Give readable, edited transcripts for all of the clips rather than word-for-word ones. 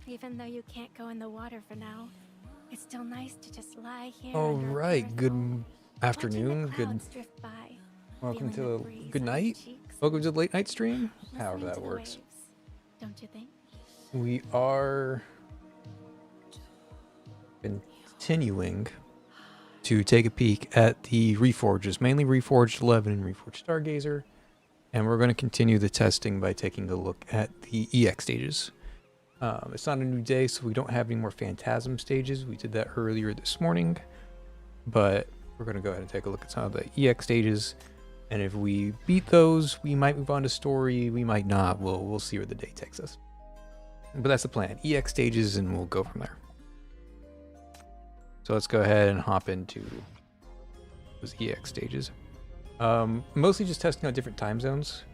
Even though you can't go in the water for now, it's still nice to just lie here. All under a right, good parasol, afternoon, watching the good clouds drift by, welcome feeling the to breeze good on your night. cheeks, Welcome to the late night stream, however listening that to the works. waves. Don't you think? We are continuing to take a peek at the Reforges, mainly Reforged 11 and Reforged Stargazer, and we're going to continue the testing by taking a look at the EX stages. It's not a new day, so we don't have any more Phantasm stages. We did that earlier this morning, but we're going to go ahead and take a look at some of the EX stages, and if we beat those, we might move on to story, we might not. We'll see where the day takes us. But that's the plan. EX stages, and we'll go from there. So let's go ahead and hop into those EX stages. Mostly just testing out different time zones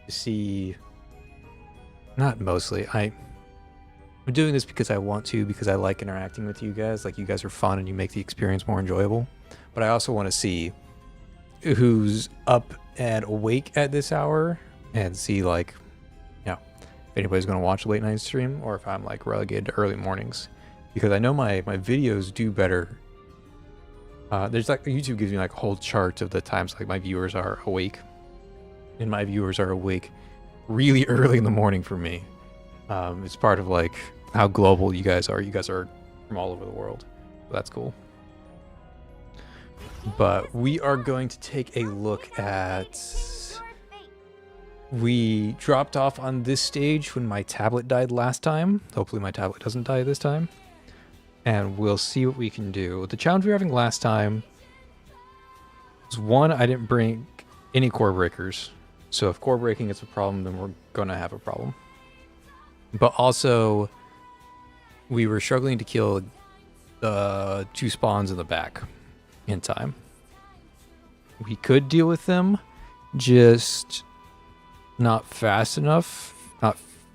to see. Not mostly. I'm doing this because I want to, because I like interacting with you guys. Like, you guys are fun and you make the experience more enjoyable. But I also want to see who's up and awake at this hour and see, like, you know, if anybody's going to watch a late night stream or if I'm like relegated to early mornings. Because I know my videos do better. There's like, YouTube gives me like a whole chart of the times like my viewers are awake. And my viewers are awake really early in the morning for me. It's part of like how global you guys are. You guys are from all over the world. So that's cool. But we are going to take a look at... We dropped off on this stage when my tablet died last time. Hopefully my tablet doesn't die this time. And we'll see what we can do. The challenge we were having last time was, one, I didn't bring any core breakers. So if core breaking is a problem, then we're going to have a problem. But also, we were struggling to kill the 2 spawns in the back in time. We could deal with them, just not fast enough.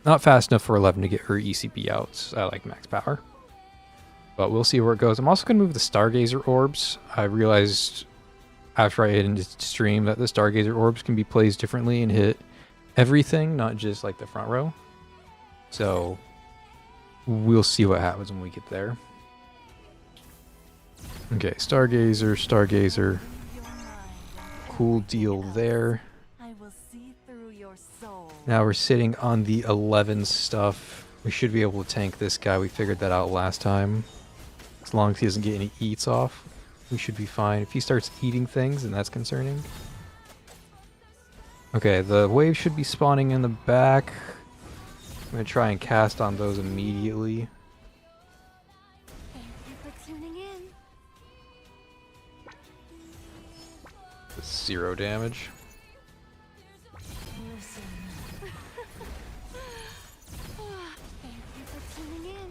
Not fast enough for 11 to get her ECP out. I like max power. But we'll see where it goes. I'm also going to move the Stargazer orbs. I realized after I hit into stream that the Stargazer orbs can be placed differently and hit everything, not just like the front row. So we'll see what happens when we get there. Okay, Stargazer. Cool deal there. Now we're sitting on the 11 stuff. We should be able to tank this guy. We figured that out last time. As long as he doesn't get any eats off, we should be fine. If he starts eating things, then that's concerning. Okay, the wave should be spawning in the back. I'm going to try and cast on those immediately. Thank you for tuning in. 0 damage. Listen. Thank you for tuning in.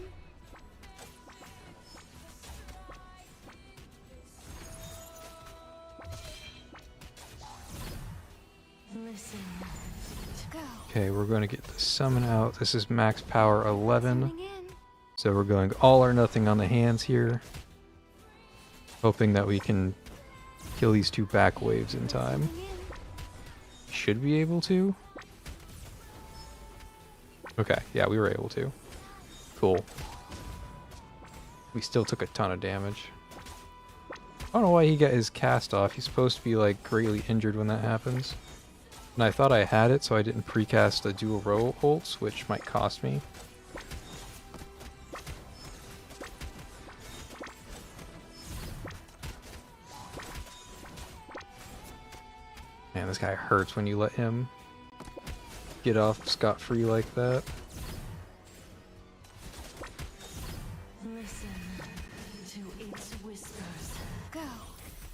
Listen. Go. Okay, we're going to get the summon out. This is max power 11. Tuning in. So we're going all or nothing on the hands here. Hoping that we can kill these 2 back waves in time. Should be able to. Okay, yeah, we were able to. Cool. We still took a ton of damage. I don't know why he got his cast off. He's supposed to be like greatly injured when that happens. And I thought I had it, so I didn't precast the dual row ults, which might cost me. Man, this guy hurts when you let him get off scot-free like that. Listen to its whispers. Go.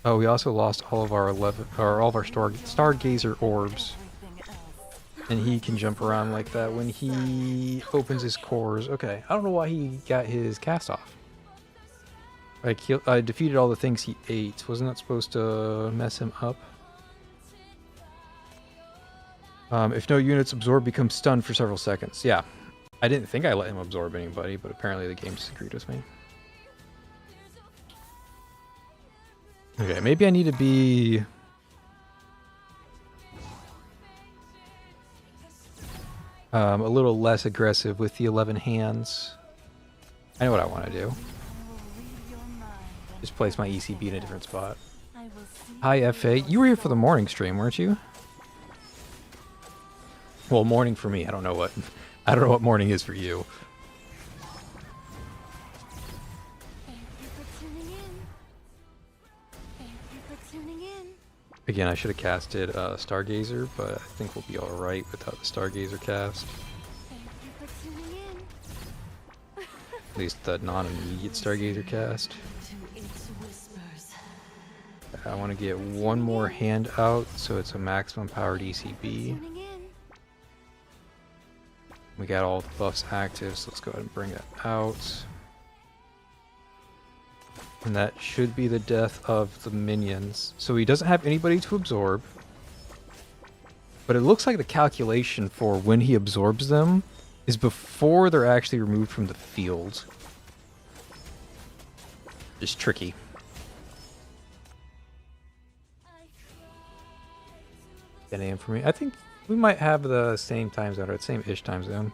Oh, we also lost all of our Stargazer orbs. And he can jump around like that when he opens his cores. Okay, I don't know why he got his cast off. Like, I defeated all the things he ate. Wasn't that supposed to mess him up? If no units absorb, become stunned for several seconds. Yeah, I didn't think I let him absorb anybody, but apparently the game disagreed with me. Okay, maybe I need to be... a little less aggressive with the 11 hands. I know what I want to do. Just place my ECB in a different spot. Hi, FA. You were here for the morning stream, weren't you? Well, morning for me. I don't know what morning is for you. Again, I should have casted Stargazer, but I think we'll be alright without the Stargazer cast. At least the non-immediate Stargazer cast. I want to get one more hand out, so it's a maximum powered ECB. We got all the buffs active, so let's go ahead and bring that out. And that should be the death of the minions. So he doesn't have anybody to absorb. But it looks like the calculation for when he absorbs them is before they're actually removed from the field. Just tricky. An AM for me. I think we might have the same time zone, or the same-ish time zone.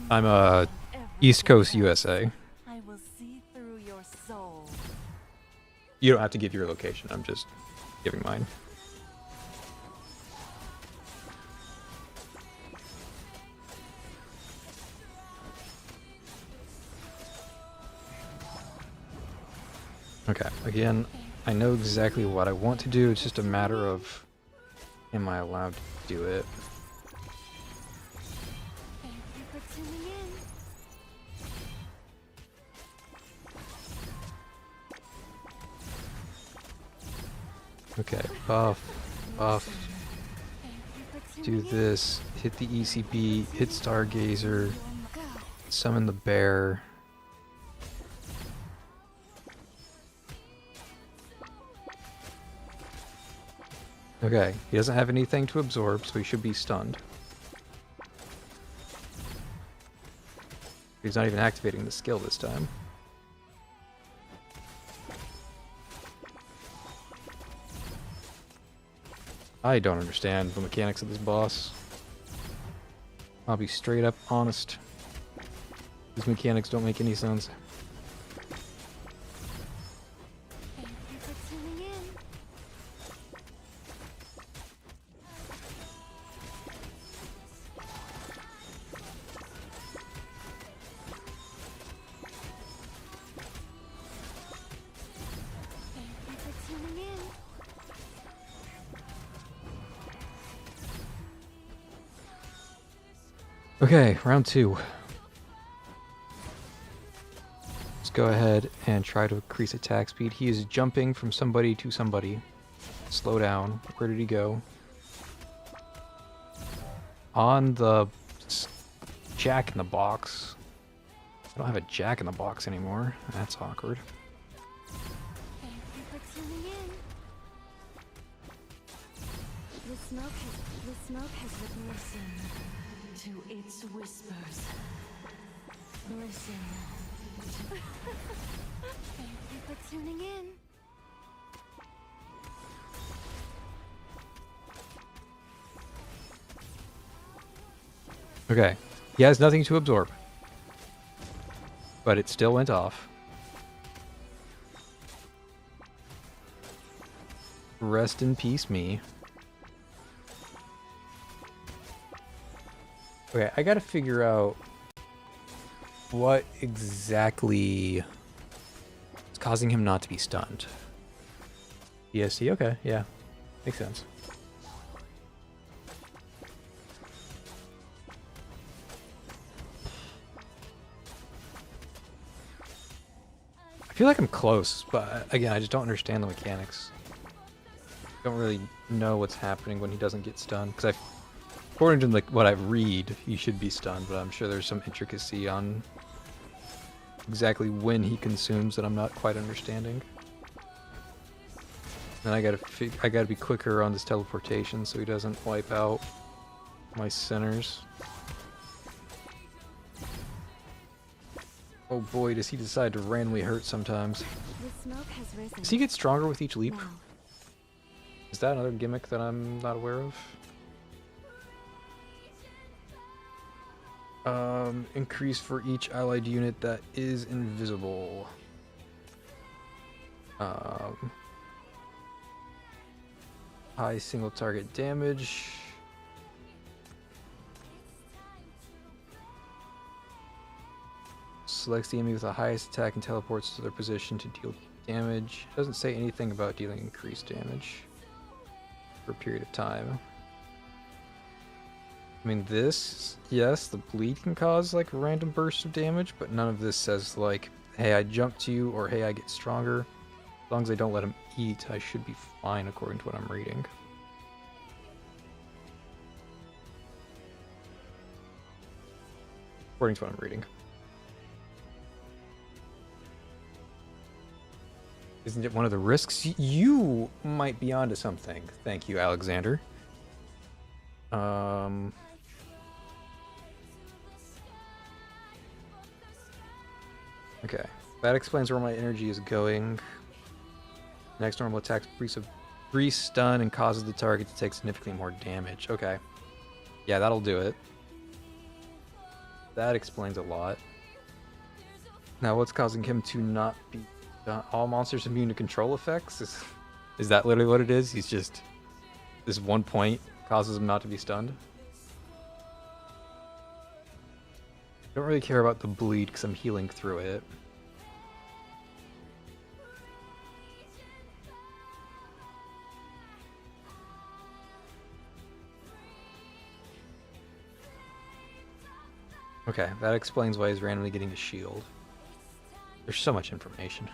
I'm East Coast USA. I will see through your soul. You don't have to give your location. I'm just giving mine. Okay, again, I know exactly what I want to do. It's just a matter of, am I allowed to do it? Thank you for tuning in. Okay, buff, do this, hit the ECB, hit Stargazer, summon the bear. Okay, he doesn't have anything to absorb, so he should be stunned. He's not even activating the skill this time. I don't understand the mechanics of this boss. I'll be straight up honest. These mechanics don't make any sense. Thank you for tuning in. Thank you for tuning in. Okay, round 2. Let's go ahead and try to increase attack speed. He is jumping from somebody to somebody. Slow down. Where did he go? On the jack in the box. I don't have a jack in the box anymore. That's awkward. Thank you for tuning in. The smoke has listen to its whispers. Listen. Thank you for tuning in. Okay. He has nothing to absorb. But it still went off. Rest in peace, me. Okay, I gotta figure out what exactly is causing him not to be stunned. ESC, okay, yeah. Makes sense. I feel like I'm close, but again, I just don't understand the mechanics. Don't really know what's happening when he doesn't get stunned, because according to like what I read, he should be stunned, but I'm sure there's some intricacy on exactly when he consumes that I'm not quite understanding. And I gotta be quicker on this teleportation so he doesn't wipe out my centers. Oh boy, does he decide to randomly hurt sometimes. The smoke has risen. Does he get stronger with each leap? Now, Is that another gimmick that I'm not aware of? Increase for each allied unit that is invisible. High single target damage. Selects the enemy with the highest attack and teleports to their position to deal damage. Doesn't say anything about dealing increased damage for a period of time. I mean, this, yes, the bleed can cause like random bursts of damage, but none of this says like, hey, I jump to you, or hey, I get stronger. As long as I don't let him eat, I should be fine according to what I'm reading. According to what I'm reading. Isn't it one of the risks? You might be onto something. Thank you, Alexander. Okay, that explains where my energy is going. Next normal attack brief stun and causes the target to take significantly more damage. Okay, yeah, that'll do it. That explains a lot. Now, what's causing him to not be all monsters immune to control effects? Is that literally what it is? He's just this 1 point causes him not to be stunned. Don't really care about the bleed because I'm healing through it. Okay, that explains why he's randomly getting a shield. There's so much information.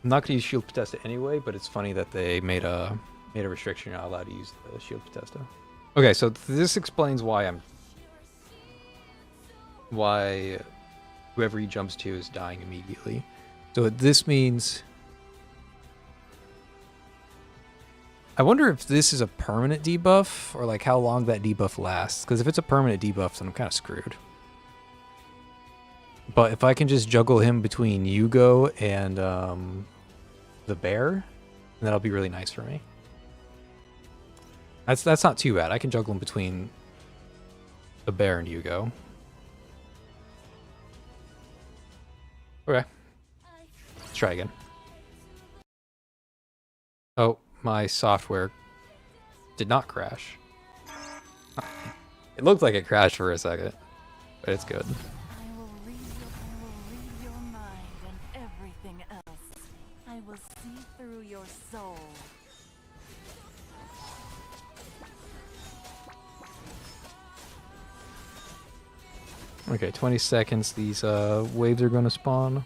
I'm not going to use Shield Potesta anyway, but it's funny that they made a restriction. You're not allowed to use the Shield Potesta. Okay, so this explains why whoever he jumps to is dying immediately. So this means... I wonder if this is a permanent debuff, or like how long that debuff lasts. Because if it's a permanent debuff, then I'm kind of screwed. But if I can just juggle him between Yugo and the bear, then that'll be really nice for me. That's not too bad. I can juggle him between the bear and Yugo. Okay. Let's try again. Oh, my software did not crash. It looked like it crashed for a second, but it's good. I will read your mind and everything else. I will see through your soul. Okay, 20 seconds. These waves are going to spawn.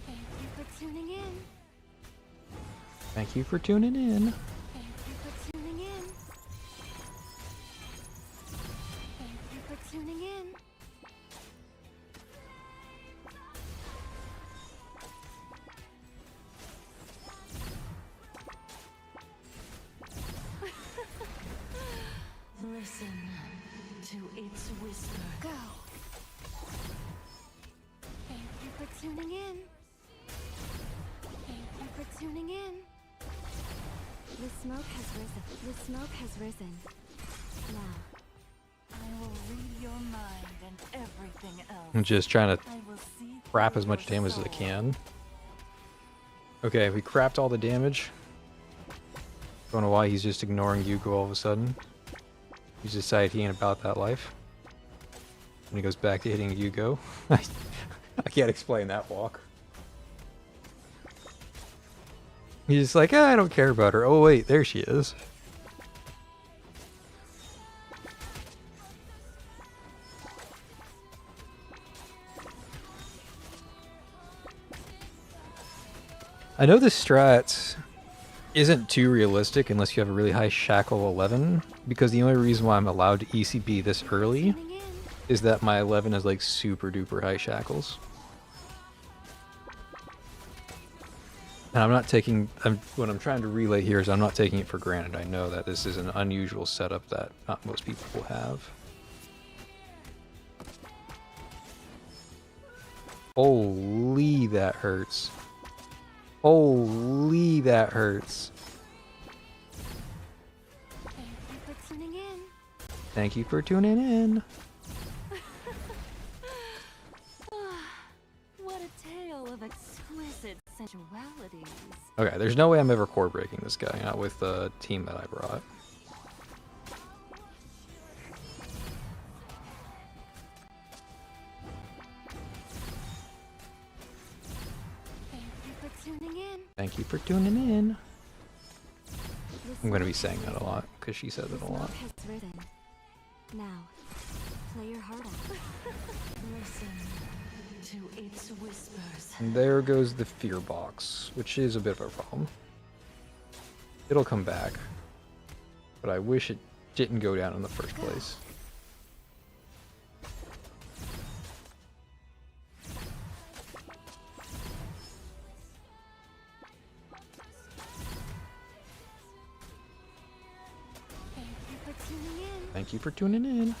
Thank you for tuning in. Thank you for tuning in. Thank you for tuning in. Thank you for tuning in. Listen to its whisper. Go. Thank you for tuning in. Thank you for tuning in. The smoke has risen. The smoke has risen. Now, I will read your mind and everything else. I'm just trying to I will see crap through as much your damage as I soul. can. Okay, we crapped all the damage. Don't know why he's just ignoring Yugo all of a sudden. He's decided he ain't about that life. And he goes back to hitting Yugo. I can't explain that walk. He's just like, I don't care about her. Oh wait, there she is. I know this strat isn't too realistic unless you have a really high shackle 11, because the only reason why I'm allowed to ECB this early Tuning in. is that my 11 is like super duper high shackles. And I'm not taking, what I'm trying to relay here is I'm not taking it for granted. I know that this is an unusual setup that not most people will have. Holy, that hurts. Holy, that hurts. Thank you for tuning in. What a tale of exquisite sensualities. Okay, there's no way I'm ever core breaking this guy, not with the team that I brought. Thank you for tuning in. Thank you for tuning in. This I'm gonna be smoke saying has that a lot because she says The it a lot. smoke has risen. Now, play your heart out. Listen to its whispers. And there goes the fear box, which is a bit of a problem. It'll come back, but I wish it didn't go down in the first place. Thank you for tuning in. Thank you for tuning in.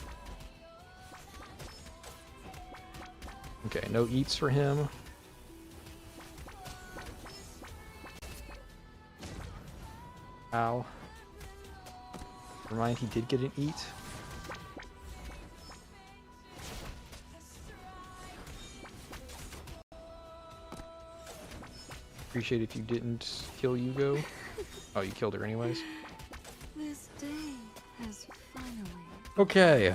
Okay, no eats for him. Ow. Never mind, he did get an eat. Appreciate if you didn't kill Yugo. Oh, you killed her anyways. This day has finally. Okay.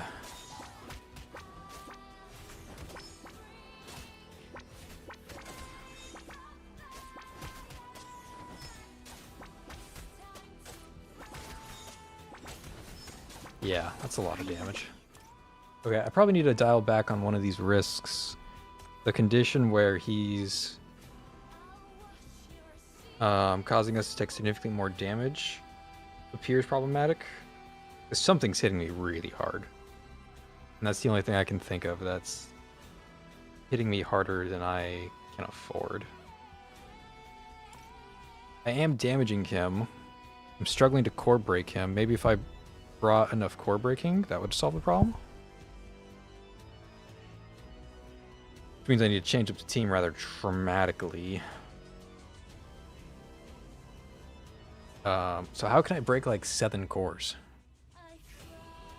Yeah, that's a lot of damage. Okay, I probably need to dial back on one of these risks. The condition where he's causing us to take significantly more damage appears problematic. Something's hitting me really hard. And that's the only thing I can think of that's hitting me harder than I can afford. I am damaging him. I'm struggling to core break him. Maybe if I brought enough core breaking, that would solve the problem. Which means I need to change up the team rather dramatically. So how can I break like 7 cores?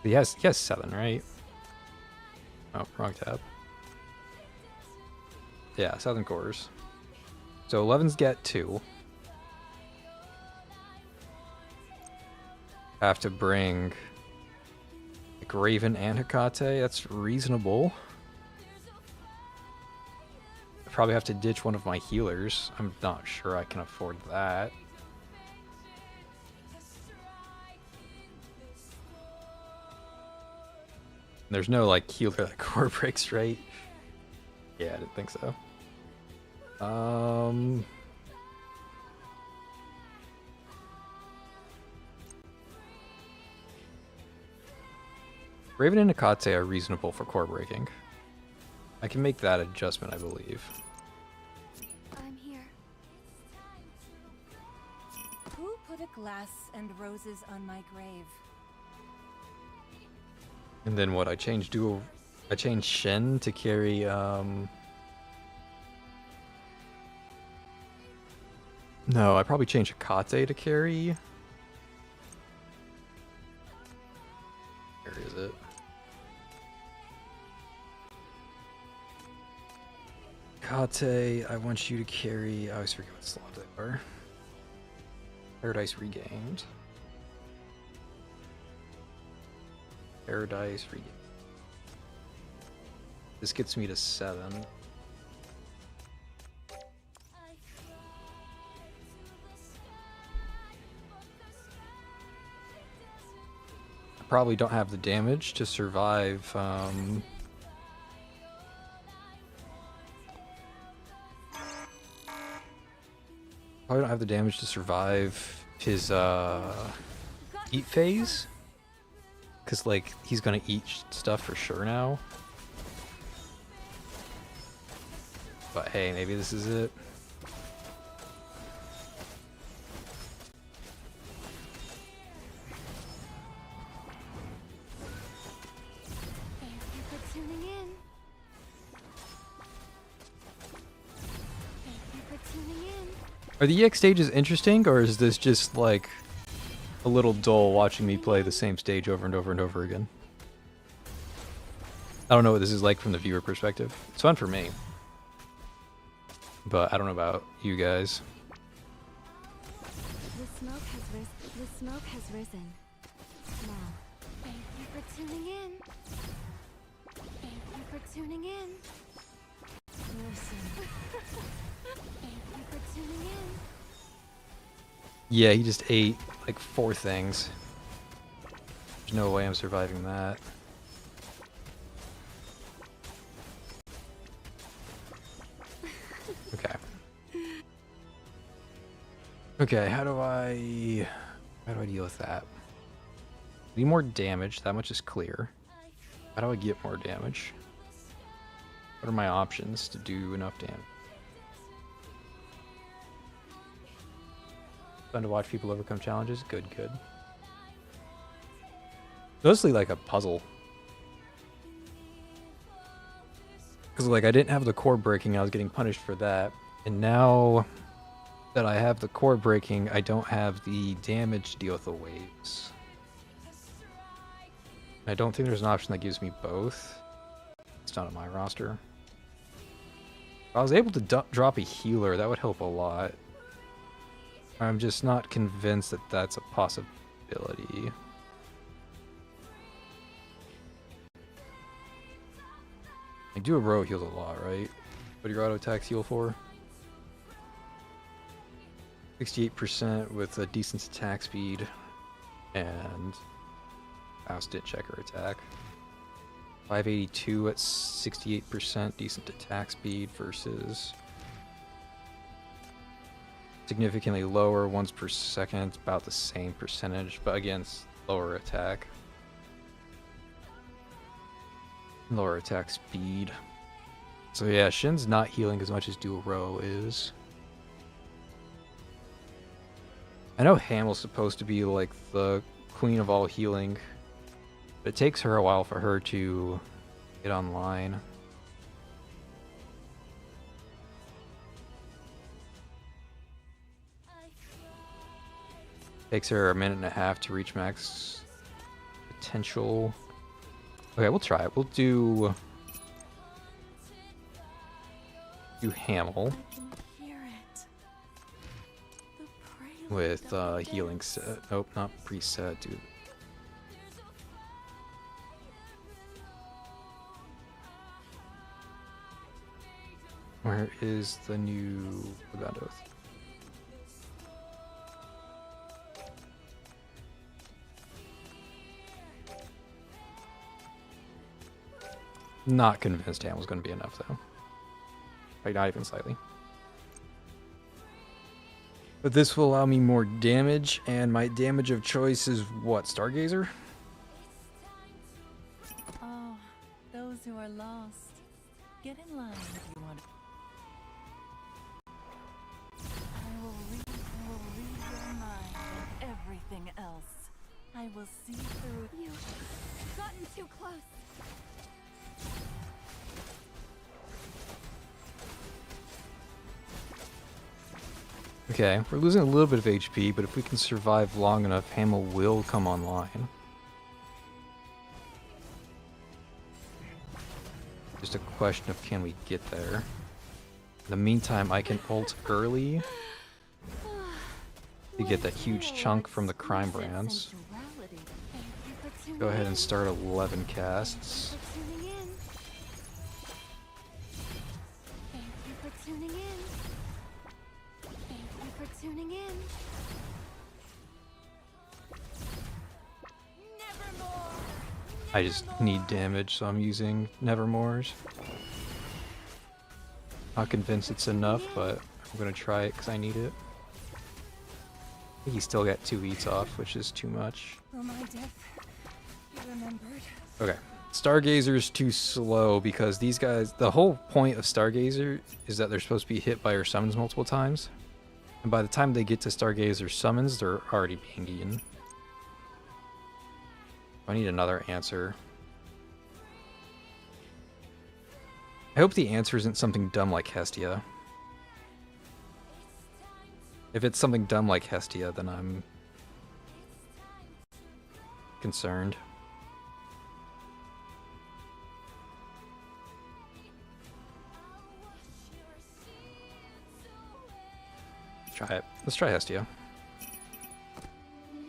He has 7, right? Oh, wrong tab. Yeah, 7 cores. So 11s get 2. I have to bring like Raven and Hecate. That's reasonable. I probably have to ditch one of my healers. I'm not sure I can afford that. There's no like healer that core breaks, right? Yeah, I didn't think so. Raven and Hecate are reasonable for core breaking. I can make that adjustment, I believe. I'm here. Who put a glass and roses on my grave? And then what? I changed Shen to carry No, I probably changed Hecate to carry. Where is it? Hecate, I want you to carry. I always forget what slot they are. Paradise Regained. Paradise Regained. This gets me to 7. I probably don't have the damage to survive. Probably don't have the damage to survive his eat phase. Because, like, he's gonna eat stuff for sure now. But hey, maybe this is it. Thank you for tuning in. Thank you for tuning in. Are the EX stages interesting, or is this just, like, a little dull watching me play the same stage over and over and over again? I don't know what this is like from the viewer perspective. It's fun for me. But I don't know about you guys. The smoke has risen. The smoke has risen. Now, thank you for tuning in. Thank you for tuning in. Listen. Thank you for tuning in. Yeah, he just ate like 4 things. There's no way I'm surviving that. Okay. Okay, how do I deal with that? Need more damage, that much is clear. How do I get more damage? What are my options to do enough damage? Fun to watch people overcome challenges? Good, good. Mostly like a puzzle. Because like I didn't have the core breaking, I was getting punished for that. And now that I have the core breaking, I don't have the damage to deal with the waves. I don't think there's an option that gives me both. It's not on my roster. If I was able to drop a healer, that would help a lot. I'm just not convinced that that's a possibility. I do a row heals a lot, right? What do your auto attacks heal for? 68% with a decent attack speed and fast hit checker attack. 582 at 68% decent attack speed versus significantly lower once per second, about the same percentage, but against lower attack. Lower attack speed. So yeah, Shin's not healing as much as Duo is. I know Hamel's supposed to be like the queen of all healing, but it takes her a while for her to get online. Takes her a minute and a half to reach max potential. Okay, we'll try it. We'll do Hamel with healing set. Nope, not preset, dude. Where is the new Oth? Not convinced Hamel's going to be enough, though. Like, not even slightly. But this will allow me more damage, and my damage of choice is what? Stargazer? Oh, those who are lost. Get in line if you want. I will read your mind and everything else. I will see through. You've gotten too close. Okay, we're losing a little bit of HP, but if we can survive long enough, Hamel will come online. Just a question of can we get there. In the meantime, I can ult early to get that huge chunk from the crime brands. Go ahead and start 11 casts. Thank you for tuning in. Thank you for tuning in. Nevermore. I just need damage, so I'm using Nevermore's. Not convinced it's enough, but I'm gonna try it because I need it. I think he still got 2 eats off, which is too much. For my death, be remembered. Okay. Stargazer's too slow because these guys, the whole point of Stargazer is that they're supposed to be hit by her summons multiple times. And by the time they get to Stargazer's summons, they're already being eaten. I need another answer. I hope the answer isn't something dumb like Hestia. If it's something dumb like Hestia, then I'm concerned. try it. Let's try Hestia.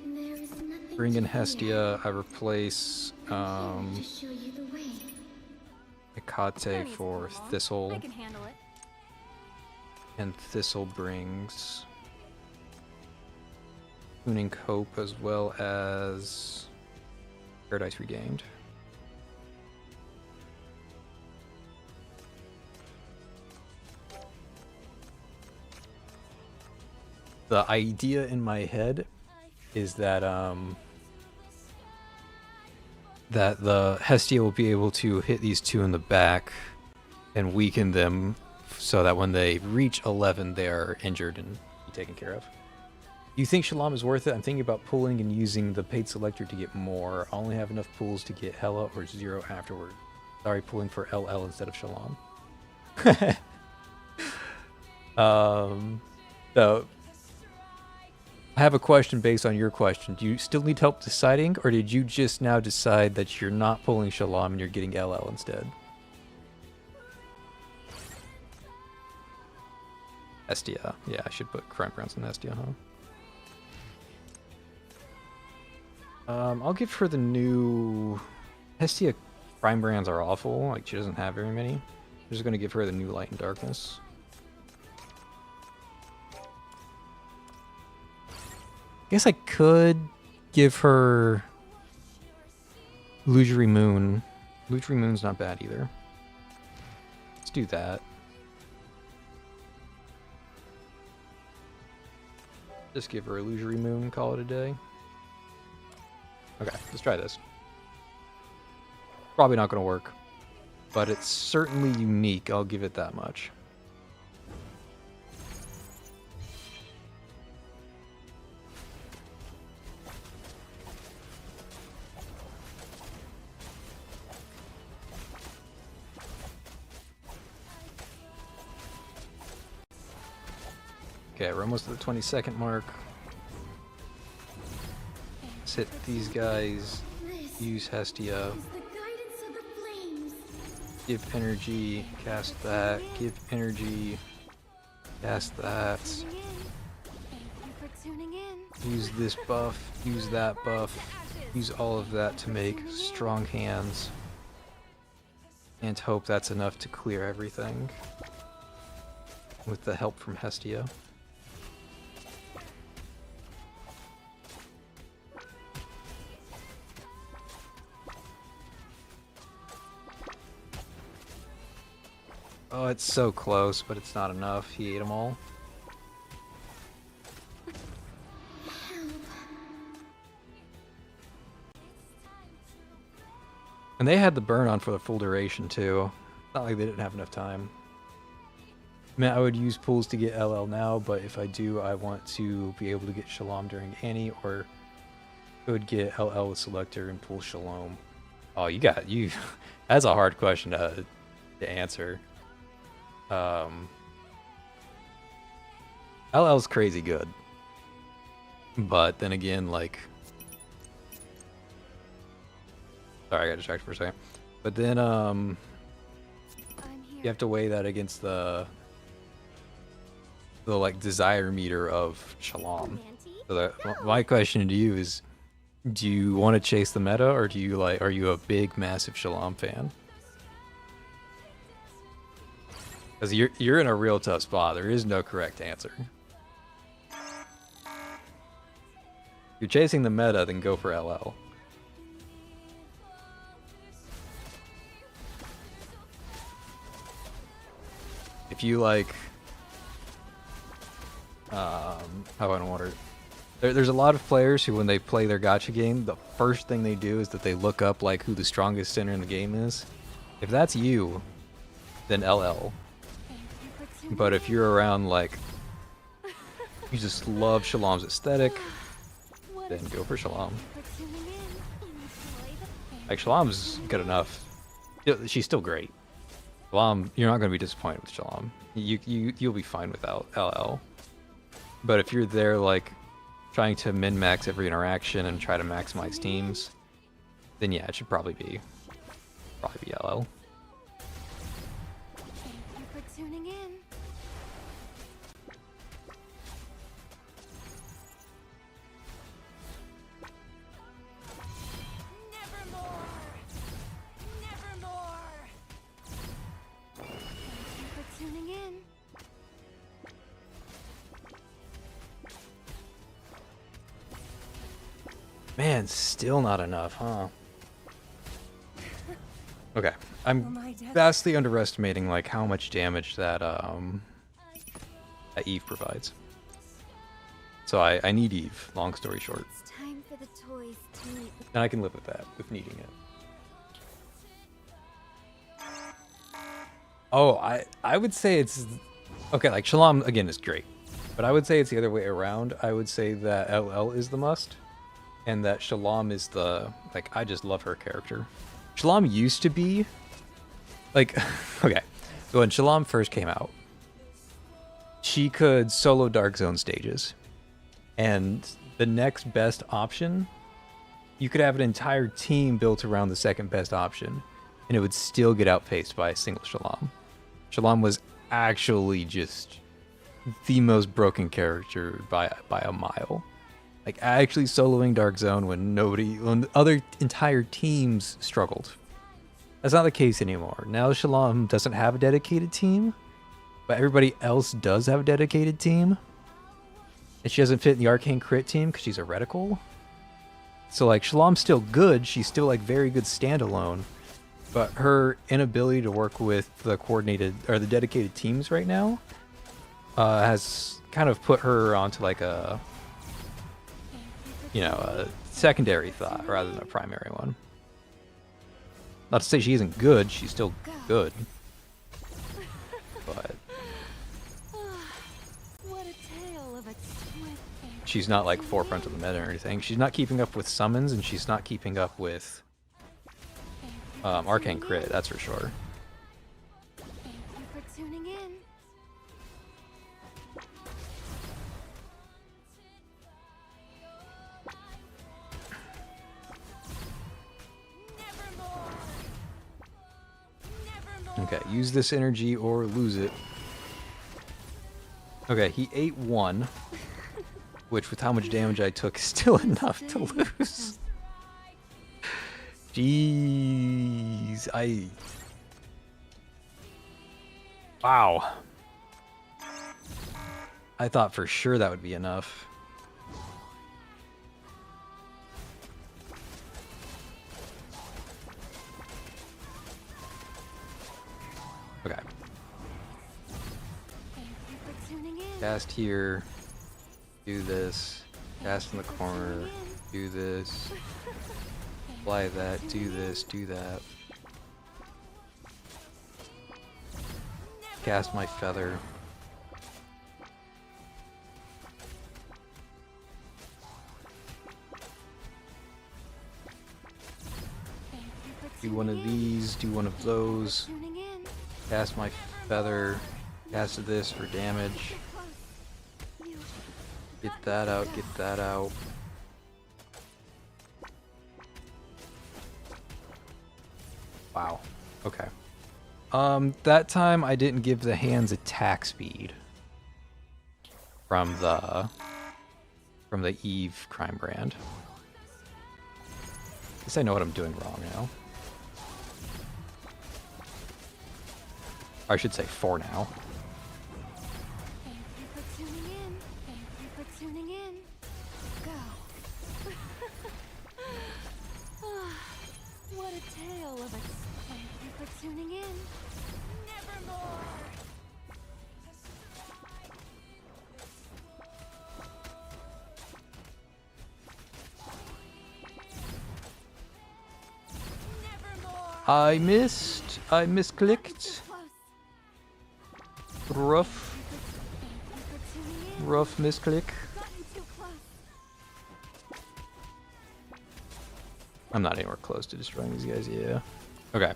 There is nothing Bring in to fear. Hestia. I replace To show you the way. Hecate for Thistle. I can handle it. And Thistle brings Tuning Cope as well as Paradise Regained. The idea in my head is that that the Hestia will be able to hit these two in the back and weaken them so that when they reach 11 they are injured and be taken care of. Do you think Shalom is worth it? I'm thinking about pulling and using the paid selector to get more. I only have enough pulls to get Hella or Zero afterward. Sorry, pulling for LL instead of Shalom. So I have a question based on your question. Do you still need help deciding, or did you just now decide that you're not pulling Shalom and you're getting LL instead? Hestia. Yeah, I should put Crime Brands on Hestia, huh? I'll give her the new... Hestia Crime Brands are awful. Like, she doesn't have very many. I'm just going to give her the new Light and Darkness. I guess I could give her Illusory Moon. Illusory Moon's not bad either. Let's do that. Just give her Illusory Moon and call it a day. Okay, let's try this. Probably not going to work, but it's certainly unique. I'll give it that much. Okay, we're almost at the 20-second mark. Let's hit these guys. This Use Hestia. is the guidance of the flames. Give energy. Cast that. Give energy. Cast that. Tuning in. Thank you for tuning in. Use this buff. Use that buff. Use all of that to make strong hands. And hope that's enough to clear everything. With the help from Hestia. Oh, it's so close, but it's not enough. He ate them all. And they had the burn on for the full duration, too. Not like they didn't have enough time. I mean, I would use pulls to get LL now, but if I do, I want to be able to get Shalom during Annie, or I would get LL with Selector and pull Shalom. Oh, you. That's a hard question to answer. LL's crazy good. But then again, like... Sorry, I got distracted for a second. But then, I'm you here. have to weigh that against the like desire meter of Shalom. So that, my question to you is, do you want to chase the meta, or do you are you a big massive Shalom fan? Because you're in a real tough spot. There is no correct answer. If you're chasing the meta, then go for LL. If you like, how do I want it? There's a lot of players who, when they play their gacha game, the first thing they do is that they look up like who the strongest center in the game is. If that's you, then LL. But if you're around like, you just love Shalom's aesthetic, then go for Shalom. For tuning in. Enjoy the Like, Shalom's good enough. She's still great. Shalom, you're not going to be disappointed with Shalom. You'll be fine without LL. But if you're there, like, trying to min-max every interaction and try to maximize teams, then yeah, it should probably be LL. Thank you for tuning in. Man, still not enough, huh? Okay, I'm vastly underestimating like how much damage that that Eve provides. So I need Eve, long story short. It's time for the toys to meet. And I can live with that, with needing it. Oh, I would say it's... Okay, like, Shalom, again, is great. But I would say it's the other way around. I would say that LL is the must. And that Shalom is the... Like, I just love her character. Shalom used to be... Like, okay. So when Shalom first came out, she could solo Dark Zone stages. And the next best option, you could have an entire team built around the second best option, and it would still get outpaced by a single Shalom. Shalom was actually just the most broken character by a mile. Like, actually soloing Dark Zone when other entire teams struggled. That's not the case anymore. Now Shalom doesn't have a dedicated team, but everybody else does have a dedicated team. And she doesn't fit in the Arcane Crit team because she's a reticle. So, like, Shalom's still good. She's still, like, very good standalone. But her inability to work with the coordinated, or the dedicated teams right now, has kind of put her onto, like, a, you know, a secondary thought rather than a primary one. Not to say she isn't good. She's still good. But... she's not like forefront of the meta or anything. She's not keeping up with summons, and she's not keeping up with Arcane Crit, that's for sure. Thank you for tuning in. Okay, use this energy or lose it. Okay, he ate one, which with how much damage I took is still enough to lose. Jeez, wow. I thought for sure that would be enough. Okay. Cast here. Do this. Cast in the corner. Do this. Apply that. Do this. Do that. Cast my feather. Do one of these. Do one of those. Cast my feather. Cast this for damage. Get that out, get that out. Wow. Okay. That time I didn't give the hands attack speed from the Eve crime brand. I guess I know what I'm doing wrong now. I should say for now. Thank you for tuning in. Thank you for tuning in. Go. What a tale of it. Thank you for tuning in. Nevermore. I missed. I misclicked. Rough. Rough misclick. I'm not anywhere close to destroying these guys, yeah. Okay.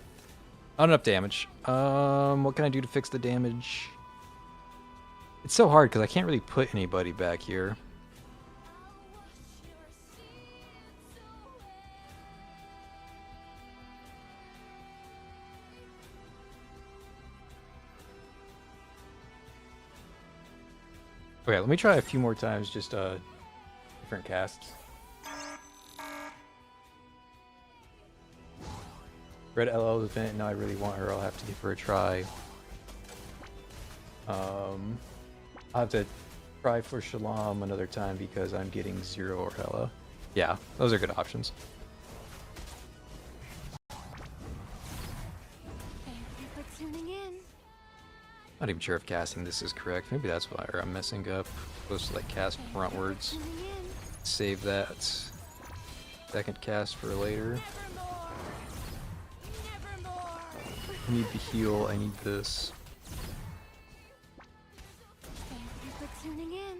Not enough damage. What can I do to fix the damage? It's so hard because I can't really put anybody back here. Okay, let me try a few more times, just different casts. Red LL event, now I really want her, I'll have to give her a try. I'll have to try for Shalom another time because I'm getting 0 or Hella. Yeah, those are good options. Thank you for tuning in. Not even sure if casting this is correct. Maybe that's why I'm messing up. Supposed to like cast frontwards. Tuning in. Save that second cast for later. I need the heal. I need this. Thank you for tuning in.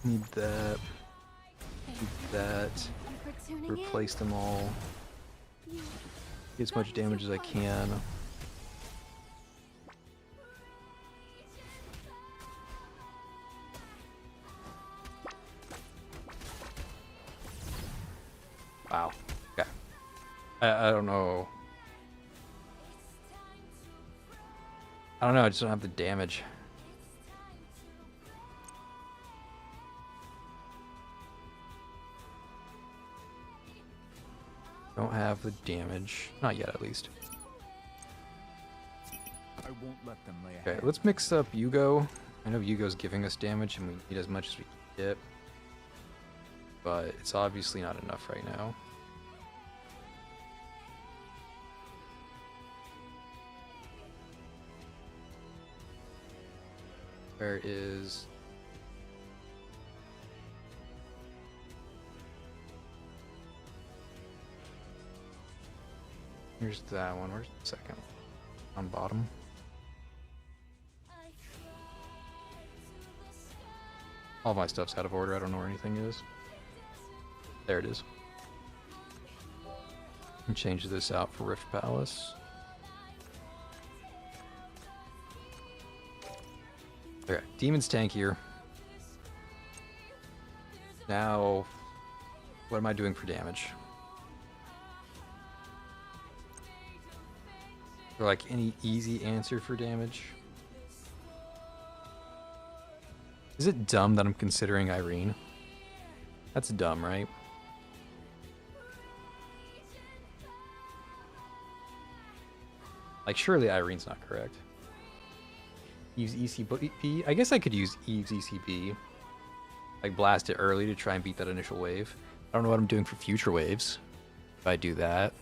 Need that. Need that. Thank you for tuning Replace them all. in. You Get as much damage as I can. Wow. Okay. I don't know. I don't know. I just don't have the damage. Don't have the damage. Not yet, at least. I won't let them lay Okay, ahead. let's mix up Yugo. I know Yugo's giving us damage, and we need as much as we can get. But it's obviously not enough right now. Where is... Here's that one. Where's the second one? On bottom. All my stuff's out of order. I don't know where anything is. There it is. And change this out for Rift Palace. Okay, Demon's tankier. Now, what am I doing for damage? Is there like any easy answer for damage? Is it dumb that I'm considering Irene? That's dumb, right? Like, surely Irene's not correct. Use ECB? I guess I could use Eve's ECB. Like, blast it early to try and beat that initial wave. I don't know what I'm doing for future waves if I do that.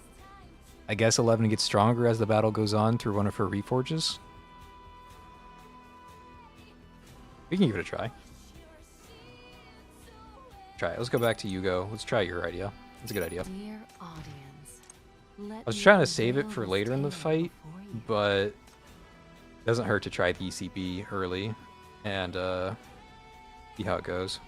I guess 11 gets stronger as the battle goes on through one of her Reforges. We can give it a try. Try it. Let's go back to Yugo. Let's try your idea. That's a good idea. Dear audience, I was trying to save it for later in the fight, but it doesn't hurt to try the ECB early and see how it goes.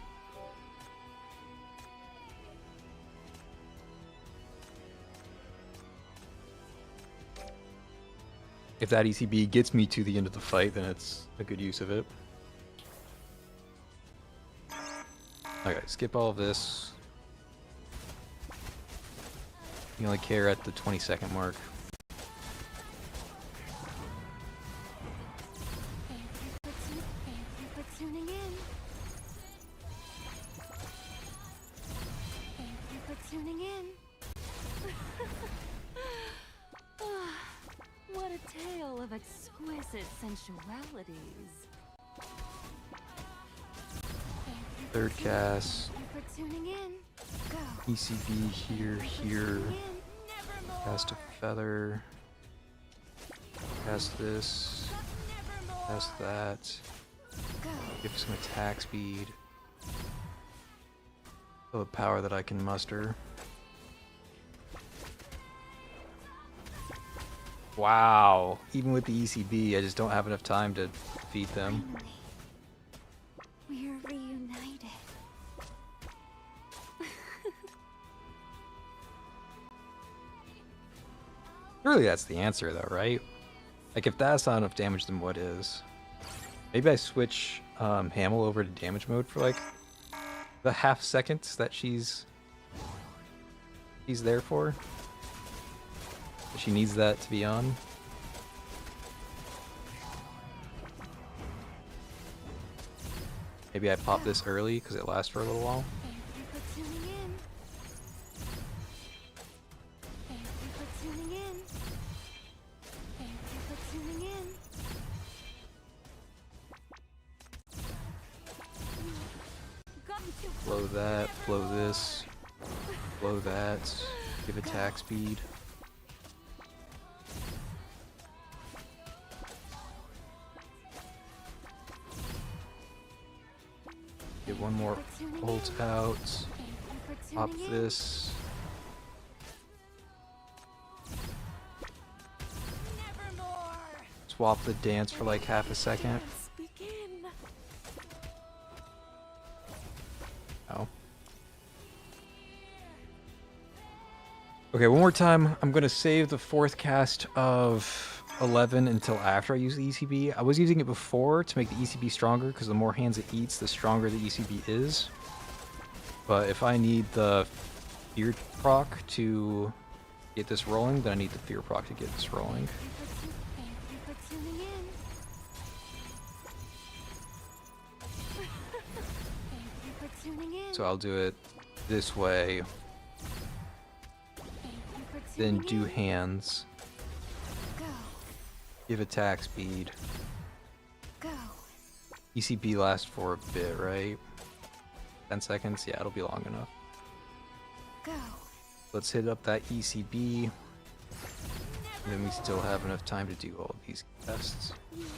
If that ECB gets me to the end of the fight, then it's a good use of it. Okay, skip all of this. You only care at the 20-second mark. Thank you for tuning in. Thank you for tuning in. What a tale of exquisite sensualities. Third cast. Thank you for tuning in. Go. ECB here, here. Tuning in. Cast a feather. Cast this. Cast that. Go. Give some attack speed. The power that I can muster. Wow. Even with the ECB, I just don't have enough time to defeat them. Finally, we're reunited. Surely that's the answer though, right? Like if that's not enough damage, then what is? Maybe I switch Hamel over to damage mode for like the half seconds that she's there for. She needs that to be on. Maybe I pop this early because it lasts for a little while. Thank you for tuning in. Thank you for tuning in. Thank you for tuning in. that, flow this, flow that, give attack speed. Get one more ult out, pop this. Swap the dance for like half a second. Oh. Okay, one more time. I'm going to save the fourth cast of 11 until after I use the ECB. I was using it before to make the ECB stronger because the more hands it eats, the stronger the ECB is. But if I need the fear proc to get this rolling, then I need the fear proc to get this rolling. So I'll do it this way, then do hands, give attack speed. ECB lasts for a bit, right? 10 seconds? Yeah, it'll be long enough. Let's hit up that ECB, and then we still have enough time to do all of these tests. You've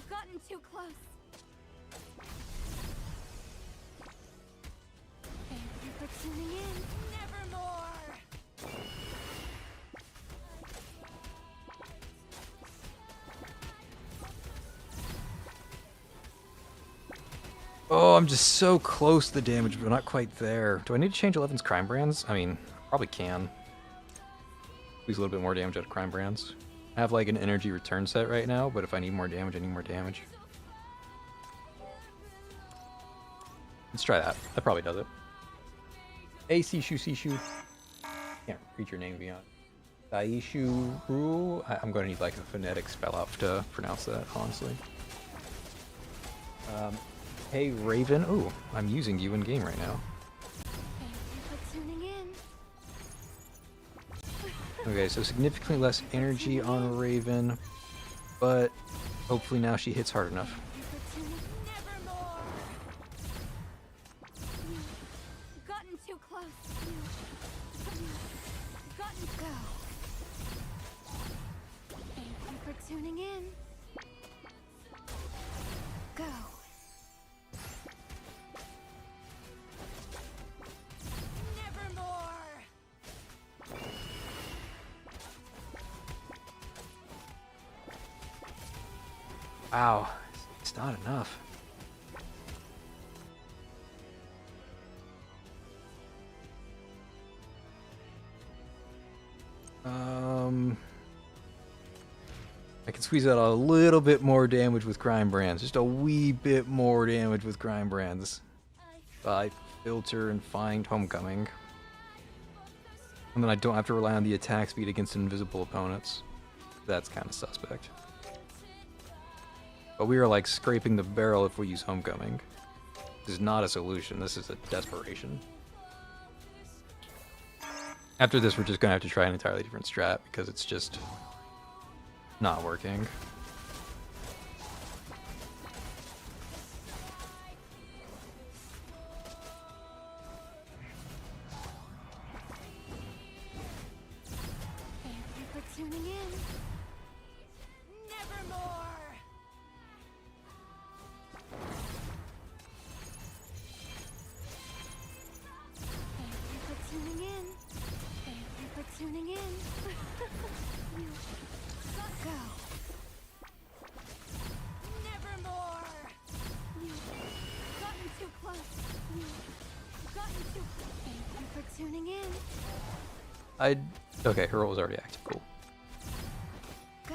gotten too close. Thank you for tuning in. Nevermore. Oh, I'm just so close to the damage, but not quite there. Do I need to change 11's crime brands? I mean, probably can. Squeeze a little bit more damage out of crime brands. I have like an energy return set right now, but if I need more damage, I need more damage. Let's try that. That probably does it. Hey, Sishu. Can't read your name beyond. Saishu Ru. I'm going to need like a phonetic spell out to pronounce that, honestly. Hey, Raven. Ooh, I'm using you in game right now. Thank you for tuning in. Okay, so significantly less energy on Raven, but hopefully now she hits hard enough. Nevermore. You've gotten too close. You've gotten go. Thank you for tuning in. Go. Nevermore. Wow, it's not enough. I can squeeze out a little bit more damage with crime brands. Just a wee bit more damage with crime brands. I filter and find homecoming. And then I don't have to rely on the attack speed against invisible opponents. That's kind of suspect. But we are like scraping the barrel if we use homecoming. This is not a solution, this is a desperation. After this, we're just gonna have to try an entirely different strat because it's just not working. Thank you for tuning in. Nevermore. Thank you for tuning in. Thank you for tuning in. You got go. Nevermore. You've gotten too close. You've gotten too close. Thank you for tuning in. Okay, her role was already active, cool. Go.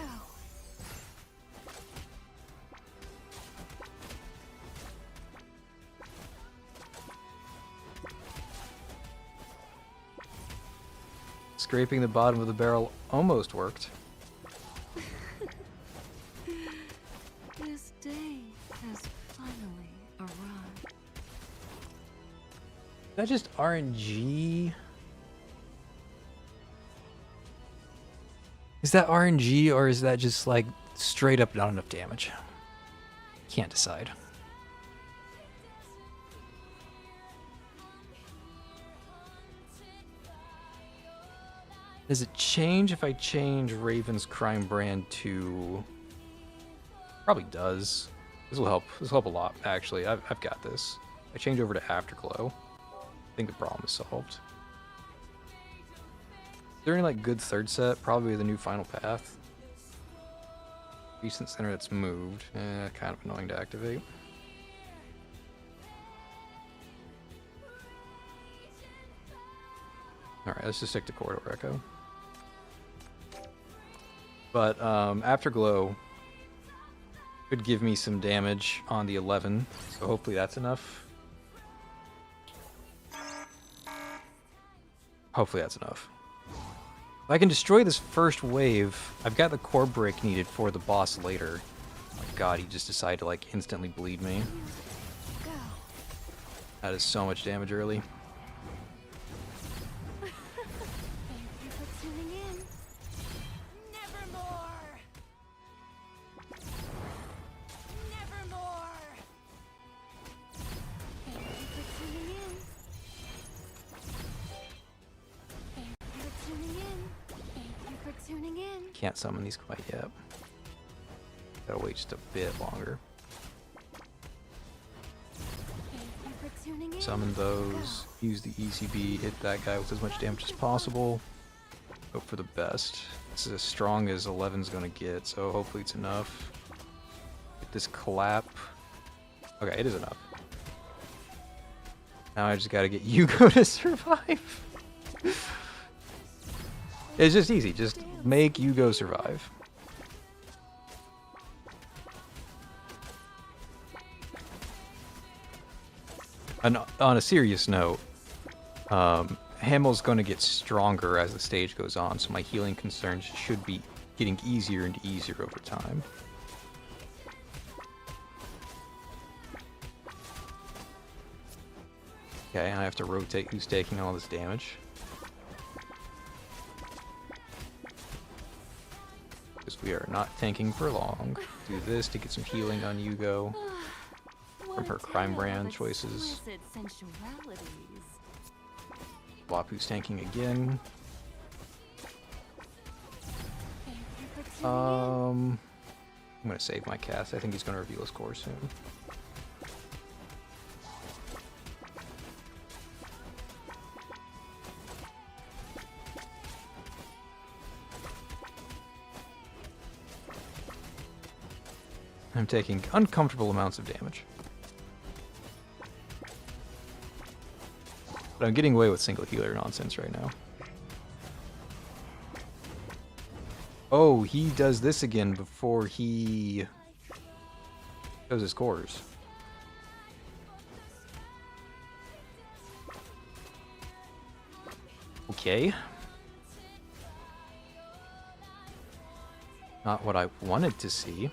Scraping the bottom of the barrel almost worked. This day has finally arrived. Is that just RNG? Is that RNG or is that just like straight up not enough damage? Can't decide. Does it change if I change Raven's Crime brand to... Probably does. This will help. This will help a lot, actually. I've got this. I change over to Afterglow. I think the problem is solved. Is there any like good third set? Probably the new Final Path. Recent center that's moved. Kind of annoying to activate. Alright, let's just stick to Corridor Echo. But Afterglow could give me some damage on the 11, so hopefully that's enough. Hopefully that's enough. If I can destroy this first wave, I've got the core break needed for the boss later. Oh my god, he just decided to like instantly bleed me. That is so much damage early. Can't summon these quite yet. Gotta wait just a bit longer. Summon those, use the ECB, hit that guy with as much damage as possible. Hope for the best. This is as strong as 11's gonna get, so hopefully it's enough. Get this clap. Okay, it is enough. Now I just gotta get Yugo to survive. It's just easy, just make Yugo survive. And on a serious note, Hamill's going to get stronger as the stage goes on, so my healing concerns should be getting easier and easier over time. Okay, I have to rotate who's taking all this damage. Because we are not tanking for long. Do this to get some healing on Yugo from her crime brand choices. Swap who's tanking again. I'm gonna save my cast. I think he's gonna reveal his core soon. I'm taking uncomfortable amounts of damage. But I'm getting away with single healer nonsense right now. Oh, he does this again before he shows his cores. Okay. Not what I wanted to see.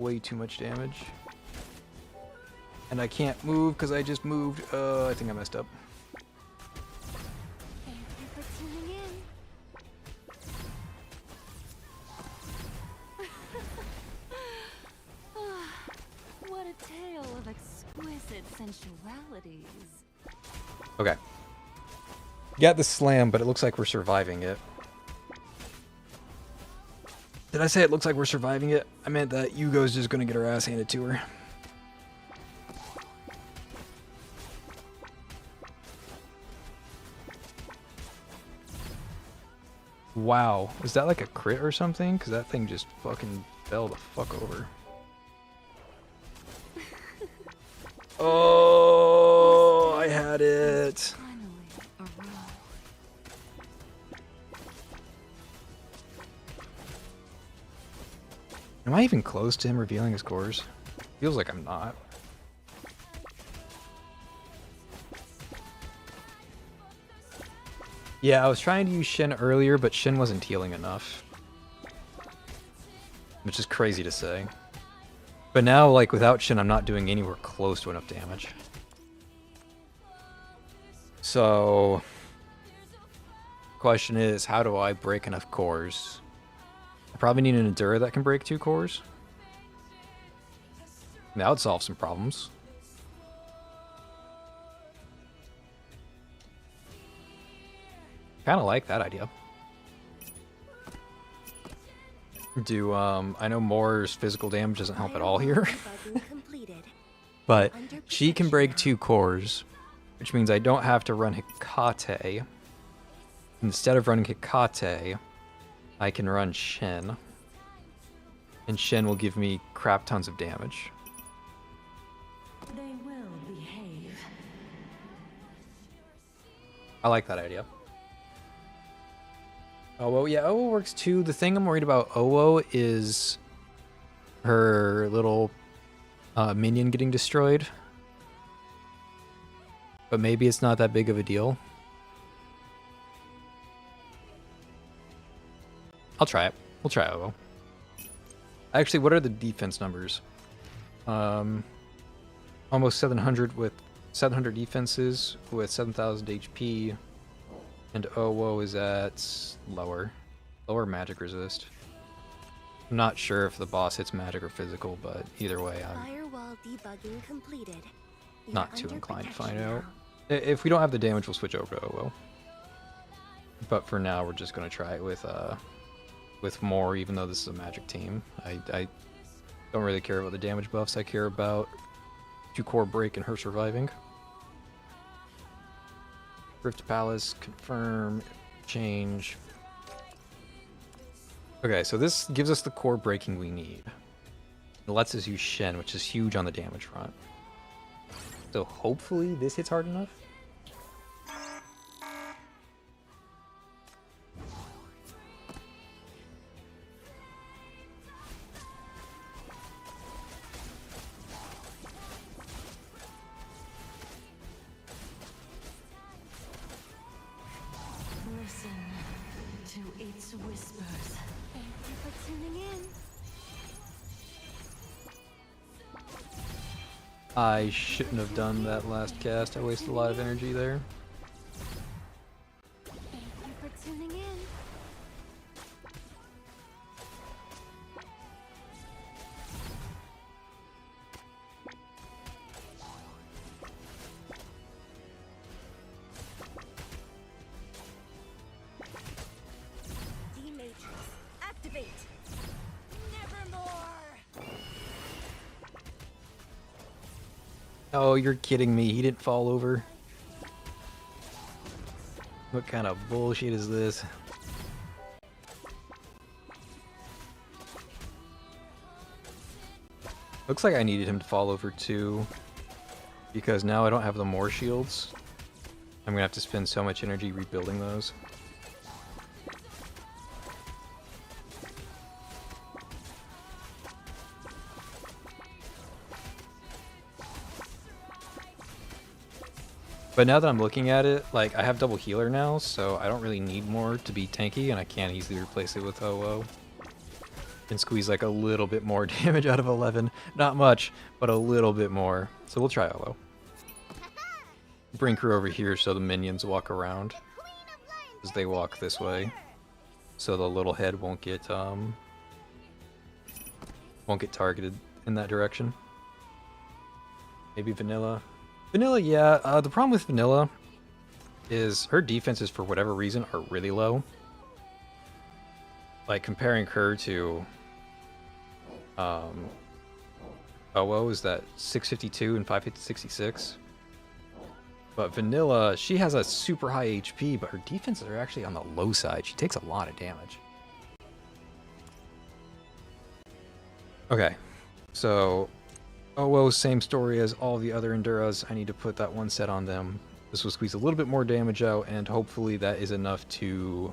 Way too much damage. And I can't move because I just moved. I think I messed up. Thank you for tuning in. What a tale of exquisite sensualities. Okay. Got the slam, but it looks like we're surviving it. Did I say it looks like we're surviving it? I meant that Yugo's just gonna get her ass handed to her. Wow. Is that like a crit or something? Because that thing just fucking fell the fuck over. Oh, I had it. Am I even close to him revealing his cores? Feels like I'm not. Yeah, I was trying to use Shin earlier, but Shin wasn't healing enough. Which is crazy to say. But now, like, without Shin, I'm not doing anywhere close to enough damage. So, question is, how do I break enough cores? I probably need an Endura that can break 2 cores. That would solve some problems. Kind of like that idea. I know Moore's physical damage doesn't help at all here. Debugging completed. But Under she can protection break now. 2 cores, which means I don't have to run Hikate. Instead of running Hikate, I can run Shin. And Shin will give me crap tons of damage. They will behave. I like that idea. Owo, yeah, Owo works too. The thing I'm worried about Owo is her little minion getting destroyed. But maybe it's not that big of a deal. I'll try it. We'll try Owo. Actually, what are the defense numbers? Almost 700 with 700 defenses with 7,000 HP. And Owo is at lower magic resist. I'm not sure if the boss hits magic or physical, but either way, I'm Firewall debugging completed. You're not too under inclined to protection find out. now. If we don't have the damage, we'll switch over to Owo. But for now, we're just gonna try it with more, even though this is a magic team. I don't really care about the damage buffs. I care about 2 core break and her surviving. Rift Palace, confirm, change. Okay, so this gives us the core breaking we need. It lets us use Shen, which is huge on the damage front. So hopefully this hits hard enough. Listen to its whispers. Thank you for tuning in. I shouldn't have done that last cast. I wasted a lot of energy there. Thank you for tuning in. D-Matrix, activate. Nevermore. Oh, you're kidding me. He didn't fall over. What kind of bullshit is this? Looks like I needed him to fall over too, because now I don't have the more shields. I'm gonna have to spend so much energy rebuilding those. But now that I'm looking at it, like, I have double healer now, so I don't really need more to be tanky, and I can easily replace it with OO. And squeeze like a little bit more damage out of 11. Not much, but a little bit more. So we'll try OO. Bring her over here so the minions walk around. As they walk this way. So the little head won't get targeted in that direction. Maybe Vanilla. Vanilla, yeah. The problem with Vanilla is her defenses, for whatever reason, are really low. Like, comparing her to OO is that 652 and 566. But Vanilla, she has a super high HP, but her defenses are actually on the low side. She takes a lot of damage. Okay, so OO, same story as all the other Enduras. I need to put that one set on them. This will squeeze a little bit more damage out, and hopefully that is enough to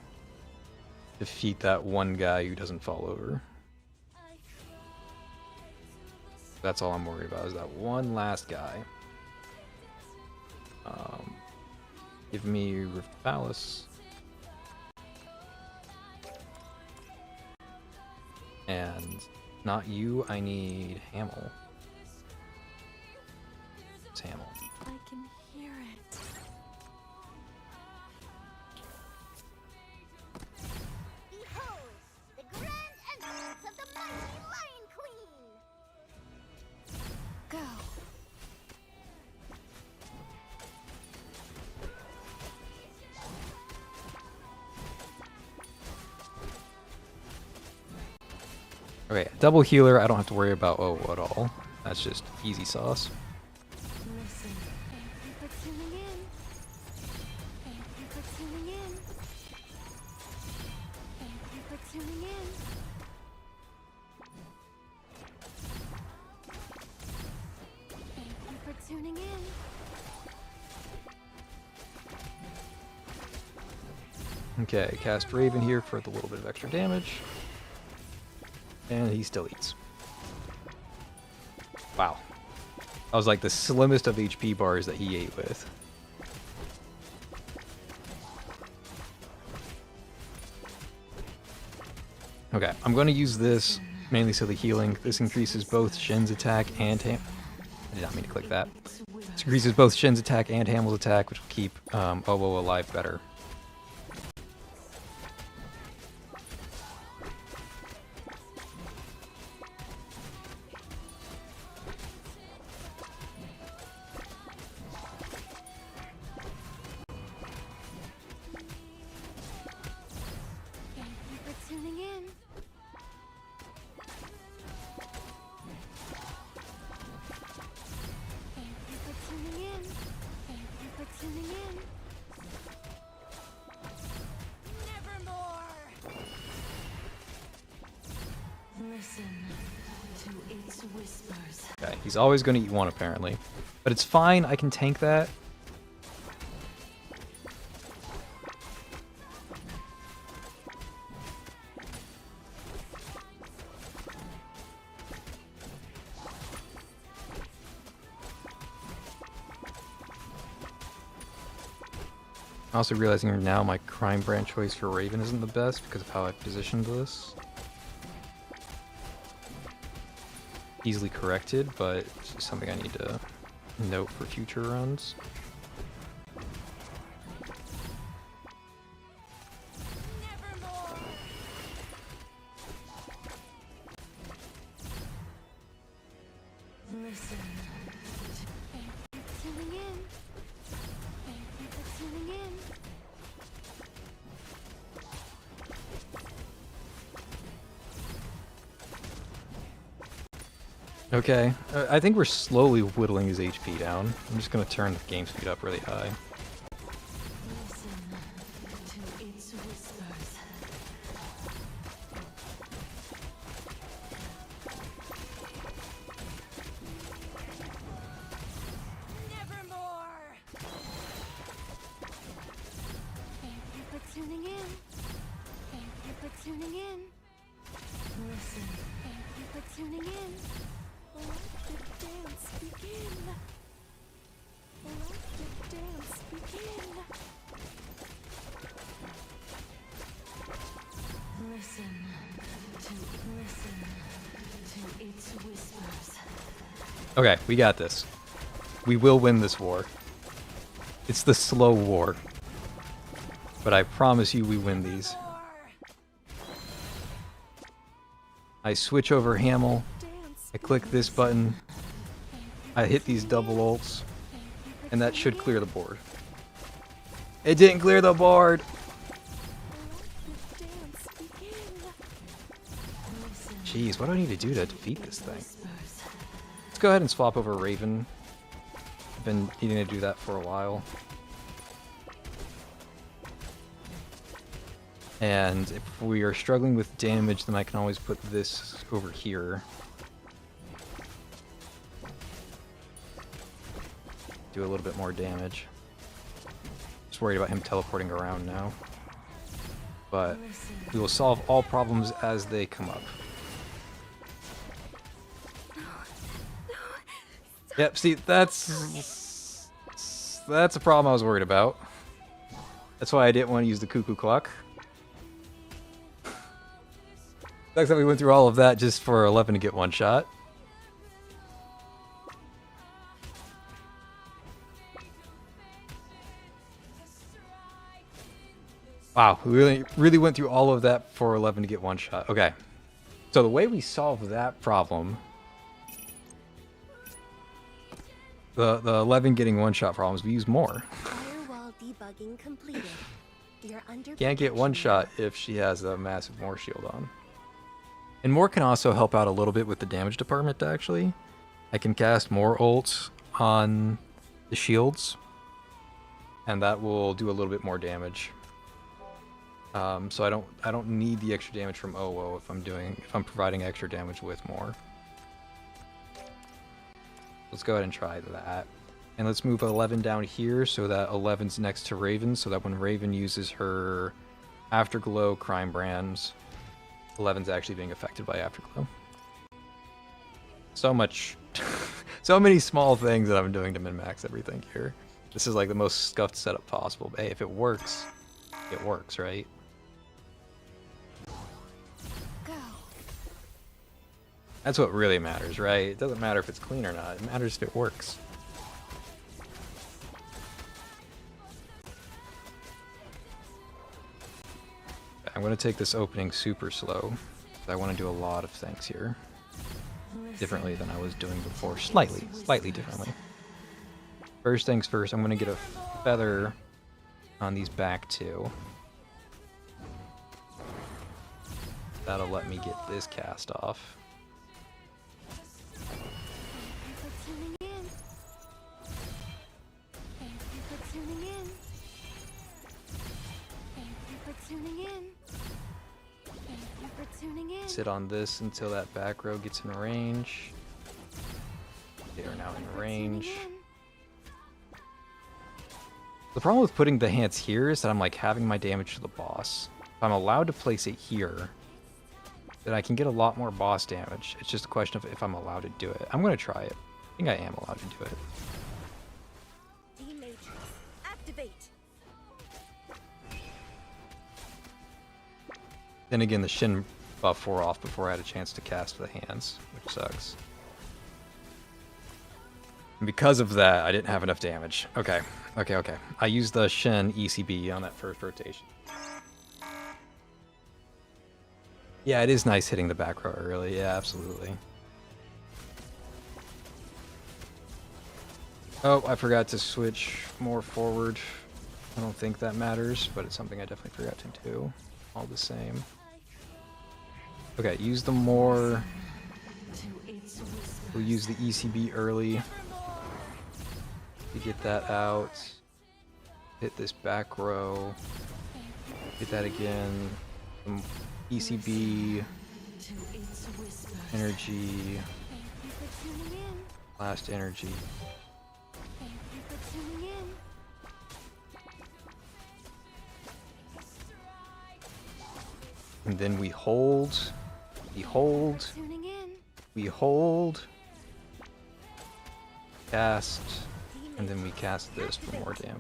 defeat that one guy who doesn't fall over. That's all I'm worried about, is that one last guy. Give me Rift Palace. And not you, I need Hamel. It's Hamel. I can hear it. Okay, double healer, I don't have to worry about at all. That's just easy sauce. Listen. Thank you for tuning in. Thank you for tuning in. Thank you for tuning in. Thank you for tuning in. Okay, cast Raven here for the little bit of extra damage. And he still eats. Wow. That was like the slimmest of HP bars that he ate with. Okay, I'm going to use this mainly so the healing. This increases both Shin's attack and I did not mean to click that. This increases both Shin's attack and Hamel's attack, which will keep Owo alive better. Thank you for tuning in. Thank you for tuning in. Thank you for tuning in. Nevermore. Listen to its whispers. Okay, he's always going to eat one apparently. But it's fine, I can tank that. Also realizing now my crime brand choice for Raven isn't the best because of how I've positioned this. Easily corrected, but it's just something I need to note for future runs. Nevermore. Listen. Thank you for tuning in. Thank you for tuning in. Okay, I think we're slowly whittling his HP down. I'm just going to turn the game speed up really high. Listen to its whispers. Nevermore. Thank you for tuning in. Thank you for tuning in. Listen. Thank you for tuning in. Let the dance begin. Let the dance begin. Listen to its whispers. Okay, we got this. We will win this war. It's the slow war. But I promise you we win these. I switch over Hamel. I click this button. I hit these double ults. And that should clear the board. It didn't clear the board! Jeez, what do I need to do to defeat this thing? Let's go ahead and swap over Raven. I've been needing to do that for a while. And if we are struggling with damage, then I can always put this over here. Do a little bit more damage. Just worried about him teleporting around now. But we will solve all problems as they come up. Yep, see, that's a problem I was worried about. That's why I didn't want to use the cuckoo clock. Sucks that we went through all of that just for 11 to get one shot. Wow, we really went through all of that for 11 to get one shot. Okay. So the way we solve that problem, the 11 getting one shot problems, we use more. Firewall debugging completed. You're under Can't get protection one now. shot if she has a massive more shield on. And more can also help out a little bit with the damage department, actually. I can cast more ults on the shields, and that will do a little bit more damage. So I don't need the extra damage from OO if I'm providing extra damage with more. Let's go ahead and try that. And let's move 11 down here so that 11's next to Raven, so that when Raven uses her Afterglow Crime Brands, 11's actually being affected by Afterglow. So much, so many small things that I'm doing to min-max everything here. This is like the most scuffed setup possible. But hey, if it works, right? Go. That's what really matters, right? It doesn't matter if it's clean or not. It matters if it works. I'm going to take this opening super slow. I want to do a lot of things here. Differently than I was doing before. Slightly differently. First things first, I'm going to get a feather on these back two. That'll let me get this cast off. Thank you for tuning in. Thank you for tuning in. Thank you for tuning in. Thank you for tuning in. Sit on this until that back row gets in range. They are now in range. The problem with putting the hands here is that I'm like having my damage to the boss. If I'm allowed to place it here, then I can get a lot more boss damage. It's just a question of if I'm allowed to do it. I'm going to try it. I think I am allowed to do it. D-Matrix, activate. Then again, the Shin buff wore off before I had a chance to cast the hands, which sucks. And because of that, I didn't have enough damage. Okay. I used the Shin ECB on that first rotation. Yeah, it is nice hitting the back row early. Yeah, absolutely. Oh, I forgot to switch more forward. I don't think that matters, but it's something I definitely forgot to do. All the same. Okay, use the more. We'll use the ECB early to get that out. Hit this back row. Hit that again. Some ECB. Energy. Last energy. Thank you for tuning in. And then we hold. We hold. Tuning in. We hold. Cast. And then we cast this for more damage.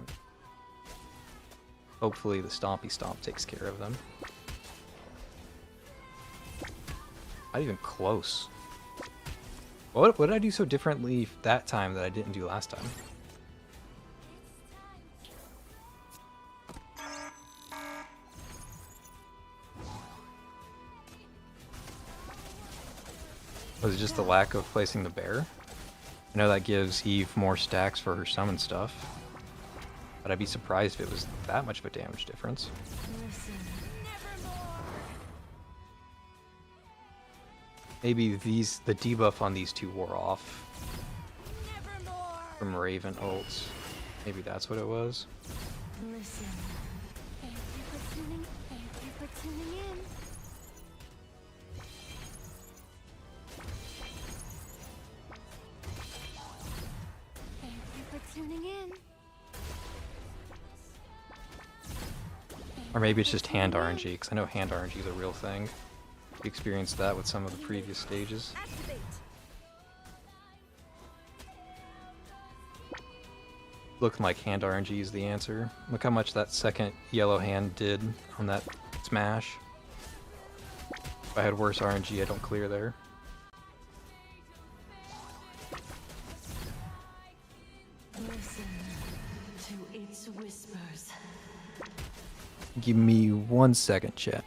Hopefully the Stompy Stomp takes care of them. Not even close. What did I do so differently that time that I didn't do last time? Was it just the lack of placing the bear? I know that gives Eve more stacks for her summon stuff, but I'd be surprised if it was that much of a damage difference. Maybe the debuff on these two wore off from Raven ults. Maybe that's what it was. Listen. Thank you for tuning. Thank you for tuning in. Thank you for tuning in. Or maybe it's just hand RNG, because I know hand RNG is a real thing. We experienced that with some of the previous stages. Activate. Looking like hand RNG is the answer. Look how much that second yellow hand did on that smash. If I had worse RNG, I don't clear there. Listen to its whispers. Give me 1 second, chat.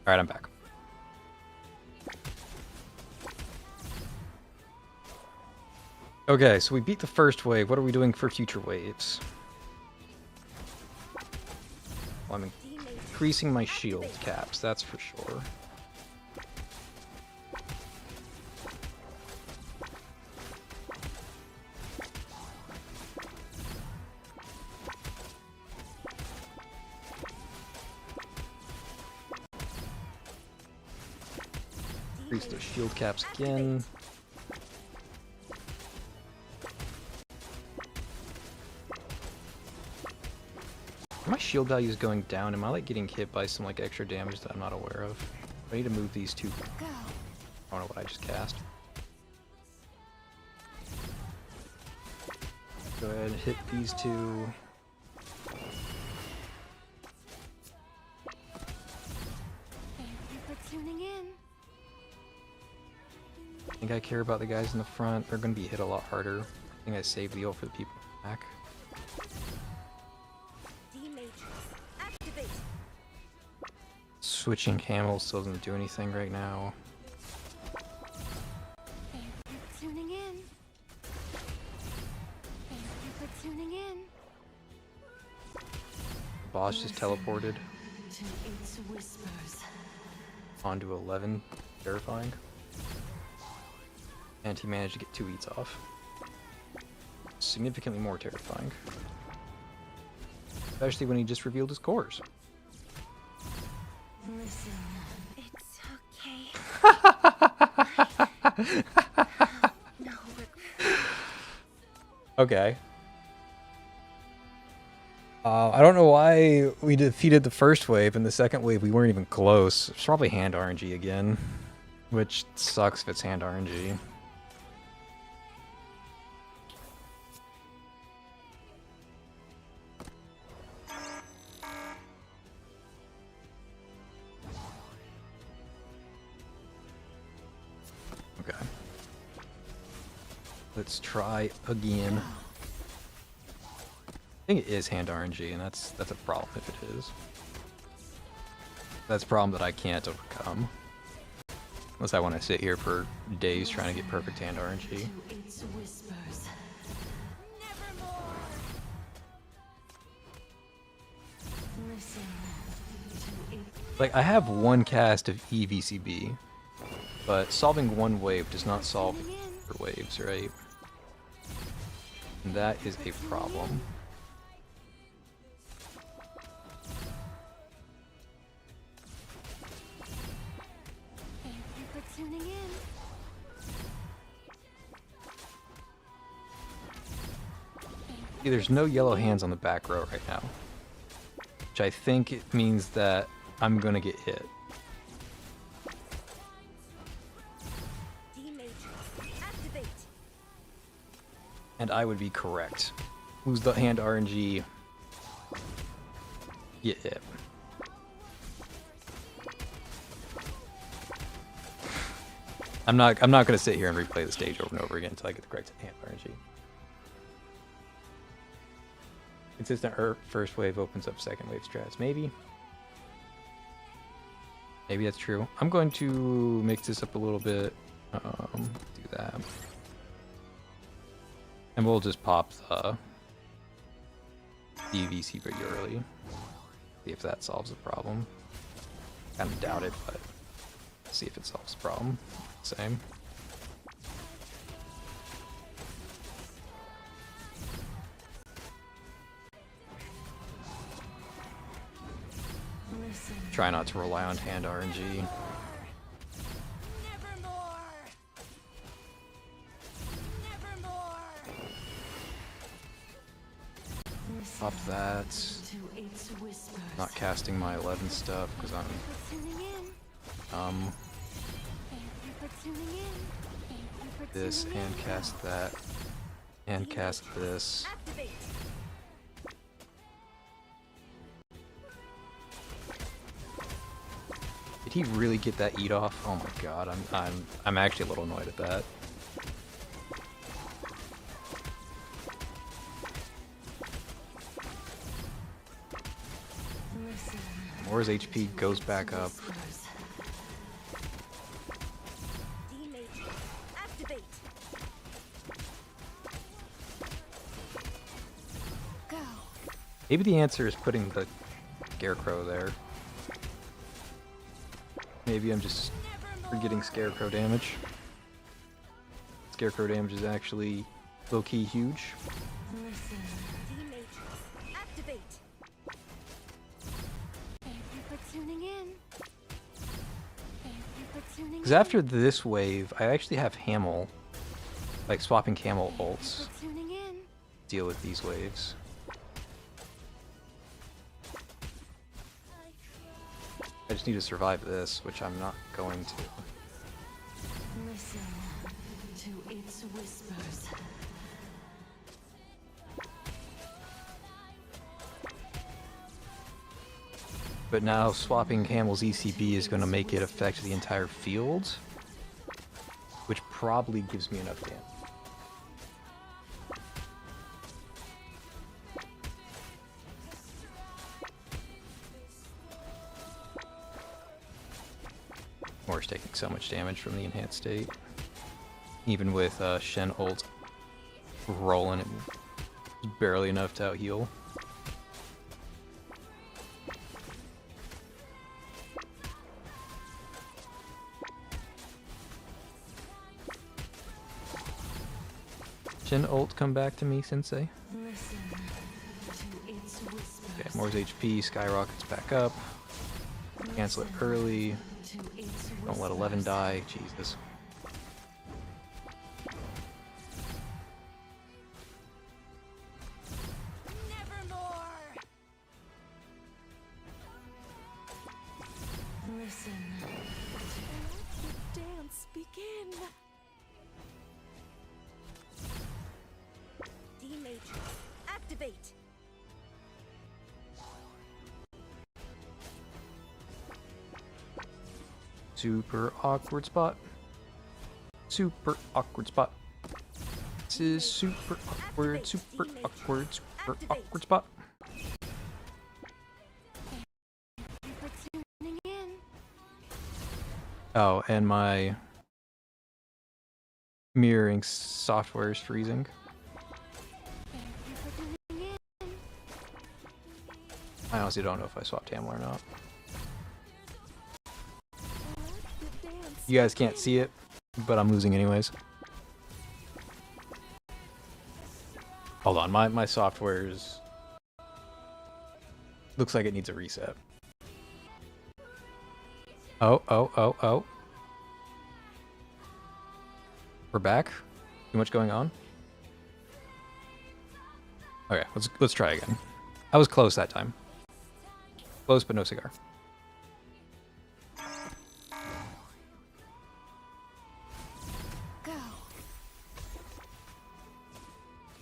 Alright, I'm back. Okay, so we beat the first wave. What are we doing for future waves? Well, I'm increasing my shield caps, that's for sure. Increase those shield caps again. Are my shield values going down? Am I like getting hit by some like extra damage that I'm not aware of? I need to move these two. Go. I don't know what I just cast. Go ahead and hit these two. Thank you for tuning in. I think I care about the guys in the front. They're going to be hit a lot harder. I think I saved the ult for the people in the back. Switching camels still doesn't do anything right now. Thank you for tuning in. Thank you for tuning in. The boss just teleported To its whispers. onto 11. Terrifying. And he managed to get 2 eats off. Significantly more terrifying. Especially when he just revealed his cores. Listen. It's okay. No, Okay. I don't know why we defeated the first wave, and the second wave we weren't even close. It's probably hand RNG again. Which sucks if it's hand RNG. Okay. Let's try again. I think it is hand RNG, and that's a problem if it is. That's a problem that I can't overcome. Unless I want to sit here for days trying to get perfect hand RNG. To its whispers. Listen. To its Like, I have one cast of EVCB, but solving one wave does not solve for waves, right? And that is a problem. thank you for tuning in. See, there's no yellow hands on the back row right now. Which I think it means that I'm gonna get hit. And I would be correct. Who's the hand RNG? Get hit. I'm not gonna sit here and replay the stage over and over again until I get the correct hand RNG. Consistent first wave opens up second wave strats. Maybe. Maybe that's true. I'm going to mix this up a little bit. Do that. And we'll just pop the DVC pretty early. See if that solves the problem. Kind of doubt it, but see if it solves the problem. Same. listen. Try not to rely on hand RNG. Pop that. To its whispers. Not casting my 11 stuff because I'm For tuning in. um Thank you for tuning in. Thank you for this tuning and in. cast that and cast this. Did he really get that eat off? Oh my god, I'm actually a little annoyed at that. Listen. Mora's HP goes back up. Whispers. Maybe the answer is putting the Scarecrow there. Maybe I'm just forgetting Scarecrow damage. Scarecrow damage is actually low-key huge. Listen. Activate. Thank you for tuning in. Thank you for tuning in. Because after this wave, I actually have Hamel, like swapping Camel ults, For tuning in. deal with these waves. I just need to survive this, which I'm not going to. Listen to its whispers. But now swapping Camel's ECB is going to make it affect the entire field, which probably gives me enough damage. Mor's taking so much damage from the enhanced state. Even with Shen ult rolling, it was barely enough to out heal. Shen ult, come back to me, Sensei. Listen to its whispers. Okay, Mor's HP skyrockets back up. Cancel it early. To its Don't let 11 die. Jesus. Nevermore. Listen. Let the dance begin. D-Matrix, activate. Super awkward spot. Super awkward spot. This is super awkward, super awkward, super awkward spot. Thank you for tuning in. Oh, and my mirroring software is freezing. Thank you for tuning in. I honestly don't know if I swapped Hamel or not. Let the dance You guys can't see it, but I'm losing anyways. Hold on, my software is... looks like it needs a reset. Oh. We're back? Too much going on? Okay, let's try again. I was close that time. Close, but no cigar. Go.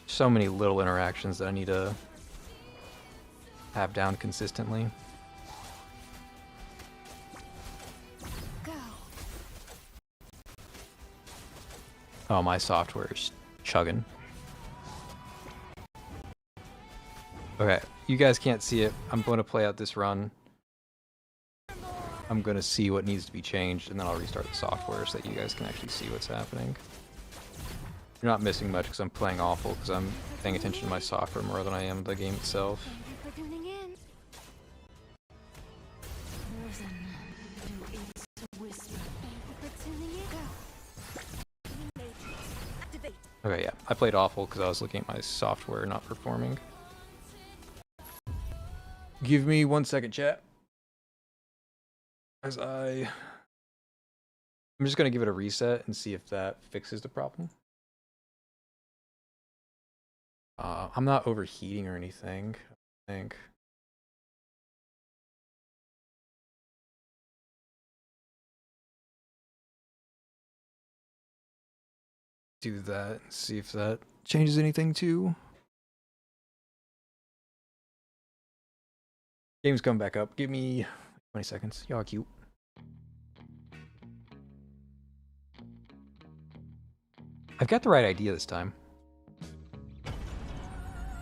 So many little interactions that I need to have down consistently. Go. Oh, my software is chugging. Okay, you guys can't see it. I'm going to play out this run. I'm going to see what needs to be changed, and then I'll restart the software so that you guys can actually see what's happening. You're not missing much because I'm playing awful because I'm paying attention to my software more than I am the game itself. Thank you for tuning in. listen to its whispers. Thank you for tuning in. Go. D-Matrix, activate. Okay, yeah, I played awful because I was looking at my software not performing. Give me 1 second, chat. As I'm just going to give it a reset and see if that fixes the problem. I'm not overheating or anything, I think. Do that and see if that changes anything too. Game's coming back up. Give me 20 seconds. Y'all are cute. I've got the right idea this time.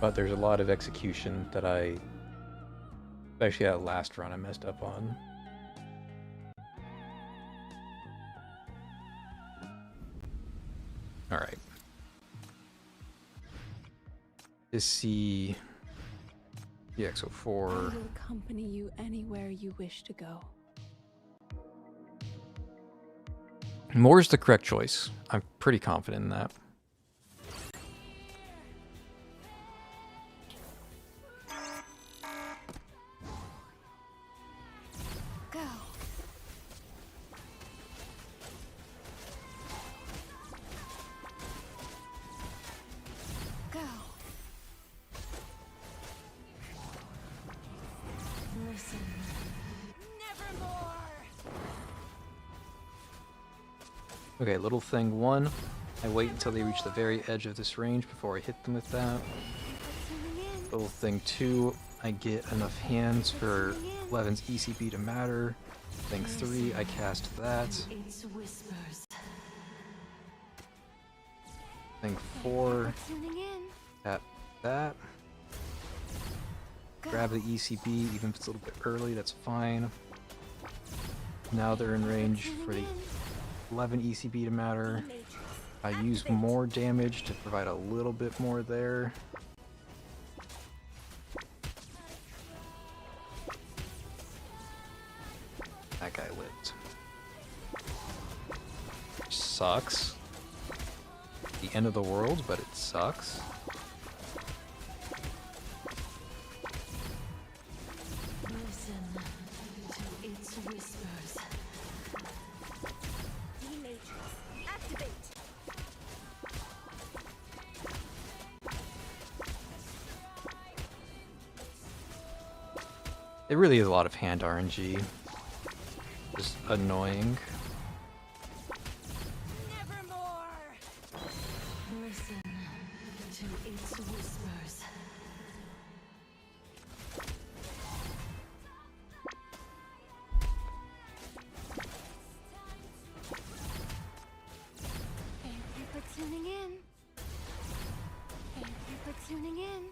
But there's a lot of execution that especially that last run I messed up on. Alright. To see I EXO4. will accompany you anywhere you wish to go. More is the correct choice. I'm pretty confident in that. Go. Go. Listen. Nevermore. Okay, little thing one. I wait until they reach the very edge of this range before I hit them with that. Tuning in. Little thing two, I get enough hands for Levin's ECB to matter. Thing three, I cast that. Its whispers. Thing four, Tuning in. tap that. Go. Grab the ECB, even if it's a little bit early, that's fine. Now they're in range for the 11 ECB to matter. I use more damage to provide a little bit more there. That guy lived. Sucks. The end of the world, but it sucks. Listen to its whispers. Activate. It really is a lot of hand RNG. Just annoying. Nevermore. Listen to its whispers. Thank you for tuning in. Thank you for tuning in.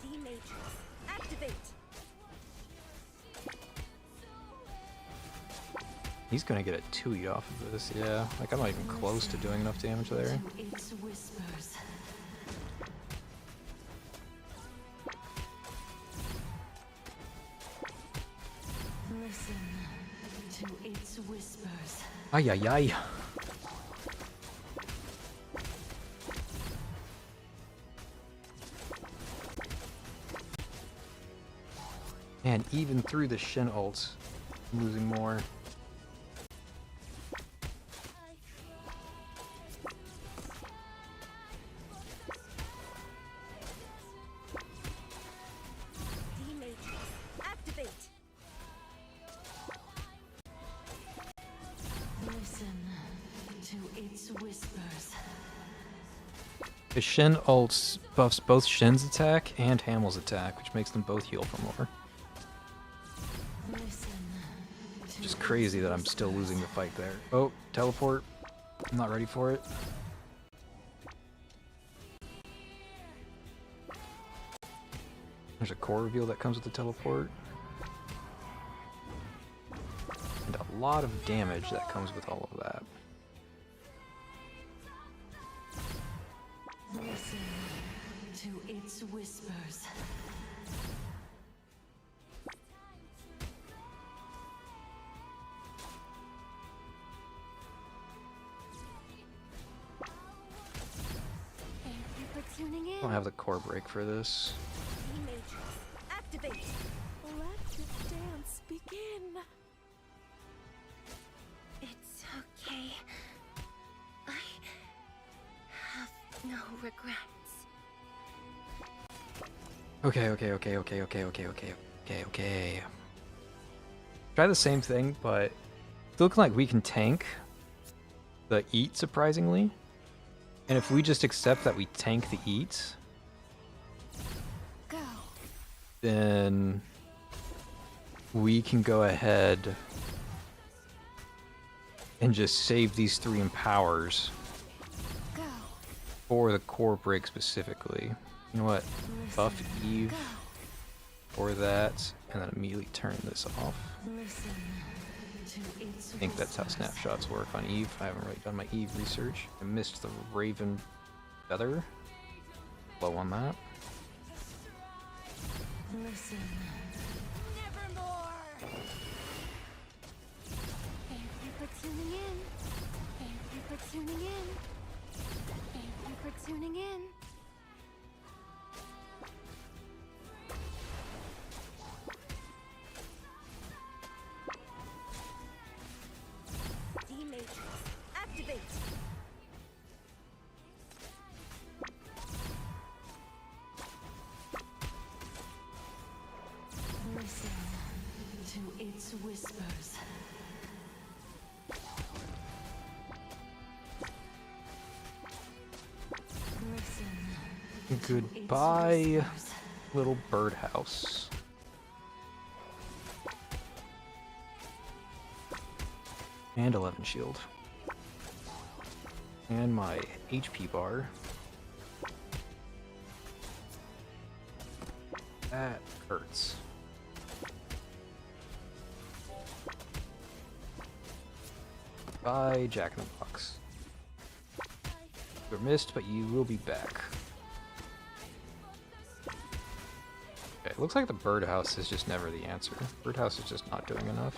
D-Matrix, activate. He's gonna get a 2E off of this, yeah. Like, I'm not even close to doing enough damage there. To its whispers. Listen to its whispers. Ay, ay, ay. And even through the Shin ults, I'm losing more. D-Matrix, activate. Listen to its whispers. The Shin ults buffs both Shin's attack and Hamel's attack, which makes them both heal for more. Listen to Just crazy that I'm still losing the fight there. Oh, teleport. I'm not ready for it. There's a core reveal that comes with the teleport. And a lot of damage that comes with all of that. listen to its whispers. Thank you for tuning in. I don't have the core break for this. D-Matrix, activate. Let the dance begin. It's okay. I have no regrets. Okay. Try the same thing, but it's looking like we can tank the eat, surprisingly. And if we just accept that we tank the eat, Go. then we can go ahead and just save these 3 empowers Go. for the core break specifically. You know what? Buff Eve for that, and then immediately turn this off. Listen to its I think that's how snapshots work on Eve. I haven't really done my Eve research. I missed the Raven Feather. Low on that. Listen. Nevermore! Thank you for tuning in. Thank you for tuning in. Thank you for tuning in. D-Matrix, activate! Listen to its whispers. Listen to its Goodbye, whispers. little birdhouse. And 11 shield. And my HP bar. That hurts. Bye, Jack in the Box. You're missed, but you will be back. Okay, it looks like the birdhouse is just never the answer. Birdhouse is just not doing enough.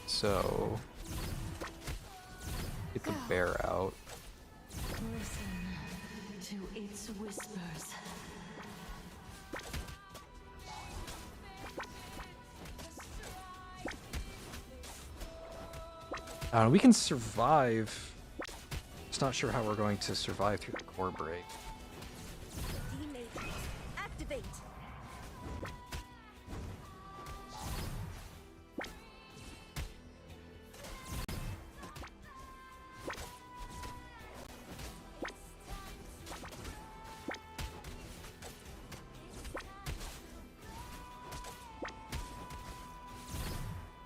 So, get the bear out. Listen to its whispers. We can survive. Just not sure how we're going to survive through the core break. D-Matrix, activate!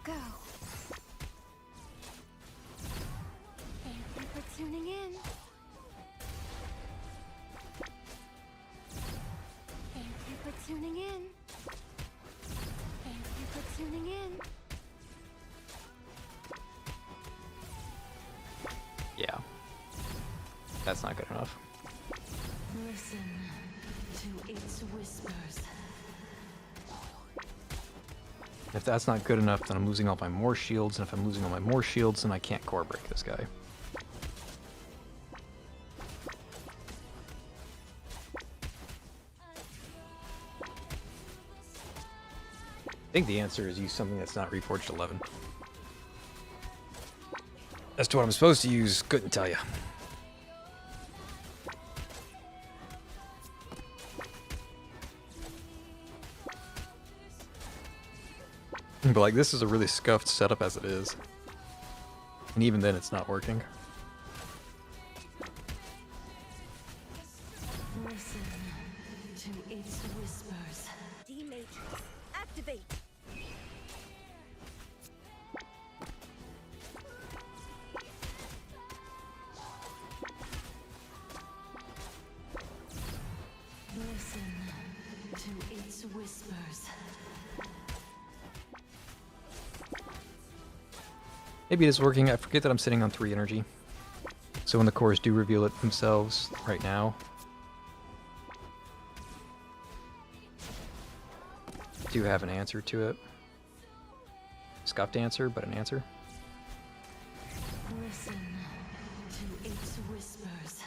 Go. Thank you for tuning in. Thank you for tuning in. Thank you for tuning in. Yeah. That's not good enough. Listen to its whispers. If that's not good enough, then I'm losing all my more shields, and if I'm losing all my more shields, then I can't core break this guy. I think the answer is use something that's not Reforged 11. As to what I'm supposed to use, couldn't tell you. But like, this is a really scuffed setup as it is. And even then, it's not working. Listen to its whispers. D-Matrix, activate! Listen to its whispers. Maybe it is working. I forget that I'm sitting on 3 energy. So when the cores do reveal it themselves right now, do have an answer to it. Scuffed answer, but an answer. Listen to its whispers.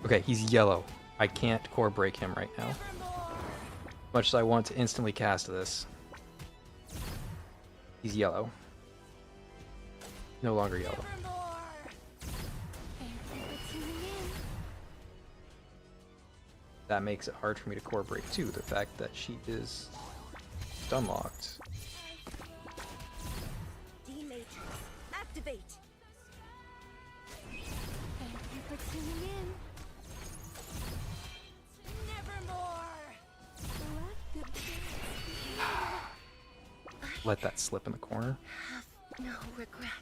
Okay, he's yellow. I can't core break him right now. Much as I want to instantly cast this. He's yellow. No longer yellow. Nevermore! Thank you for tuning in. That makes it hard for me to core break too, the fact that she is stun locked. D-Matrix, activate! Thank you for tuning in. Nevermore! Let the Let that slip in the corner. Have no regrets.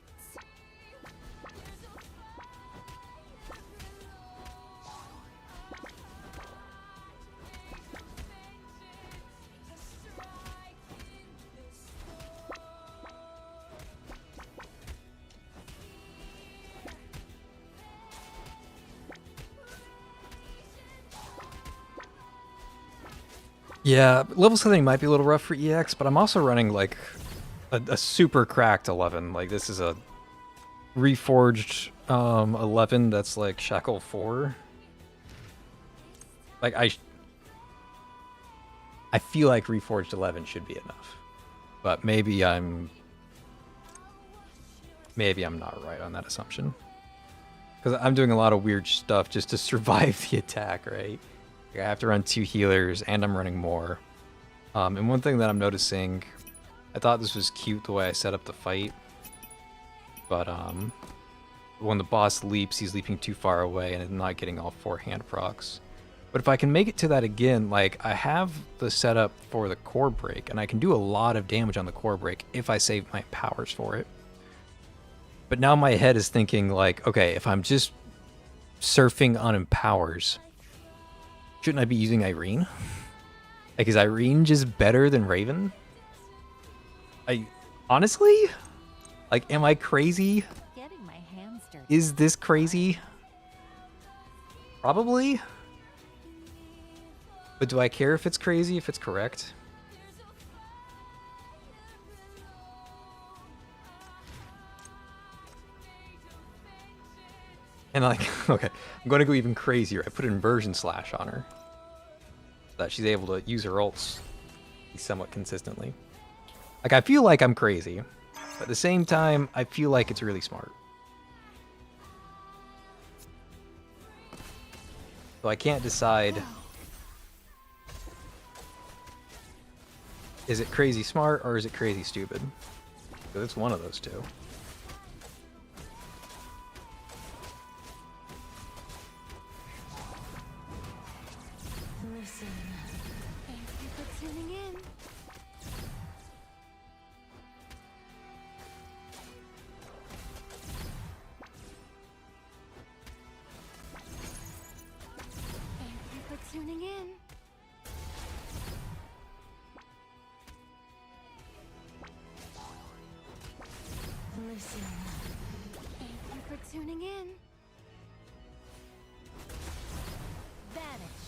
Yeah, level 7 might be a little rough for EX, but I'm also running like a super cracked 11. Like this is a reforged 11 that's like Shackle 4. Like I feel like reforged 11 should be enough. But maybe I'm not right on that assumption. Because I'm doing a lot of weird stuff just to survive the attack, right? Like I have to run 2 healers, and I'm running more. And one thing that I'm noticing, I thought this was cute the way I set up the fight. But when the boss leaps, he's leaping too far away and I'm not getting all 4 hand procs. But if I can make it to that again, like I have the setup for the core break, and I can do a lot of damage on the core break if I save my powers for it. But now my head is thinking like, okay, if I'm just surfing on empowers, shouldn't I be using Irene? Like, is Irene just better than Raven? Honestly, like, am I crazy? Getting my hands dirty. Is this crazy? Probably. But do I care if it's crazy, if it's correct? And like, okay, I'm going to go even crazier. I put inversion slash on her, so that she's able to use her ults somewhat consistently. Like, I feel like I'm crazy, but at the same time, I feel like it's really smart. So I can't decide, is it crazy smart or is it crazy stupid? Because it's one of those two. Listen. Thank you for tuning in. Thank you for tuning in. Listen. Thank you for tuning in. Vanish.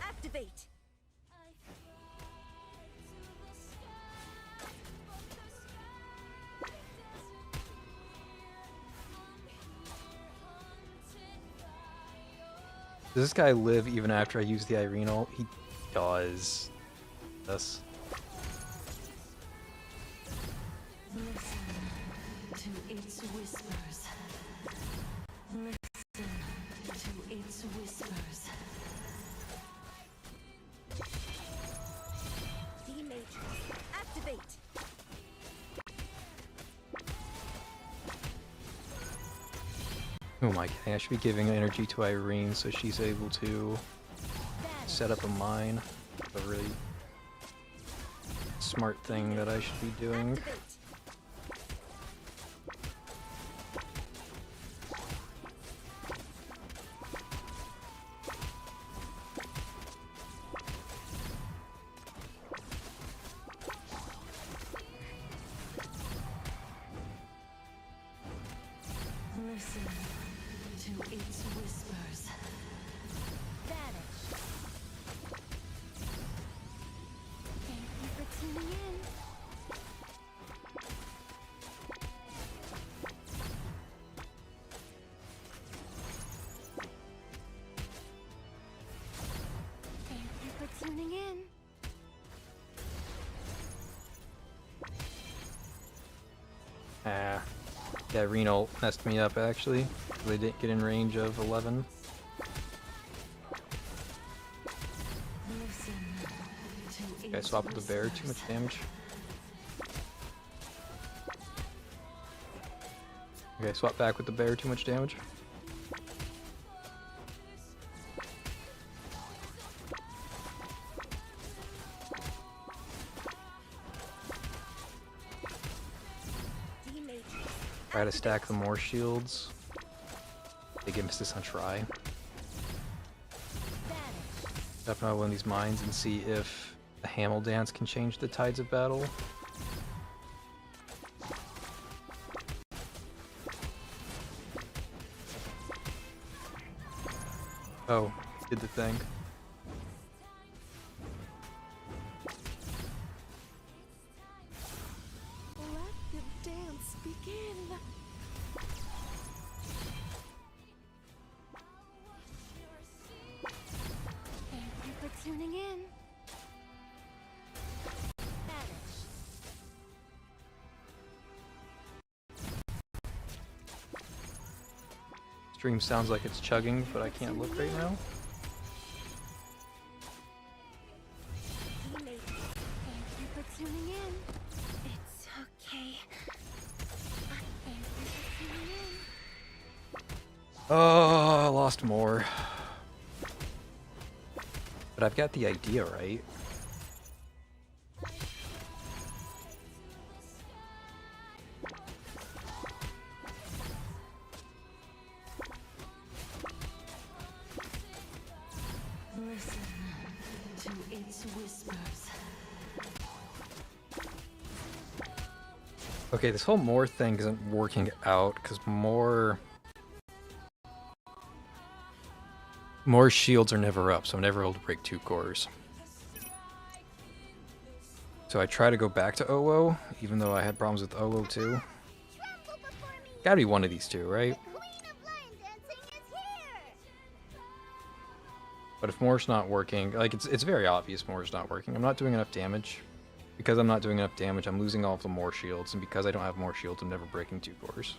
Activate. Does this guy live even after I use the Irene ult? He does. This. Listen to its whispers. Listen to its whispers. D-Matrix. Activate. Who am I kidding? I should be giving energy to Irene so she's able to set up a mine. A really smart thing that I should be doing. Activate. Listen to its whispers. Vanish. Thank you for tuning in. Thank you for tuning in. Ah. Yeah, Irene ult messed me up actually. They didn't get in range of 11. Listen to Okay, its swap with the bear, too much damage. Okay, swap back with the bear, too much damage. D-Matrix. Try to stack the more shields. They give us this on try. Vanish. Definitely one of these mines and see if the Hamel dance can change the tides of battle. Oh, did the thing. Let the dance begin. Thank you for tuning in. Stream sounds like it's chugging, but I can't look right now. Thank you for tuning in. It's okay. Thank you for tuning in. Oh, I lost more. But I've got the idea right. Listen to its whispers. Okay, this whole more thing isn't working out because more shields are never up, so I'm never able to break 2 cores. So I try to go back to OO, even though I had problems with OO too. Gotta be one of these two, right? But if Moore's not working, like it's very obvious Moore's not working. I'm not doing enough damage. Because I'm not doing enough damage, I'm losing all of the more shields, and because I don't have more shields, I'm never breaking 2 cores.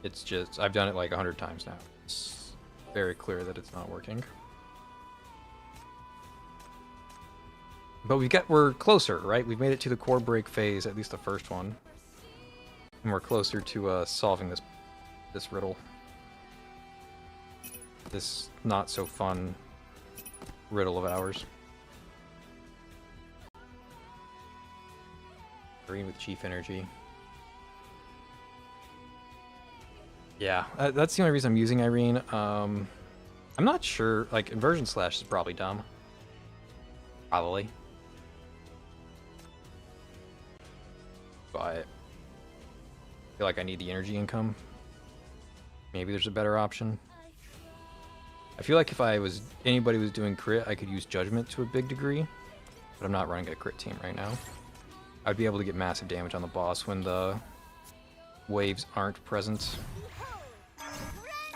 It's just, I've done it like 100 times now. It's very clear that it's not working. But we're closer, right? We've made it to the core break phase, at least the first one. And we're closer to solving this riddle. This not so fun riddle of ours. Green with Chief Energy. Yeah, that's the only reason I'm using Irene. I'm not sure, like, Inversion Slash is probably dumb. Probably. But I feel like I need the energy income. Maybe there's a better option. I feel like if anybody was doing crit, I could use Judgment to a big degree. But I'm not running a crit team right now. I'd be able to get massive damage on the boss when the waves aren't present.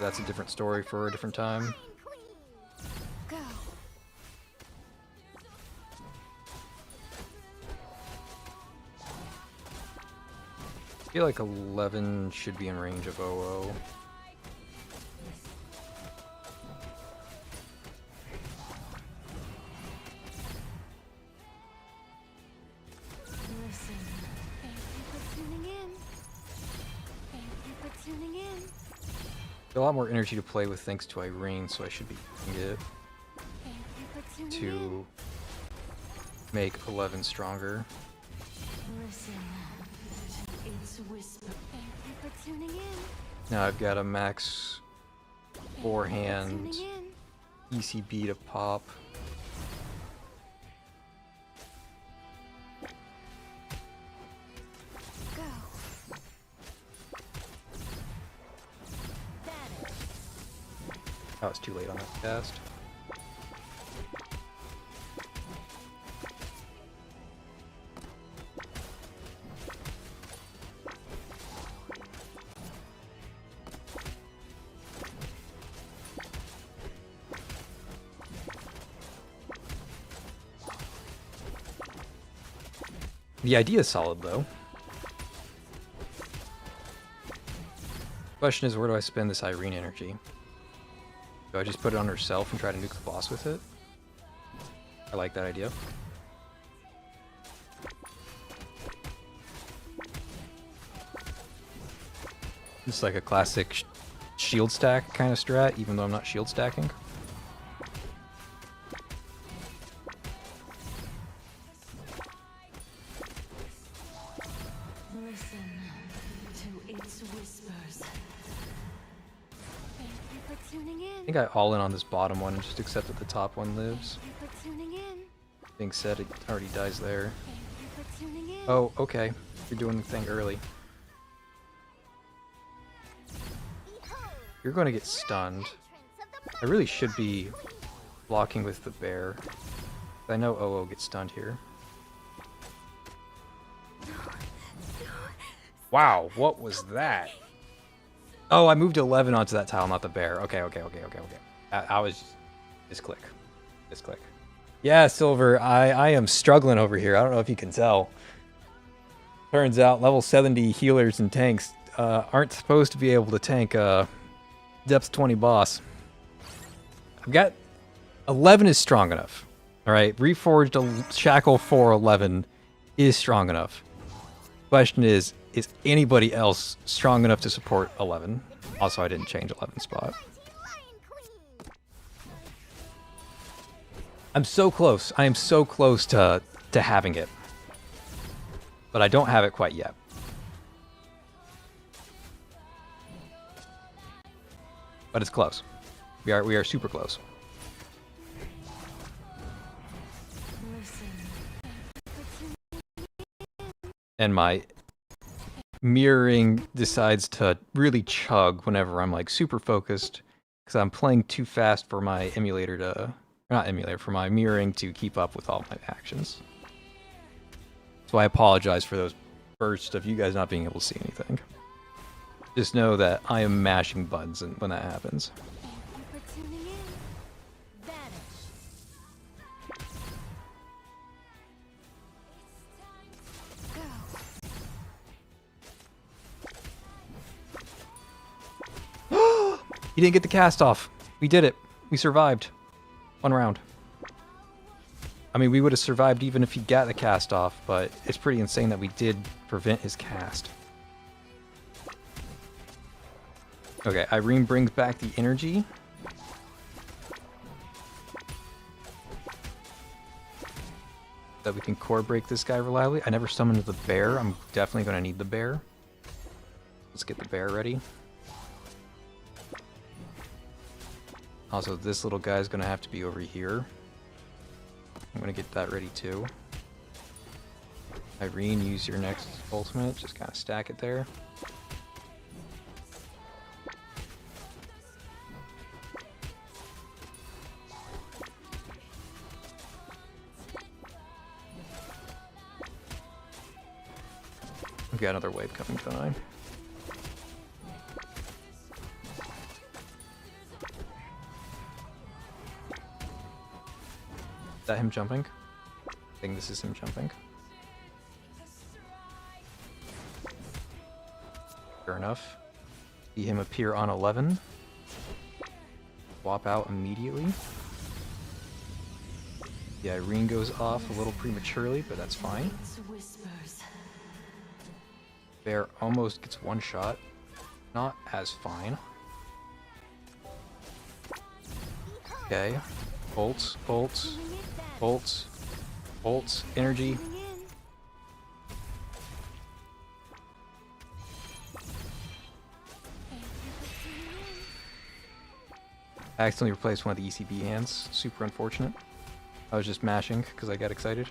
That's a different story for a different time. Go. I feel like 11 should be in range of OO. A lot more energy to play with thanks to Irene, so I should be using it to make 11 stronger. Listen to its whisper. Thank you for tuning in. Now I've got a max forehand Tuning in. ECB to pop. Go. I was too late on that cast. The idea is solid, though. Question is, where do I spend this Irene energy? Do I just put it on herself and try to nuke the boss with it? I like that idea. It's like a classic shield stack kind of strat, even though I'm not shield stacking. Listen to its whispers. Thank you for tuning in. I think I all in on this bottom one and just accept that the top one lives. Thank you for tuning in. Being said, it already dies there. Thank you for tuning in. Oh, okay. You're doing the thing early. You're going to get stunned. I really should be blocking with the bear. I know OO gets stunned here. Wow, what was that? Oh, I moved 11 onto that tile, not the bear. Okay. I was... Just click. Just click. Yeah, Silver, I am struggling over here. I don't know if you can tell. Turns out level 70 healers and tanks aren't supposed to be able to tank depth 20 boss. I've got 11 is strong enough. All right, Reforged Shackle 411 is strong enough. Question is anybody else strong enough to support 11? Also, I didn't change 11 spot. I'm so close. I am so close to having it. But I don't have it quite yet. But it's close. We are super close. And my mirroring decides to really chug whenever I'm like super focused because I'm playing too fast for my emulator to, not emulator, for my mirroring to keep up with all my actions. So I apologize for those bursts of you guys not being able to see anything. Just know that I am mashing buttons when that happens. Thank you for tuning in. Vanish. Go. You didn't get the cast off. We did it. We survived. One round. I mean, we would have survived even if he got the cast off, but it's pretty insane that we did prevent his cast. Okay, Irene brings back the energy. That we can core break this guy reliably. I never summoned the bear. I'm definitely going to need the bear. Let's get the bear ready. Also, this little guy is going to have to be over here. I'm going to get that ready too. Irene, use your next ultimate. Just kind of stack it there. We've got another wave coming, don't I? Is that him jumping? I think this is him jumping. Fair enough. See him appear on 11. Swap out immediately. Yeah, Irene goes off a little prematurely, but that's fine. Bear almost gets one shot. Not as fine. Okay. Bolts, bolts, bolts, bolts, energy. I accidentally replaced one of the ECB hands. Super unfortunate. I was just mashing because I got excited.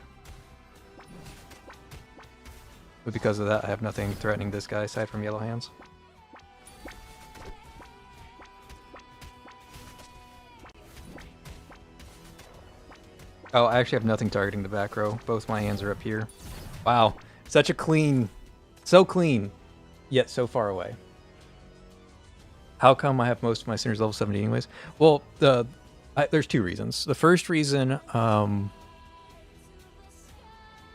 But because of that, I have nothing threatening this guy aside from yellow hands. Oh, I actually have nothing targeting the back row. Both my hands are up here. Wow. Such a clean... So clean, yet so far away. How come I have most of my sinners level 70 anyways? Well, there's two reasons. The first reason...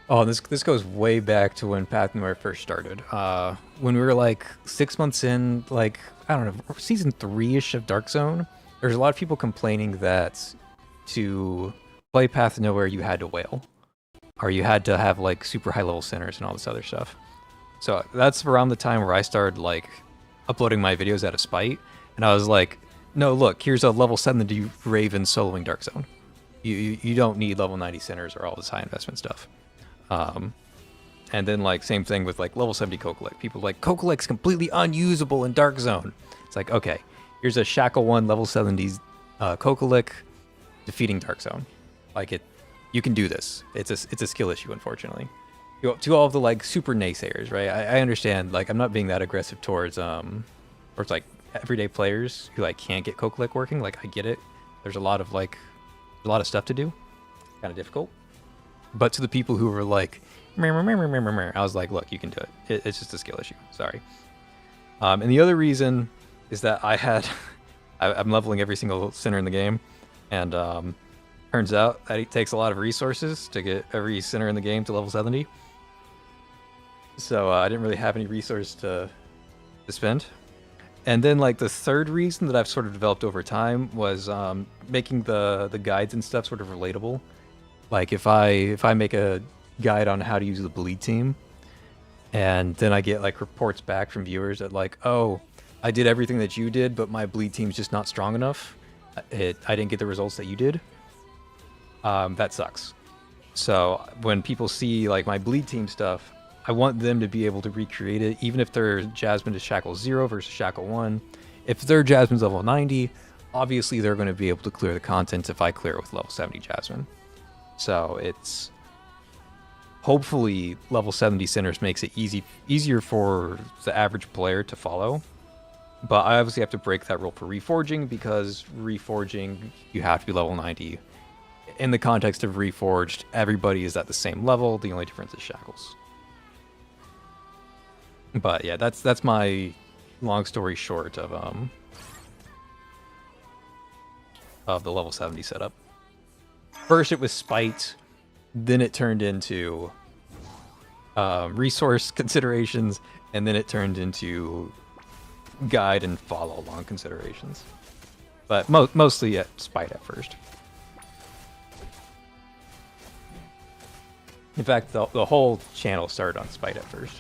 Oh, this goes way back to when Path Noir first started. When we were like 6 months in, like, I don't know, season 3-ish of Dark Zone, there's a lot of people complaining that to play Path Nowhere you had to whale. Or you had to have like super high level centers and all this other stuff. So that's around the time where I started like uploading my videos out of spite. And I was like, no, look, here's a level 70 Raven soloing Dark Zone. You don't need level 90 centers or all this high investment stuff. And then like same thing with like level 70 Kokolek. People are like, Kokolek's completely unusable in Dark Zone. It's like, okay, here's a Shackle 1 level 70s Kokolek defeating Dark Zone. Like you can do this. It's a skill issue, unfortunately. To all of the like super naysayers, right? I understand. Like I'm not being that aggressive towards like everyday players who like can't get Coquelic working, like I get it. There's a lot of stuff to do, kind of difficult. But to the people who were like, "Meh, meh, meh, meh, meh, meh, meh," I was like, look, you can do it. It's just a skill issue. Sorry. And the other reason is that I'm leveling every single center in the game, and turns out that it takes a lot of resources to get every center in the game to level 70. So I didn't really have any resource to spend. And then like the third reason that I've sort of developed over time was making the guides and stuff sort of relatable. Like if I make a guide on how to use the bleed team, and then I get like reports back from viewers that like, oh, I did everything that you did, but my bleed team's just not strong enough. I didn't get the results that you did. That sucks. So when people see like my bleed team stuff, I want them to be able to recreate it, even if their Jasmine is Shackle 0 versus Shackle 1. If their Jasmine's level 90, obviously they're going to be able to clear the content if I clear it with level 70 Jasmine. So it's hopefully level 70 centers makes it easier for the average player to follow. But I obviously have to break that rule for Reforging, because Reforging, you have to be level 90. In the context of Reforged, everybody is at the same level. The only difference is Shackles. But yeah, that's my long story short of the level 70 setup. First it was Spite, then it turned into resource considerations, and then it turned into guide and follow along considerations. But mostly at Spite at first. In fact, the whole channel started on Spite at first.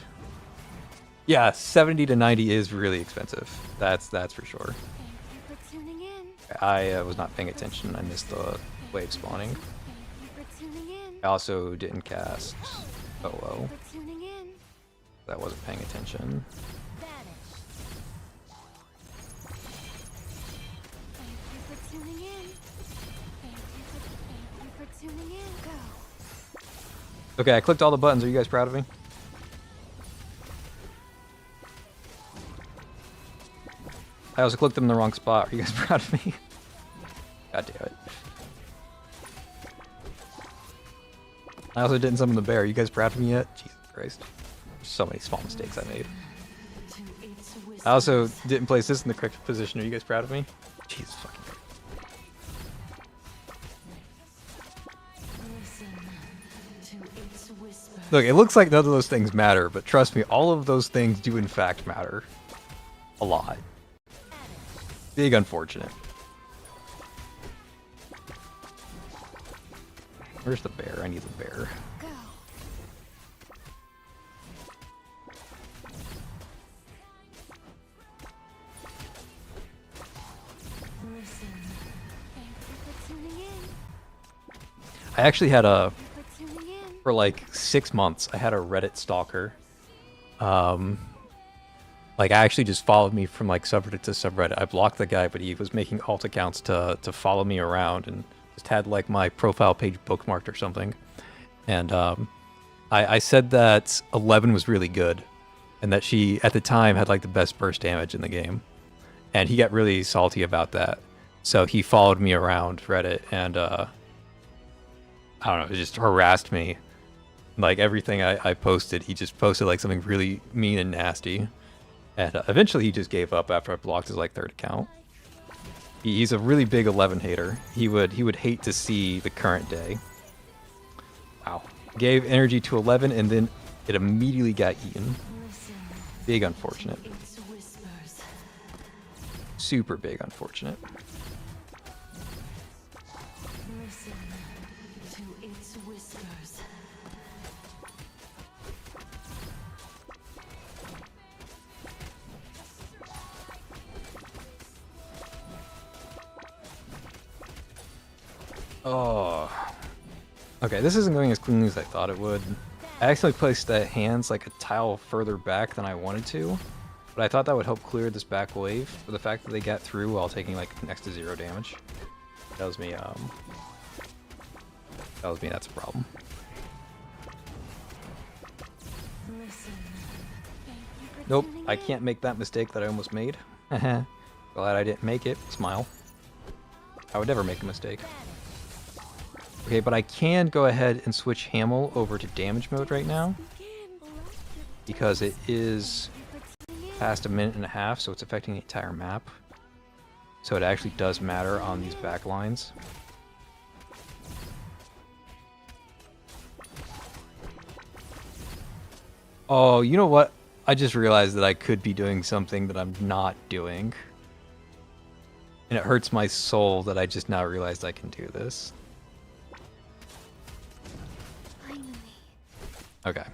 Yeah, 70 to 90 is really expensive. That's for sure. Thank you for tuning in. I was not paying attention. I missed the wave spawning. Thank you for tuning in. I also didn't cast OO. For tuning in. That wasn't paying attention. Thank you for tuning in. Thank you for tuning in. Go. Okay, I clicked all the buttons. Are you guys proud of me? I also clicked them in the wrong spot. Are you guys proud of me? God damn it. I also didn't summon the bear. Are you guys proud of me yet? Jesus Christ. There's so many small mistakes I made. I also didn't place this in the correct position. Are you guys proud of me? Jesus fucking Christ. Look, it looks like none of those things matter, but trust me, all of those things do in fact matter. A lot. Big unfortunate. Where's the bear? I need the bear. Go. Thank you for tuning in. I actually had For tuning in. for like 6 months, I had a Reddit stalker. Like, I actually just followed me from like subreddit to subreddit. I blocked the guy, but he was making alt accounts to follow me around, and just had like my profile page bookmarked or something. And I said that 11 was really good, and that she at the time had like the best burst damage in the game. And he got really salty about that, so he followed me around Reddit, and I don't know, it just harassed me. Like everything I posted, he just posted like something really mean and nasty. And eventually he just gave up after I blocked his like third account. He's a really big 11 hater. He would hate to see the current day. Wow. Gave energy to 11 and then it immediately got eaten. Big unfortunate. Super big unfortunate. Oh. Okay, this isn't going as cleanly as I thought it would. I actually placed the hands like a tile further back than I wanted to, but I thought that would help clear this back wave. For the fact that they got through while taking like next to 0 damage, tells me that's a problem. Nope, I can't make that mistake that I almost made. Glad I didn't make it. Smile. I would never make a mistake. Okay, but I can go ahead and switch Hamel over to damage mode right now, because it is past a minute and a half, so it's affecting the entire map. So it actually does matter on these back lines. Oh, you know what? I just realized that I could be doing something that I'm not doing. And it hurts my soul that I just now realized I can do this. Finally. Okay.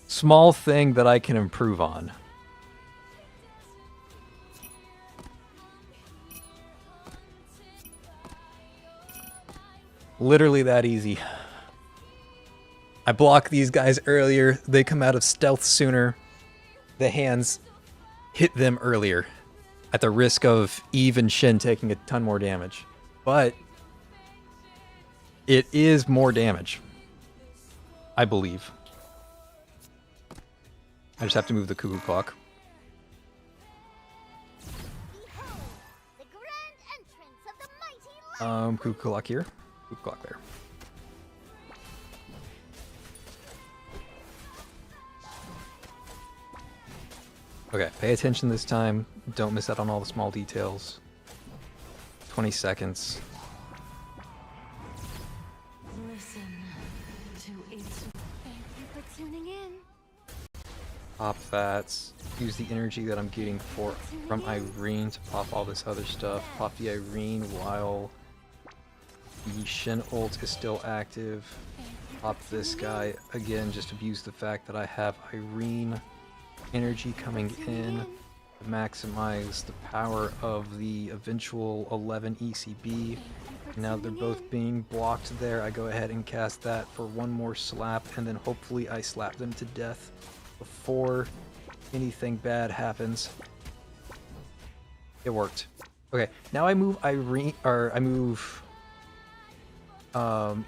Small thing that I can improve on. Literally that easy. I block these guys earlier. They come out of stealth sooner. The hands hit them earlier, at the risk of Eve and Shin taking a ton more damage. But it is more damage, I believe. I just have to move the cuckoo clock. The grand entrance of the mighty Cuckoo clock here. Cuckoo clock there. Okay, pay attention this time. Don't miss out on all the small details. 20 seconds. Listen to its. Thank you for tuning in. Pop that. Use the energy that I'm getting from Irene to pop all this other stuff. Pop the Irene while the Shin ult is still active. Pop this guy. Again, just abuse the fact that I have Irene energy coming in to maximize the power of the eventual 11 ECB. Now they're both being blocked there. I go ahead and cast that for one more slap, and then hopefully I slap them to death before anything bad happens. It worked. Okay, now I move Irene, or I move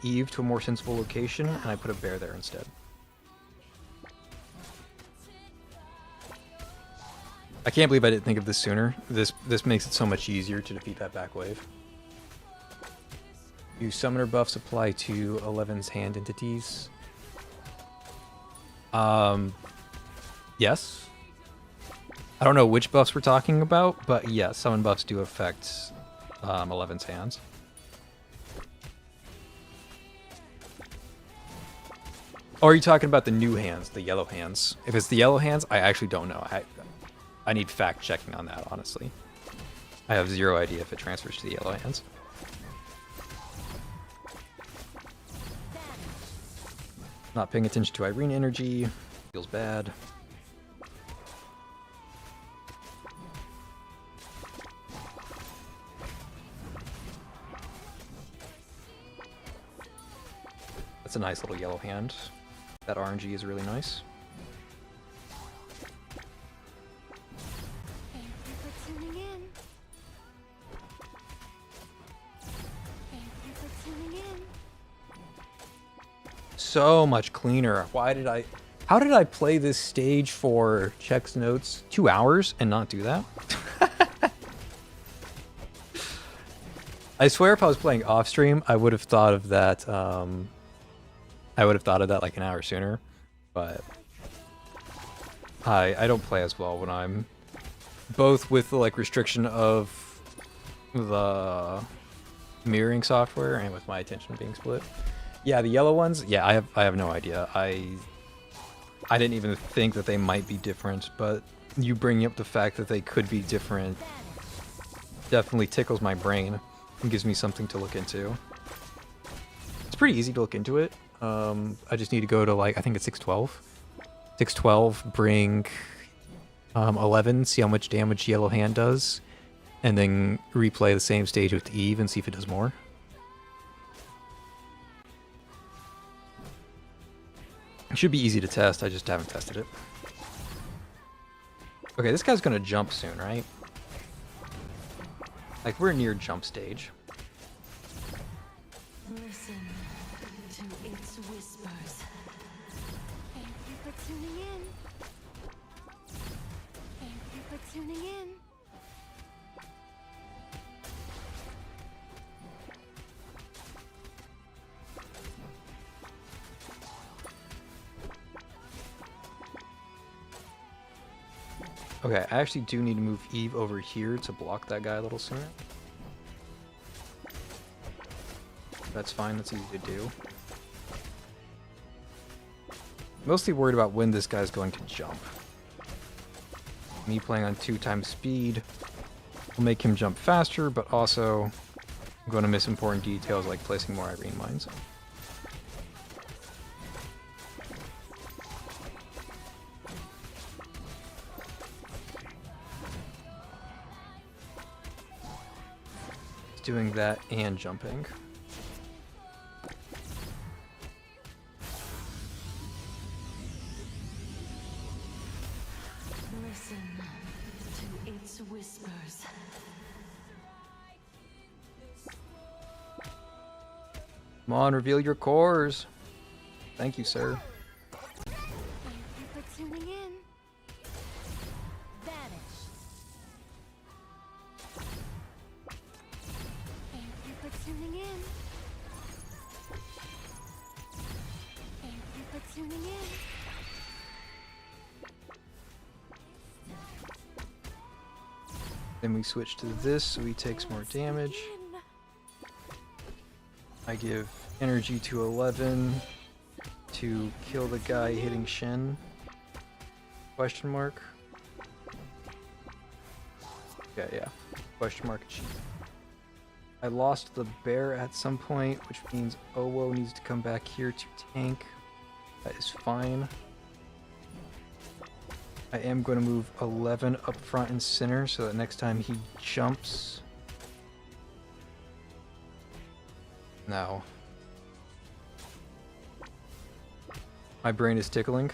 Eve to a more sensible location, and I put a bear there instead. I can't believe I didn't think of this sooner. This makes it so much easier to defeat that back wave. Use summoner buffs apply to 11's hand entities. Yes. I don't know which buffs we're talking about, but yes, summon buffs do affect 11's hands. Or are you talking about the new hands, the yellow hands? If it's the yellow hands, I actually don't know. I need fact checking on that, honestly. I have zero idea if it transfers to the yellow hands. Not paying attention to Irene energy. Feels bad. That's a nice little yellow hand. That RNG is really nice. Thank you for tuning in. Thank you for tuning in. So much cleaner. How did I play this stage for checks notes 2 hours and not do that? I swear if I was playing off stream, I would have thought of that. I would have thought of that like an hour sooner, but I don't play as well when I'm both with the like restriction of the mirroring software and with my attention being split. Yeah, the yellow ones. Yeah, I have no idea. I didn't even think that they might be different, but you bringing up the fact that they could be different definitely tickles my brain and gives me something to look into. It's pretty easy to look into it. I just need to go to like, I think it's 612. 612, bring 11, see how much damage Yellow Hand does, and then replay the same stage with Eve and see if it does more. It should be easy to test, I just haven't tested it. Okay, this guy's gonna jump soon, right? Like, we're near jump stage. Listen to its whispers. Thank you for tuning in. Thank you for tuning in. Okay, I actually do need to move Eve over here to block that guy a little sooner. That's fine, that's easy to do. Mostly worried about when this guy's going to jump. Me playing on 2 times speed will make him jump faster, but also I'm going to miss important details like placing more Irene mines. Doing that and jumping. Listen to its whispers. Come on, reveal your cores. Thank you, sir. Thank you for tuning in. Vanish. Thank you for tuning in. Thank you for tuning in. Then we switch to this so he takes more damage. I give energy to 11 to kill the guy hitting Shen. Question mark. Yeah. Question mark achieved. I lost the bear at some point, which means Owo needs to come back here to tank. That is fine. I am going to move 11 up front and center so that next time he jumps... No. My brain is tickling.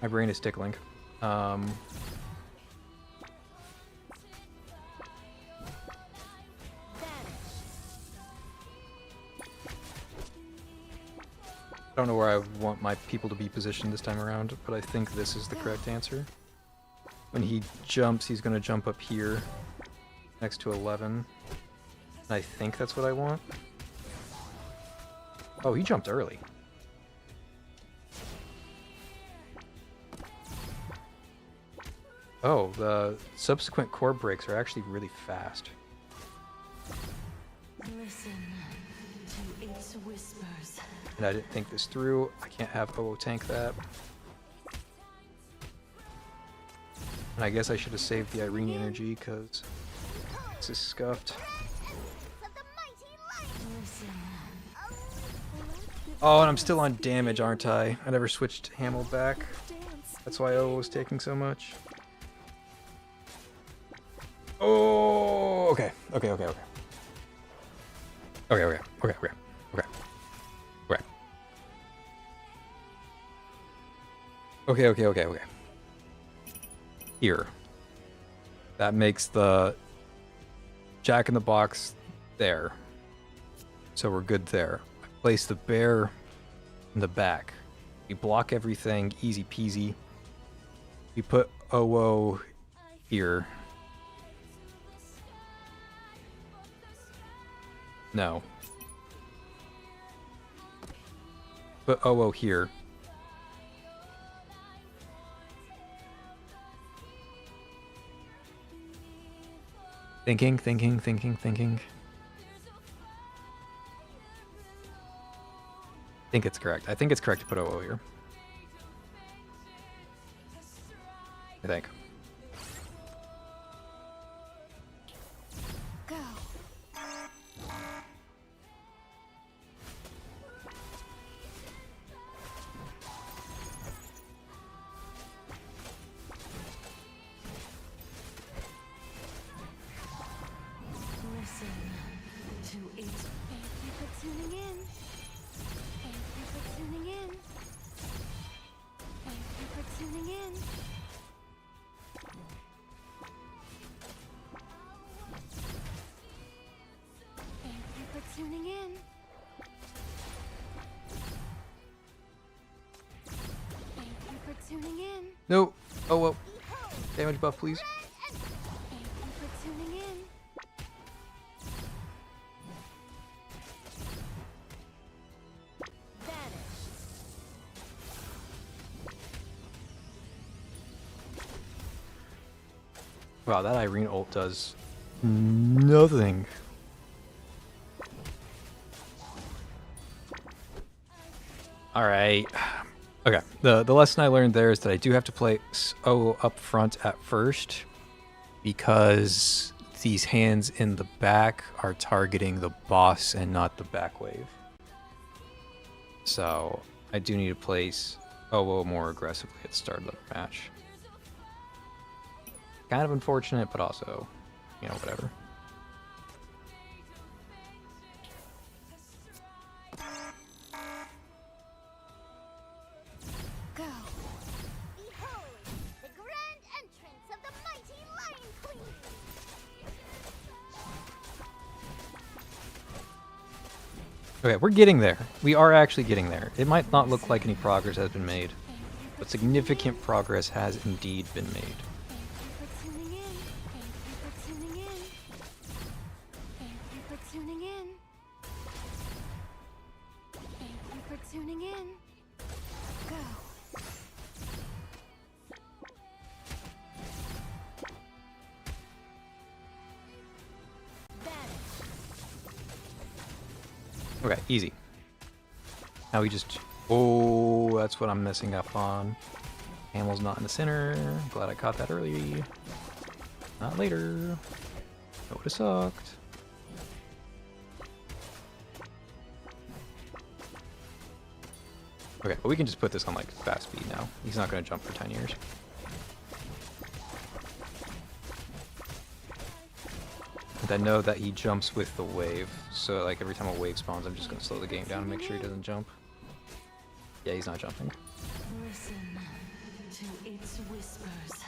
My brain is tickling. I don't know where I want my people to be positioned this time around, but I think this is the correct answer. When he jumps, he's going to jump up here next to 11. And I think that's what I want. Oh, he jumped early. Oh, the subsequent core breaks are actually really fast. Listen to its whispers. And I didn't think this through. I can't have OO tank that. And I guess I should have saved the Irene energy because this is scuffed. Oh, and I'm still on damage, aren't I? I never switched Hamel back. That's why OO was taking so much. Oh, okay. Okay. Here. That makes the Jack in the Box there. So we're good there. I place the bear in the back. We block everything, easy peasy. We put OO here. No. Put OO here. Thinking. I think it's correct. I think it's correct to put OO here. I think. Go. Listen to its. Thank you for tuning in. Thank you for tuning in. Thank you for tuning in. Oh, whoa. Damage buff, please. Thank you for tuning in. Wow, that Irene ult does nothing. Alright. Okay, the lesson I learned there is that I do have to play SO up front at first because these hands in the back are targeting the boss and not the back wave. So I do need to place OO more aggressively at the start of the match. Kind of unfortunate, but also, you know, whatever. Go. Behold, the grand entrance of the mighty Lion Queen. Okay, we're getting there. We are actually getting there. It might not look like any progress has been made, but significant progress has indeed been made. Thank you for tuning in. Thank you for tuning in. Thank you for tuning in. Thank you for tuning in. Go. Okay, easy. Now we just... Oh, that's what I'm messing up on. Hamel's not in the center. Glad I caught that early. Not later. That would have sucked. Okay, but we can just put this on like fast speed now. He's not going to jump for 10 years. And I know that he jumps with the wave, so like every time a wave spawns, I'm just going to slow the game down and make sure he doesn't jump. Yeah, he's not jumping. Listen to its whispers.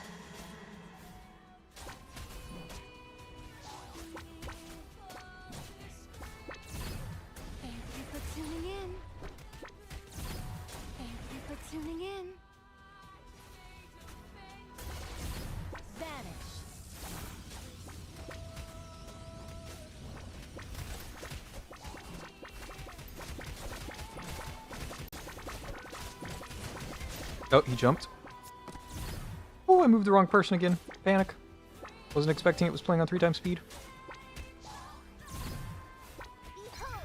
Thank you for tuning in. Thank you for tuning in. Vanish. Oh, he jumped. Oh, I moved the wrong person again. Panic. Wasn't expecting it was playing on 3 times speed. Behold,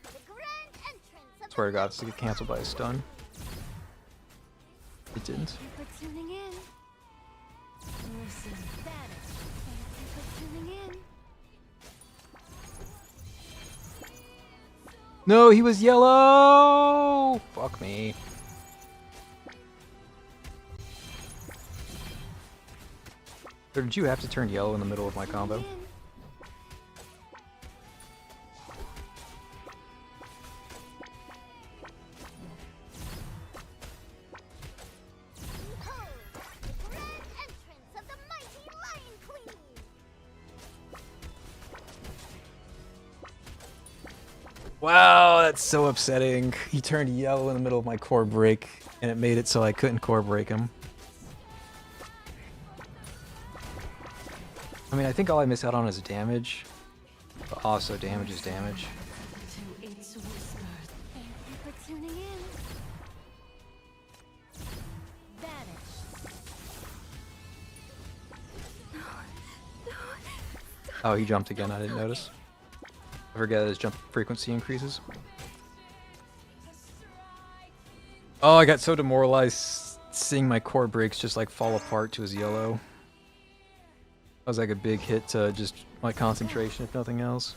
the grand entrance of Swear to God, this will get canceled by a stun. It didn't. Thank you for tuning in. Listen. Vanish. Thank you for tuning in. No, he was yellow! Fuck me. Or did you have to turn yellow in the middle of my combo? Behold, the grand entrance of the mighty Lion Queen. Wow, that's so upsetting. He turned yellow in the middle of my core break, and it made it so I couldn't core break him. I mean, I think all I miss out on is damage, but also damage is damage. To its whispers. Thank you for tuning in. Vanish. Oh, he jumped again, I didn't notice. I forget his jump frequency increases. Oh, I got so demoralized seeing my core breaks just like fall apart to his yellow. That was like a big hit to just my concentration, if nothing else.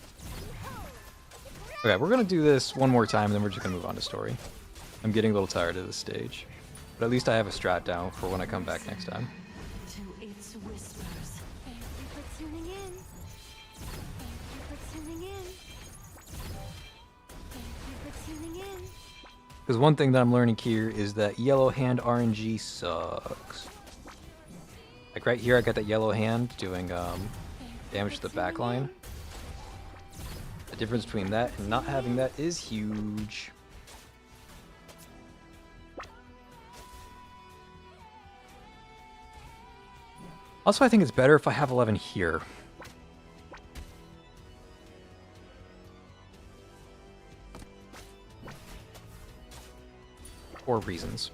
Okay, we're gonna do this one more time and then we're just gonna move on to story. I'm getting a little tired of this stage. But at least I have a strat down for when I come back next time. To its whispers. Thank you for tuning in. Thank you for tuning in. Thank you for tuning in. Because one thing that I'm learning here is that yellow hand RNG sucks. Like right here, I got that yellow hand doing damage to the back line. The difference between that and not having that is huge. Also, I think it's better if I have 11 here. For reasons.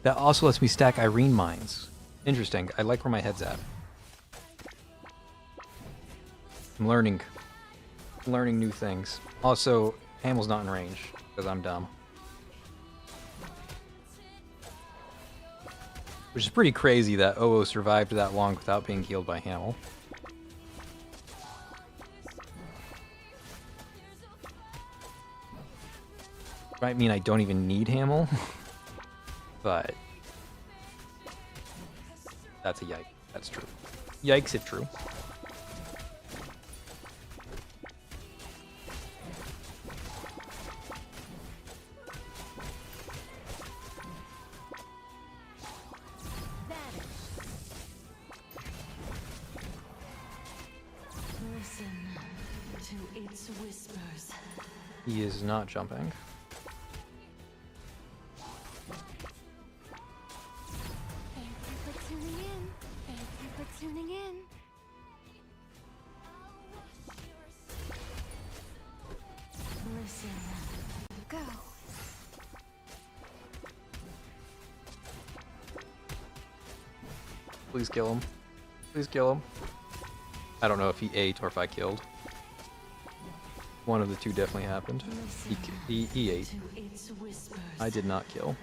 That also lets me stack Irene mines. Interesting. I like where my head's at. I'm learning new things. Also, Hamel's not in range, because I'm dumb. Which is pretty crazy that Oo survived that long without being healed by Hamel. Might mean I don't even need Hamel, but that's a yike. That's true. Yikes if true. Listen to its whispers. He is not jumping. Thank you for tuning in. Thank you for tuning in. Listen. Go. Please kill him. Please kill him. I don't know if he ate or if I killed. One of the two definitely happened. He ate. To its whispers. I did not kill.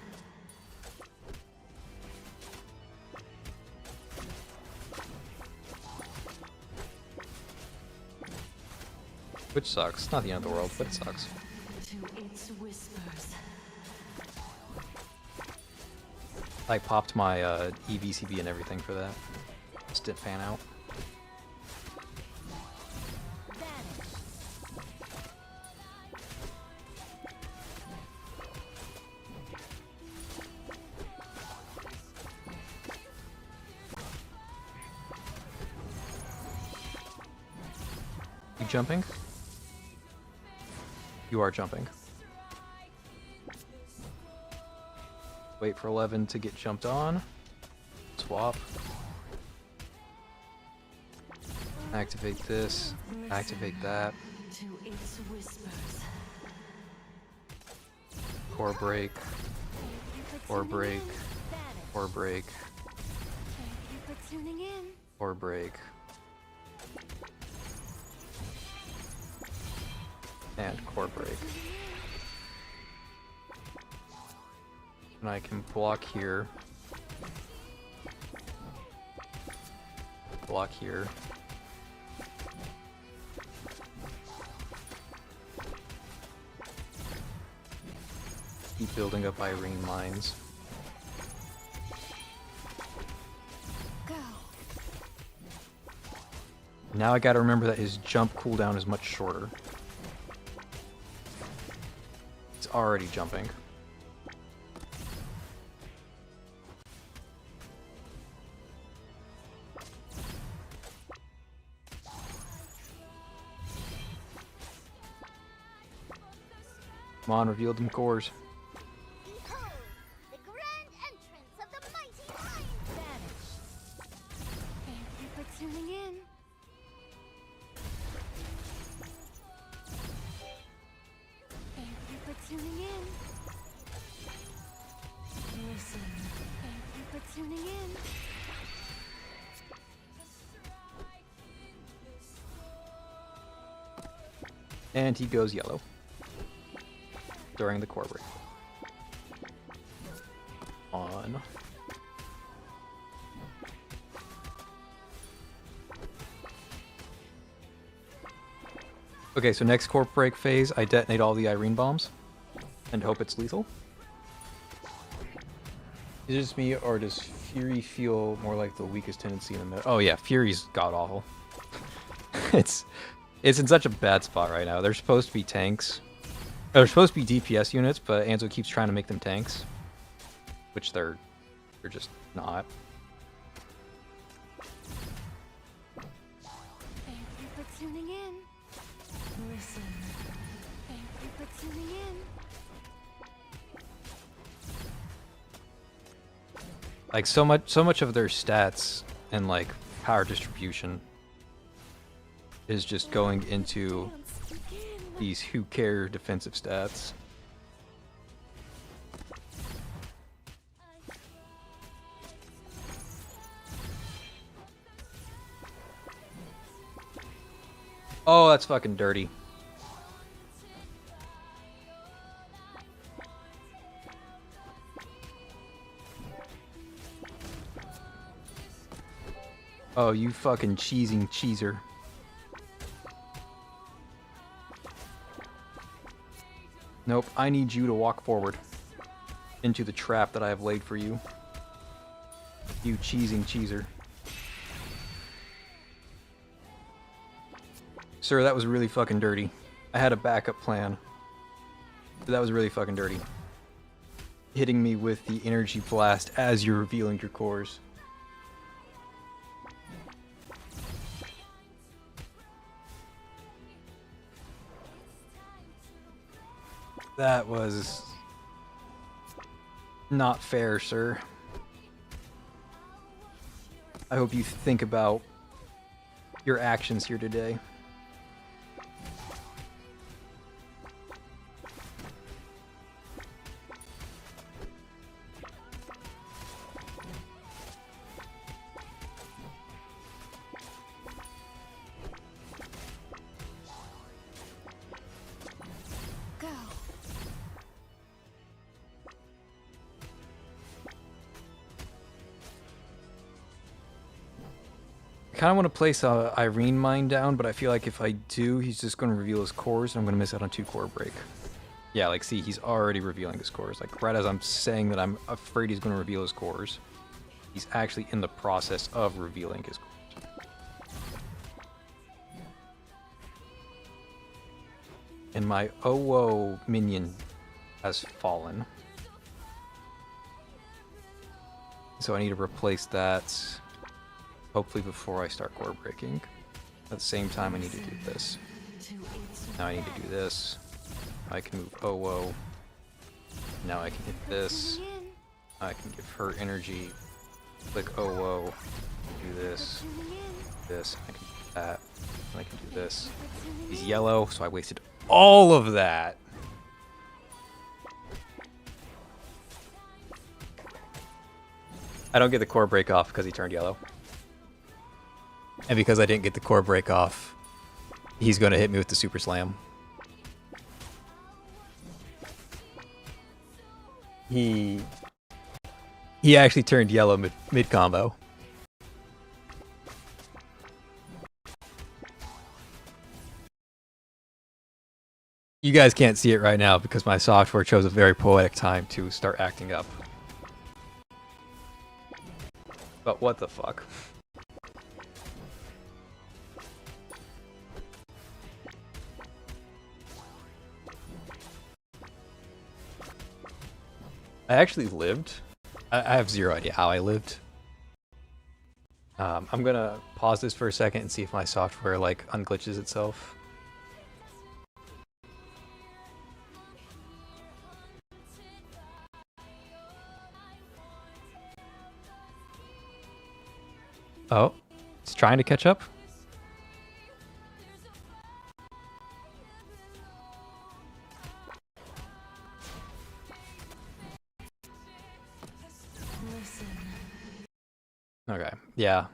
Which sucks. Not the end of the world, but it sucks. To its whispers. I popped my EVCB and everything for that. Just didn't pan out. You jumping? You are jumping. Wait for 11 to get jumped on. Swap. Activate this. Activate that. To its whispers. Core break. Core break. Core break. Thank you for tuning in. Core break. And core break. And I can block here. Block here. Keep building up Irene mines. Go. Now I gotta remember that his jump cooldown is much shorter. It's already jumping. Come on, reveal them cores. Behold, the grand entrance of the mighty Lion Vanish. Thank you for tuning in. Thank you for tuning in. Listen. Thank you for tuning in. And he goes yellow during the core break. On. Okay, so next core break phase, I detonate all the Irene bombs and hope it's lethal. Is it just me, or does Fury feel more like the weakest tendency in the middle? Oh yeah, Fury's god-awful. it's in such a bad spot right now. They're supposed to be tanks. They're supposed to be DPS units, but Anzo keeps trying to make them tanks. Which they're just not. Thank you for tuning in. Listen. Thank you for tuning in. Like so much of their stats and like power distribution is just going into these who care defensive stats. Oh, that's fucking dirty. Oh, you fucking cheesing cheeser. Nope, I need you to walk forward into the trap that I have laid for you. You cheesing cheeser. Sir, that was really fucking dirty. I had a backup plan. But that was really fucking dirty. Hitting me with the energy blast as you're revealing your cores. That was not fair, sir. I hope you think about your actions here today. Go. I kind of want to place a Irene mine down, but I feel like if I do, he's just going to reveal his cores, and I'm going to miss out on 2 core break. Yeah, like, see, he's already revealing his cores. Like, right as I'm saying that I'm afraid he's going to reveal his cores, he's actually in the process of revealing his cores. And my Owo minion has fallen. So I need to replace that, hopefully before I start core breaking. At the same time, I need to do this. Now I need to do this. I can move Owo. Now I can hit this. I can give her energy. Click Owo. Do this. This. I can do that. And I can do this. He's yellow, so I wasted all of that. I don't get the core break off because he turned yellow. And because I didn't get the core break off, he's going to hit me with the super slam. He actually turned yellow mid combo. You guys can't see it right now because my software chose a very poetic time to start acting up. But what the fuck? I actually lived. I have zero idea how I lived. I'm gonna pause this for a second and see if my software like unglitches itself. Oh, it's trying to catch up. Okay, yeah.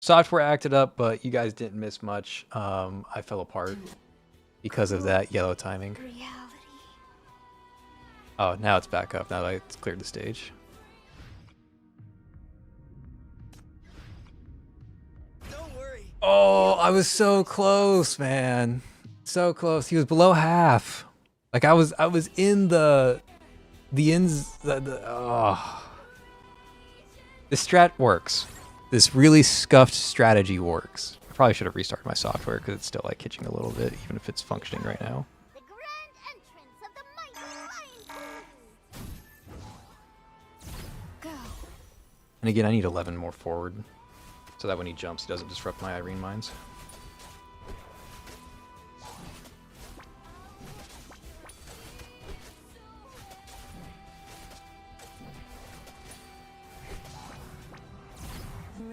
Software acted up, but you guys didn't miss much. I fell apart because of that yellow timing. Reality. Oh, now it's back up. Now that it's cleared the stage. Don't worry. Oh, I was so close, man. So close. He was below half. Like I was in the ends. Oh. This strat works. This really scuffed strategy works. I probably should have restarted my software because it's still like hitching a little bit, even if it's functioning right now. The grand entrance of the mighty lion. Go. And again, I need 11 more forward, so that when he jumps, he doesn't disrupt my Irene mines.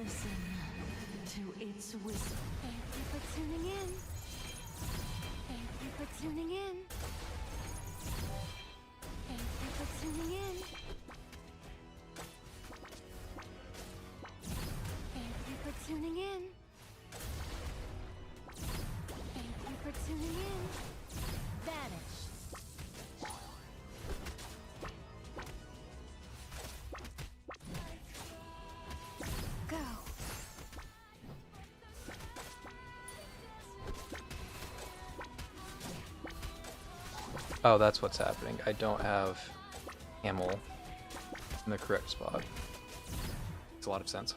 Listen to its whisper. Thank you for tuning in. Thank you for tuning in. Thank you for tuning in. Thank you for tuning in. Thank you for tuning in. Vanish. Go. Oh, that's what's happening. I don't have Hamel in the correct spot. Makes a lot of sense.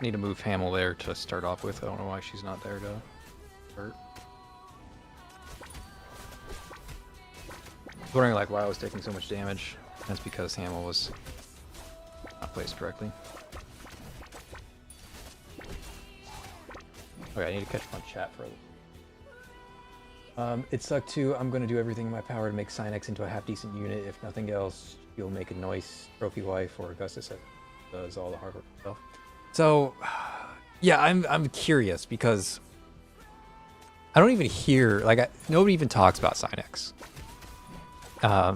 Need to move Hamel there to start off with. I don't know why she's not there to start. I was wondering like why I was taking so much damage. That's because Hamel was not placed correctly. Okay, I need to catch my chat for a little. It sucked too. I'm going to do everything in my power to make Cynex into a half-decent unit. If nothing else, you'll make a nice trophy wife, or Augustus does all the hard work himself. So, yeah, I'm curious because I don't even hear, like, nobody even talks about Cynex.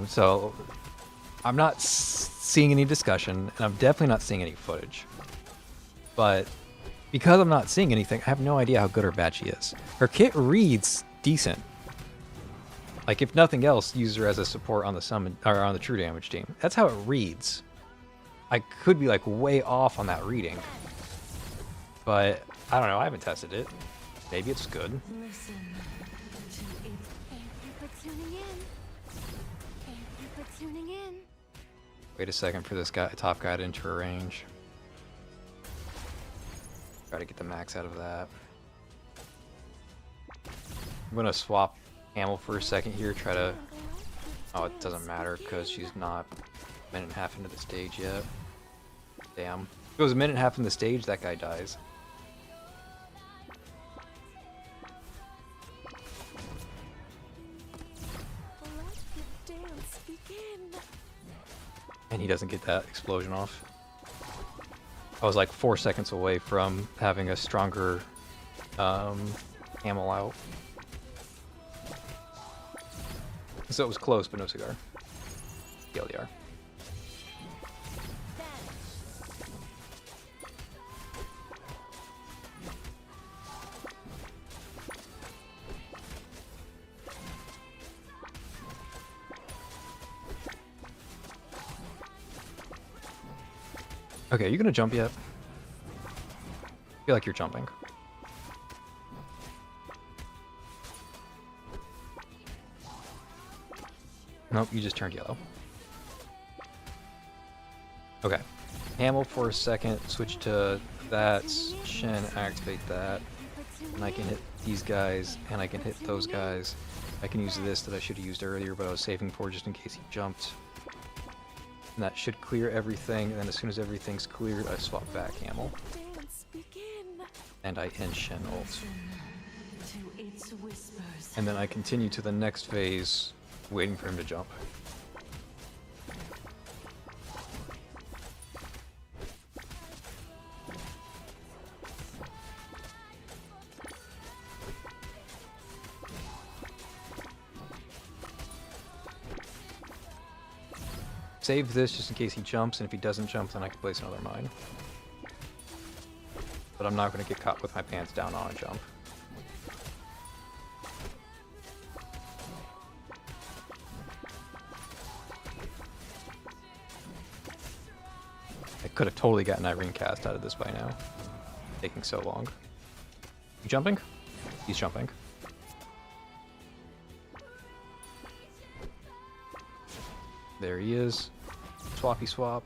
So I'm not seeing any discussion, and I'm definitely not seeing any footage. But because I'm not seeing anything, I have no idea how good or bad she is. Her kit reads decent. Like, if nothing else, use her as a support on the summon or on the true damage team. That's how it reads. I could be like way off on that reading, but I don't know. I haven't tested it. Maybe it's good. Listen to its. Thank you for tuning in. Thank you for tuning in. Wait a second for this guy, top guy to enter her range. Try to get the max out of that. I'm gonna swap Hamel for a second here. Try to. Oh, it doesn't matter because she's not a minute and a half into the stage yet. Damn. If it was a minute and a half in the stage, that guy dies. Let the dance begin. And he doesn't get that explosion off. I was like 4 seconds away from having a stronger Hamel out. So it was close, but no cigar. TLDR. Okay, are you gonna jump yet? I feel like you're jumping. Nope, you just turned yellow. Okay. Hamel for a second, switch to that, Shen, activate that, and I can hit these guys, and I can hit those guys. I can use this that I should have used earlier, but I was saving for just in case he jumped. And that should clear everything, and then as soon as everything's cleared, I swap back Hamel. Dance begin. And I end Shen ult. Listen to its whispers. And then I continue to the next phase, waiting for him to jump. Save this just in case he jumps, and if he doesn't jump, then I can place another mine. But I'm not going to get caught with my pants down on a jump. I could have totally gotten Irene cast out of this by now. Taking so long. You jumping? He's jumping. There he is. Swappy swap.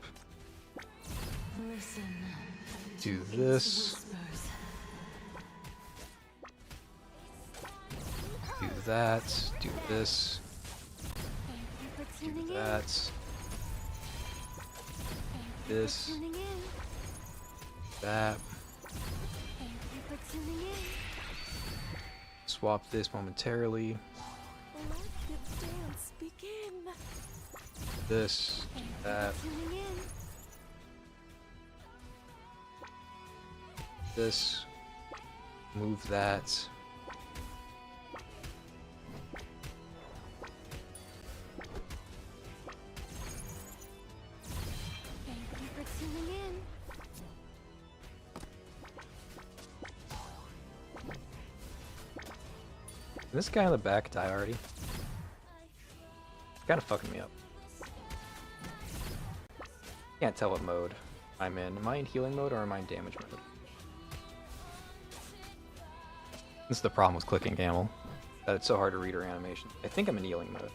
Listen Do to this. its whispers. Do that. Do this. Thank you for Do tuning in. that. Thank you This. for tuning in. That. Thank you for tuning in. Swap this momentarily. Let the dance begin. This. Thank you That. for tuning in. this. Move that. Thank you for tuning in. Did this guy in the back die already? Kind of fucking me up. Can't tell what mode I'm in. Am I in healing mode or am I in damage mode? This is the problem with clicking Gamel, that it's so hard to read her animation. I think I'm in healing mode.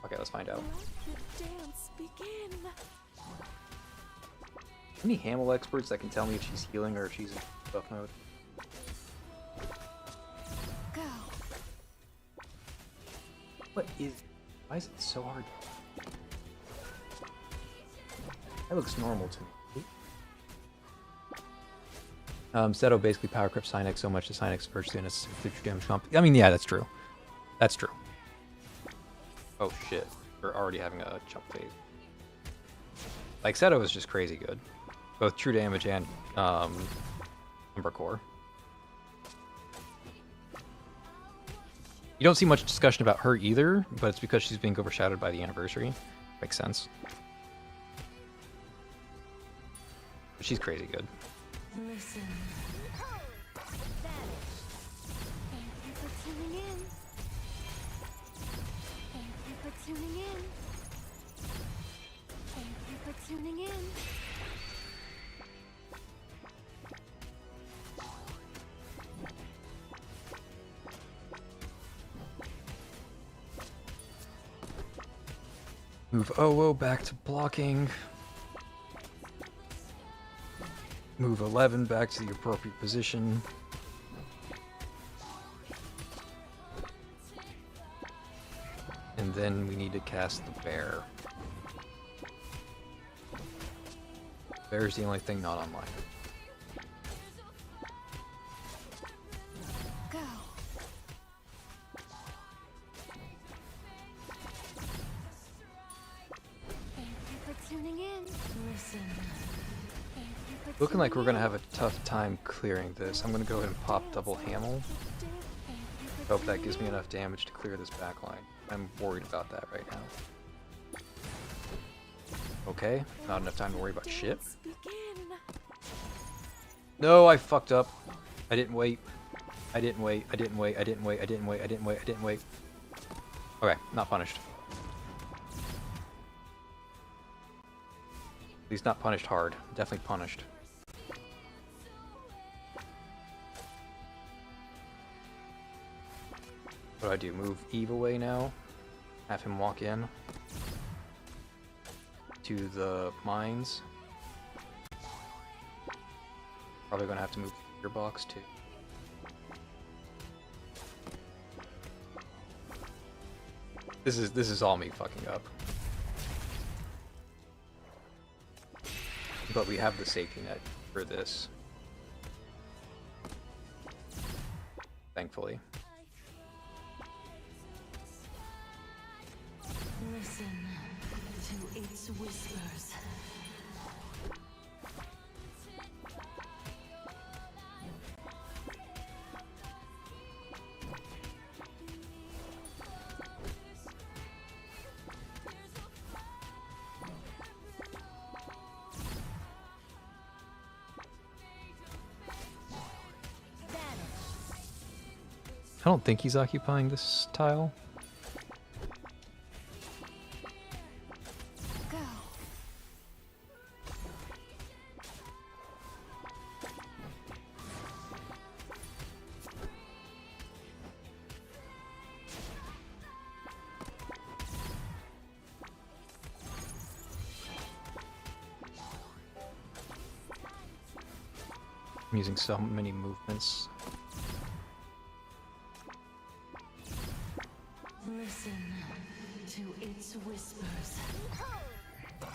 Okay, let's find out. Let the dance begin. Any Hamel experts that can tell me if she's healing or if she's in buff mode? Go. What is... Why is it so hard? That looks normal to me. Seto basically power crept Cynex so much that Cynex virtually in a future damage comp. I mean, yeah, that's true. That's true. Oh shit. We're already having a jump phase. Like, Seto is just crazy good. Both true damage and Umbra Core. You don't see much discussion about her either, but it's because she's being overshadowed by the anniversary. Makes sense. But she's crazy good. Listen. Thank you for tuning in. Thank you for tuning in. Thank you for tuning in. Move OO back to blocking. Move 11 back to the appropriate position. And then we need to cast the bear. Bear's the only thing not online. Go. Thank you for tuning in. Listen. Thank you for Looking like we're tuning gonna in. have a tough time clearing this. I'm gonna go ahead and pop double Hamel. Thank you for Hope that tuning gives me in. enough damage to clear this backline. I'm worried about that right now. Okay, not enough time to worry about shit. Dance begin. No, I fucked up. I didn't wait. I didn't wait. I didn't wait. I didn't wait. I didn't wait. I didn't wait. I didn't wait. Okay, not punished. At least not punished hard. Definitely punished. What do I do? Move Eve away now? Have him walk in to the mines. Probably gonna have to move your box too. This is all me fucking up. But we have the safety net for this. Thankfully. Listen to its whispers. I don't think he's occupying this tile. Go. I'm using so many movements. Listen to its whispers. Thank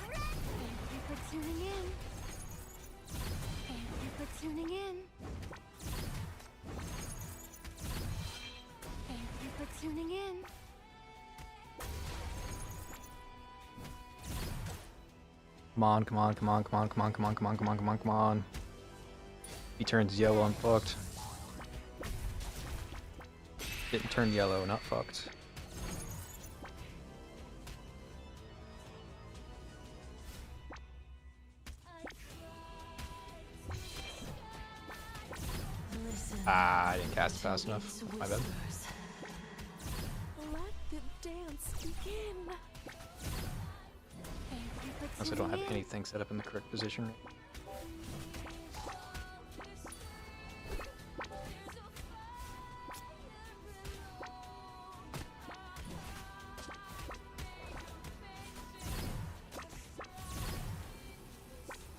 you for tuning in. Thank you for tuning in. Thank you for tuning in. Come on, come on, come on, come on, come on, come on, come on, come on, come on, come on. He turns yellow, I'm fucked. Didn't turn yellow, not fucked. Ah, I didn't cast it fast enough. My bad. Let the dance begin. Unless I don't have anything set up in the correct position.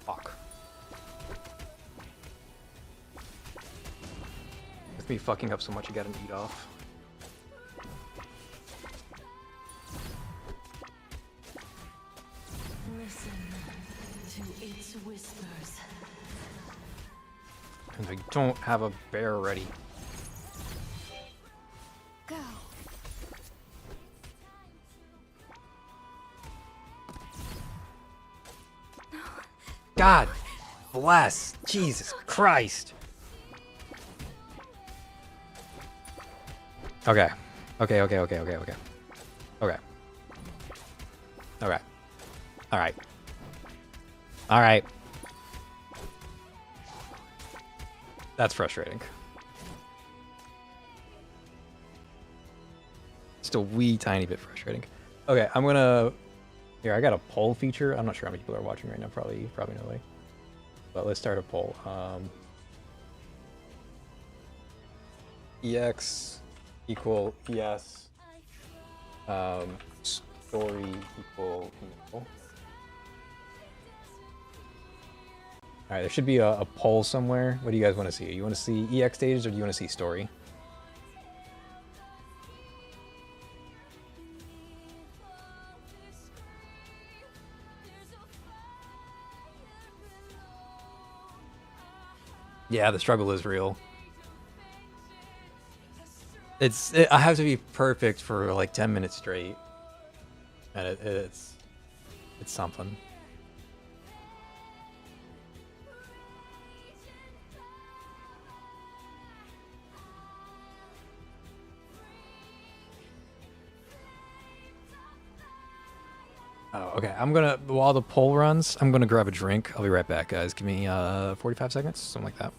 Fuck. With me fucking up so much, you got an eat off. Listen to its whispers. And I don't have a bear ready. Go. God bless. Jesus Christ. Okay. Okay, okay, okay, okay, okay. Okay. Okay. Alright. Alright. That's frustrating. Just a wee tiny bit frustrating. Okay, I'm gonna... Here, I got a poll feature. I'm not sure how many people are watching right now. Probably no way. But let's start a poll. EX equal ES. Story equal equal. Alright, there should be a poll somewhere. What do you guys want to see? You want to see EX stages or do you want to see story? Yeah, the struggle is real. I have to be perfect for like 10 minutes straight. And it's something. Oh, okay. While the poll runs, I'm gonna grab a drink. I'll be right back, guys. Give me 45 seconds, something like that.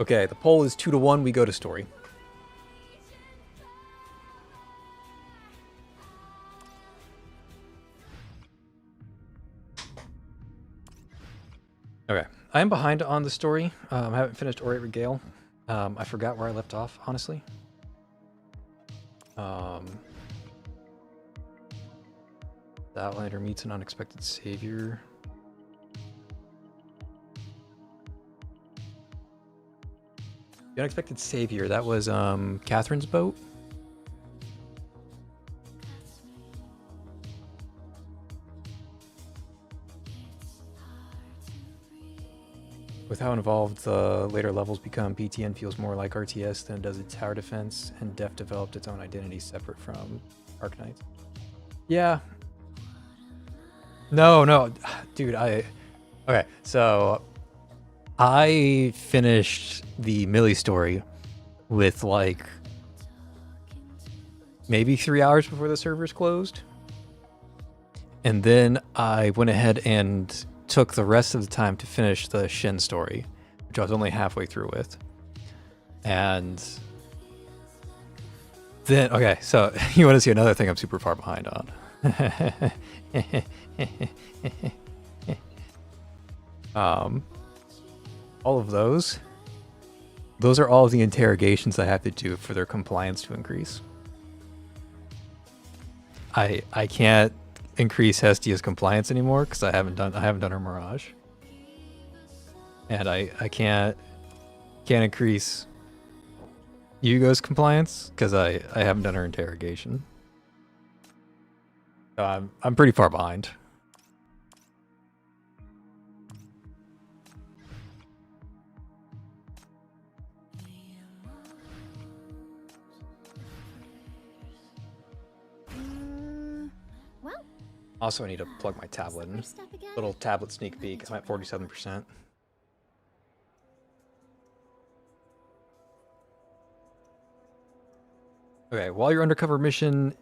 Okay, the poll is 2-1. We go to story. Okay, I am behind on the story. I haven't finished Orate Regale. I forgot where I left off, honestly. The Outlander meets an unexpected savior. The unexpected savior, that was Catherine's boat. With how involved the later levels become, PTN feels more like RTS than it does its tower defense, and Def developed its own identity separate from Arcanite. Yeah. No, dude. Okay. So I finished the Millie story with like maybe 3 hours before the servers closed, and then I went ahead and took the rest of the time to finish the Shin story, which I was only halfway through with. And then, okay, so you want to see another thing I'm super far behind on? All of those are all of the interrogations I have to do for their compliance to increase. I can't increase Hestia's compliance anymore because I haven't done her Mirage, and I can't increase Yugo's compliance because I haven't done her interrogation. So I'm pretty far behind. Well, Also, I need to plug my tablet in. first step again. Little tablet sneak peek. I'm at 47%. Okay, while your undercover mission,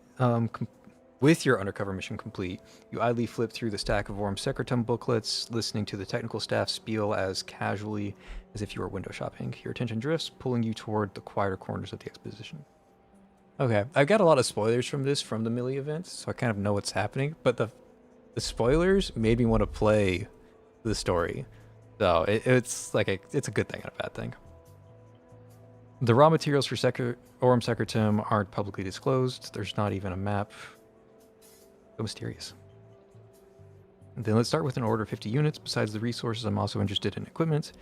with your undercover mission complete, you idly flip through the stack of Worm Secretum booklets, listening to the technical staff spiel as casually as if you were window shopping. Your attention drifts, pulling you toward the quieter corners of the exposition. Okay, I've got a lot of spoilers from the Millie event, so I kind of know what's happening, but the spoilers made me want to play the story. So it's like it's a good thing and a bad thing. The raw materials for Aurum Secretum aren't publicly disclosed. There's not even a map. So mysterious. And then let's start with an order of 50 units. Besides the resources, I'm also interested in equipment.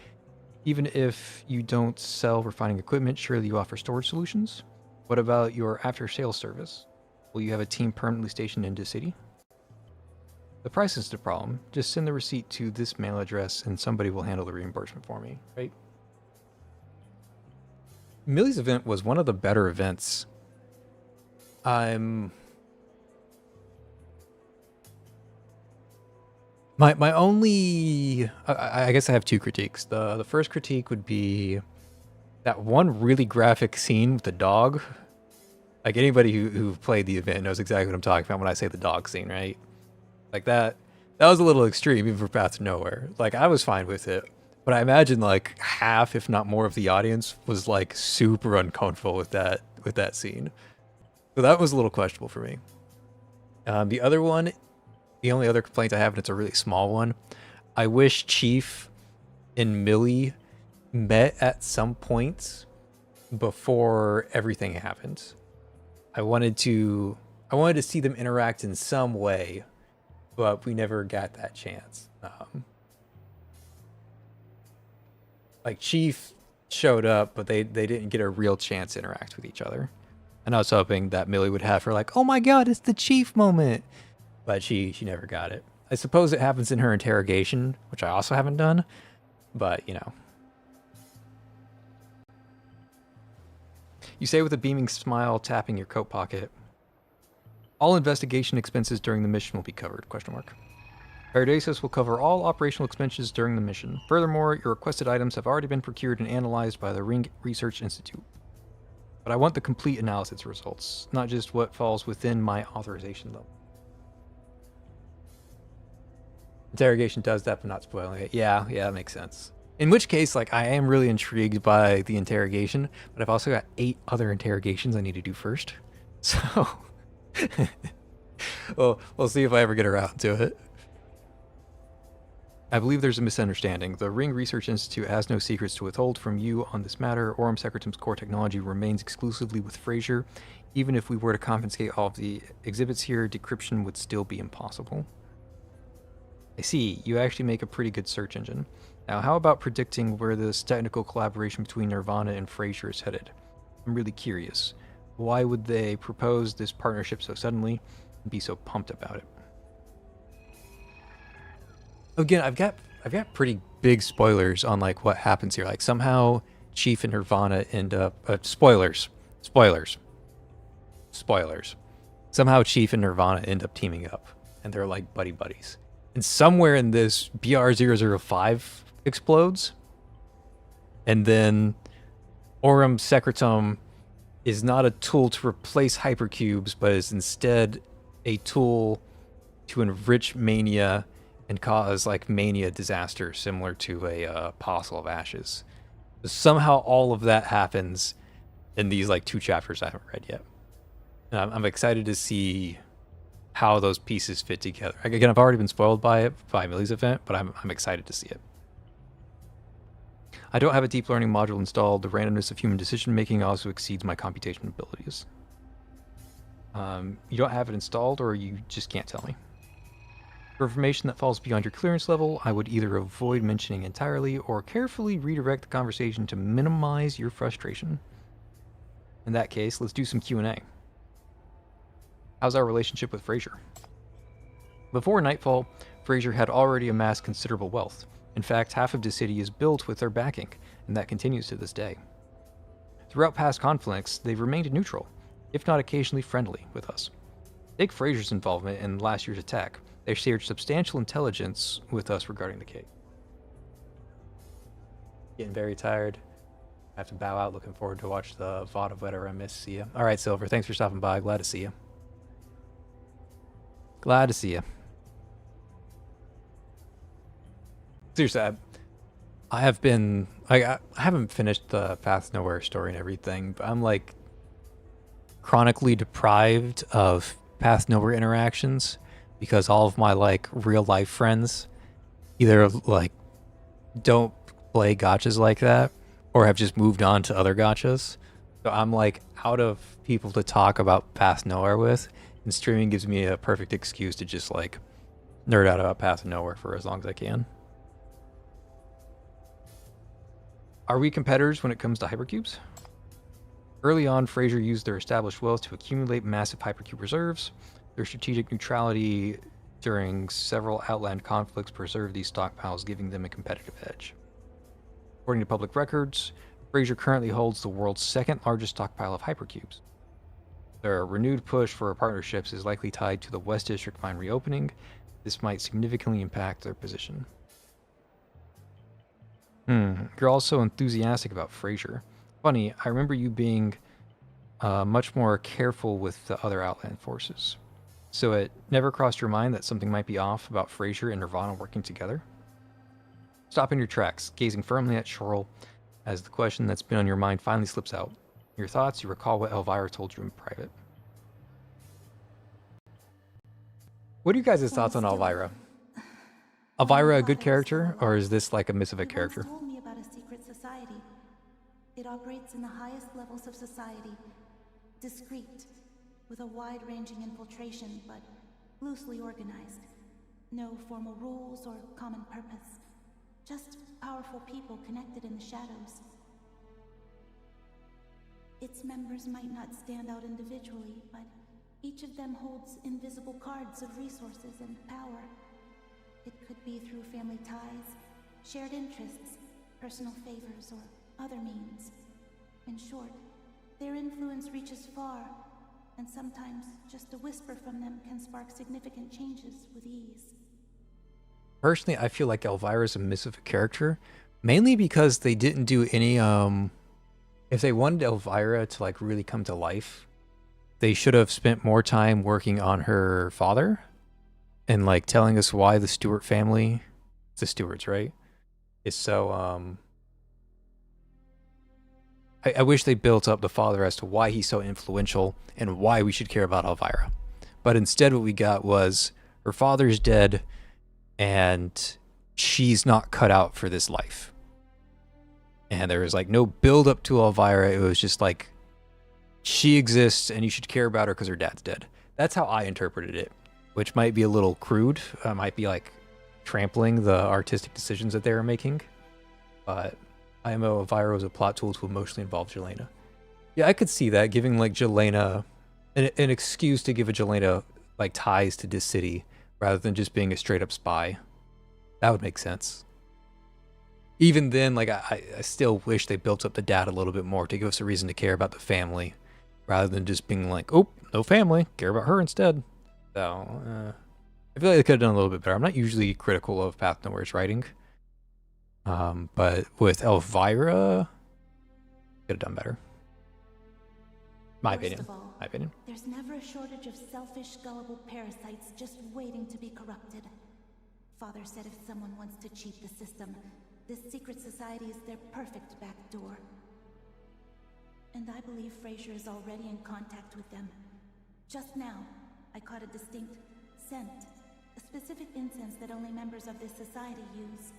Even if you don't sell refining equipment, surely you offer storage solutions. What about your after-sales service? Will you have a team permanently stationed in this city? The price isn't a problem. Just send the receipt to this mail address and somebody will handle the reimbursement for me, right? Millie's event was one of the better events. My only, I guess I have two critiques. The first critique would be that one really graphic scene with the dog. Like anybody who played the event knows exactly what I'm talking about when I say the dog scene, right? Like that was a little extreme even for Path to Nowhere. Like I was fine with it, but I imagine like half, if not more, of the audience was like super uncomfortable with that scene. So that was a little questionable for me. The other one, the only other complaint I have, and it's a really small one, I wish Chief and Millie met at some point before everything happened. I wanted to see them interact in some way, but we never got that chance. Like Chief showed up, but they didn't get a real chance to interact with each other. And I was hoping that Millie would have her like, oh my god, it's the Chief moment. But she never got it. I suppose it happens in her interrogation, which I also haven't done. But, you know. You say with a beaming smile, tapping your coat pocket. All investigation expenses during the mission will be covered, ? Paradisus will cover all operational expenses during the mission. Furthermore, your requested items have already been procured and analyzed by the Ring Research Institute. But I want the complete analysis results, not just what falls within my authorization level. Interrogation does that, but not spoiling it. Yeah, that makes sense. In which case, like, I am really intrigued by the interrogation, but I've also got 8 other interrogations I need to do first. So, well, we'll see if I ever get around to it. I believe there's a misunderstanding. The Ring Research Institute has no secrets to withhold from you on this matter. Aurum Secretum's core technology remains exclusively with Fraser. Even if we were to confiscate all of the exhibits here, decryption would still be impossible. I see. You actually make a pretty good search engine. Now, how about predicting where this technical collaboration between Nirvana and Fraser is headed? I'm really curious. Why would they propose this partnership so suddenly and be so pumped about it? Again, I've got pretty big spoilers on like what happens here. Like somehow Chief and Nirvana end up spoilers. somehow Chief and Nirvana end up teaming up, and they're like buddy buddies. And somewhere in this, BR-005 explodes, and then Aurum Secretum is not a tool to replace hypercubes, but is instead a tool to enrich mania and cause like mania disaster, similar to a Apostle of Ashes. But somehow all of that happens in these like 2 chapters I haven't read yet. And I'm excited to see how those pieces fit together. Again, I've already been spoiled by it by Millie's event, but I'm excited to see it. I don't have a deep learning module installed. The randomness of human decision making also exceeds my computation abilities. You don't have it installed, or you just can't tell me. For information that falls beyond your clearance level, I would either avoid mentioning entirely or carefully redirect the conversation to minimize your frustration. In that case, let's do some Q&A. How's our relationship with Fraser? Before Nightfall, Fraser had already amassed considerable wealth. In fact, half of the city is built with their backing, and that continues to this day. Throughout past conflicts, they've remained neutral, if not occasionally friendly, with us. Take Fraser's involvement in last year's attack. They shared substantial intelligence with us regarding the case. Getting very tired. I have to bow out. Looking forward to watch the VOD of whatever I miss. See ya. All right, Silver. Thanks for stopping by. Glad to see you. Glad to see you. Seriously, I have been... I haven't finished the Path Nowhere story and everything, but I'm like chronically deprived of Path Nowhere interactions because all of my like real life friends either like don't play gachas like that or have just moved on to other gachas. So I'm like out of people to talk about Path Nowhere with, and streaming gives me a perfect excuse to just like nerd out about Path Nowhere for as long as I can. Are we competitors when it comes to hypercubes? Early on, Fraser used their established wealth to accumulate massive hypercube reserves. Their strategic neutrality during several Outland conflicts preserved these stockpiles, giving them a competitive edge. According to public records, Fraser currently holds the world's 2nd largest stockpile of hypercubes. Their renewed push for partnerships is likely tied to the West District mine reopening. This might significantly impact their position. You're also enthusiastic about Fraser. Funny, I remember you being much more careful with the other Outland forces. So it never crossed your mind that something might be off about Fraser and Nirvana working together? Stop in your tracks, gazing firmly at Shorel as the question that's been on your mind finally slips out. In your thoughts, you recall what Elvira told you in private. What are you guys' thoughts on Elvira? Elvira a good character, or is this like a miss of a character? Told me about a secret society. It operates in the highest levels of society. Discreet, with a wide-ranging infiltration, but loosely organized. No formal rules or common purpose. Just powerful people connected in the shadows. Its members might not stand out individually, but each of them holds invisible cards of resources and power. It could be through family ties, shared interests, personal favors, or other means. In short, their influence reaches far, and sometimes just a whisper from them can spark significant changes with ease. Personally, I feel like Elvira is a miss of a character, mainly because they didn't do any, if they wanted Elvira to like really come to life, they should have spent more time working on her father and like telling us why the Stewart family, it's the Stewarts, right, is so, I wish they built up the father as to why he's so influential and why we should care about Elvira. But instead what we got was her father's dead and she's not cut out for this life. And there was like no build up to Elvira. It was just like, she exists and you should care about her because her dad's dead. That's how I interpreted it, which might be a little crude. Might be like trampling the artistic decisions that they were making. But IMO Elvira was a plot tool to emotionally involve Jelena. Yeah, I could see that, giving like Jelena an excuse to give a Jelena like ties to this city rather than just being a straight up spy. That would make sense. Even then, like I still wish they built up the dad a little bit more to give us a reason to care about the family rather than just being like, oh, no family, care about her instead. So, I feel like they could have done a little bit better. I'm not usually critical of Path Nowhere's writing. But with Elvira, could have done better. My Worst opinion. of all, My opinion. there's never a shortage of selfish, gullible parasites just waiting to be corrupted. Father said if someone wants to cheat the system, this secret society is their perfect back door. And I believe Fraser is already in contact with them. Just now, I caught a distinct scent, a specific incense that only members of this society use.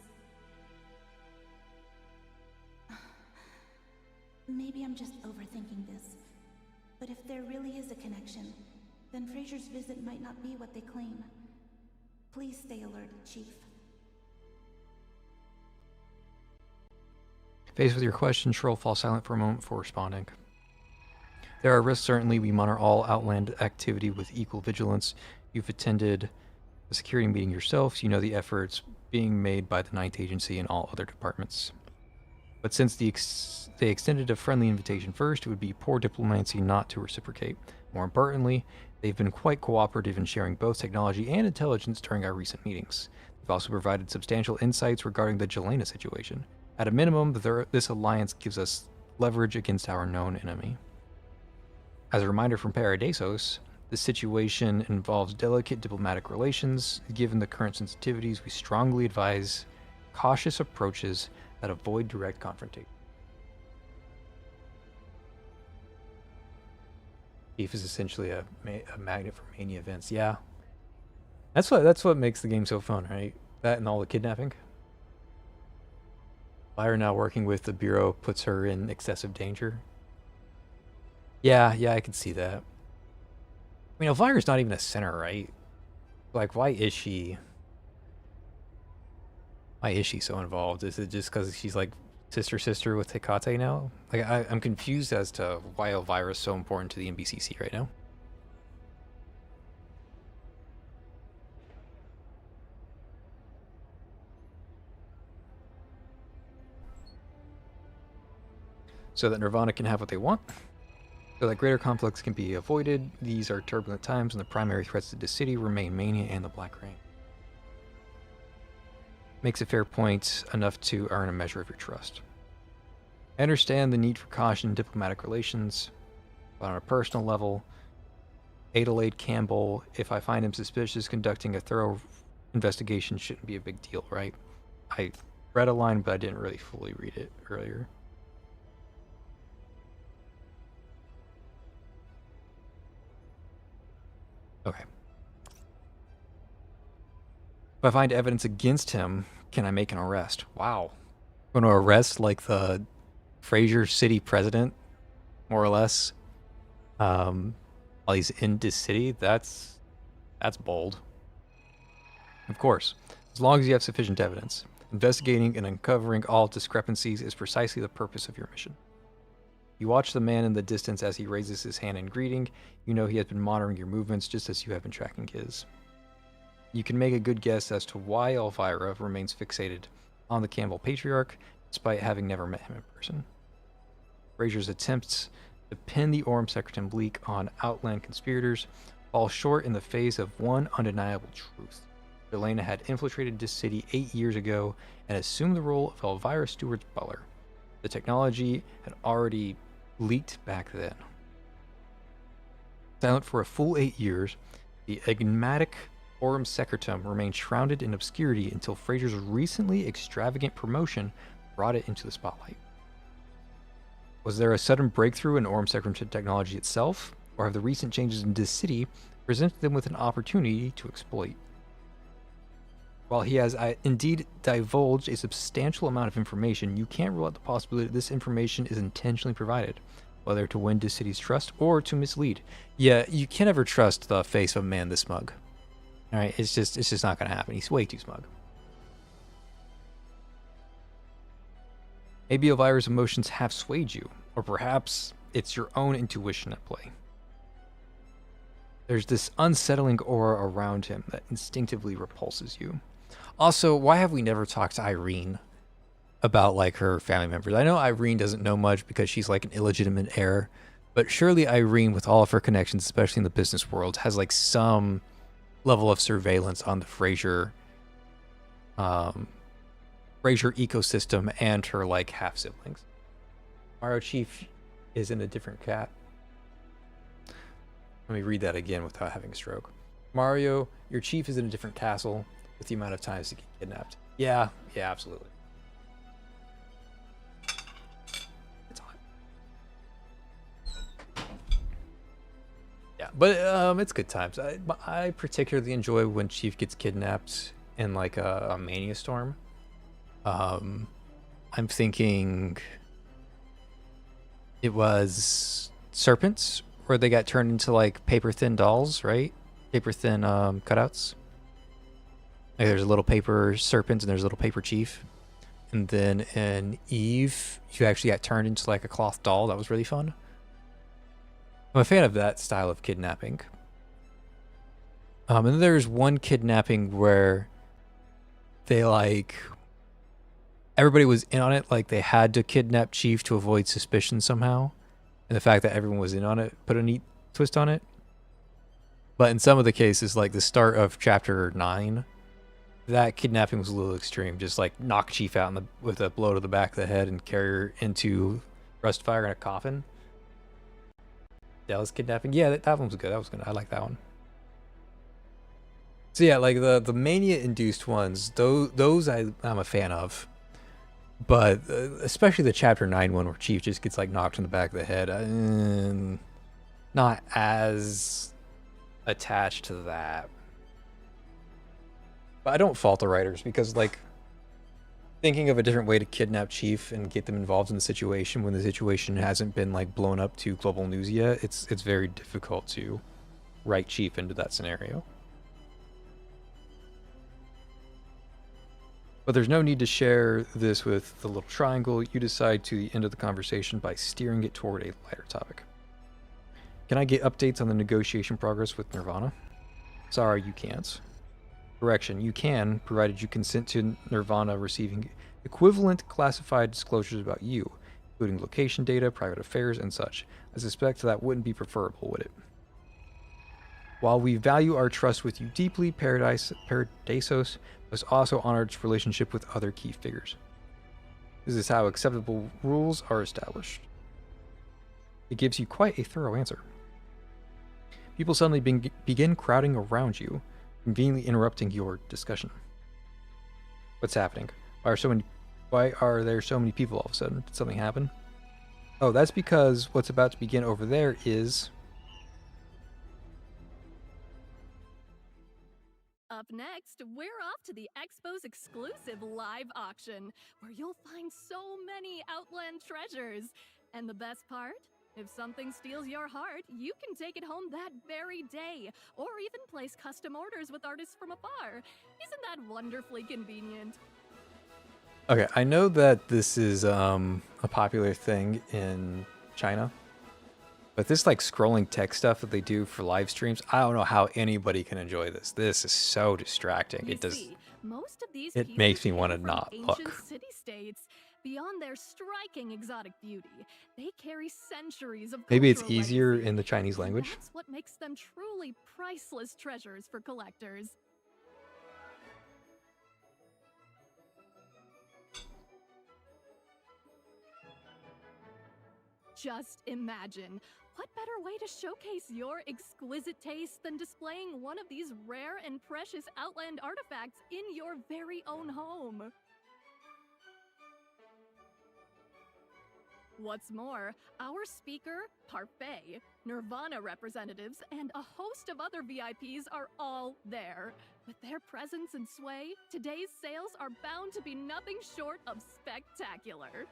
Maybe I'm just overthinking this. But if there really is a connection, then Fraser's visit might not be what they claim. Please stay alert, Chief. Faced with your question, Shrill falls silent for a moment before responding. There are risks, certainly. We monitor all outland activity with equal vigilance. You've attended a security meeting yourself, so you know the efforts being made by the Ninth Agency and all other departments. But since they extended a friendly invitation first, it would be poor diplomacy not to reciprocate. More importantly, they've been quite cooperative in sharing both technology and intelligence during our recent meetings. They've also provided substantial insights regarding the Jelena situation. At a minimum, this alliance gives us leverage against our known enemy. As a reminder from Paradisos, the situation involves delicate diplomatic relations. Given the current sensitivities, we strongly advise cautious approaches that avoid direct confrontation. Chief is essentially a magnet for mania events. Yeah, that's what makes the game so fun, right? That and all the kidnapping. Elvira now working with the Bureau puts her in excessive danger. Yeah, I can see that. I mean, Elvira's not even a center, right? Like, why is she so involved? Is it just because she's like sister with Hecate now? Like, I'm confused as to why Elvira is so important to the NBCC right now. So that Nirvana can have what they want. So that greater conflicts can be avoided. These are turbulent times, and the primary threats to the city remain Mania and the Black Rain. Makes a fair point enough to earn a measure of your trust. I understand the need for caution in diplomatic relations, but on a personal level, Adelaide Campbell, if I find him suspicious, conducting a thorough investigation shouldn't be a big deal, right? I read a line, but I didn't really fully read it earlier. Okay. If I find evidence against him, can I make an arrest? Wow. I'm going to arrest like the Fraser city president, more or less, while he's in this city? That's bold. Of course, as long as you have sufficient evidence. Investigating and uncovering all discrepancies is precisely the purpose of your mission. You watch the man in the distance as he raises his hand in greeting. You know he has been monitoring your movements just as you have been tracking his. You can make a good guess as to why Elvira remains fixated on the Campbell Patriarch, despite having never met him in person. Fraser's attempts to pin the Orm Secretum leak on outland conspirators fall short in the face of one undeniable truth. Jelena had infiltrated this city 8 years ago and assumed the role of Elvira Stewart's butler. The technology had already leaked back then. Silent for a full 8 years, the enigmatic Orm Secretum remained shrouded in obscurity until Fraser's recently extravagant promotion brought it into the spotlight. Was there a sudden breakthrough in Orm Secretum technology itself, or have the recent changes in this city presented them with an opportunity to exploit? While he has indeed divulged a substantial amount of information, you can't rule out the possibility that this information is intentionally provided, whether to win this city's trust or to mislead. Yeah, you can't ever trust the face of a man this smug. All right, it's just not going to happen. He's way too smug. Maybe Elvira's emotions have swayed you, or perhaps it's your own intuition at play. There's this unsettling aura around him that instinctively repulses you. Also, why have we never talked to Irene about like her family members? I know Irene doesn't know much because she's like an illegitimate heir But surely Irene, with all of her connections, especially in the business world, has like some level of surveillance on the Fraser ecosystem and her like half siblings. Mario Chief is in a different cat. Let me read that again without having a stroke. Mario, your chief is in a different castle with the amount of times to get kidnapped. Yeah, absolutely. It's hot. Yeah, but it's good times. I particularly enjoy when Chief gets kidnapped in like a mania storm. I'm thinking it was Serpents where they got turned into like paper thin dolls, right? Paper thin cutouts. Like there's a little paper serpent and there's a little paper chief. And then in Eve, you actually got turned into like a cloth doll. That was really fun. I'm a fan of that style of kidnapping. And then there's one kidnapping where they like everybody was in on it, like they had to kidnap Chief to avoid suspicion somehow. And the fact that everyone was in on it put a neat twist on it. But in some of the cases, like the start of chapter 9, that kidnapping was a little extreme. Just like knock Chief out with a blow to the back of the head and carry her into Rustfire in a coffin. That was kidnapping. Yeah, that one was good. That was good. I like that one. So yeah, like the mania-induced ones, those I'm a fan of. But especially the chapter 9 one where Chief just gets like knocked in the back of the head, not as attached to that. But I don't fault the writers because like thinking of a different way to kidnap Chief and get them involved in the situation when the situation hasn't been like blown up to global news yet, it's very difficult to write Chief into that scenario. But there's no need to share this with the little triangle. You decide to end of the conversation by steering it toward a lighter topic. Can I get updates on the negotiation progress with Nirvana? Sorry, you can't. Correction, you can, provided you consent to Nirvana receiving equivalent classified disclosures about you, including location data, private affairs, and such. I suspect that wouldn't be preferable, would it? While we value our trust with you deeply, Paradisos must also honor its relationship with other key figures. This is how acceptable rules are established. It gives you quite a thorough answer. People suddenly begin crowding around you, conveniently interrupting your discussion. What's happening? Why are there so many people all of a sudden? Did something happen? Oh, that's because what's about to begin over there is... Up next, we're off to the Expo's exclusive live auction, where you'll find so many Outland treasures. And the best part? If something steals your heart, you can take it home that very day, or even place custom orders with artists from afar. Isn't that wonderfully convenient? Okay, I know that this is a popular thing in China. But this like scrolling text stuff that they do for live streams, I don't know how anybody can enjoy this. This is so distracting. It makes me want to not look. City-states. Beyond their striking exotic beauty, they carry centuries of Maybe it's cultural easier legacy. in the Chinese And language. that's what makes them truly priceless treasures for collectors. Just imagine, what better way to showcase your exquisite taste than displaying one of these rare and precious Outland artifacts in your very own home? What's more, our speaker, Parfait, Nirvana representatives, and a host of other VIPs are all there. With their presence and sway, today's sales are bound to be nothing short of spectacular.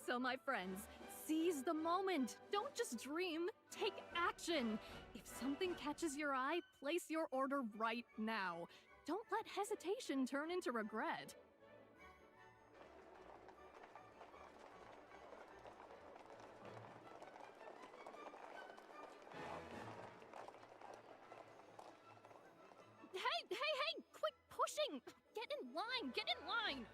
So my friends, seize the moment. Don't just dream, take action. If something catches your eye, place your order right now. Don't let hesitation turn into regret. Hey, quit pushing! Get in line, get in line!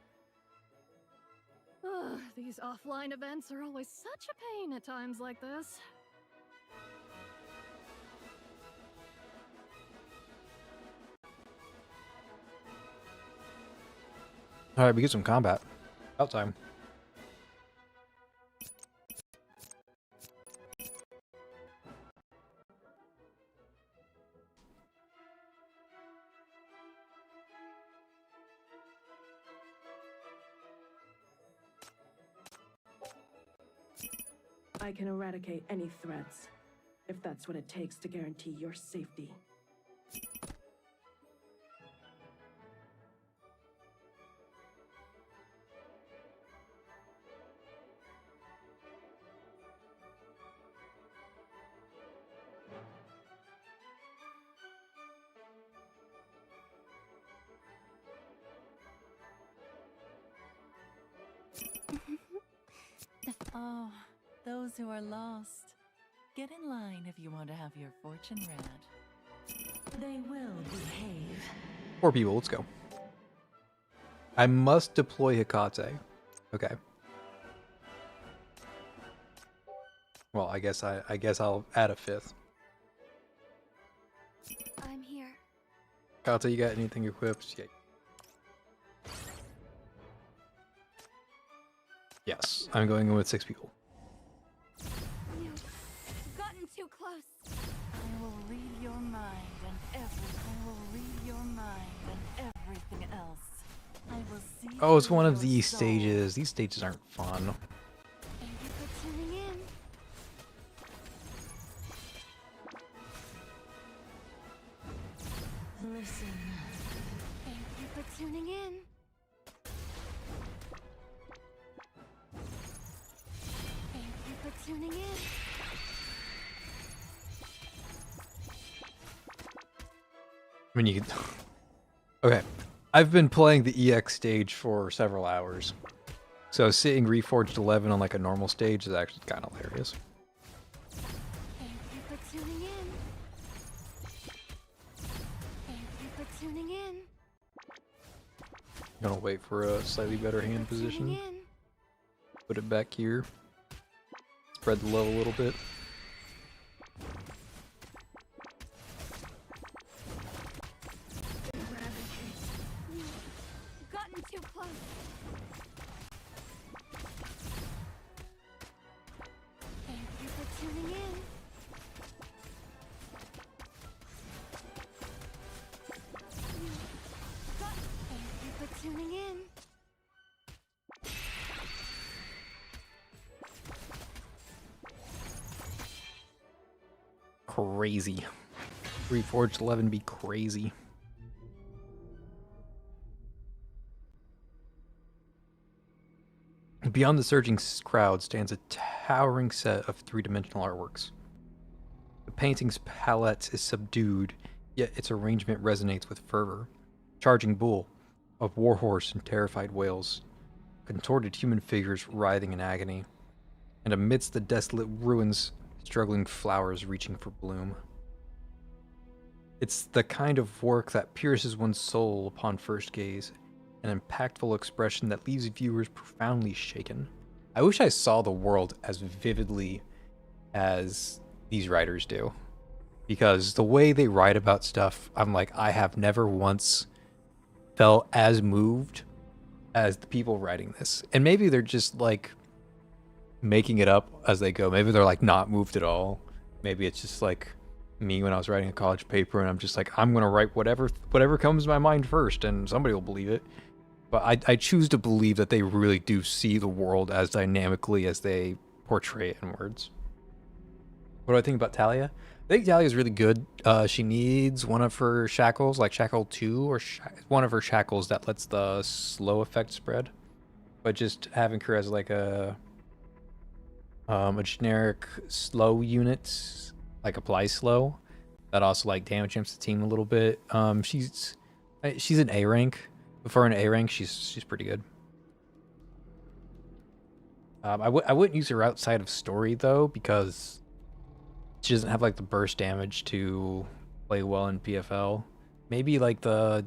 Ugh, these offline events are always such a pain at times like this. Alright, we get some combat. About time. I can eradicate any threats, if that's what it takes to guarantee your safety. Oh, those who are lost. Get in line if you want to have your fortune read. They will behave. 4 people, let's go. I must deploy Hikate. Okay. Well, I guess I'll add a 5th. I'm here. Hikate, you got anything equipped? Yeah. Yes, I'm going in with 6 people. You've gotten too close. I will read your mind and I will read your mind and everything else. I will see. Oh, it's one through of your these soul. stages. These stages aren't fun. Thank you for tuning in. Listen. Thank you for tuning in. Thank you for tuning in. I mean, you could... Okay. I've been playing the EX stage for several hours. So seeing Reforged 11 on like a normal stage is actually kind of hilarious. Thank you for tuning in. Thank you for tuning in. I'm gonna wait for a slightly better hand For tuning position. in. Put it back here. Spread the low a little bit. You've gotten too close. Thank you for tuning in. Thank you for tuning in. Crazy. Reforged 11 be crazy. Beyond the surging crowd stands a towering set of three-dimensional artworks. The painting's palette is subdued, yet its arrangement resonates with fervor. Charging bull, a warhorse and terrified whales, contorted human figures writhing in agony, and amidst the desolate ruins, struggling flowers reaching for bloom. It's the kind of work that pierces one's soul upon first gaze, an impactful expression that leaves viewers profoundly shaken. I wish I saw the world as vividly as these writers do, because the way they write about stuff, I'm like, I have never once felt as moved as the people writing this. And maybe they're just like making it up as they go. Maybe they're like not moved at all. Maybe it's just like me when I was writing a college paper and I'm just like, I'm gonna write whatever comes to my mind first and somebody will believe it. But I choose to believe that they really do see the world as dynamically as they portray it in words. What do I think about Talia? I think Talia is really good. She needs one of her shackles, like Shackle 2, or one of her shackles that lets the slow effect spread. But just having her as like a generic slow unit, like apply slow, that also like damage jumps the team a little bit. She's an A rank. For an A rank, she's pretty good. I wouldn't use her outside of story though, because she doesn't have like the burst damage to play well in PFL. Maybe like the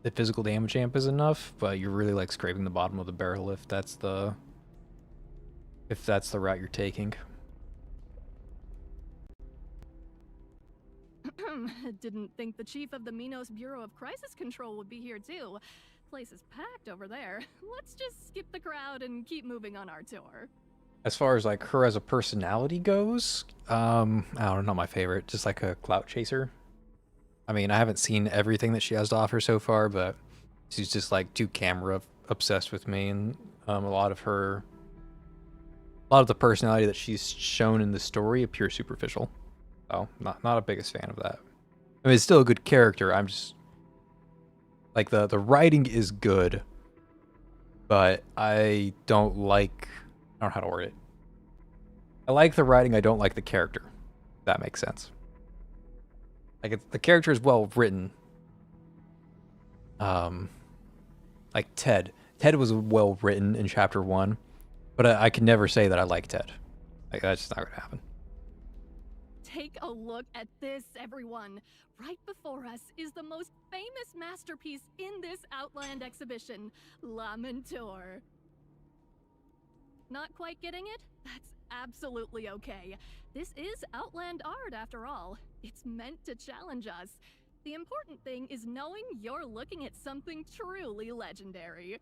the physical damage amp is enough, but you're really like scraping the bottom of the barrel if that's the route you're taking. Didn't think the chief of the Minos Bureau of Crisis Control would be here too. Place is packed over there. Let's just skip the crowd and keep moving on our tour. As far as like her as a personality goes, I don't know, not my favorite. Just like a clout chaser. I mean, I haven't seen everything that she has to offer so far, but she's just like too camera obsessed with me, and a lot of the personality that she's shown in the story appears superficial. So not a biggest fan of that. I mean, it's still a good character. I'm just like the writing is good, but I don't know how to word it. I like the writing, I don't like the character. If that makes sense. Like the character is well written. Like Ted. Ted was well written in chapter 1, but I can never say that I like Ted. Like that's just not gonna happen. Take a look at this, everyone. Right before us is the most famous masterpiece in this Outland exhibition, Lamentor. Not quite getting it? That's absolutely okay. This is Outland art, after all. It's meant to challenge us. The important thing is knowing you're looking at something truly legendary.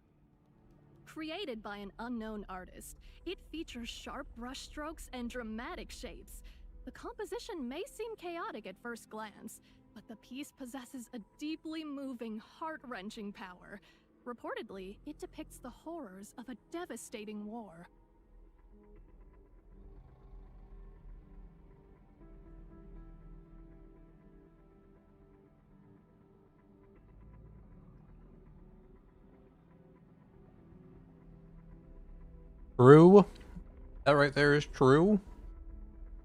Created by an unknown artist, it features sharp brushstrokes and dramatic shapes. The composition may seem chaotic at first glance, but the piece possesses a deeply moving, heart-wrenching power. Reportedly, it depicts the horrors of a devastating war. True. That right there is true.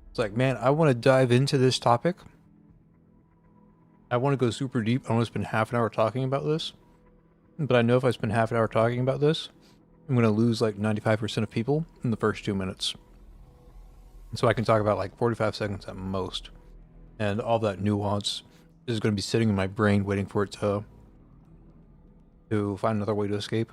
It's like, man, I want to dive into this topic. I want to go super deep. I want to spend half an hour talking about this. But I know if I spend half an hour talking about this, I'm going to lose like 95% of people in the first 2 minutes. And so I can talk about like 45 seconds at most. And all that nuance is going to be sitting in my brain waiting for it to find another way to escape.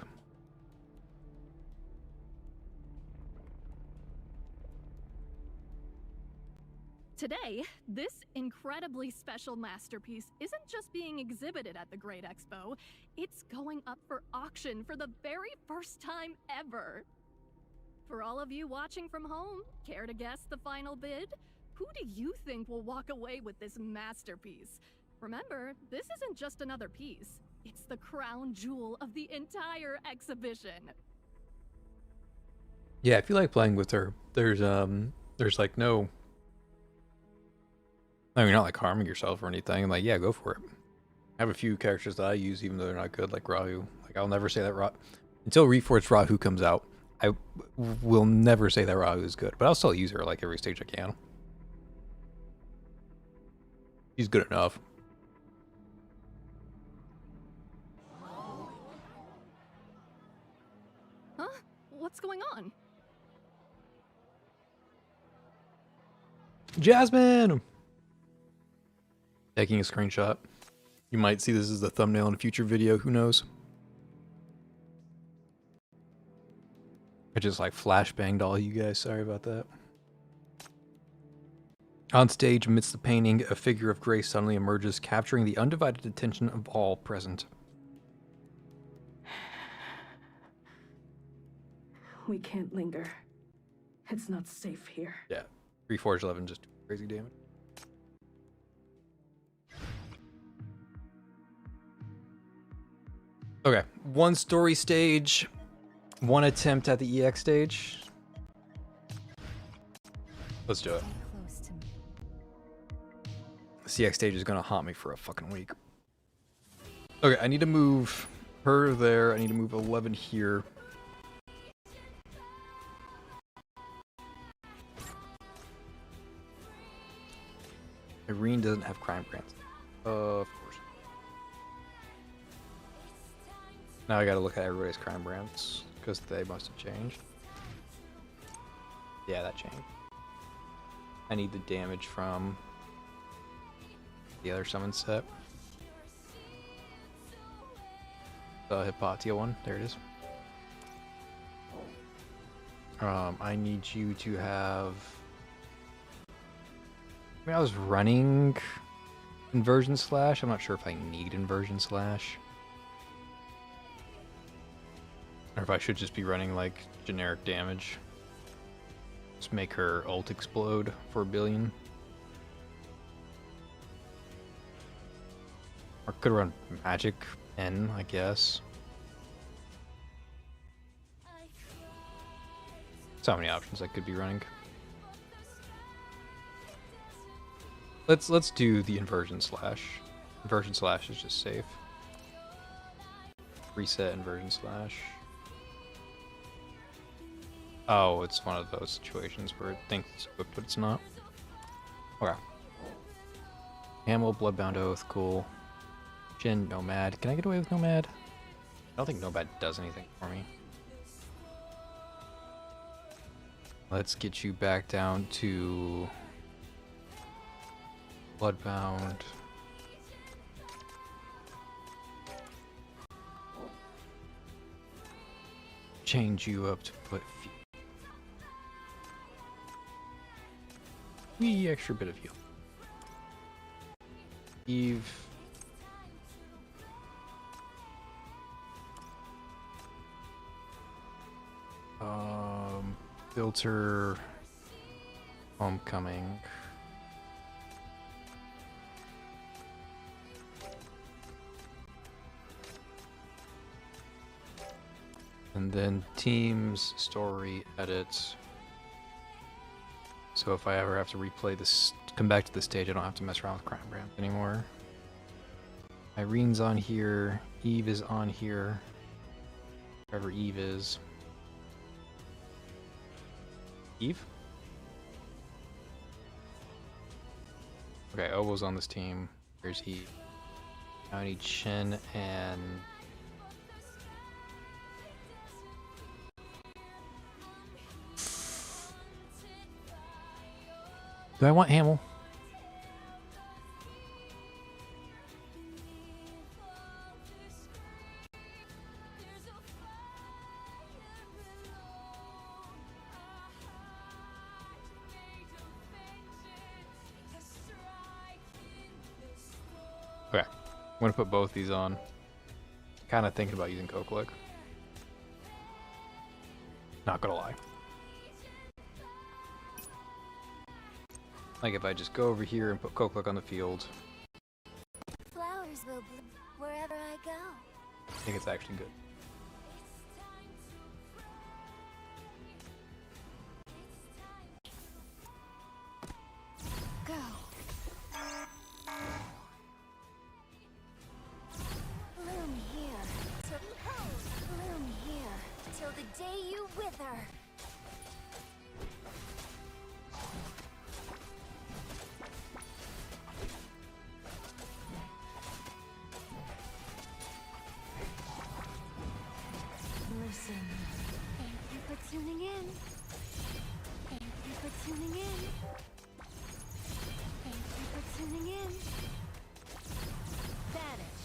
Today, this incredibly special masterpiece isn't just being exhibited at the Great Expo, it's going up for auction for the very first time ever. For all of you watching from home, care to guess the final bid? Who do you think will walk away with this masterpiece? Remember, this isn't just another piece. It's the crown jewel of the entire exhibition. Yeah, if you like playing with her, there's like no... I mean, you're not like harming yourself or anything. Like, yeah, go for it. I have a few characters that I use even though they're not good, like Rahu. Like, I'll never say that until Reforged Rahu comes out, I will never say that Rahu is good. But I'll still use her like every stage I can. She's good enough. Huh? What's going on? Jasmine! Taking a screenshot. You might see this as the thumbnail in a future video, who knows? I just like flashbanged all you guys, sorry about that. On stage, amidst the painting, a figure of grace suddenly emerges, capturing the undivided attention of all present. We can't linger. It's not safe here. Yeah, Reforged 11 just crazy damage. Okay, one story stage, one attempt at the EX stage. Let's do it. This EX stage is gonna haunt me for a fucking week. Okay, I need to move her there. I need to move 11 here. Irene doesn't have crime grants. Of course. Now I gotta look at everybody's crime brands, because they must have changed. Yeah, that changed. I need the damage from the other summon set. The Hypatia one. There it is. I need you to have... I mean, I was running Inversion Slash. I'm not sure if I need Inversion Slash. Or if I should just be running, like, generic damage. Just make her ult explode for 1 billion. Or could run Magic N, I guess. So many options I could be running. Let's do the Inversion Slash. Inversion Slash is just safe. Reset Inversion Slash. Oh, it's one of those situations where it thinks it's equipped, but it's not. Okay. Camel, Bloodbound Oath, cool. Jin, Nomad. Can I get away with Nomad? I don't think Nomad does anything for me. Let's get you back down to Bloodbound. Change you up to put wee extra bit of heal. Eve. Filter. Homecoming. And then teams, story, edit. So if I ever have to replay this, come back to this stage, I don't have to mess around with Crown Brand anymore. Irene's on here. Eve is on here. Wherever Eve is. Eve? Okay, Obo's on this team. Where's he? Now I need Shen and... Do I want Hamel? Okay, I'm gonna put both these on. Kind of thinking about using Koklik. Not gonna lie. Like if I just go over here and put Koklik on the field. Flowers will bloom wherever I go. I think it's actually good. Go. Bloom here. Bloom here till the day you wither. Listen. Thank you for tuning in. Thank you for tuning in. Thank you for tuning in. Vanish.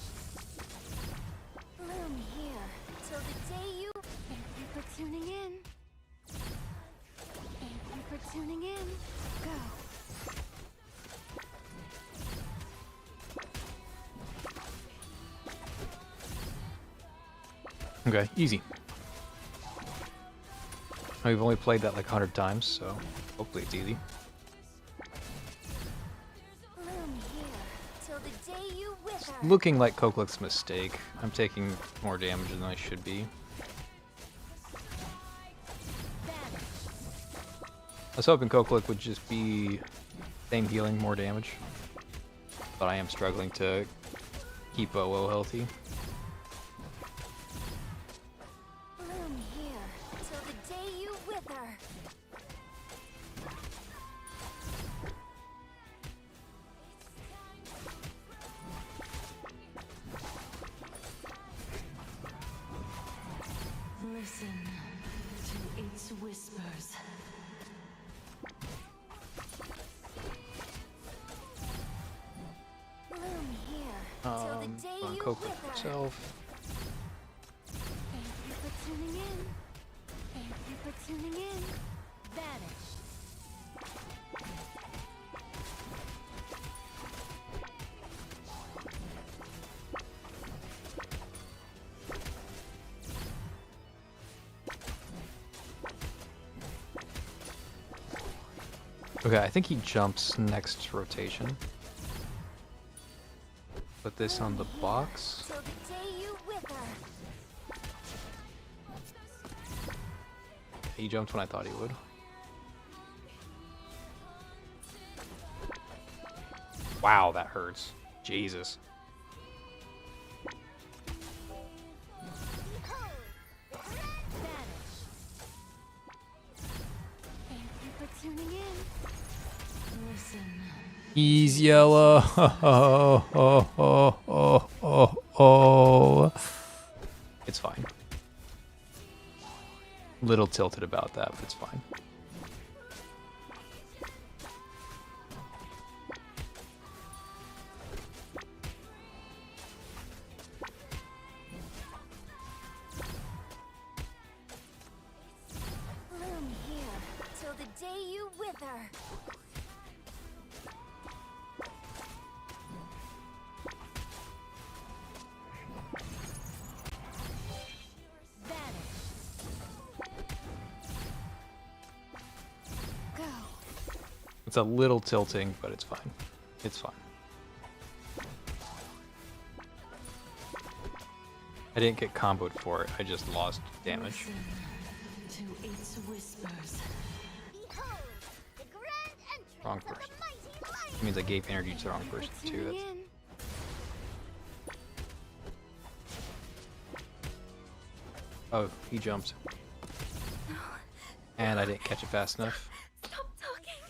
Bloom here till the day you. Thank you for tuning in. Thank you for tuning in. Go. Okay, easy. We've only played that like 100 times, so hopefully it's easy. Bloom here till the day you wither. Looking like Koklik's mistake. I'm taking more damage than I should be. I was hoping Koklik would just be same healing, more damage. But I am struggling to keep OO healthy. Bloom here till the day you wither. Listen to its whispers. Bloom here till the day On you Koklik wither. himself. tuning in. Thank you for tuning in. Vanish. Okay, I think he jumps next rotation. Put this on the box. Till the day you wither. He jumped when I thought he would. Wow, that hurts. Jesus. Thank you for tuning in. Listen. He's yellow. It's fine. Little tilted about that, but it's fine. Bloom here till the day you wither. Vanish. Go. It's a little tilting, but it's fine. It's fine. I didn't get comboed for it. I just lost damage. To its whispers. Behold, the grand entrance Wrong of the person. mighty lion. It means I gave energy to the wrong person too. That's... Oh, he jumped. And I didn't catch it fast enough. Stop talking.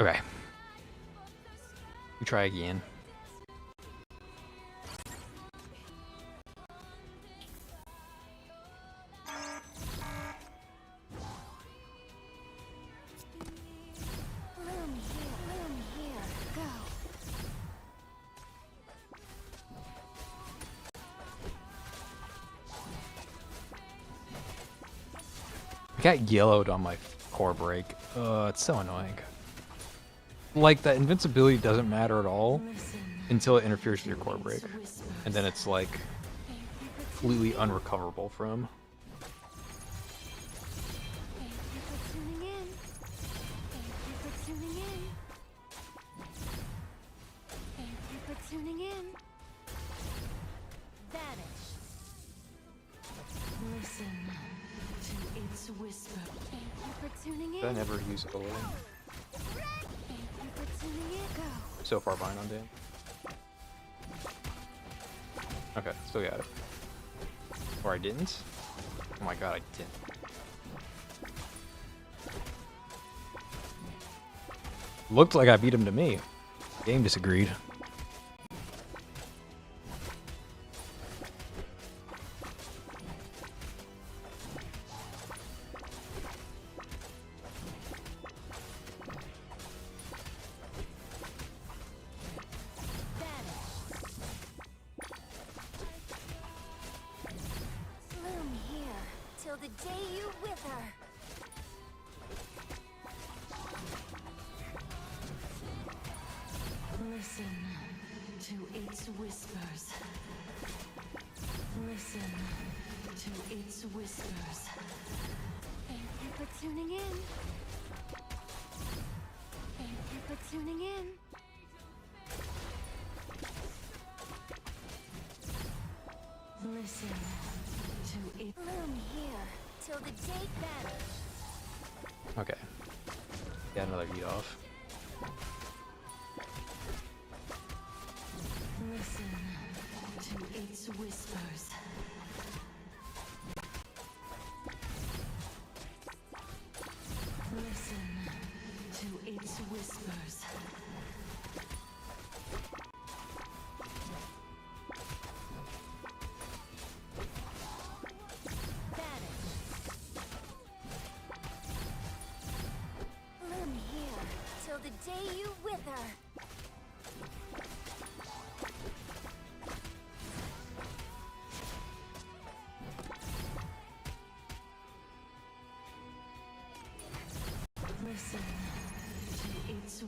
Okay. We try again. Bloom here, go. I got yellowed on my core break. It's so annoying. Like, that invincibility doesn't matter at all until it interferes with your core break. And then it's like completely unrecoverable from. Thank you for tuning in. Thank you for tuning in. Thank you for tuning in. Vanish. Listen to its whisper. Thank you for tuning in. I never use it away. Thank you for tuning in. Go. So far behind on damage. Okay, still got it. Or I didn't? Oh my god, I didn't. Looked like I beat him to me. Game disagreed. Bloom here till the day you wither. Listen to its whispers. Listen to its whispers. Thank you for tuning in. Thank you for tuning in. Listen to it. Bloom here till the day vanish. Okay. Got another eat off. Listen to its whispers. Listen to its whispers. Bloom here till the day you wither.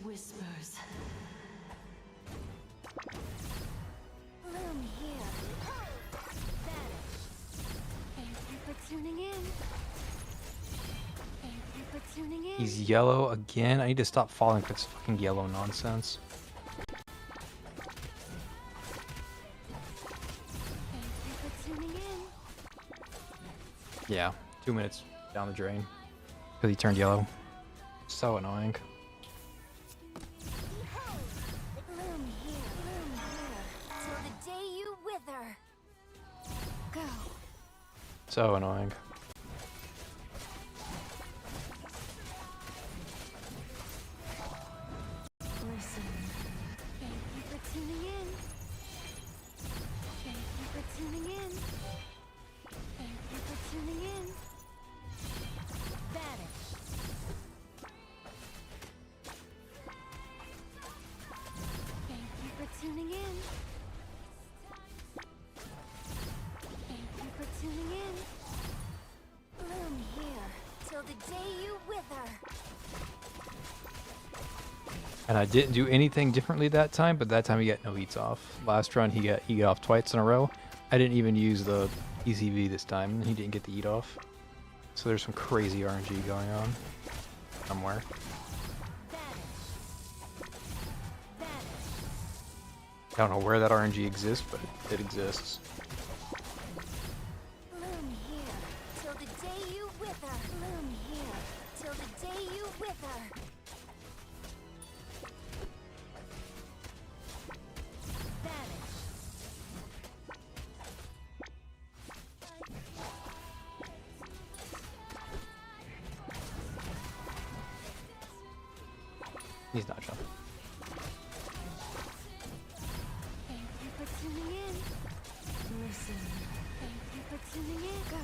whispers. Bloom here. Vanish. Thank you for tuning in. Thank you for tuning in. He's yellow again. I need to stop falling for this fucking yellow nonsense. Thank you for tuning in. Yeah, 2 minutes down the drain. Because he turned yellow. So annoying. Bloom here, till the day you wither. Go. So annoying. Listen. Thank you for tuning in. Thank you for tuning in. Thank you for tuning in. Vanish. Thank you for tuning in. Thank you for tuning in. Bloom here till the day you wither. And I didn't do anything differently that time, but that time he got no eats off. Last run he got eat off twice in a row. I didn't even use the ECV this time, and he didn't get the eat off. So there's some crazy RNG going on somewhere. I don't know where that RNG exists, but it exists. Bloom here till the day you wither. Bloom here till the day you wither. Vanish. He's not jumping. Thank you for tuning in. Listen. Thank you for tuning in. Go.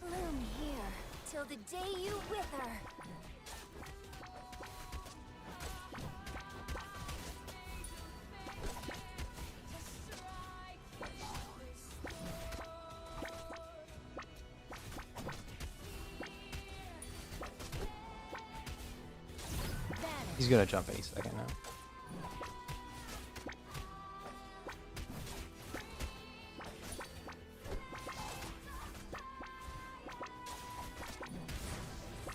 Bloom here till the day you wither. He's gonna jump any second now.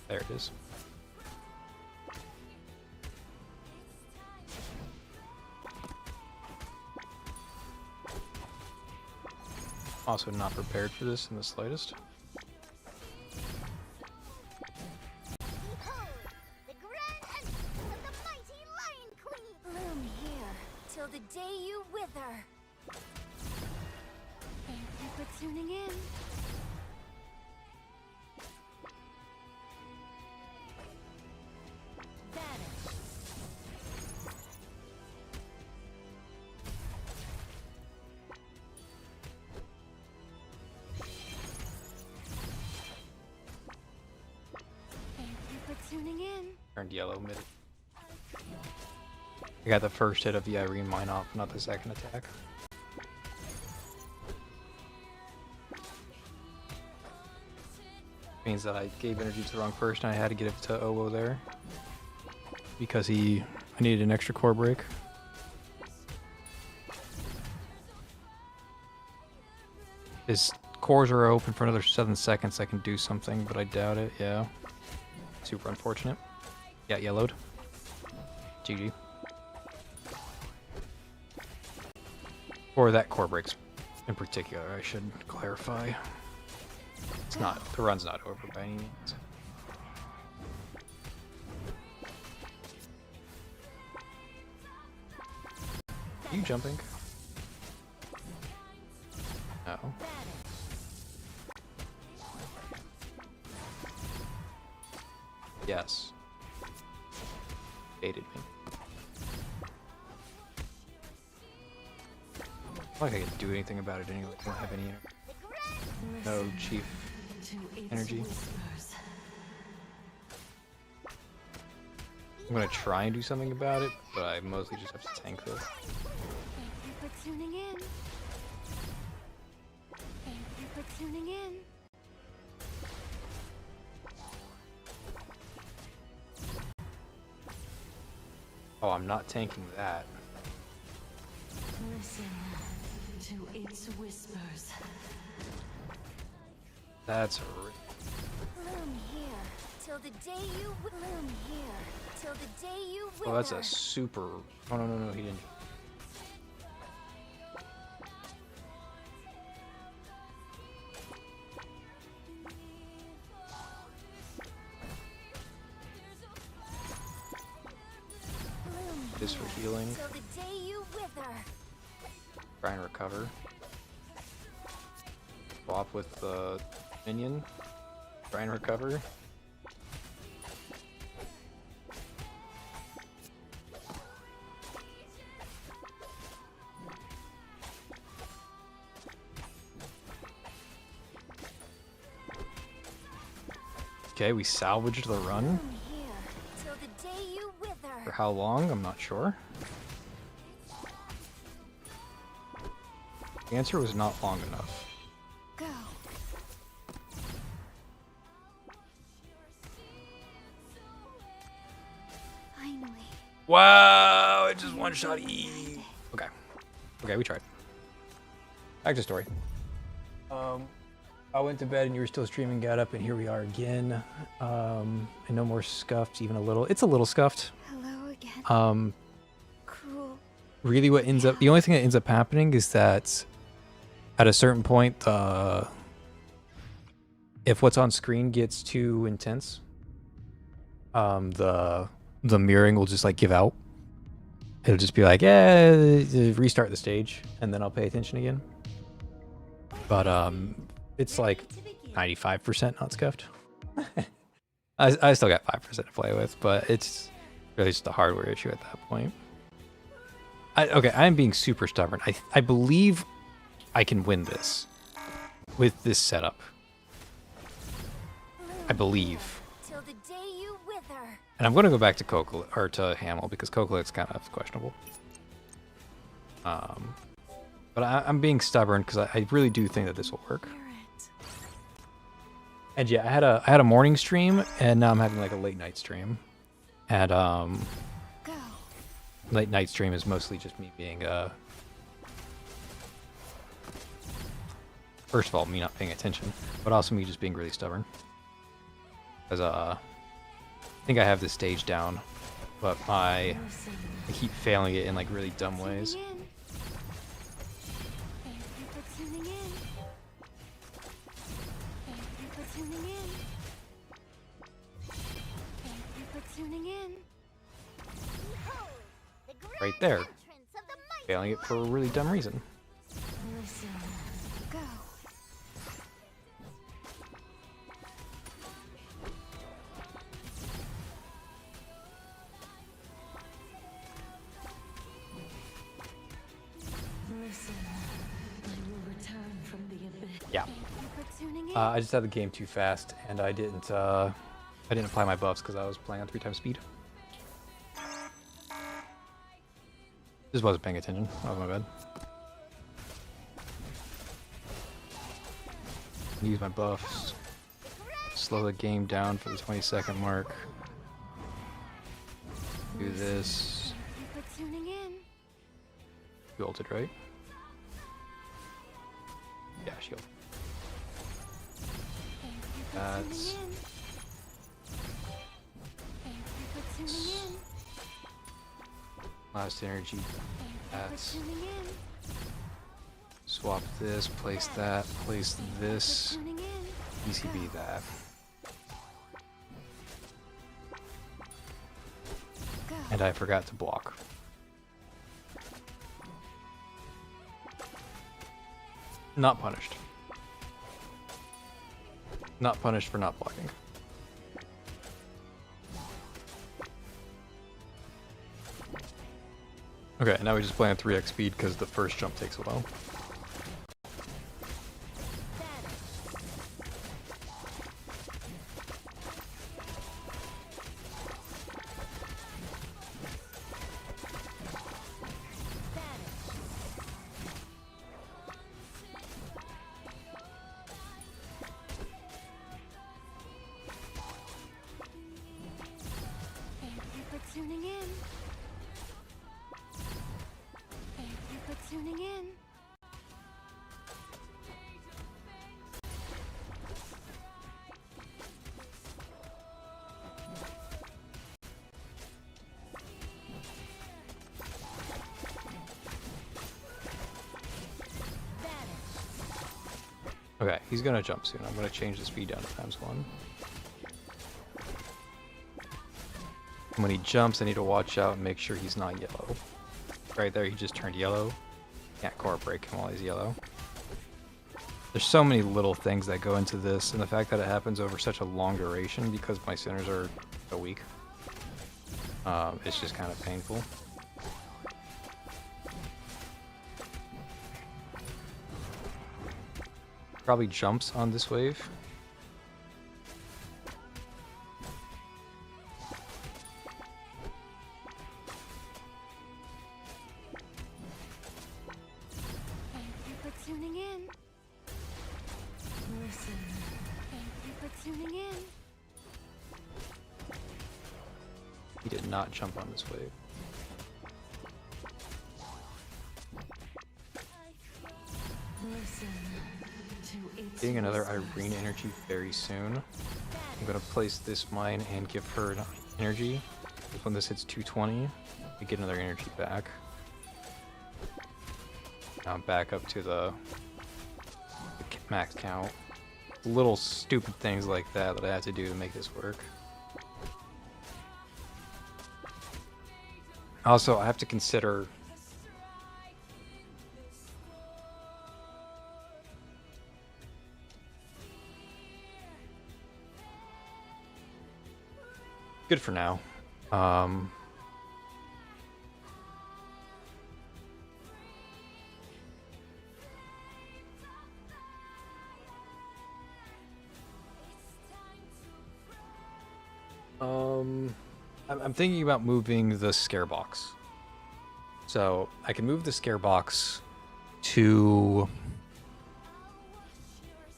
There it is. Also not prepared for this in the slightest. The grand entrance of the mighty Lion Queen. Bloom here till the day you wither. Thank you for tuning in. Vanish. Thank you for tuning in. Turned yellow mid. I got the first hit of the Irene mine off, not the second attack. Means that I gave energy to the wrong person. I had to get it to Owo there because I needed an extra core break. His cores are open for another 7 seconds. I can do something, but I doubt it. Yeah, super unfortunate. Got yellowed. GG. Or that core breaks in particular, I should clarify. It's not, the run's not over by any means. Are you jumping? No. Yes. Baited me. I don't think I can do anything about it anyway. I don't have any. No chief energy. I'm gonna try and do something about it, but I mostly just have to tank this. Thank you for tuning in. Thank you for tuning in. Oh, I'm not tanking that. Listen to its whispers. That's Bloom here till the day you bloom here till the day you wither. oh, that's a super. Oh no, he didn't. This for healing. Till the day you wither. Try and recover. Swap with the minion. Try and recover. Okay, we salvaged the run. Bloom here till the day you wither. For how long? I'm not sure. The answer was not long enough. Go. Finally. Wow, it just one shot E. Okay. Okay, we tried. Back to story. I went to bed and you were still streaming, got up, and here we are again. And no more scuffed, even a little. It's a little scuffed. Hello again. Cruel. Really what ends up, the only thing that ends up happening is that at a certain point, if what's on screen gets too intense, the mirroring will just like give out. It'll just be like, yeah, restart the stage, and then I'll pay attention again. But it's like 95% not scuffed. I still got 5% to play with, but it's really just a hardware issue at that point. Okay, I'm being super stubborn. I believe I can win this with this setup. I believe. Till the day you wither. And I'm going to go back to Cocoa or to Hamel because Cocoa's kind of questionable. But I'm being stubborn because I really do think that this will work. And yeah, I had a morning stream, and now I'm having like a late night stream. And Go. late night stream is mostly just me being first of all, me not paying attention, but also me just being really stubborn. Because I think I have this stage down, but I keep failing it in like really dumb ways. Thank you for tuning in. Thank you for tuning in. Thank you for tuning in. Right there. Failing it for a really dumb reason. Listen. Go. Listen. You will return from the abyss. Yeah. Thank you for tuning in. I just had the game too fast, and I didn't apply my buffs because I was playing on 3x speed. Just wasn't paying attention. That was my bad. Use my buffs. Slow the game down for the 20-second mark. Do this. Thank you for tuning in. You ulted, right? Yeah, she ulted. Thank you for That's- tuning in. Thank you for tuning in. Last energy. Thank you That's for tuning in. swap this, place that, place this, Tuning in. ECB that. Go. And I forgot to block. Not punished. Not punished for not blocking. Okay, now we just play on 3x speed because the first jump takes a while. Thank you for tuning in. tuning in. Okay, he's gonna jump soon. I'm gonna change the speed down to ×1. When he jumps, I need to watch out and make sure he's not yellow. Right there, he just turned yellow. Can't core break him while he's yellow. There's so many little things that go into this, and the fact that it happens over such a long duration because my sinners are so weak. It's just kind of painful. Probably jumps on this wave. Thank you for tuning in. Listen. Thank you for tuning in. He did not jump on this wave. Listen to its Getting another Irene energy very soon. I'm gonna place this mine and give her an energy. When this hits 220, we get another energy back. Now I'm back up to the max count. Little stupid things like that I have to do to make this work. Also, I have to consider good for now. I'm thinking about moving the scare box. So I can move the scare box to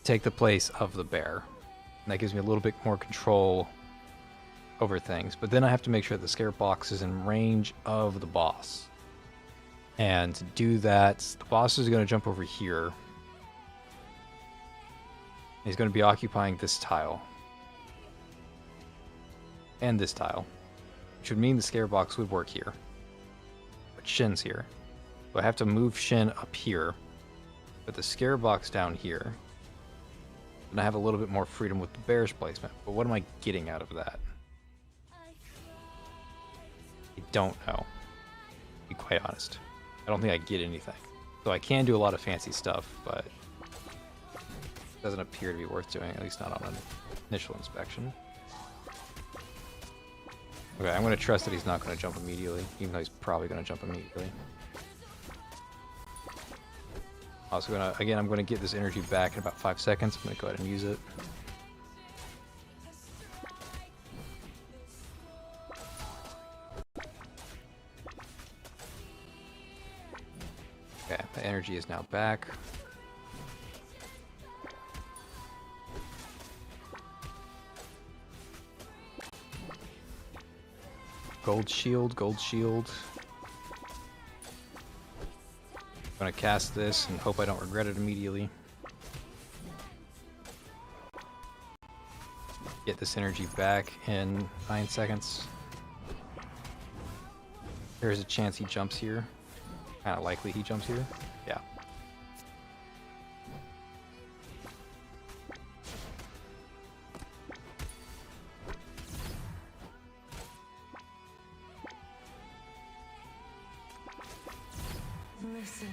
take the place of the bear. And that gives me a little bit more control over things. But then I have to make sure the scare box is in range of the boss. And to do that, the boss is going to jump over here. He's going to be occupying this tile. And this tile. Which would mean the scare box would work here. But Shin's here. So I have to move Shin up here. Put the scare box down here. And I have a little bit more freedom with the bear's placement. But what am I getting out of that? I don't know. To be quite honest. I don't think I get anything. So I can do a lot of fancy stuff, but it doesn't appear to be worth doing, at least not on an initial inspection. Okay, I'm going to trust that he's not going to jump immediately, even though he's probably going to jump immediately. Also going to, again, I'm going to get this energy back in about 5 seconds. I'm going to go ahead and use it. Okay, the energy is now back. Gold shield, gold shield. I'm gonna cast this and hope I don't regret it immediately. Get this energy back in 9 seconds. There's a chance he jumps here. Kinda likely he jumps here. Yeah. Listen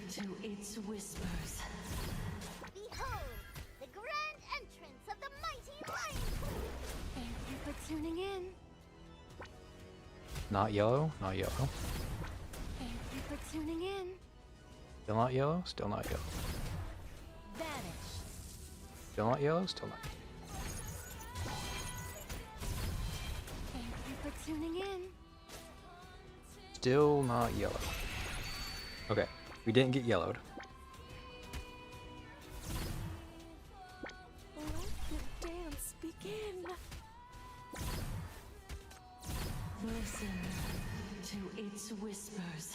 to its whispers. Behold, the grand entrance of the mighty lion. Thank you for tuning in. Not yellow, not yellow. Thank you for tuning in. Still not yellow, still not yellow. Vanish. Still not yellow, still not. Thank you for tuning in. Still not yellow. Okay, we didn't get yellowed. Let the dance begin. Listen to its whispers.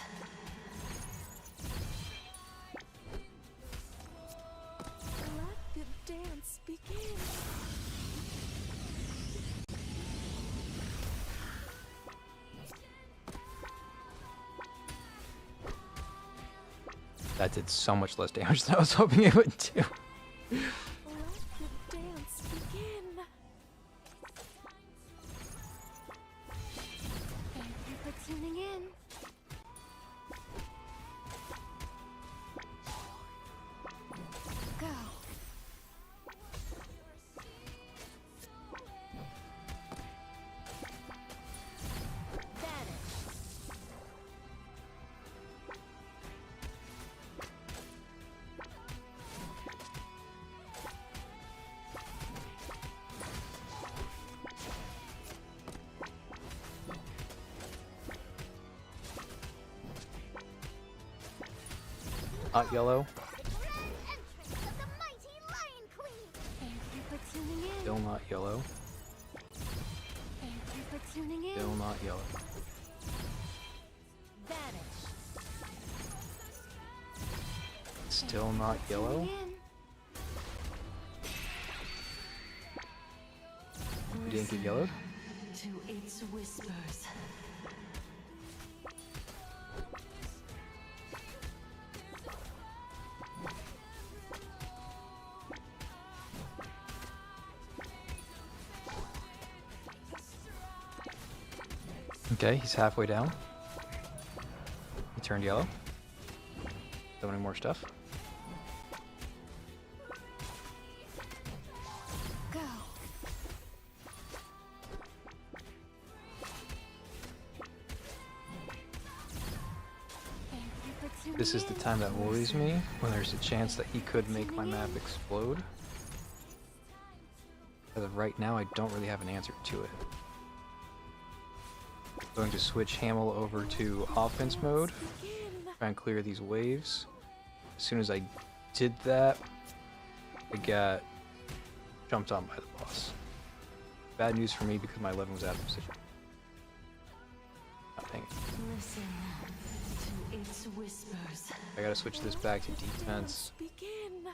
That did so much less damage than I was hoping it would do. Let the dance begin. Thank you for tuning in. Go. Hot yellow. The grand entrance of the mighty Lion Queen. Thank you for tuning in. Still not yellow. Thank you for tuning in. Still not yellow. Still not yellow. We didn't get yellowed. To its whispers. Okay, he's halfway down. He turned yellow. Don't any more stuff. Go. Thank you for tuning This is the in. time that worries me, when there's a chance that he could make my map explode. As of right now, I don't really have an answer to it. I'm going to switch Hamel over to offense mode, try and clear these waves. As soon as I did that, I got jumped on by the boss. Bad news for me because my 11 was out of position. Oh, dang it. Listen to its whispers. I gotta switch this back to defense. Begin.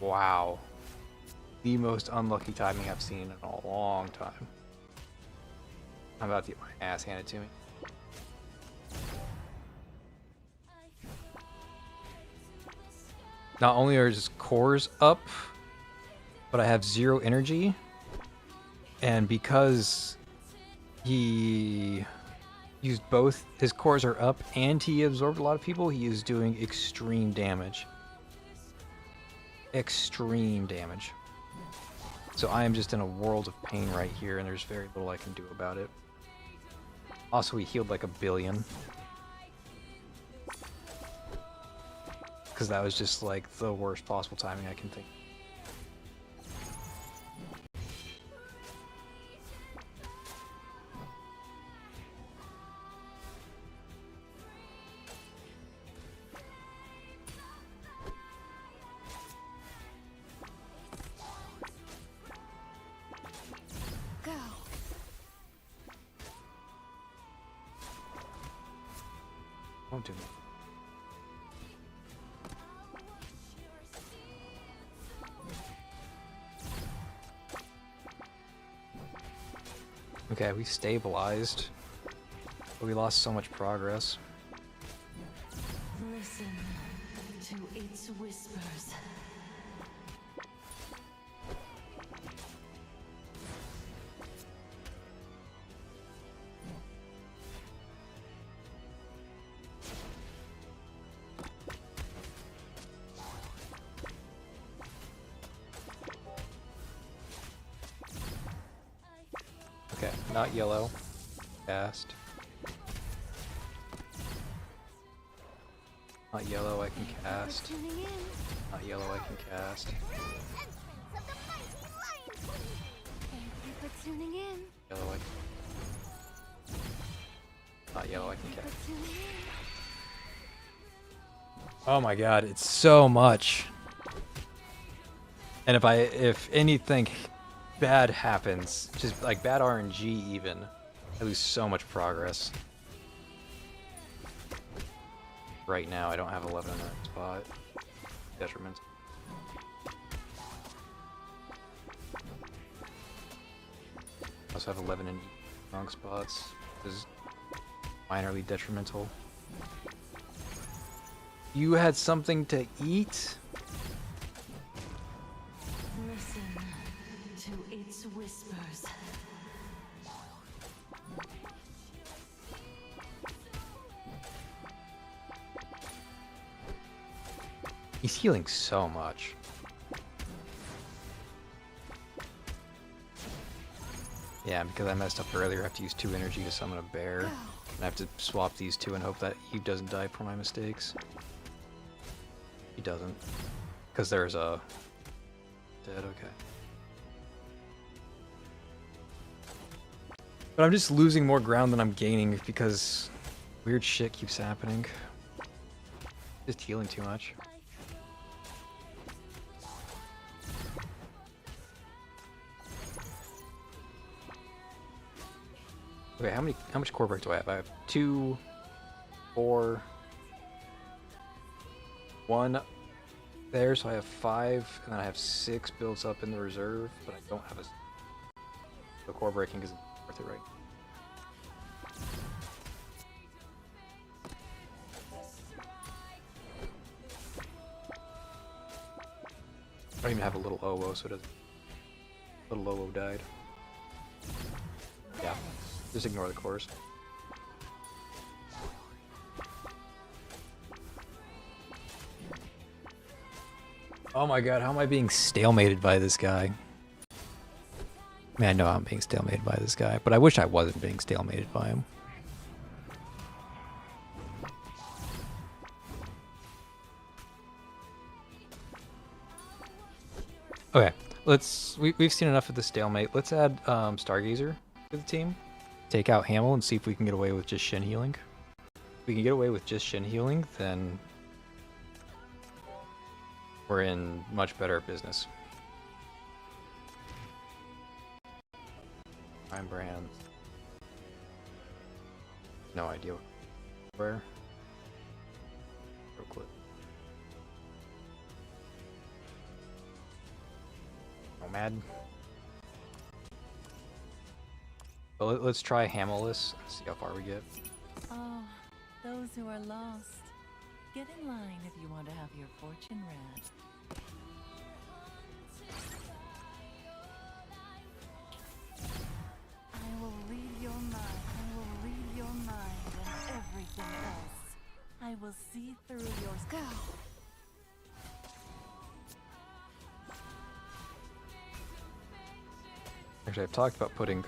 Wow. The most unlucky timing I've seen in a long time. I'm about to get my ass handed to me. Not only are his cores up, but I have 0 energy. And because he used both, his cores are up and he absorbed a lot of people, he is doing extreme damage. Extreme damage. So I am just in a world of pain right here, and there's very little I can do about it. Also, he healed like 1 billion. Because that was just like the worst possible timing I can think. Go. Don't do me. Okay, we stabilized, but we lost so much progress. Listen to its whispers. Okay, not yellow. Cast. Not yellow, I can cast. Tuning in. Not yellow, I can cast. Grand entrance of the mighty Lion Queen. Thank you for tuning in. Yellow, I can. Not yellow, I can cast. For tuning in. Oh my god, it's so much. And if anything bad happens, just like bad RNG even, I lose so much progress. Right now, I don't have 11 in that spot. Detriment. I also have 11 in wrong spots. This is minorly detrimental. You had something to eat? Listen to its whispers. He's healing so much. Yeah, because I messed up earlier, I have to use 2 energy to summon a bear. And I have to swap these 2 and hope that Eve doesn't die for my mistakes. He doesn't. Because there's a... Dead, okay. But I'm just losing more ground than I'm gaining because weird shit keeps happening. Just healing too much. Okay, how much core break do I have? I have 2, 4, 1 there, so I have 5, and then I have 6 builds up in the reserve, but I don't have a... The core breaking isn't worth it, right? I don't even have a little OO, so it doesn't... Little OO died. Yeah. Just ignore the cores. Oh my god, how am I being stalemated by this guy? I mean, I know I'm being stalemated by this guy, but I wish I wasn't being stalemated by him. Okay, we've seen enough of the stalemate. Let's add Stargazer to the team. Take out Hamel and see if we can get away with just Shin healing. If we can get away with just Shin healing, then we're in much better business. Prime brand. No idea where. Real quick. Nomad. Well, let's try Hamelless and see how far we get. Oh, those who are lost. Get in line if you want to have your fortune read. I will read your mind. I will read your mind and everything else. I will see through your... Go! Actually, I've talked about putting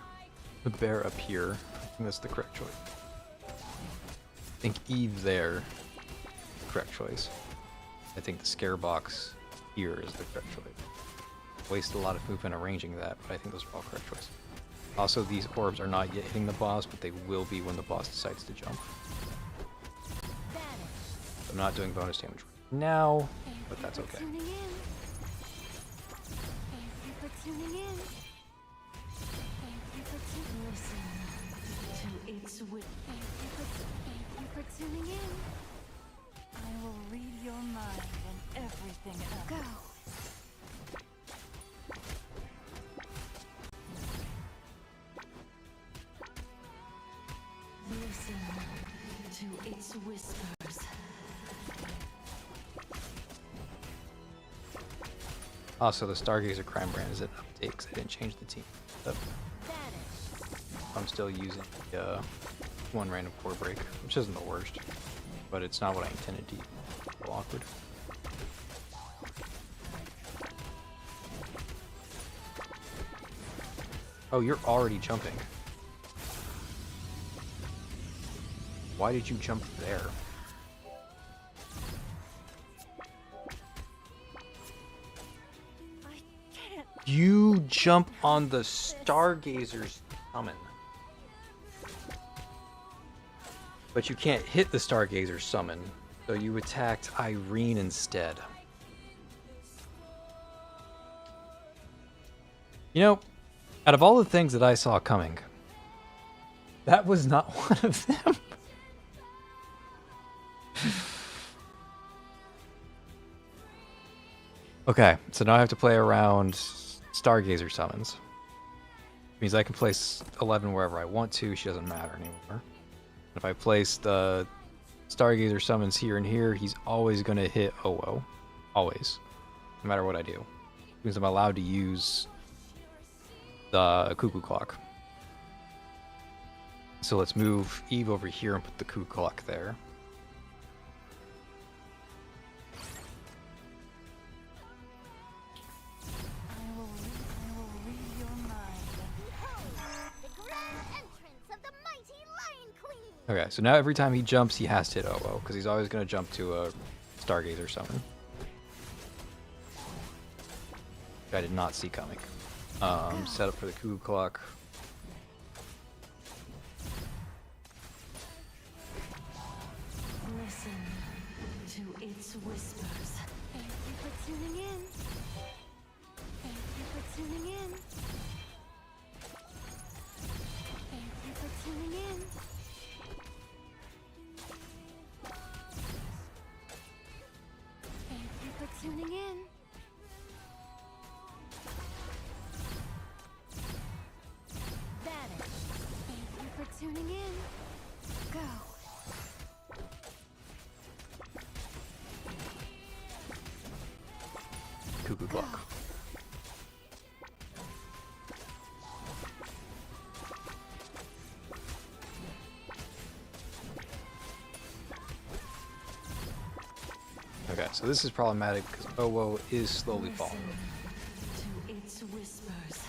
the bear up here. I think that's the correct choice. I think Eve there, correct choice. I think the scare box here is the correct choice. Wasted a lot of movement arranging that, but I think those are all correct choices. Also, these orbs are not yet hitting the boss, but they will be when the boss decides to jump. I'm not doing bonus damage now, but that's okay. Thank you for tuning in. Listen to its whispers. Thank you for tuning in. I will read your mind and everything else. Go. Listen to its whispers. Also, the Stargazer Crime brand is an update because I didn't change the team. So I'm still using the 1 random core break, which isn't the worst, but it's not what I intended to use. It's a little awkward. Oh, you're already jumping. Why did you jump there? You jump on the Stargazer's summon. But you can't hit the Stargazer's summon, so you attacked Irene instead. You know, out of all the things that I saw coming, that was not one of them. Okay, so now I have to play around Stargazer summons. Means I can place 11 wherever I want to. She doesn't matter anymore. If I place the Stargazer summons here and here, he's always going to hit OO. Always. No matter what I do. Because I'm allowed to use the cuckoo clock. So let's move Eve over here and put the cuckoo clock there. I will read your mind. Behold, the grand entrance of the mighty Lion Queen! Okay, so now every time he jumps, he has to hit OO, because he's always going to jump to a Stargazer summon. Which I did not see coming. Set up for the cuckoo clock. Listen to its whispers. Thank you for tuning in. Thank you for tuning in. Thank you for tuning in. Thank you for tuning in. Vanish. Thank you for tuning in. Go. Cuckoo clock. Okay, so this is problematic because OO is slowly falling. To its whispers.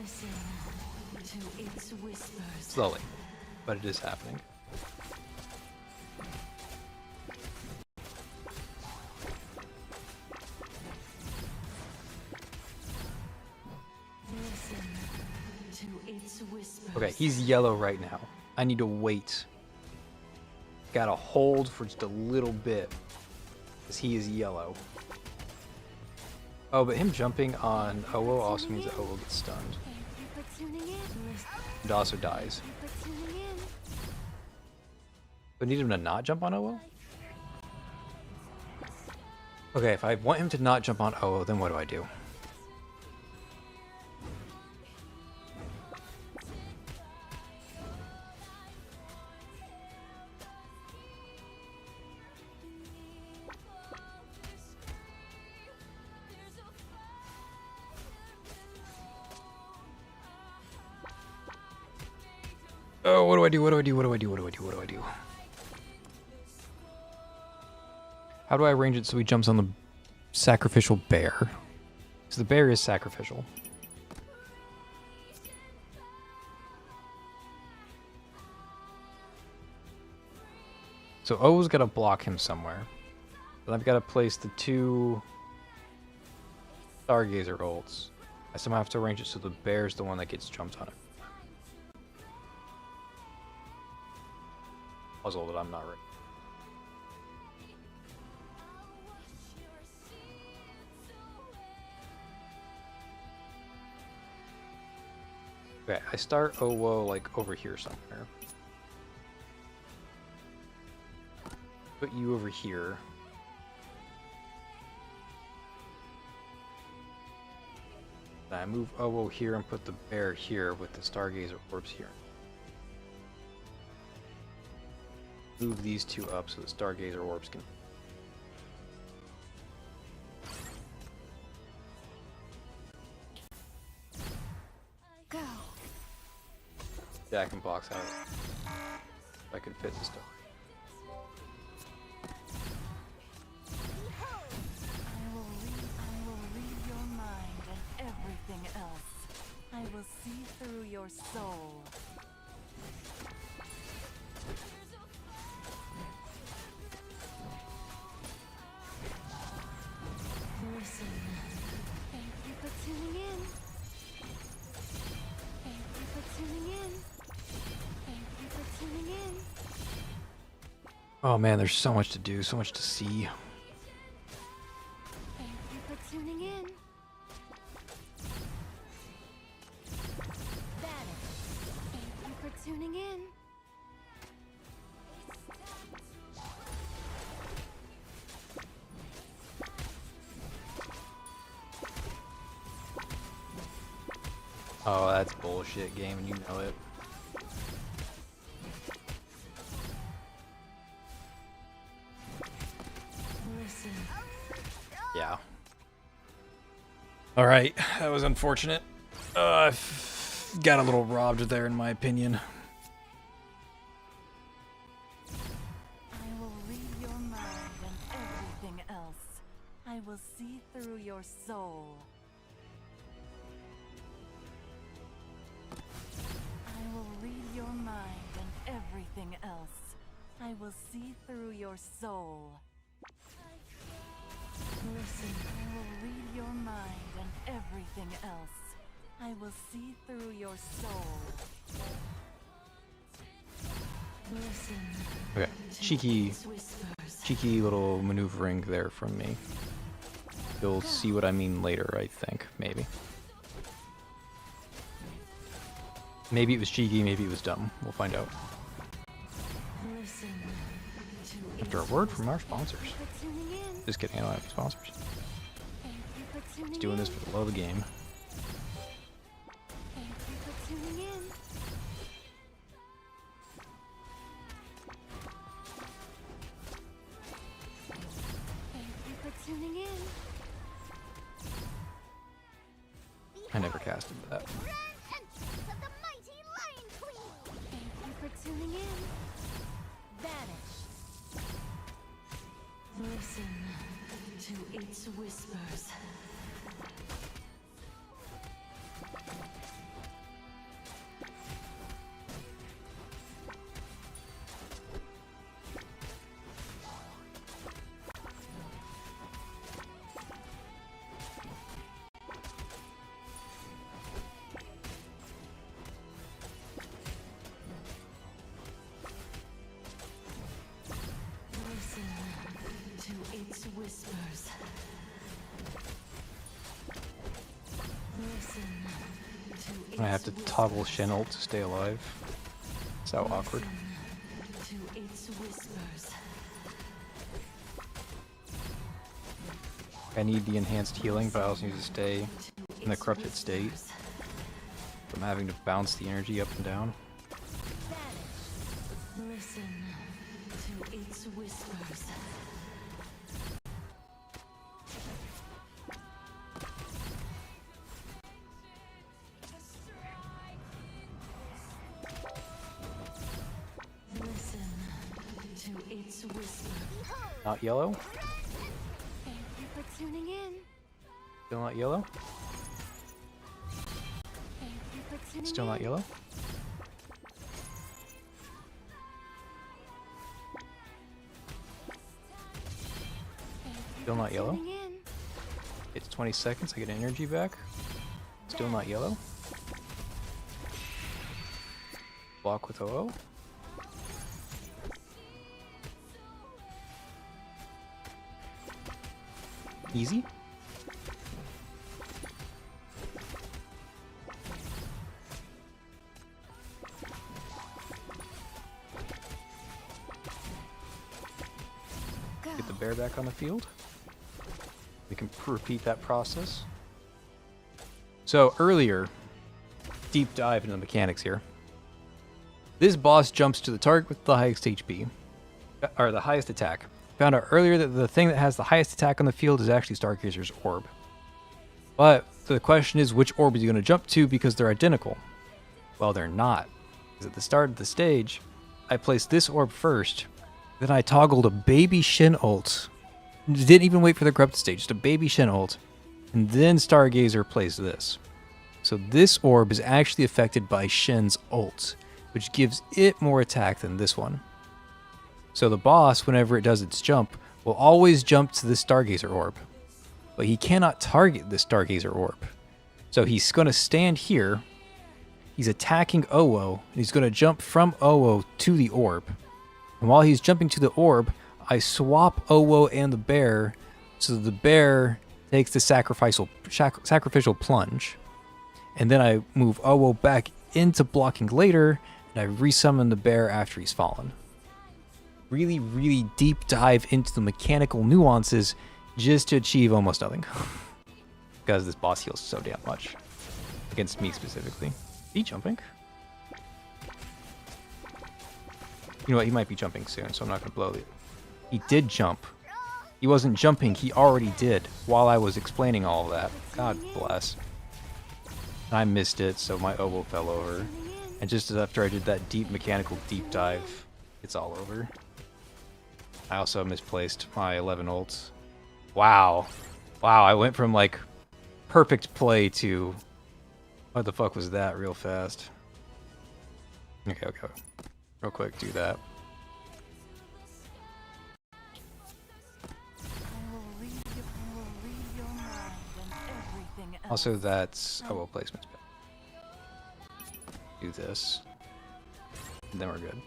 Listen to its whispers. Slowly, but it is happening. Listen to its whispers. Okay, he's yellow right now. I need to wait. Gotta hold for just a little bit. Because he is yellow. Oh, but him jumping on OO also means that OO gets stunned. Thank you for tuning in. And also dies. Thank you for tuning in. Do I need him to not jump on OO? Okay, if I want him to not jump on OO, then what do I do? Oh, what do I do? What do I do? What do I do? What do I do? What do I do? How do I arrange it so he jumps on the sacrificial bear? Because the bear is sacrificial. So O's got to block him somewhere. Then I've got to place the two Stargazer ults. I somehow have to arrange it so the bear's the one that gets jumped on it. Puzzle that I'm not ready. Okay, I start OWO like over here somewhere. Put you over here. Then I move OWO here and put the bear here with the Stargazer orbs here. Move these two up so the Stargazer orbs can... Go. Yeah, I can box out. If I could fit the stuff. I will read your mind and everything else. I will see through your soul. Listen. Thank you for tuning in. Thank you for tuning in. Thank you for tuning in. Oh man, there's so much to do, so much to see. Thank you for tuning in. Vanish. Thank you for tuning in. Oh, that's bullshit game, and you know it. Listen. Yeah. Alright, that was unfortunate. Got a little robbed there, in my opinion. I will read your mind and everything else. I will see through your soul. I will read your mind and everything else. I will see through your soul. Listen, I will read your mind and everything else. I will see through your soul. Listen. Okay, cheeky little maneuvering there from me. You'll see what I mean later, I think, maybe. Maybe it was cheeky, maybe it was dumb. We'll find out. After a word from our sponsors. Just kidding, I don't have any sponsors. Just doing this for the love of the game. Thank you for tuning in. Thank you for tuning in. I never casted that. Grand entrance of the mighty Lion Queen. Thank you for tuning in. Vanish. Listen to its whispers. Whispers. I have to toggle Shen ult to stay alive. So awkward. To its whispers. I need the enhanced healing, but I also need to stay in the corrupted state. I'm having to bounce the energy up and down. Listen to its whispers. Not yellow? Thank you for tuning in. Still not yellow? Thank you for tuning Still in. not yellow? Still not yellow? Tuning in. It's 20 seconds, I get energy back. Still not yellow? Block with OO? Easy? Get the bear back on the field. We can repeat that process. So earlier, deep dive into the mechanics here. This boss jumps to the target with the highest HP, or the highest attack. Found out earlier that the thing that has the highest attack on the field is actually Stargazer's orb. But the question is, which orb is he going to jump to because they're identical? Well, they're not. Because at the start of the stage, I placed this orb first, then I toggled a baby Shen ult. Didn't even wait for the corrupted stage, just a baby Shen ult. And then Stargazer plays this. So this orb is actually affected by Shen's ult, which gives it more attack than this one. So the boss, whenever it does its jump, will always jump to the Stargazer orb. But he cannot target the Stargazer orb. So he's going to stand here. He's attacking OO, and he's going to jump from OO to the orb. And while he's jumping to the orb, I swap OO and the bear, so the bear takes the sacrificial plunge. And then I move OO back into blocking later, and I resummon the bear after he's fallen. Really, really deep dive into the mechanical nuances just to achieve almost nothing. Because this boss heals so damn much. Like against me specifically. Is he jumping? You know what? He might be jumping soon, so I'm not going to blow it. He did jump. He wasn't jumping. He already did while I was explaining all of that. God bless. I missed it, so my oboe fell over. And just after I did that deep mechanical deep dive, it's all over. I also misplaced my 11 ults. Wow. Wow, I went from like perfect play to what the fuck was that real fast. Okay. Real quick, do that. Also, that's oboe placement's bad. Do this. And then we're good.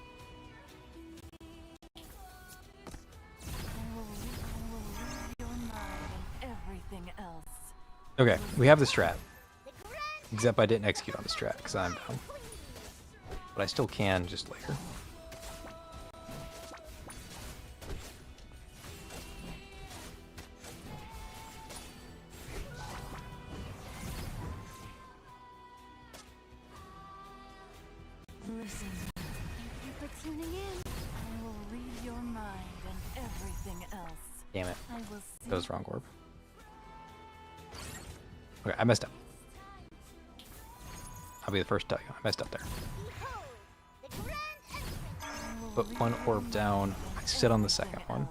Okay, we have the strat. Except I didn't execute on the strat because I'm down. But I still can just later. Listen. Thank you for tuning in. I will read your mind and everything else. Damn it. I will see. That was wrong orb. Okay, I messed up. I'll be the first to tell you. I messed up there. Put one orb down. I sit on the second one.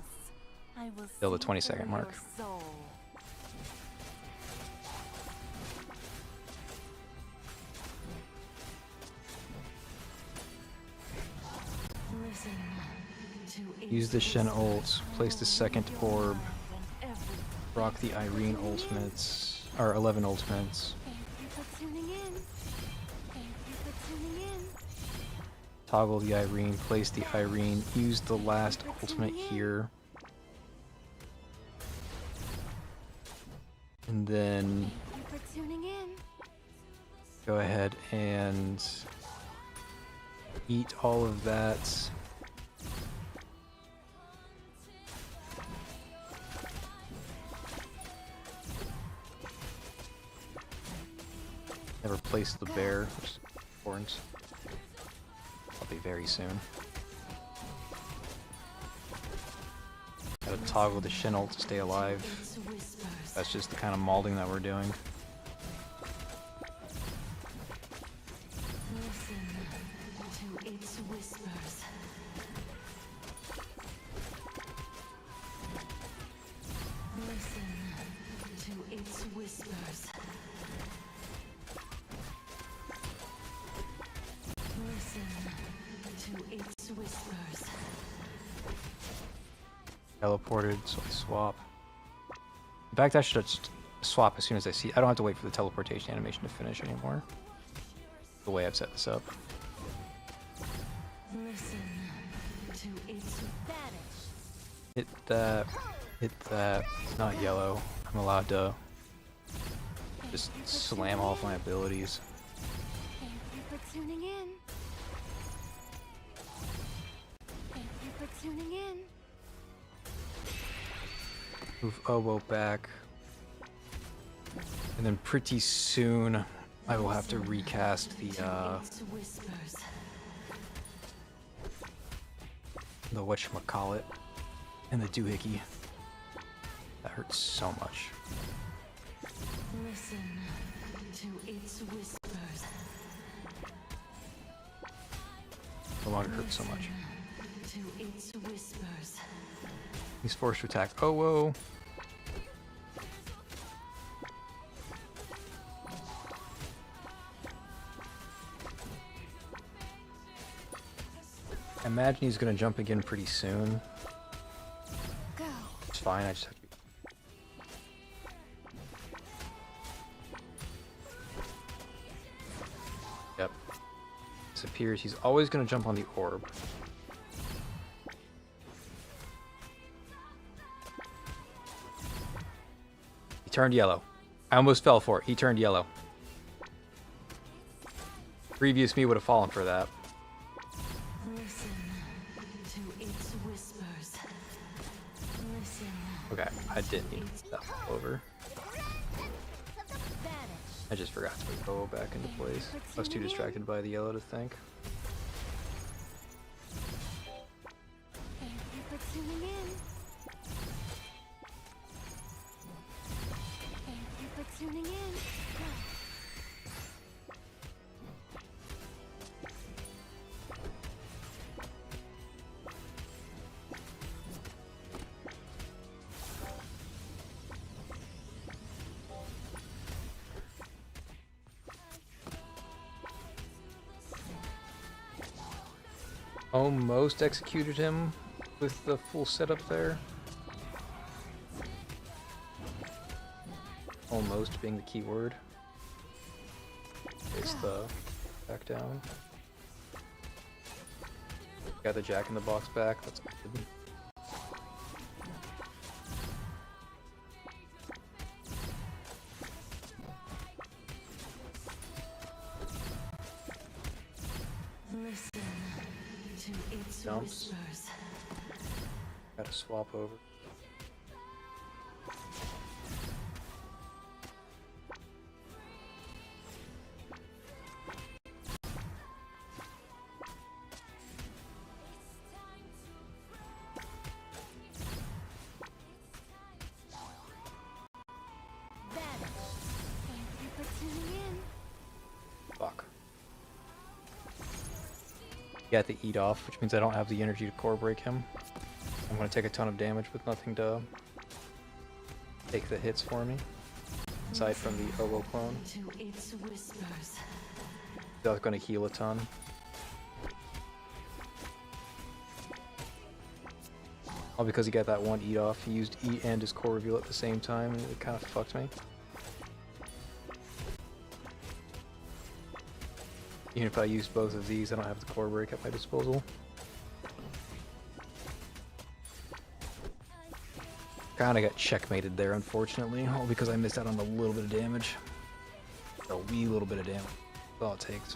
Till the 20-second mark. Use the Shen ult. Place the second orb. Rock the Irene ultimates. Or 11 ultimates. Toggle the Irene, place the Irene, use the last ultimate here. And then go ahead and eat all of that. Never place the bear, which is important. I'll be very soon. Gotta toggle the Shen ult to stay alive. That's just the kind of malding that we're doing. Teleported, so I swap. In fact, I should just swap as soon as I see. I don't have to wait for the teleportation animation to finish anymore. The way I've set this up. Hit that. Hit that. It's not yellow. I'm allowed to just slam all of my abilities. Thank you for tuning in. Thank you for tuning in. Move oboe back. And then pretty soon I will have to recast the whatchamacallit and the doohickey. That hurts so much. Listen to its whispers. No longer hurts so much. To its whispers. He's forced to attack. Oh, whoa. I imagine he's gonna jump again pretty soon. Go. It's fine, I just have to be... Yep. Disappears. He's always gonna jump on the orb. He turned yellow. I almost fell for it. He turned yellow. Previous me would have fallen for that. Listen to its whispers. Listen. Okay, I did need that over. I just forgot to put bow back into place. I was too distracted by the yellow to think. Thank you for tuning in. Thank you for tuning in. Almost executed him with the full setup there. Almost being the key word. It's the back down. Got the Jack in the Box back. That's good. Listen to its Jumps. whispers. Gotta swap over. Thank you for tuning in. Fuck. Got the eat off, which means I don't have the energy to core break him. I'm gonna take a ton of damage with nothing to take the hits for me. Aside from the Owo clone. To its whispers. That's gonna heal a ton. All because he got that one eat off. He used eat and his core reveal at the same time, and it kind of fucked me. Even if I used both of these, I don't have the core break at my disposal. Kinda got checkmated there, unfortunately, all because I missed out on a little bit of damage. A wee little bit of damage. That's all it takes.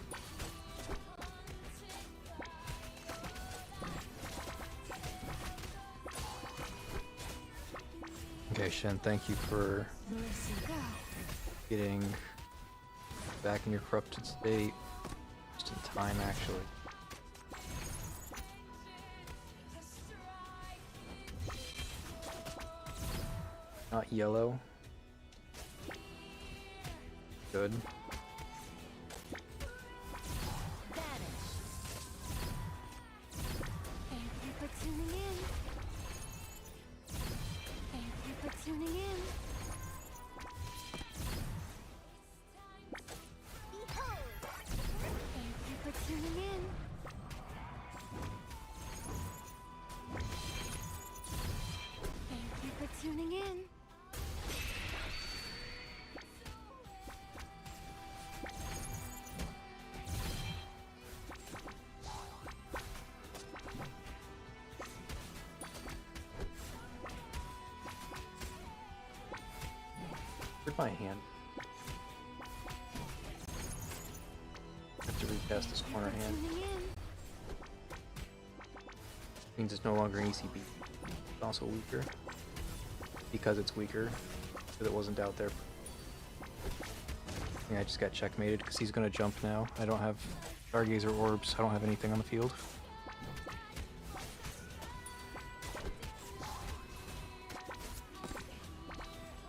Okay, Shen, thank you for getting back in your corrupted state. Just in time, actually. Not yellow. Good. Thank you for tuning in. Thank you for tuning in. Behold, Thank you for tuning in. Thank you for tuning in. Where'd my hand? I have to recast this corner hand. Tuning in. Means it's no longer an ECB. It's also weaker. Because it's weaker. Because it wasn't out there. Yeah, I just got checkmated because he's gonna jump now. I don't have Stargazer orbs. I don't have anything on the field.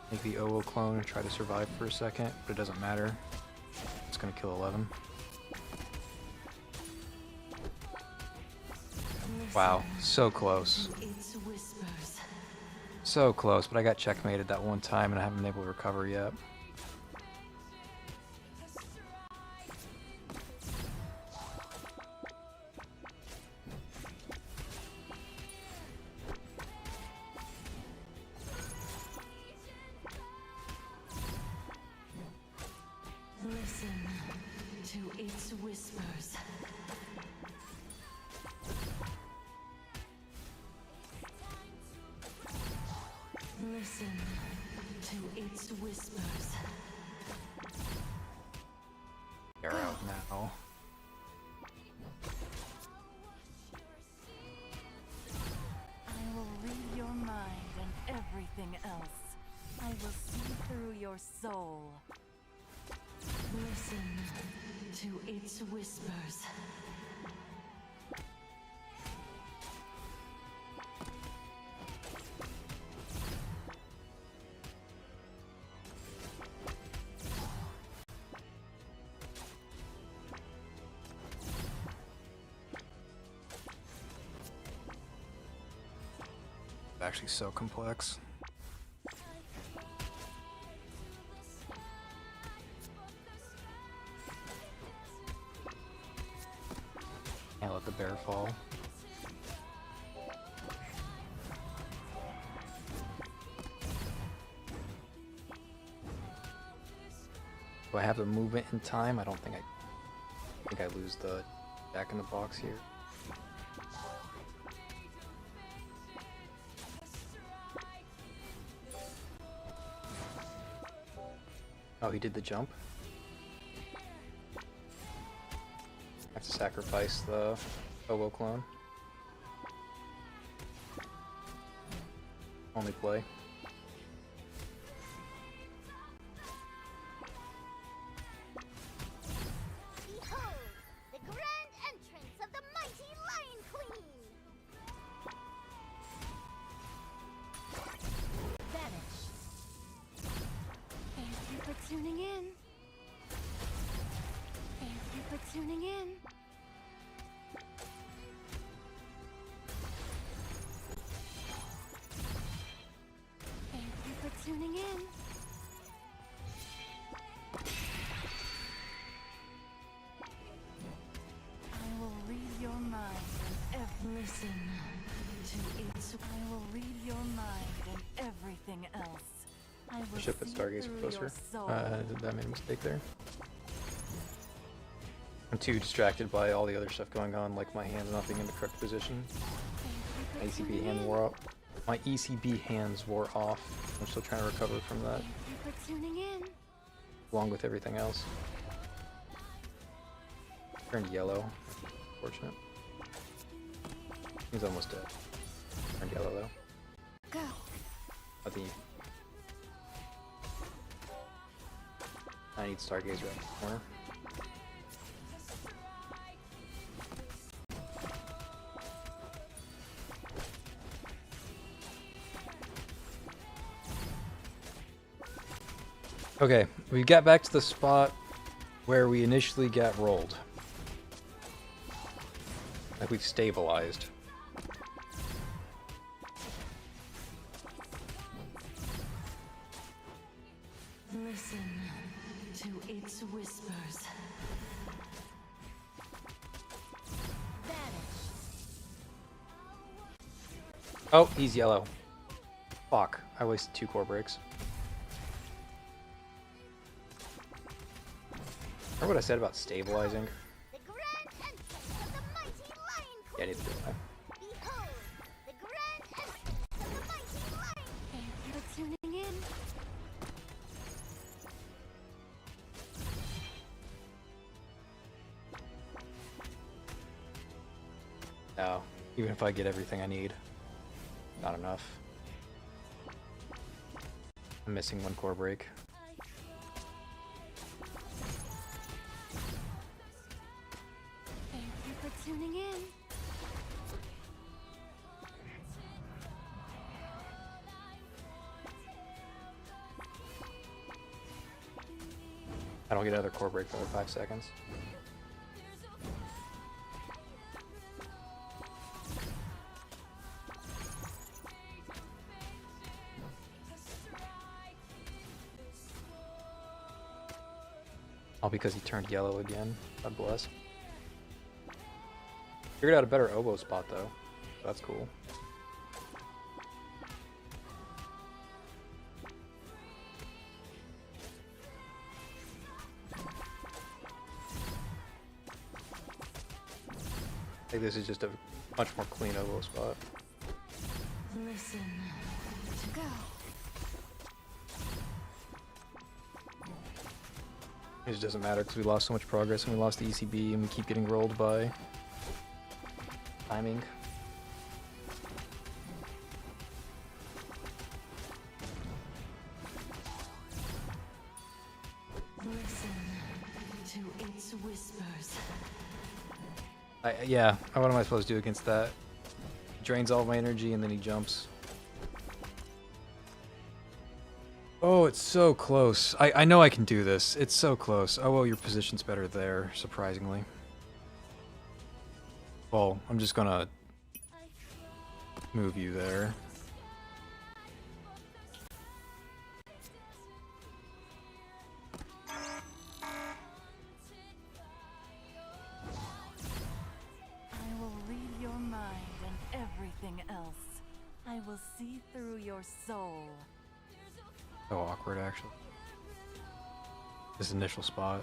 Make the Owo clone and try to survive for a second, but it doesn't matter. It's gonna kill 11. Wow, so close. Its whispers. So close, but I got checkmated that one time and I haven't been able to recover yet. Listen to its whispers. Listen to its whispers. They're out now. I will read your mind and everything else. I will see through your soul. Listen to its whispers. Actually so complex. Can't let the bear fall. Do I have the movement in time? I don't think I think I lose the Jack in the Box here. Oh, he did the jump. I have to sacrifice the Oboe clone. Only play. Behold, the grand entrance of the mighty Lion Queen! Vanish. Thank you for tuning in. Thank you for tuning in. Thank you for tuning in. I will read your mind and Listen to its. I will read your mind and everything else. I will Ship at see Stargazer through closer. your soul. Did that make a mistake there? I'm too distracted by all the other stuff going on, like my hands not being in the correct position. My ECB hand wore off. My ECB hands wore off. I'm still trying to recover from that, Thank you for tuning in. along with everything else. Turned yellow. Fortunate. He's almost dead. Turned yellow though. Go. But the I need Stargazer in the corner. Okay, we got back to the spot where we initially got rolled. Like we've stabilized. Listen to its whispers. Oh, he's yellow. Fuck, I wasted 2 core breaks. Remember what I said about stabilizing? The grand entrance of the mighty Lion Yeah, I Queen! need to do that. Behold, the grand entrance of the mighty Lion! Thank you for tuning in. No, even if I get everything I need, not enough. I'm missing 1 core break. Thank you for tuning in. I don't get another core break for another 5 seconds. All because he turned yellow again. God bless. Figured out a better oboe spot though. That's cool. I think this is just a much more clean oboe spot. Listen. Go. It just doesn't matter because we lost so much progress and we lost the ECB and we keep getting rolled by timing. Listen its whispers. Yeah, what am I supposed to do against that? Drains all my energy and then he jumps. Oh, it's so close. I know I can do this. It's so close. Oh, well, your position's better there, surprisingly. Well, I'm just gonna move you there. I will read your mind and everything else. I will see through your soul. So awkward, actually. This initial spot.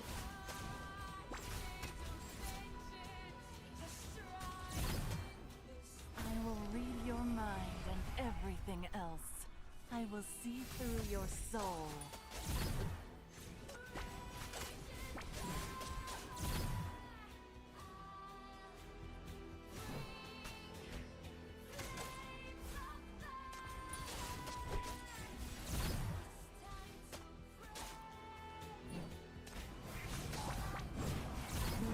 I will read your mind and everything else. I will see through your soul.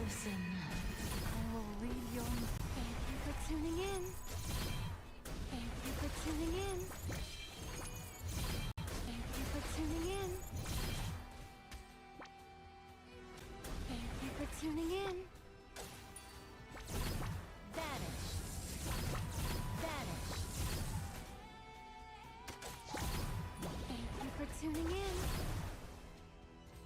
Listen. I will read your Thank you for tuning in. Thank you for tuning in. Thank you for tuning in. Thank you for tuning in. Vanish. Vanish. Thank you for tuning in.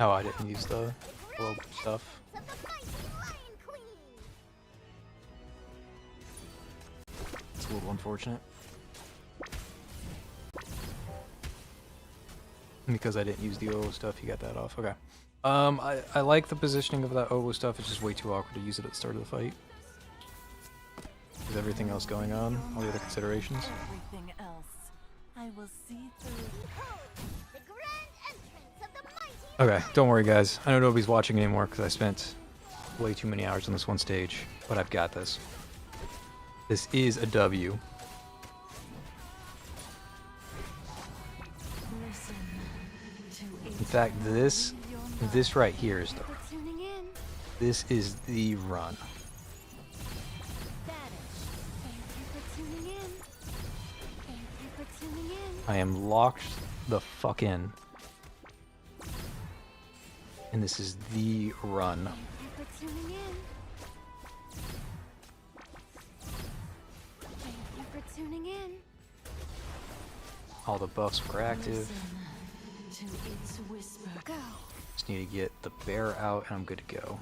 Oh, I didn't use the globe stuff. Of the mighty Lion Queen. It's a little unfortunate. Because I didn't use the OO stuff, you got that off. Okay. I like the positioning of that OO stuff. It's just way too awkward to use it at the start of the fight. With everything else going on, all the other considerations. everything else. I will see through. Behold, the grand entrance of the mighty Okay, don't worry guys. I know nobody's watching anymore because I spent way too many hours on this one stage, but I've got this. This is a W. Listen to In its fact, this right here is the For tuning in. this is the run. vanish. Thank you for tuning in. Thank you for tuning in. I am locked the fuck in. And this is the run. Thank you for tuning in. Thank you for tuning in. All the buffs were active. listen to its whisper. Go. Just need to get the bear out and I'm good to go.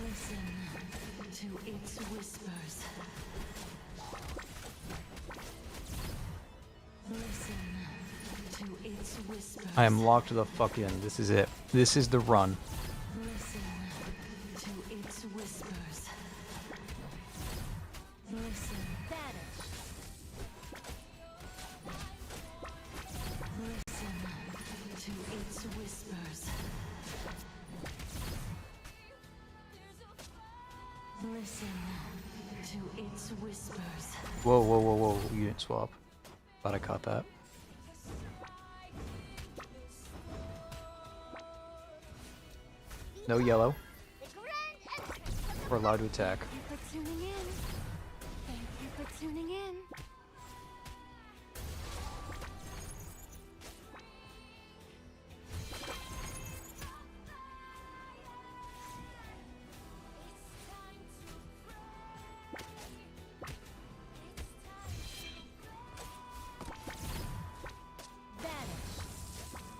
Listen to its whispers. Listen to its whispers. I am locked the fuck in. This is it. This is the run. Listen to its whispers. Listen. Vanish. Listen to its whispers. Listen to its whispers. Whoa, whoa, whoa, whoa. You didn't swap. Thought I caught that. No yellow. The grand entrance of the We're allowed to attack. Thank you for tuning in. Thank you for tuning in. vanish.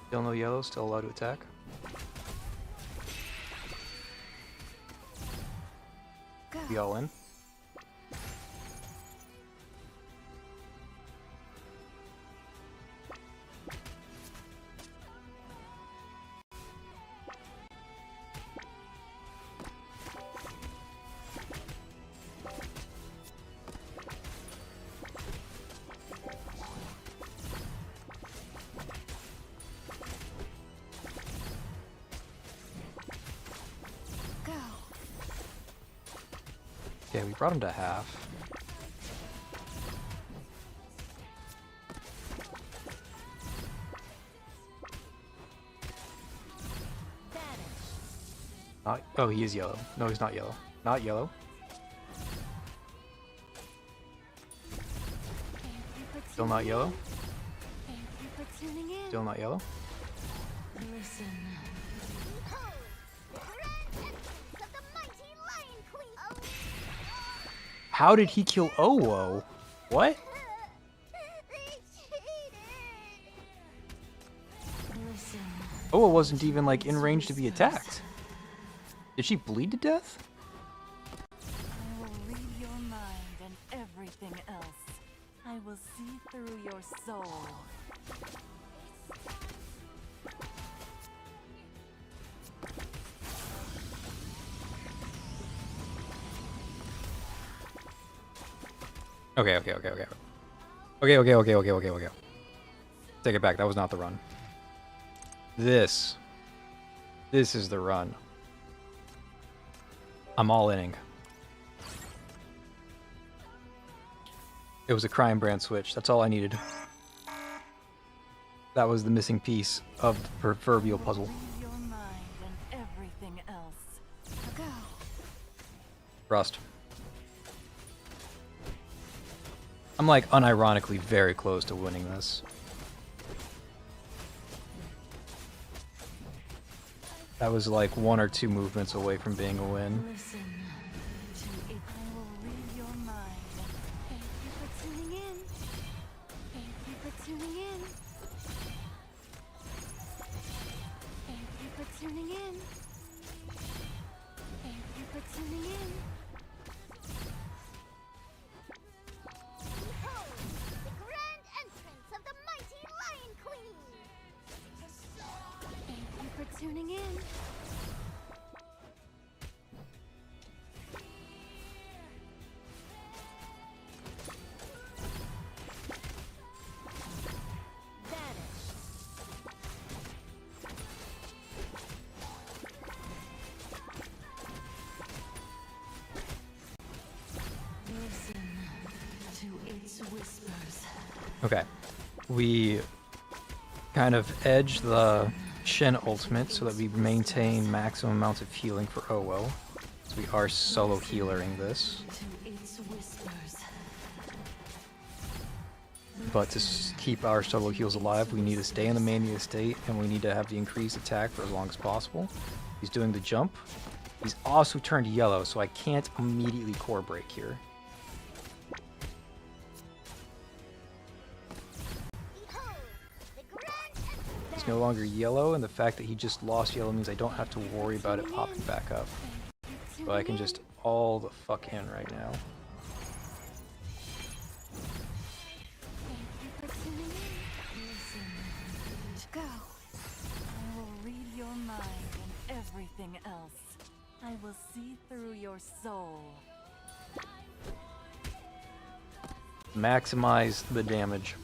Still no yellow. Still allowed to attack. Go. Be all in. Okay, we brought him to half. Not, oh, he is yellow. No, he's not yellow. Not yellow. Still not yellow. Thank you for tuning in. Still not yellow. Listen. Behold, the grand entrance of the mighty Lion Queen. Oh. How did he kill Owo? What? They cheated. Listen. Owo wasn't even like in range to be attacked. Did she bleed to death? I will read your mind and everything else. I will see through your soul. Okay. Take it back. That was not the run. This is the run. I'm all inning. It was a crime brand switch. That's all I needed. That was the missing piece of the proverbial puzzle. Read your mind and everything else. Go. Rust. I'm like unironically very close to winning this. That was like 1 or 2 movements away from being a win. Listen. To it, I will read your mind. Thank you for tuning in. Thank you for tuning in. Thank you for tuning in. Thank you for tuning in. Behold, the grand entrance of the mighty Lion Queen. Thank you for tuning in. Listen to its whispers. Okay. We kind of edge the Shen ultimate so that we maintain maximum amounts of healing for Owo. So we are solo healering this. To its whispers. But to keep our solo heals alive, we need to stay in the mania state and we need to have the increased attack for as long as possible. He's doing the jump. He's also turned yellow, so I can't immediately core break here. Behold, the grand entrance. He's no longer yellow, and the fact that he just lost yellow means I don't have to worry about it popping back up. So I can just all the fuck in right now. Thank you for tuning in. Listen. Go. I will read your mind and everything else. I will see through your soul. Maximize the damage.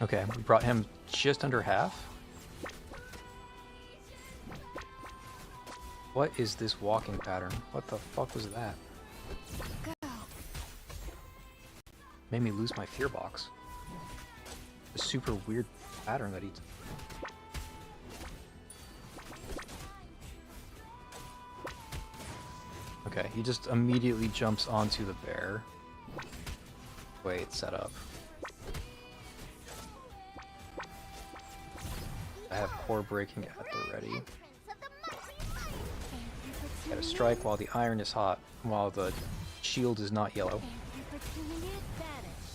Okay, we brought him just under half. What is this walking pattern? What the fuck was that? Go. Made me lose my fear box. A super weird pattern that he... Okay, he just immediately jumps onto the bear. Way it's set up. I have core breaking at the ready. Entrance of the mighty Lion. Thank you for Gotta tuning strike while the iron is hot, while the shield is not yellow. Thank you for tuning in. Vanish.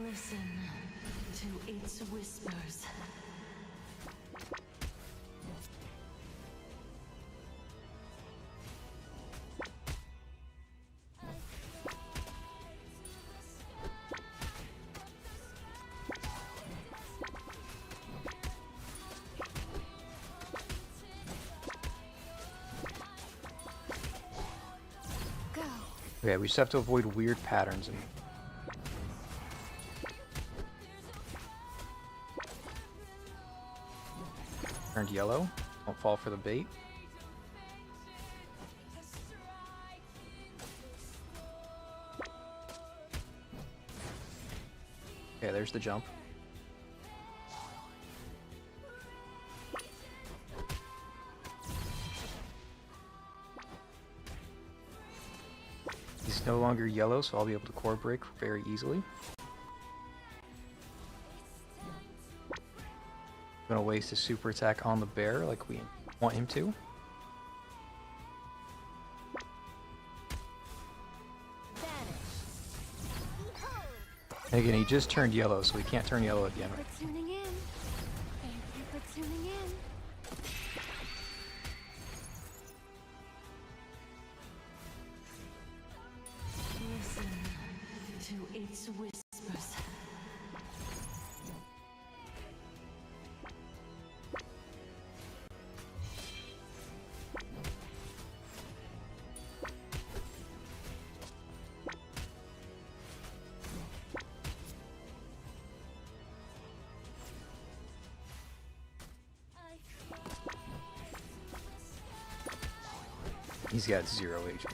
Listen to its whispers. Okay, we just have to avoid weird patterns. And turned yellow. Don't fall for the bait. Okay, there's the jump. He's no longer yellow, so I'll be able to core break very easily. Gonna waste a super attack on the bear like we want him to. And again, he just turned yellow, so we can't turn yellow again. Thank you for tuning in. Thank you for tuning in. Listen to its whispers. He's got 0 HP.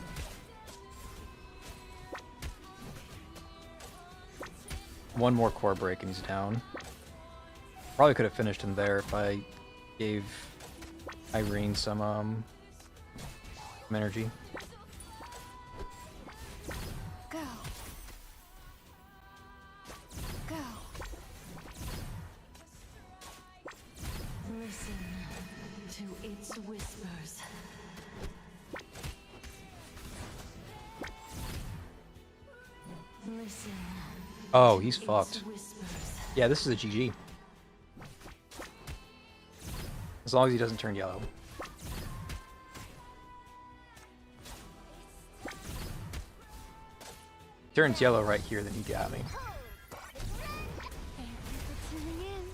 One more core break and he's down. Probably could have finished him there if I gave Irene some energy. Go. Go. Listen to its whispers. Listen. Oh, he's fucked. Yeah, this is a GG. As long as he doesn't turn yellow. Turns yellow right here, then he got me. Thank you for tuning in.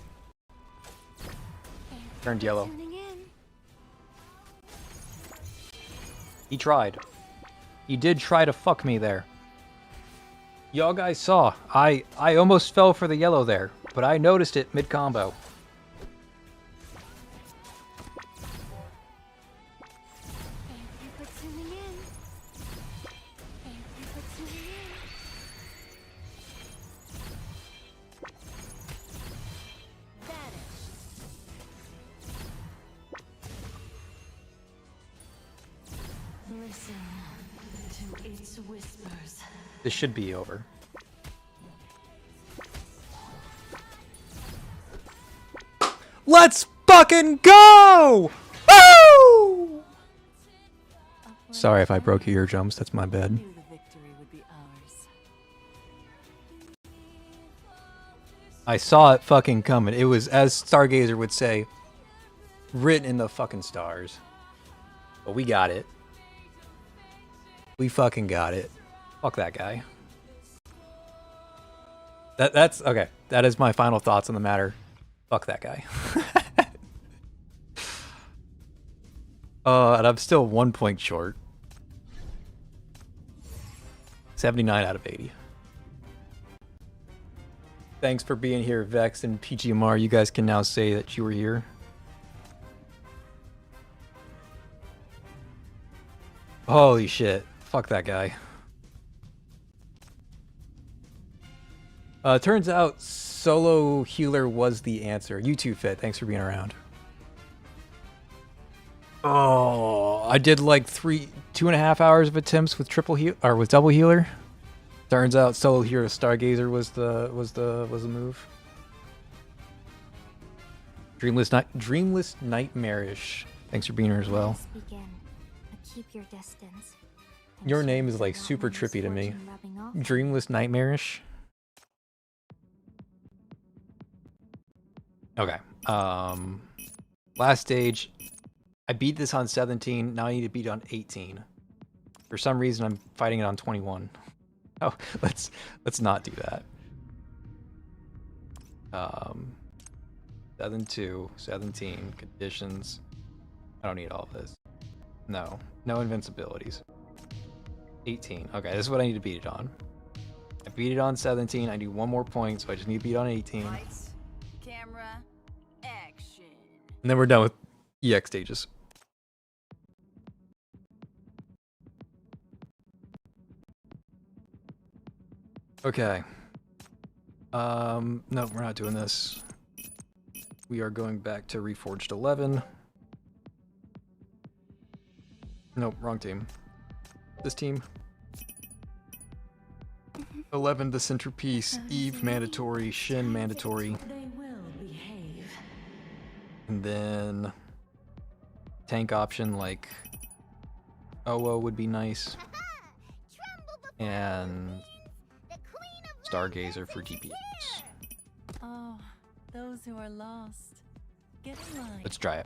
Thank you Turned for yellow. tuning in. He tried. He did try to fuck me there. Y'all guys saw. I almost fell for the yellow there, but I noticed it mid-combo. Thank you for tuning in. Thank you for tuning in. Listen to its whispers. This should be over. Let's fucking go! Woo! Sorry if I broke your eardrums, that's my bad. Knew the victory would be ours. I saw it fucking coming. It was, as Stargazer would say, written in the fucking stars. But we got it. We fucking got it. Fuck that guy. That's okay. That is my final thoughts on the matter. Fuck that guy. And I'm still 1 point short. 79 out of 80. Thanks for being here, Vex and PGMR. You guys can now say that you were here. Holy shit. Fuck that guy. Turns out solo healer was the answer. You too, Fit. Thanks for being around. Oh, I did like 2.5 hours of attempts with triple heal or with double healer. Turns out solo hero Stargazer was the move. Dreamless Nightmarish. Thanks for being here as well. Let us begin, but keep your distance. And Your should name you is like feel super any trippy to me. misfortune rubbing off, Dreamless Nightmarish. Okay. Last stage. I beat this on 17. Now I need to beat it on 18. For some reason, I'm fighting it on 21. Oh, let's not do that. 7-2, 17 conditions. I don't need all of this. No invincibilities. 18. Okay, this is what I need to beat it on. I beat it on 17. I need one more point, so I just need to beat it on 18. Lights, camera, action. And then we're done with EX stages. Okay. No, we're not doing this. We are going back to Reforged 11. Nope, wrong team. This team. 11, the centerpiece. Eve mandatory. Shin mandatory. They will behave. And then tank option like OO would be nice. And Stargazer for DPS. Oh, those who are lost. Get in line. Let's try it.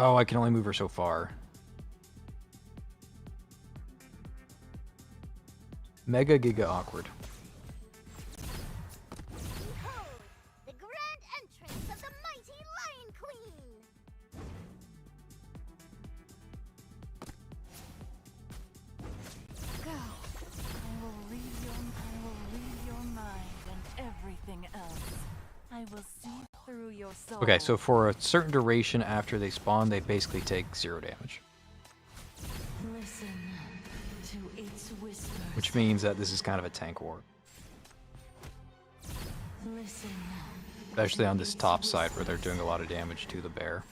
Oh, I can only move her so far. Mega Giga awkward. Behold, the grand entrance of the mighty Lion Queen! Go. I will read your mind and everything else. I will see through your soul. Okay, so for a certain duration after they spawn, they basically take 0 damage. Listen to its whispers. Which means that this is kind of a tank war. Listen. Especially on this top side where they're doing a lot of damage to the bear.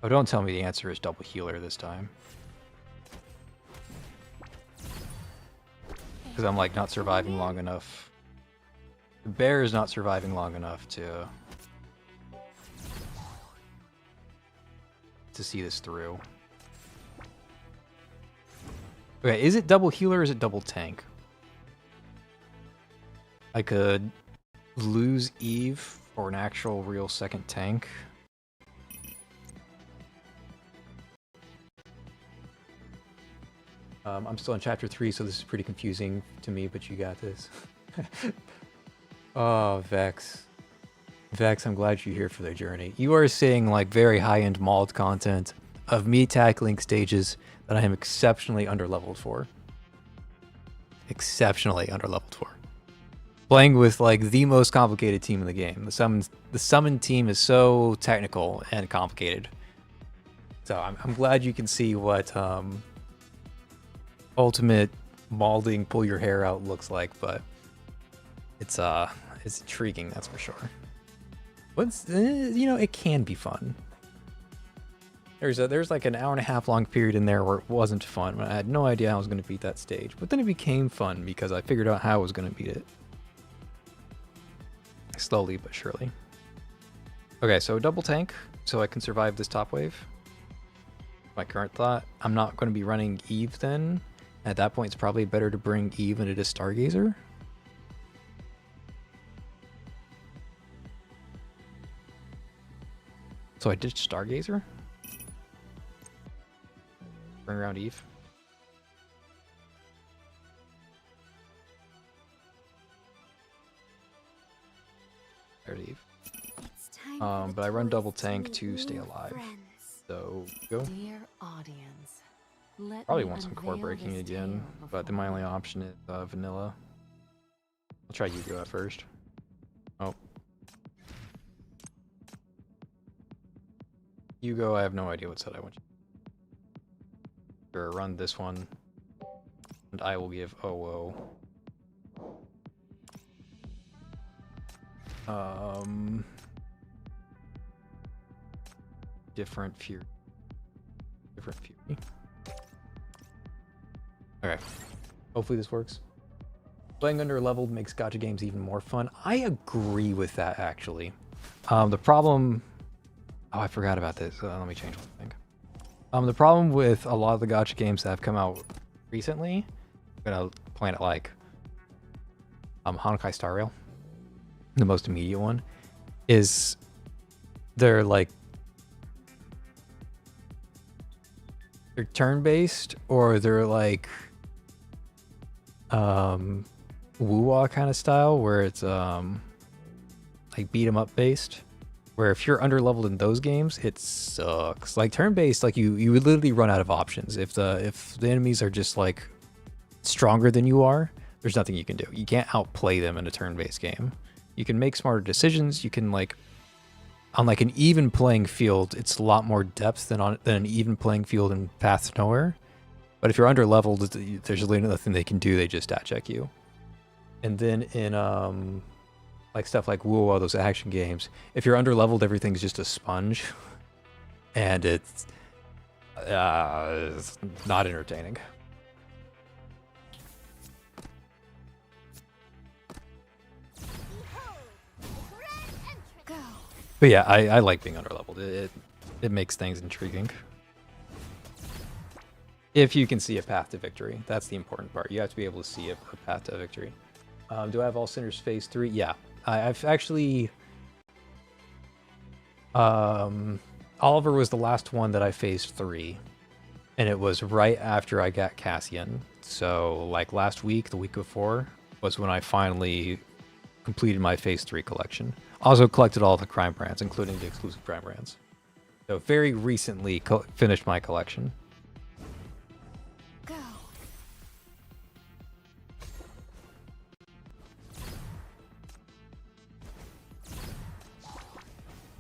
Oh, don't tell me the answer is double healer this time. Because I'm like not surviving long enough. The bear is not surviving long enough to see this through. Okay, is it double healer or is it double tank? I could lose Eve for an actual real second tank. I'm still in chapter 3, so this is pretty confusing to me, but you got this. Oh, Vex. Vex, I'm glad you're here for the journey. You are seeing like very high-end mauled content of me tackling stages that I am exceptionally underleveled for. Exceptionally underleveled for. Playing with like the most complicated team in the game. The summon team is so technical and complicated. So I'm glad you can see what ultimate maulding pull your hair out looks like, but it's intriguing, that's for sure. You know, it can be fun. There's like an hour and a half long period in there where it wasn't fun. When I had no idea how I was going to beat that stage, but then it became fun because I figured out how I was going to beat it. Slowly but surely. Okay, so double tank, so I can survive this top wave. My current thought, I'm not going to be running Eve then. At that point, it's probably better to bring Eve into this Stargazer. So I ditched Stargazer. Bring around Eve. There's Eve. But I run double tank to stay alive. So go. Dear audience, Probably want some core breaking again, but then my only option is vanilla. I'll try Yu-Gi-Oh at first. Oh. Yu-Gi-Oh, I have no idea what set I want you. Sure, run this one. And I will give OO. Different Fury. Different Fury. Okay. Hopefully this works. Playing under leveled makes gacha games even more fun. I agree with that, actually. The problem... Oh, I forgot about this. Let me change one thing. The problem with a lot of the gacha games that have come out recently, I'm gonna point it like Honkai Star Rail, the most immediate one, is they're turn-based, or they're like woo-wah kind of style, where it's like beat 'em up based. Where if you're underleveled in those games, it sucks. Like turn-based, like you would literally run out of options. If the enemies are just like stronger than you are, there's nothing you can do. You can't outplay them in a turn-based game. You can make smarter decisions. You can like on like an even playing field, it's a lot more depth than an even playing field in Path to Nowhere. But if you're underleveled, there's really nothing they can do. They just stat check you. And then in like stuff like WoW, those action games, if you're underleveled, everything's just a sponge, and it's not entertaining. But yeah, I like being underleveled. It makes things intriguing. If you can see a path to victory, that's the important part. You have to be able to see a path to victory. Do I have all sinners phase 3? Yeah. I've actually... Oliver was the last one that I phased 3. And it was right after I got Cassian. So, like last week, the week before, was when I finally completed my phase 3 collection. Also collected all the crime brands, including the exclusive crime brands. So very recently finished my collection. Go.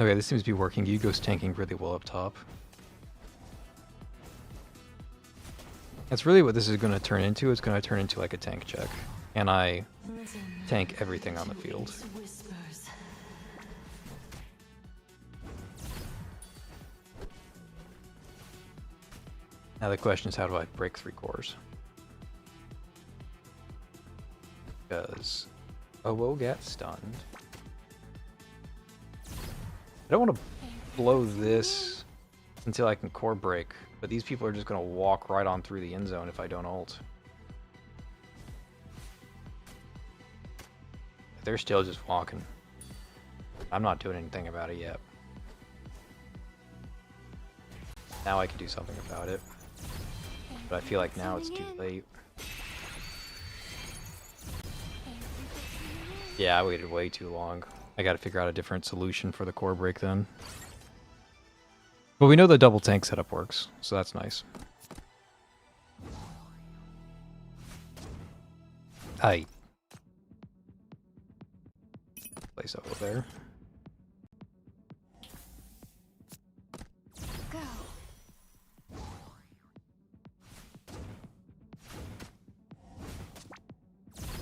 Okay, this seems to be working. Yugo's tanking really well up top. That's really what this is going to turn into. It's going to turn into like a tank check. And I tank everything on the field. Now the question is, how do I break 3 cores? Because Owo got stunned. I don't want to blow this until I can core break, but these people are just going to walk right on through the end zone if I don't ult. They're still just walking. I'm not doing anything about it yet. Now I can do something about it. But I feel like now it's too late. Yeah, I waited way too long. I gotta figure out a different solution for the core break then. But we know the double tank setup works, so that's nice. Aye. Place over there. Go.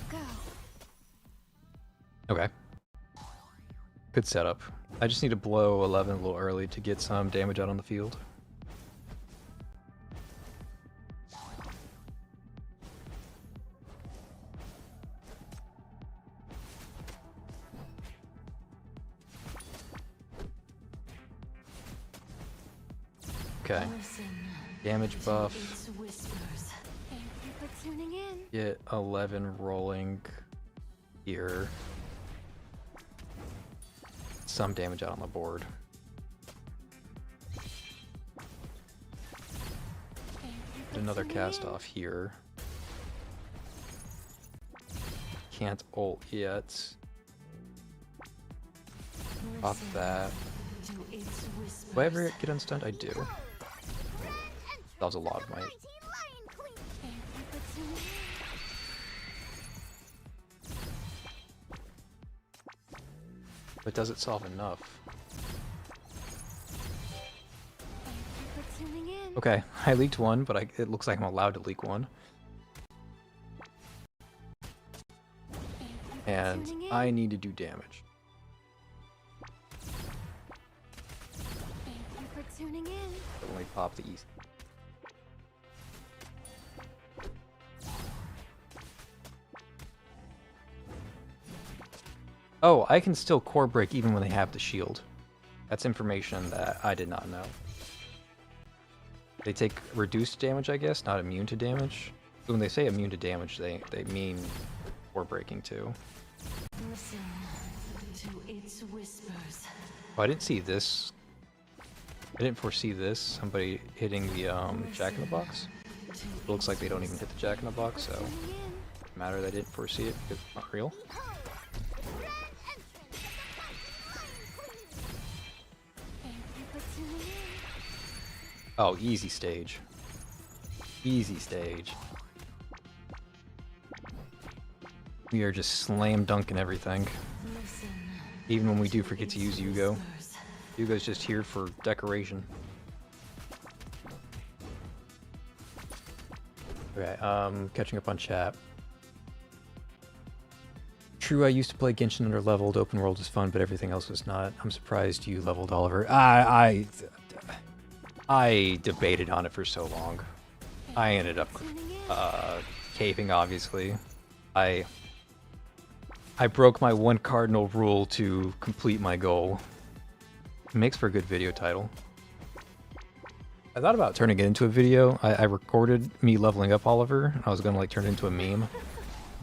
Go. Okay. Good setup. I just need to blow 11 a little early to get some damage out on the field. Okay. Damage buff. Thank you for tuning in. Get 11 rolling here. Some damage out on the board. Another cast off here. Can't ult yet. Pop that. Do I ever get unstunned? I do. That was a lot of might. But does it solve enough? Okay, I leaked one, but it looks like I'm allowed to leak one. And I need to do damage. Only pop the east. Oh, I can still core break even when they have the shield. That's information that I did not know. They take reduced damage, I guess, not immune to damage. When they say immune to damage, they mean core breaking too. Listen to its whispers. Oh, I didn't see this. I didn't foresee this. Somebody hitting the Jack-in-the-Box. It looks like they don't even hit the Jack-in-the-Box, so doesn't matter that I didn't foresee it because it's not real. Oh, easy stage. Easy stage. We are just slam dunking everything. Even when we do forget to use Yugo. Yugo's just here for decoration. Okay, catching up on chat. True, I used to play Genshin under leveled. Open world was fun, but everything else was not. I'm surprised you leveled Oliver. I debated on it for so long. I ended up caving, obviously. I broke my one cardinal rule to complete my goal. It makes for a good video title. I thought about turning it into a video. I recorded me leveling up Oliver. I was gonna like turn it into a meme,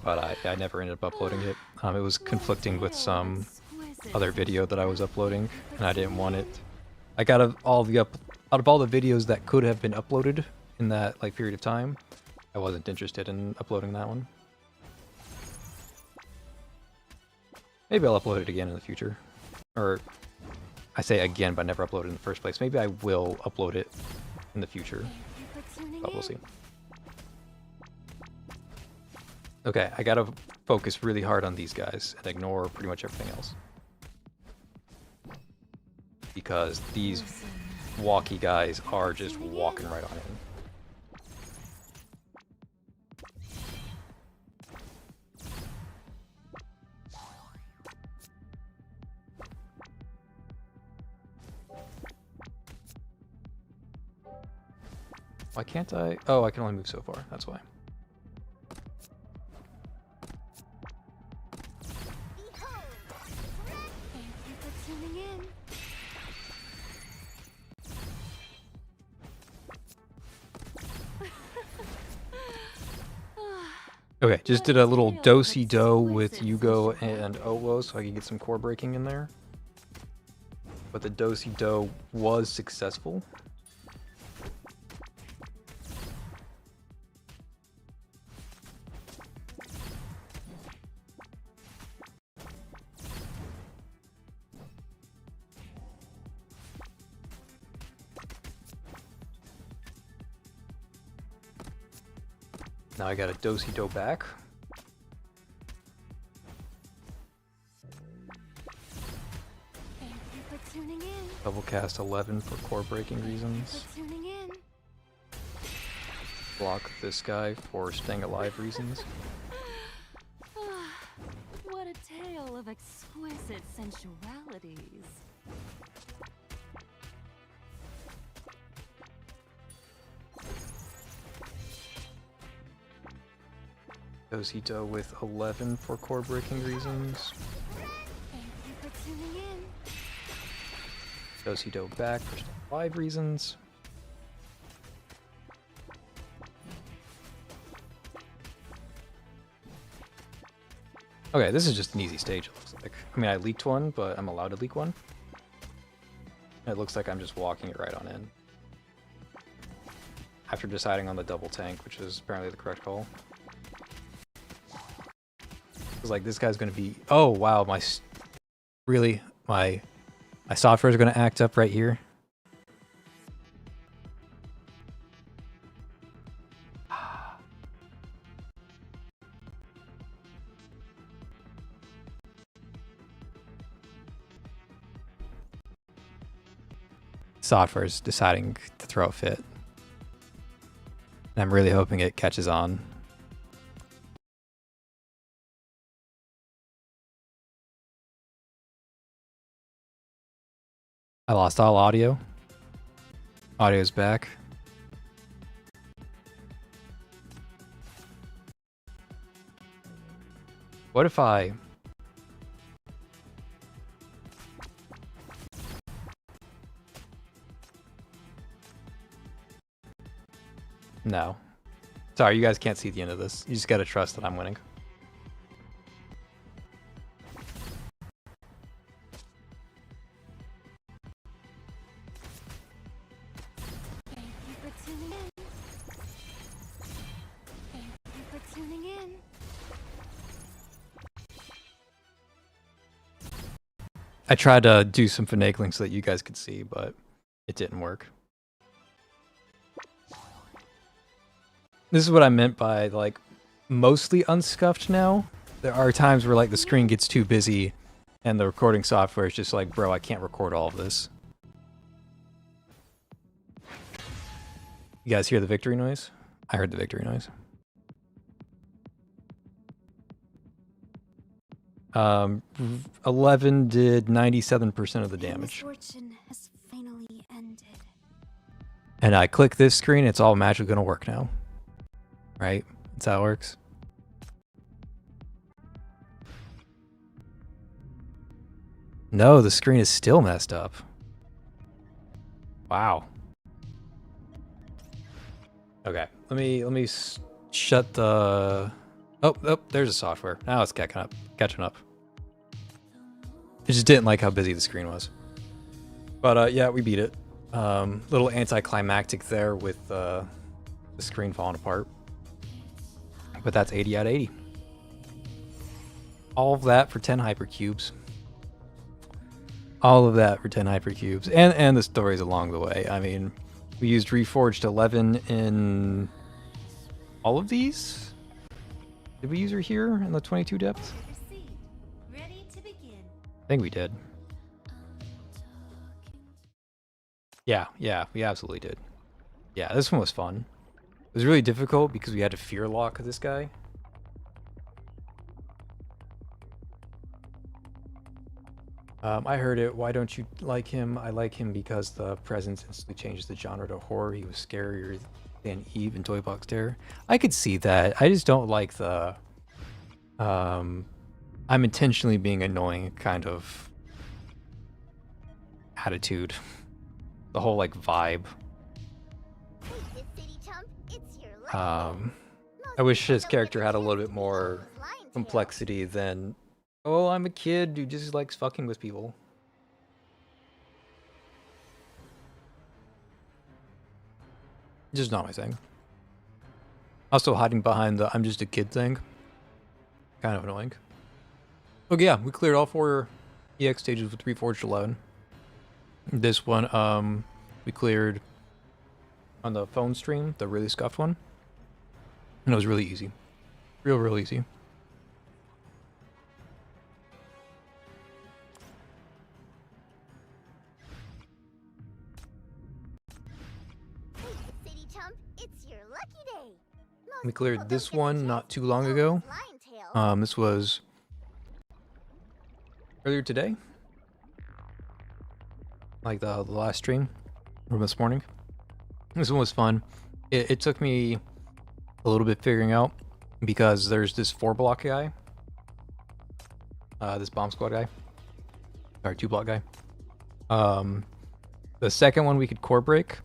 but I never ended up uploading it. It was conflicting with some other video that I was uploading, and I didn't want it. Like out of all the videos that could have been uploaded in that like period of time, I wasn't interested in uploading that one. Maybe I'll upload it again in the future. Or, I say again, but I never uploaded it in the first place. Maybe I will upload it in the future. But we'll see. Okay, I gotta focus really hard on these guys and ignore pretty much everything else. Because these walkie guys are just walking right on in. Why can't I? Oh, I can only move so far. That's why. Thank you for tuning in. Okay, just did a little do-si-do with Yugo and Owo so I can get some core breaking in there. But the do-si-do was successful. Now I got a do-si-do back. Thank you for tuning in. Double cast 11 for core breaking reasons. For tuning in. Block this guy for staying alive reasons. What a tale of exquisite sensualities. Do-si-do with 11 for core breaking reasons. Thank you for tuning in. Do-si-do back for staying alive reasons. Okay, this is just an easy stage, it looks like. I mean, I leaked one, but I'm allowed to leak one. It looks like I'm just walking it right on in. After deciding on the double tank, which is apparently the correct call. It's like, this guy's gonna be... Oh, wow, really? My software is gonna act up right here? Software is deciding to throw a fit. And I'm really hoping it catches on. I lost all audio. Audio's back. What if I... No. Sorry, you guys can't see the end of this. You just gotta trust that I'm winning. Thank you for tuning in. Thank you for tuning in. I tried to do some finagling so that you guys could see, but it didn't work. This is what I meant by like mostly unscuffed now. There are times where like the screen gets too busy and the recording software is just like, bro, I can't record all of this. You guys hear the victory noise? I heard the victory noise. 11 did 97% of the damage. Misfortune has finally ended. And I click this screen, it's all magically gonna work now. Right? That's how it works. No, the screen is still messed up. Wow. Okay, let me shut the... Oh, there's a software. Now it's catching up. I just didn't like how busy the screen was. But yeah, we beat it. Little anticlimactic there with the screen falling apart. But that's 80 out of 80. All of that for 10 hypercubes. All of that for 10 hypercubes. And the stories along the way. I mean, we used Reforged 11 in all of these? Did we use her here in the 22 depth? Ready to begin. I think we did. Yeah, we absolutely did. Yeah, this one was fun. It was really difficult because we had to fear lock this guy. I heard it. Why don't you like him? I like him because the presence instantly changes the genre to horror. He was scarier than Eve in Toy Box Terror. I could see that. I just don't like the... I'm intentionally being annoying kind of attitude. The whole like vibe. I wish his character had a little bit more complexity than, oh, I'm a kid who just likes fucking with people. Just not my thing. Also hiding behind the I'm just a kid thing. Kind of annoying. Okay, yeah, we cleared all 4 EX stages with Reforged alone. This one, we cleared on the phone stream, the really scuffed one. And it was really easy. Real easy. City chump, it's your lucky day. We cleared this one not too long ago. This was earlier today. Like the last stream from this morning. This one was fun. It took me a little bit figuring out because there's this 4-block guy. This bomb squad guy. Or 2-block guy. The second one we could core break,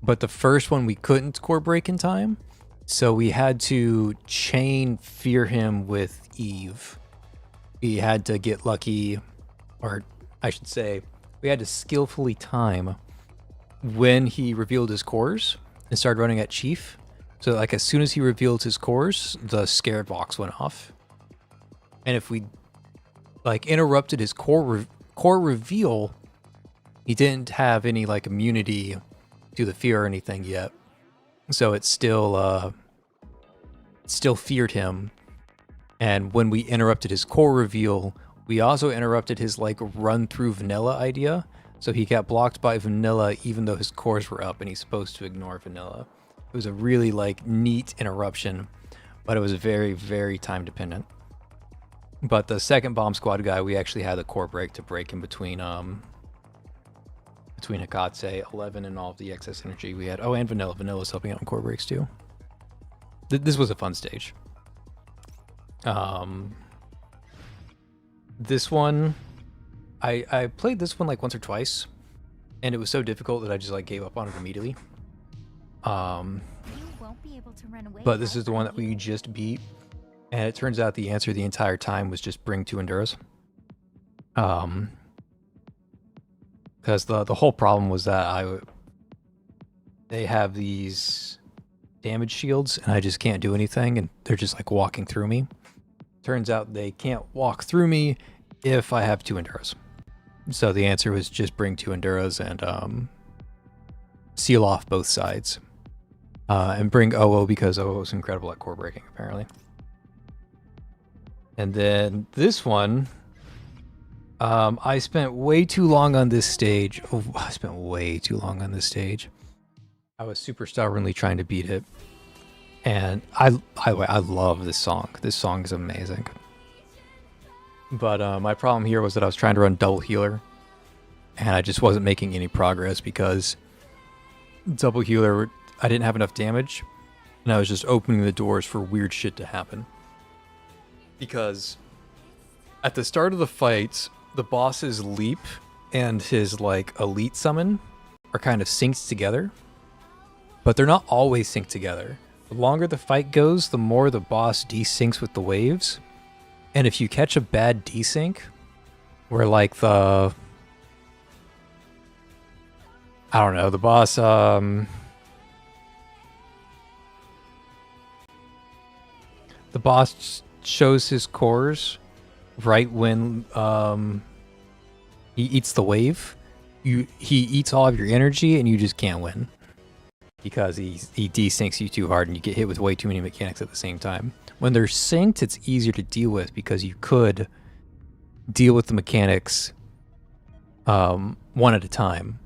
but the first one we couldn't core break in time. So we had to chain fear him with Eve. We had to get lucky, or I should say, we had to skillfully time when he revealed his cores and started running at Chief. So like as soon as he revealed his cores, the scared box went off. And if we like interrupted his core reveal, he didn't have any like immunity to the fear or anything yet. So it still feared him. And when we interrupted his core reveal, we also interrupted his like run through vanilla idea. So he got blocked by vanilla even though his cores were up and he's supposed to ignore vanilla. It was a really like neat interruption, but it was very, very time dependent. But the second bomb squad guy, we actually had the core break to break in between Hikatse, 11 and all of the excess energy we had. Oh, and vanilla. Vanilla's helping out in core breaks too. This was a fun stage. This one, I played this one like once or twice, and it was so difficult that I just like gave up on it immediately. But this is the one that we just beat, and it turns out the answer the entire time was just bring 2 Enduras. Because the whole problem was that they have these damage shields, and I just can't do anything, and they're just like walking through me. Turns out they can't walk through me if I have 2 Enduras. So the answer was just bring 2 Enduras and seal off both sides. And bring OO because OO is incredible at core breaking, apparently. And then this one, I spent way too long on this stage. Oh, I spent way too long on this stage. I was super stubbornly trying to beat it. And I love this song. This song is amazing. But my problem here was that I was trying to run double healer. And I just wasn't making any progress because double healer, I didn't have enough damage. And I was just opening the doors for weird shit to happen. Because at the start of the fight, the boss's leap and his like elite summon are kind of synced together. But they're not always synced together. The longer the fight goes, the more the boss desyncs with the waves. And if you catch a bad desync, where like the... I don't know, the boss... the boss shows his cores right when he eats the wave. He eats all of your energy and you just can't win. Because he desyncs you too hard and you get hit with way too many mechanics at the same time. When they're synced, it's easier to deal with because you could deal with the mechanics one at a time.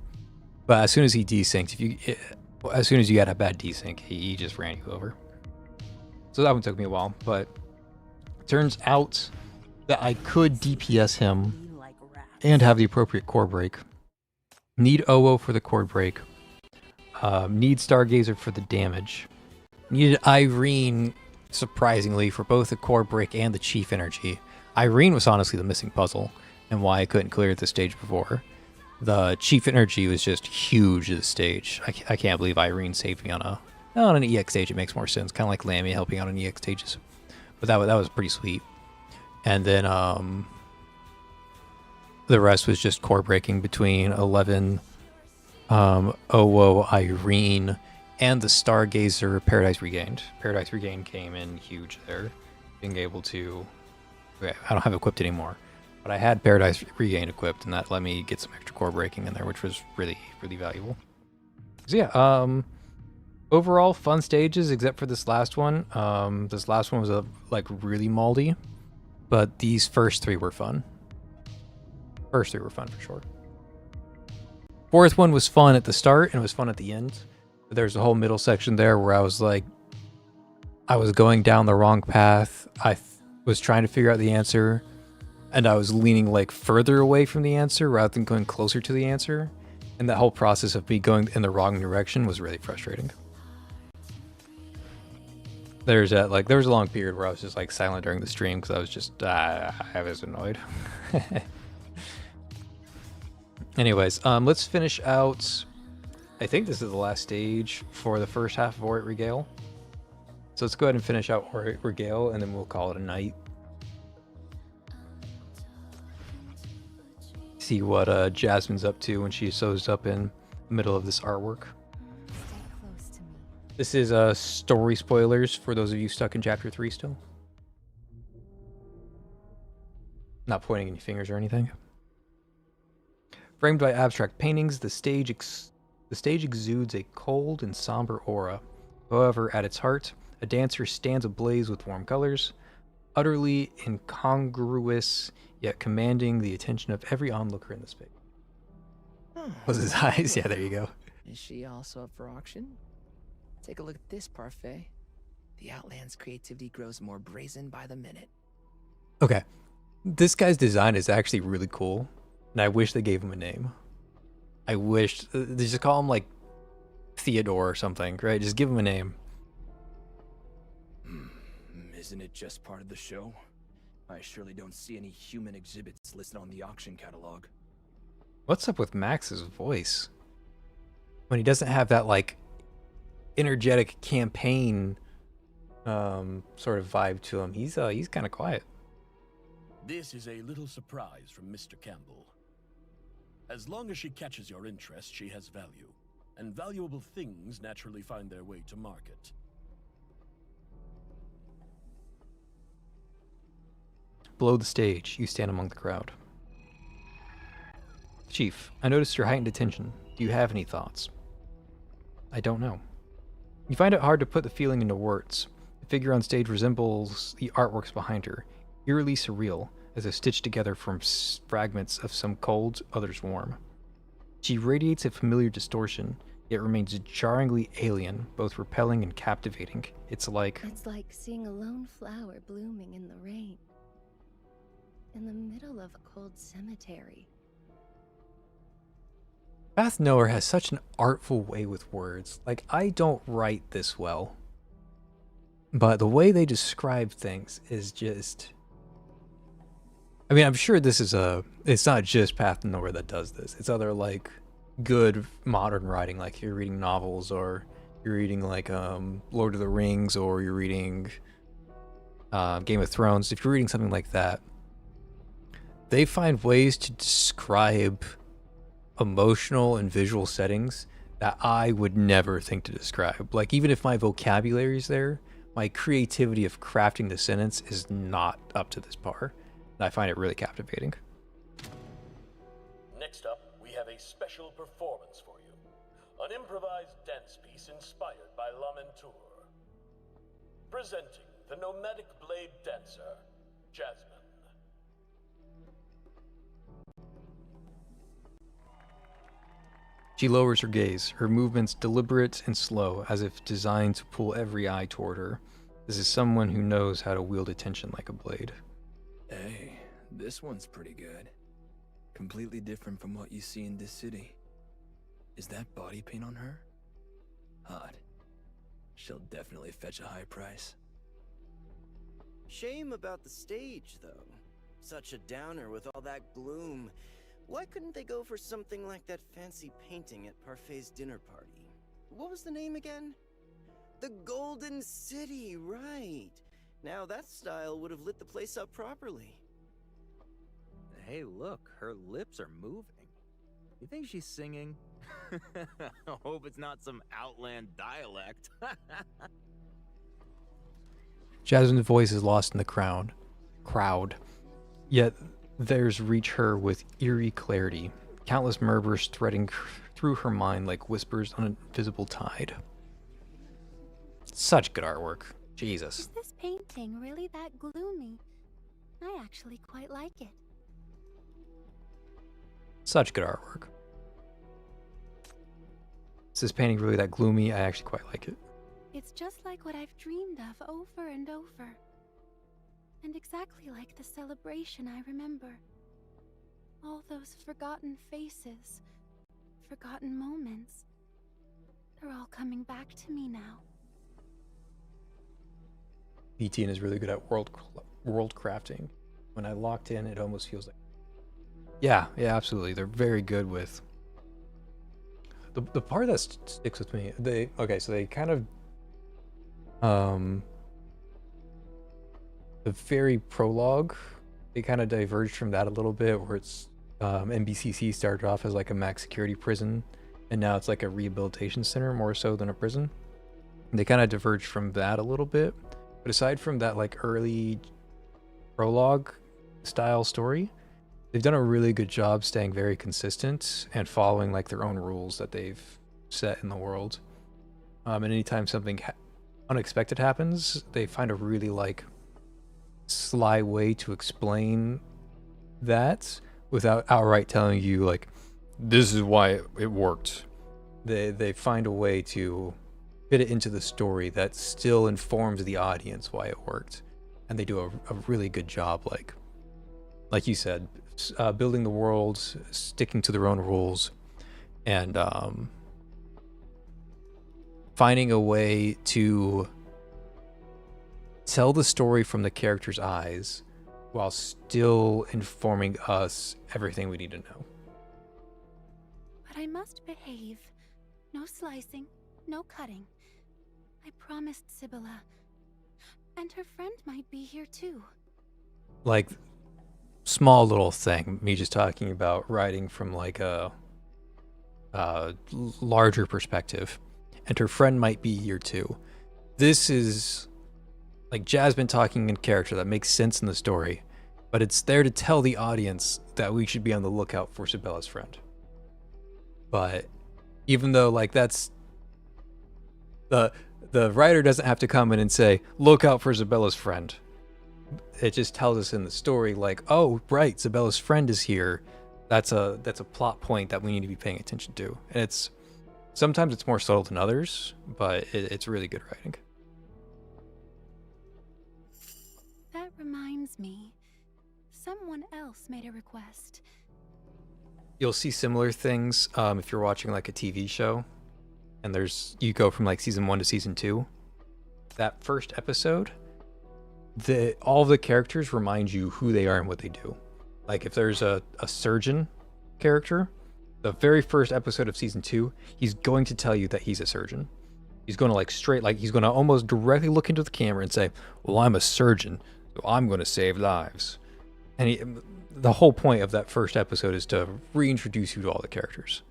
But as soon as he desynced, as soon as you got a bad desync, he just ran you over. So that one took me a while, but it turns out that I could DPS him and have the appropriate core break. Need OO for the core break. Need Stargazer for the damage. Needed Irene, surprisingly, for both the core break and the chief energy. Irene was honestly the missing puzzle, and why I couldn't clear the stage before. The chief energy was just huge at the stage. I can't believe Irene saved me on an EX stage. It makes more sense, kind of like Lammy helping out on EX stages. But that was pretty sweet. And then the rest was just core breaking between 11... OO, Irene, and the Stargazer Paradise Regained. Paradise Regained came in huge there. Being able to... Okay, I don't have it equipped anymore. But I had Paradise Regained equipped, and that let me get some extra core breaking in there, which was really, really valuable. So yeah, overall, fun stages, except for this last one. This last one was like really moldy, but these first three were fun. First three were fun for sure. Fourth one was fun at the start and it was fun at the end. But there's a whole middle section there where I was like, I was going down the wrong path. I was trying to figure out the answer and I was leaning like further away from the answer rather than going closer to the answer. And that whole process of me going in the wrong direction was really frustrating. There was a long period where I was just like silent during the stream because I was just, I was annoyed. Anyways, let's finish out. I think this is the last stage for the first half of Orate Regale. So let's go ahead and finish out Orate Regale and then we'll call it a night. See what Jasmine's up to when she sews up in the middle of this artwork. Stay close to me. This is story spoilers for those of you stuck in chapter 3 still. Not pointing any fingers or anything. Framed by abstract paintings, the stage exudes a cold and somber aura. However, at its heart, a dancer stands ablaze with warm colors, utterly incongruous, yet commanding the attention of every onlooker in the space. Close his eyes. Yeah, there you go. Is she also up for auction? Take a look at this parfait. The Outland's creativity grows more brazen by the minute. Okay. This guy's design is actually really cool. And I wish they gave him a name. I wish they just call him like Theodore or something, right? Just give him a name. Isn't it just part of the show? I surely don't see any human exhibits listed on the auction catalog. What's up with Max's voice? When he doesn't have that like energetic campaign sort of vibe to him, he's kind of quiet. This is a little surprise from Mr. Campbell. As long as she catches your interest, she has value, and valuable things naturally find their way to market. Below the stage, you stand among the crowd. Chief, I noticed your heightened attention. Do you have any thoughts? I don't know. You find it hard to put the feeling into words. The figure on stage resembles the artworks behind her, eerily surreal, as if stitched together from fragments of some cold, others warm. She radiates a familiar distortion, yet remains jarringly alien, both repelling and captivating. It's like seeing a lone flower blooming in the rain. In the middle of a cold cemetery. Bath Knower has such an artful way with words. Like, I don't write this well, but the way they describe things is just... I mean, I'm sure this is it's not just Path Nowhere that does this. It's other, like, good modern writing, like you're reading novels, or you're reading, like, Lord of the Rings, or you're reading Game of Thrones. If you're reading something like that, they find ways to describe emotional and visual settings that I would never think to describe. Like, even if my vocabulary is there, my creativity of crafting the sentence is not up to this par. I find it really captivating. Next up, we have a special performance for you. An improvised dance piece inspired by Lamentour. Presenting the nomadic blade dancer, Jasmine. She lowers her gaze, her movements deliberate and slow, as if designed to pull every eye toward her. This is someone who knows how to wield attention like a blade. Hey, this one's pretty good. Completely different from what you see in this city. Is that body paint on her? Hot. She'll definitely fetch a high price. Shame about the stage, though. Such a downer with all that gloom. Why couldn't they go for something like that fancy painting at Parfait's dinner party? What was the name again? The Golden City, right. Now that style would have lit the place up properly. Hey, look, her lips are moving. You think she's singing? I hope it's not some outland dialect. Jasmine's voice is lost in the crowd. Yet theirs reach her with eerie clarity, countless murmurs threading through her mind like whispers on an invisible tide. Such good artwork. Jesus. Is this painting really that gloomy? I actually quite like it. Such good artwork. Is this painting really that gloomy? I actually quite like it. It's just like what I've dreamed of over and over. And exactly like the celebration I remember. All those forgotten faces, forgotten moments. They're all coming back to me now. BTN is really good at world crafting. When I locked in, it almost feels like... Yeah, absolutely. They're very good with... The part that sticks with me, they kind of... the very prologue, they kind of diverged from that a little bit, where it's... NBCC started off as like a max security prison, and now it's like a rehabilitation center more so than a prison. They kind of diverged from that a little bit. But aside from that, like, early prologue style story, they've done a really good job staying very consistent and following, like, their own rules that they've set in the world. And anytime something unexpected happens, they find a really, like, sly way to explain that without outright telling you, like, this is why it worked. They find a way to fit it into the story that still informs the audience why it worked, and they do a really good job, like you said, building the world, sticking to their own rules, and finding a way to tell the story from the character's eyes while still informing us everything we need to know. But I must behave. No slicing, no cutting. I promised Sibylla. And her friend might be here too. Like, small little thing, me just talking about writing from like a larger perspective. And her friend might be here too. This is like Jasmine talking in character that makes sense in the story, but it's there to tell the audience that we should be on the lookout for Sibylla's friend. But even though, like, that's The writer doesn't have to come in and say, look out for Zabella's friend. It just tells us in the story, like, oh, right, Zabella's friend is here. That's a plot point that we need to be paying attention to. And it's sometimes it's more subtle than others, but it's really good writing. That reminds me. Someone else made a request. You'll see similar things if you're watching like a TV show, and you go from like season 1 to season 2. That first episode, all the characters remind you who they are and what they do. Like if there's a surgeon character, the very first episode of season 2, he's going to tell you that he's a surgeon. He's going to he's going to almost directly look into the camera and say, well, I'm a surgeon, so I'm going to save lives. And the whole point of that first episode is to reintroduce you to all the characters.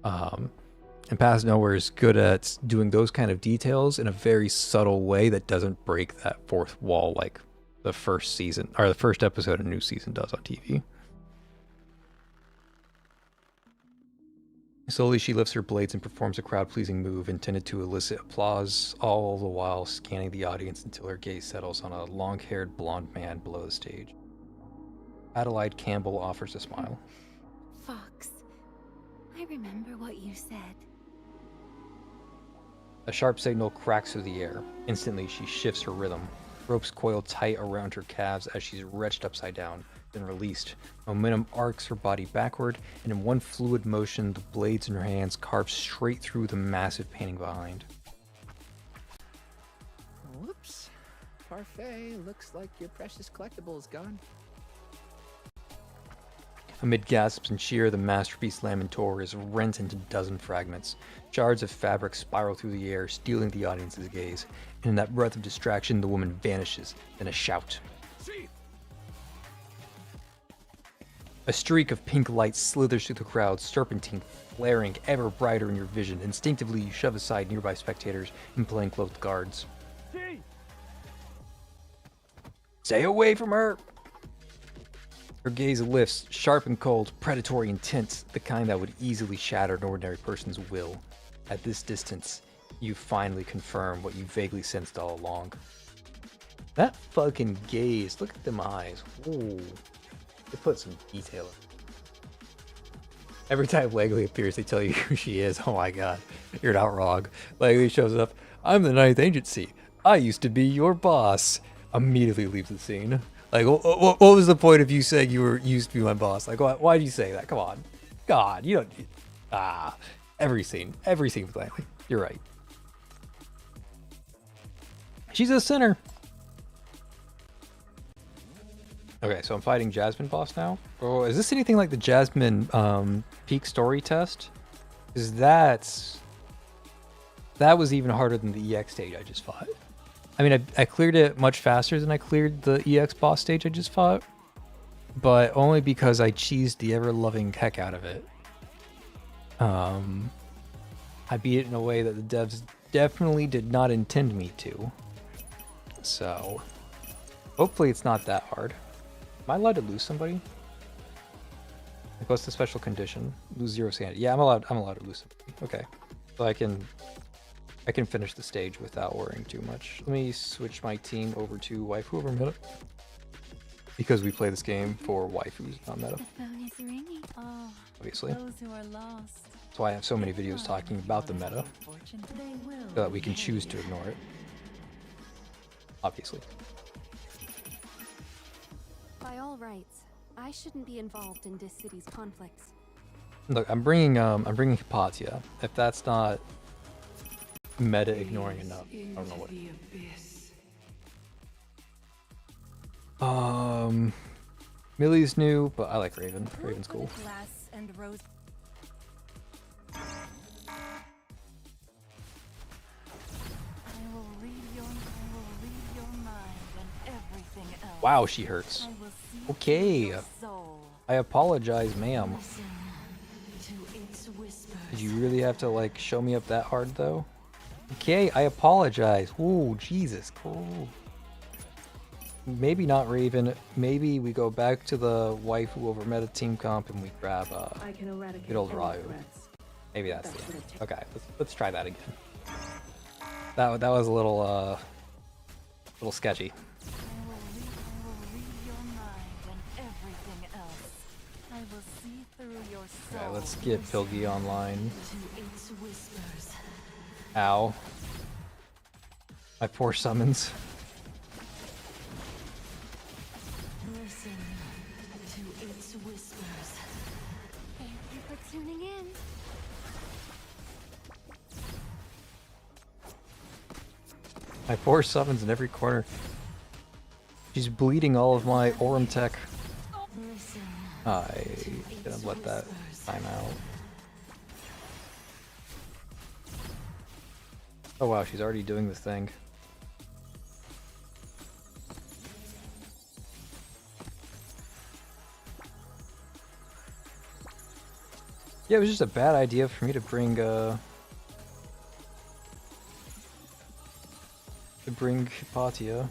And Past Nowhere is good at doing those kind of details in a very subtle way that doesn't break that fourth wall like the first season or the first episode of a new season does on TV. Slowly she lifts her blades and performs a crowd-pleasing move intended to elicit applause, all the while scanning the audience until her gaze settles on a long-haired blonde man below the stage. Adelaide Campbell offers a smile. Fox, I remember what you said. A sharp signal cracks through the air. Instantly, she shifts her rhythm. Ropes coil tight around her calves as she's wrenched upside down, then released. Momentum arcs her body backward, and in one fluid motion, the blades in her hands carve straight through the massive painting behind. Whoops. Parfait, looks like your precious collectible is gone. Amid gasps and cheer, the masterpiece Lamentor is rent into a dozen fragments. Shards of fabric spiral through the air, stealing the audience's gaze. And in that breath of distraction, the woman vanishes, then a shout. A streak of pink light slithers through the crowd, serpentine flaring ever brighter in your vision. Instinctively, you shove aside nearby spectators and plainclothed guards. Stay away from her! Her gaze lifts, sharp and cold, predatory intense, the kind that would easily shatter an ordinary person's will. At this distance, you finally confirm what you vaguely sensed all along. That fucking gaze, look at them eyes. Ooh. They put some detail in. Every time Langley appears, they tell you who she is. Oh my god, you're not wrong. Langley shows up. I'm the 9th Agency. I used to be your boss. Immediately leaves the scene. Like, what was the point of you saying you used to be my boss? Like, why did you say that? Come on. God, you don't... Every scene with Langley. You're right. She's a sinner. Okay, so I'm fighting Jasmine boss now. Oh, is this anything like the Jasmine peak story test? Because that was even harder than the EX stage I just fought. I mean, I cleared it much faster than I cleared the EX boss stage I just fought, but only because I cheesed the ever-loving heck out of it. I beat it in a way that the devs definitely did not intend me to. So, hopefully it's not that hard. Am I allowed to lose somebody? Like, what's the special condition? Lose 0 sanity. Yeah, I'm allowed to lose somebody. Okay, so I can finish the stage without worrying too much. Let me switch my team over to waifu over meta. Because we play this game for waifus, not meta. The phone is ringing. Oh, obviously. Those who are lost. That's why I have so many videos talking about the meta. So that we can choose to ignore it. Obviously. By all rights, I shouldn't be involved in this city's conflicts. Look, I'm bringing Hypatia. If that's not meta ignoring enough, I don't know what. Millie's new, but I like Raven. Raven's cool. Wow, she hurts. Okay. I apologize, ma'am. Did you really have to, like, show me up that hard, though? Okay, I apologize. Ooh, Jesus. Cool. Maybe not Raven. Maybe we go back to the waifu over meta team comp and we grab good old Ryu. Maybe that's it. Okay, let's try that again. That was a little sketchy. I will read your mind and everything else. I will see through your soul. Okay, let's get Pilgi online. To its whispers. Ow. My poor summons. Listen to its whispers. Thank you for tuning in. My poor summons in every corner. She's bleeding all of my Aurum tech. I didn't let that time out. Oh wow, she's already doing the thing. Yeah, it was just a bad idea for me to bring Hypatia.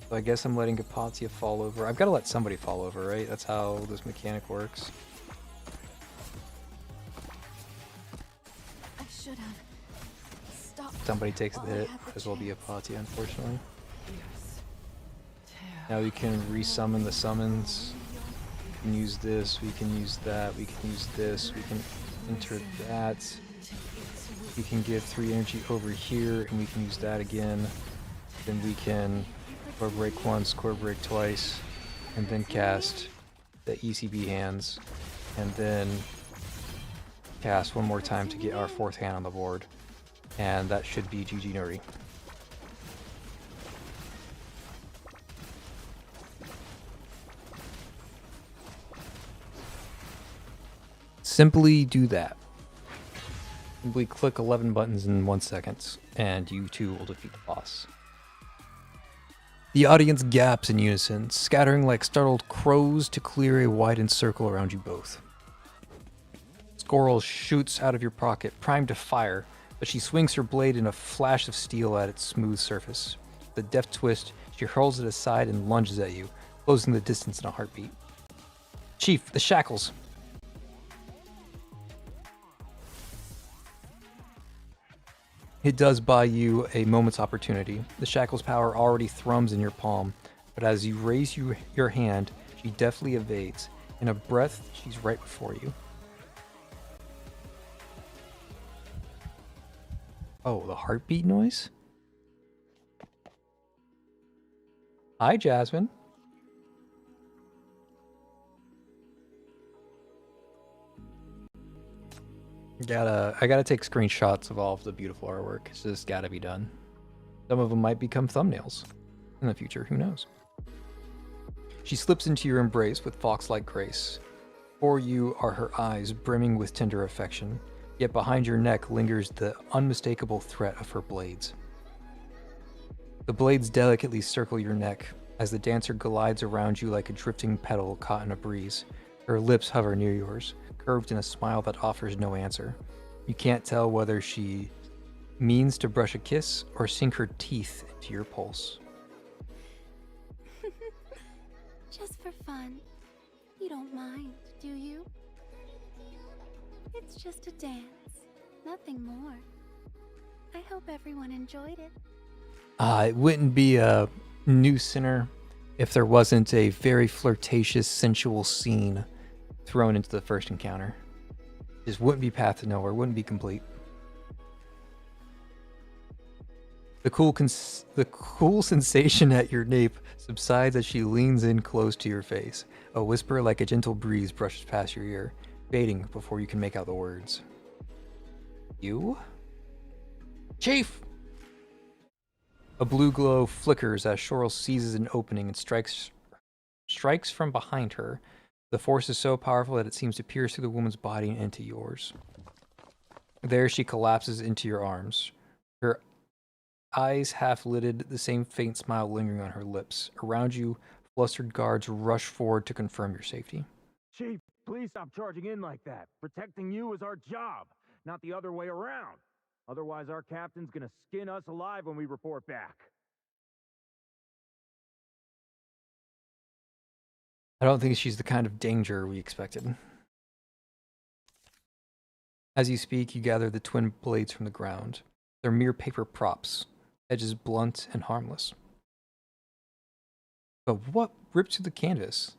So I guess I'm letting Hypatia fall over. I've got to let somebody fall over, right? That's how this mechanic works. I should have stopped. Somebody takes the hit, as well be Hypatia, unfortunately. Now we can resummon the summons. We can use this, we can use that, we can use this, we can enter that. We can give 3 energy over here, and we can use that again. Then we can core break once, core break twice, and then cast the ECB hands, and then cast one more time to get our 4th hand on the board. And that should be GG Nuri. Simply do that. Simply click 11 buttons in 1 second, and you too will defeat the boss. The audience gaps in unison, scattering like startled crows to clear a widened circle around you both. Squirrel shoots out of your pocket, primed to fire, but she swings her blade in a flash of steel at its smooth surface. With a deft twist, she hurls it aside and lunges at you, closing the distance in a heartbeat. Chief, the shackles! It does buy you a moment's opportunity. The shackle's power already thrums in your palm, but as you raise your hand, she deftly evades. In a breath, she's right before you. Oh, the heartbeat noise? Hi, Jasmine. I gotta take screenshots of all of the beautiful artwork. It's just gotta be done. Some of them might become thumbnails in the future, who knows? She slips into your embrace with fox-like grace. For you are her eyes brimming with tender affection, yet behind your neck lingers the unmistakable threat of her blades. The blades delicately circle your neck as the dancer glides around you like a drifting petal caught in a breeze. Her lips hover near yours, curved in a smile that offers no answer. You can't tell whether she means to brush a kiss or sink her teeth into your pulse. Just for fun. You don't mind, do you? It's just a dance, nothing more. I hope everyone enjoyed it. It wouldn't be a new Sinner if there wasn't a very flirtatious, sensual scene thrown into the first encounter. Just wouldn't be Path to Nowhere, wouldn't be complete. The cool sensation at your nape subsides as she leans in close to your face. A whisper like a gentle breeze brushes past your ear, fading before you can make out the words. You? Chief! A blue glow flickers as Shoral seizes an opening and strikes from behind her. The force is so powerful that it seems to pierce through the woman's body and into yours. There she collapses into your arms. Her eyes half-lidded, the same faint smile lingering on her lips. Around you, flustered guards rush forward to confirm your safety. Chief, please stop charging in like that. Protecting you is our job, not the other way around. Otherwise, our captain's gonna skin us alive when we report back. I don't think she's the kind of danger we expected. As you speak, you gather the twin blades from the ground. They're mere paper props, edges blunt and harmless. But what ripped through the canvas?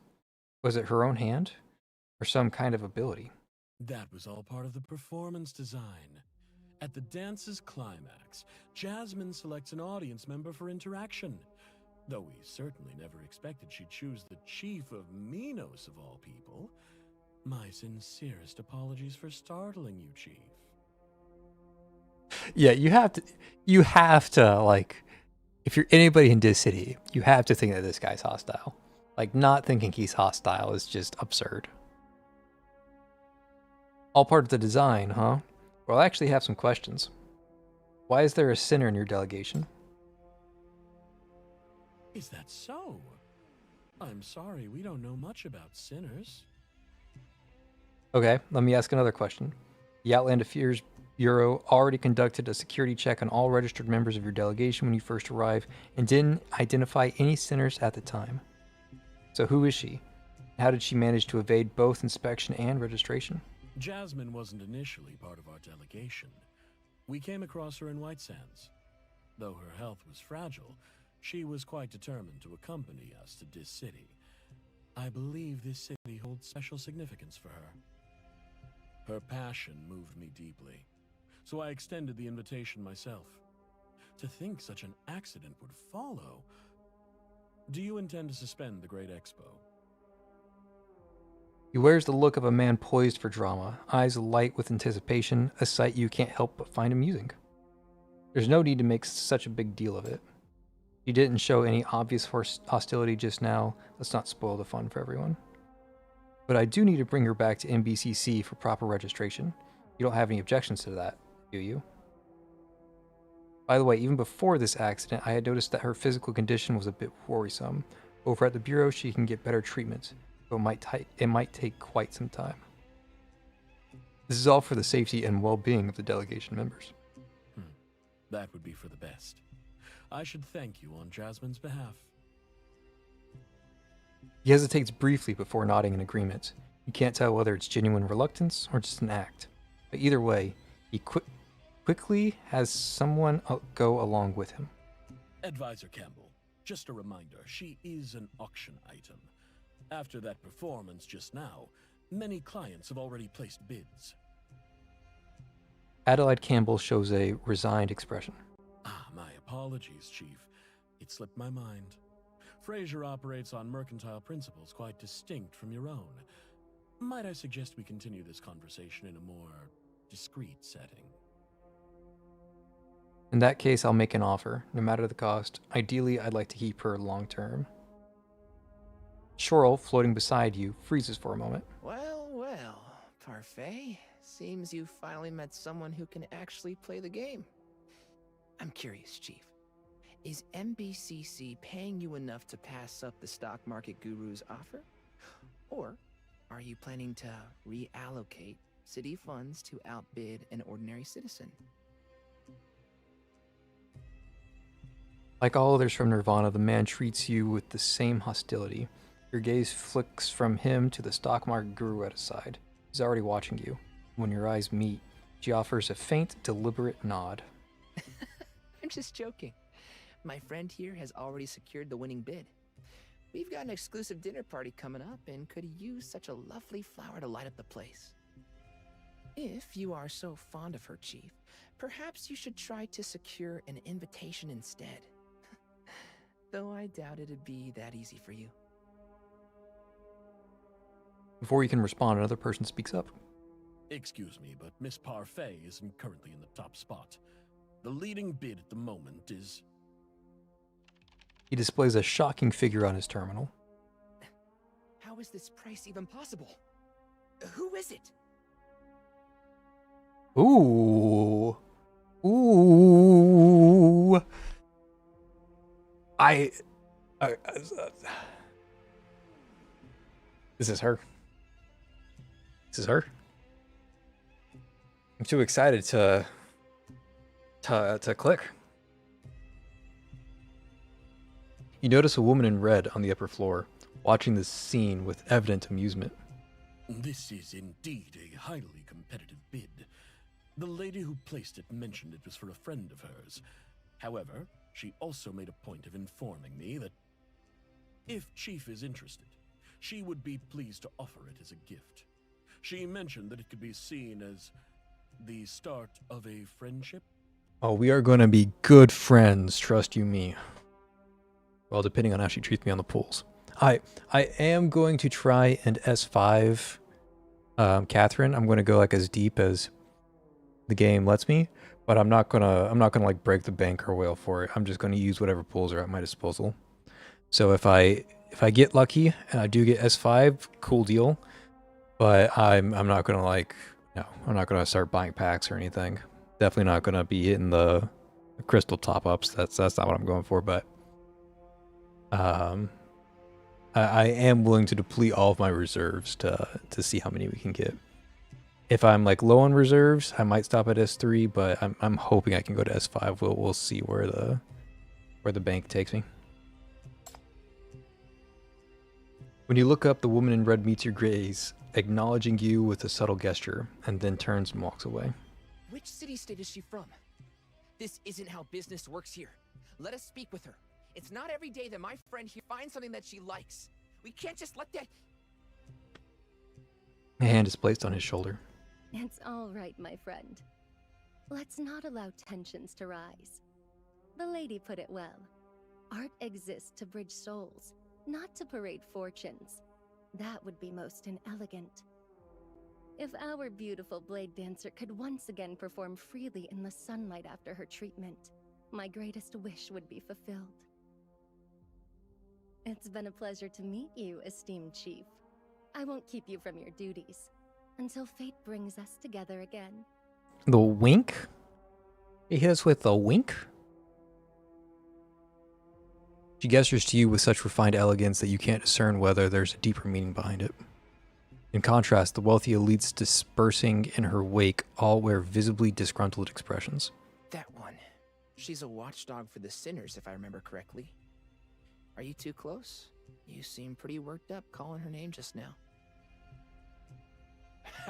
Was it her own hand? Or some kind of ability? That was all part of the performance design. At the dance's climax, Jasmine selects an audience member for interaction. Though we certainly never expected she'd choose the chief of Minos of all people. My sincerest apologies for startling you, Chief. Yeah, you have to, like, if you're anybody in this city, you have to think that this guy's hostile. Like, not thinking he's hostile is just absurd. All part of the design, huh? Well, I actually have some questions. Why is there a sinner in your delegation? Is that so? I'm sorry, we don't know much about sinners. Okay, let me ask another question. The Outland Affairs Bureau already conducted a security check on all registered members of your delegation when you first arrived and didn't identify any sinners at the time. So who is she? How did she manage to evade both inspection and registration? Jasmine wasn't initially part of our delegation. We came across her in White Sands. Though her health was fragile, she was quite determined to accompany us to this city. I believe this city holds special significance for her. Her passion moved me deeply, so I extended the invitation myself. To think such an accident would follow. Do you intend to suspend the Great Expo? He wears the look of a man poised for drama, eyes alight with anticipation, a sight you can't help but find amusing. There's no need to make such a big deal of it. You didn't show any obvious hostility just now. Let's not spoil the fun for everyone. But I do need to bring her back to MBCC for proper registration. You don't have any objections to that, do you? By the way, even before this accident, I had noticed that her physical condition was a bit worrisome. Over at the Bureau, she can get better treatment, but it might take quite some time. This is all for the safety and well-being of the delegation members. That would be for the best. I should thank you on Jasmine's behalf. He hesitates briefly before nodding in agreement. You can't tell whether it's genuine reluctance or just an act. But either way, he quickly has someone go along with him. Advisor Campbell, just a reminder, she is an auction item. After that performance just now, many clients have already placed bids. Adelaide Campbell shows a resigned expression. My apologies, Chief. It slipped my mind. Fraser operates on mercantile principles quite distinct from your own. Might I suggest we continue this conversation in a more discreet setting? In that case, I'll make an offer, no matter the cost. Ideally, I'd like to keep her long term. Shorl, floating beside you, freezes for a moment. Well, well, Parfait. Seems you finally met someone who can actually play the game. I'm curious, Chief. Is MBCC paying you enough to pass up the stock market guru's offer? Or are you planning to reallocate city funds to outbid an ordinary citizen? Like all others from Nirvana, the man treats you with the same hostility. Your gaze flicks from him to the stock market guru at his side. He's already watching you. When your eyes meet, she offers a faint, deliberate nod. I'm just joking. My friend here has already secured the winning bid. We've got an exclusive dinner party coming up and could use such a lovely flower to light up the place. If you are so fond of her, Chief, perhaps you should try to secure an invitation instead. Though I doubt it'd be that easy for you. Before you can respond, another person speaks up. Excuse me, but Miss Parfait isn't currently in the top spot. The leading bid at the moment is... He displays a shocking figure on his terminal. How is this price even possible? Who is it? Ooh. Ooh. This is her. This is her. I'm too excited to click. You notice a woman in red on the upper floor, watching this scene with evident amusement. This is indeed a highly competitive bid. The lady who placed it mentioned it was for a friend of hers. However, she also made a point of informing me that if Chief is interested, she would be pleased to offer it as a gift. She mentioned that it could be seen as the start of a friendship. Oh, we are going to be good friends, trust you me. Well, depending on how she treats me on the pools. I am going to try and S5 Catherine. I'm going to go like as deep as the game lets me, but I'm not gonna like break the bank or whale for it. I'm just going to use whatever pools are at my disposal. So if I get lucky and I do get S5, cool deal. But I'm not gonna I'm not gonna start buying packs or anything. Definitely not gonna be hitting the crystal top ups. That's not what I'm going for. But I am willing to deplete all of my reserves to see how many we can get. If I'm like low on reserves, I might stop at S3, but I'm hoping I can go to S5. We'll see where the bank takes me. When you look up, the woman in red meets your gaze, acknowledging you with a subtle gesture, and then turns and walks away. Which city-state is she from? This isn't how business works here. Let us speak with her. It's not every day that my friend here finds something that she likes. We can't just let that... A hand is placed on his shoulder. It's all right, my friend. Let's not allow tensions to rise. The lady put it well. Art exists to bridge souls, not to parade fortunes. That would be most inelegant. If our beautiful blade dancer could once again perform freely in the sunlight after her treatment, my greatest wish would be fulfilled. It's been a pleasure to meet you, esteemed Chief. I won't keep you from your duties until fate brings us together again. The wink? He hit us with a wink? She gestures to you with such refined elegance that you can't discern whether there's a deeper meaning behind it. In contrast, the wealthy elites dispersing in her wake all wear visibly disgruntled expressions. That one. She's a watchdog for the sinners, if I remember correctly. Are you too close? You seem pretty worked up calling her name just now.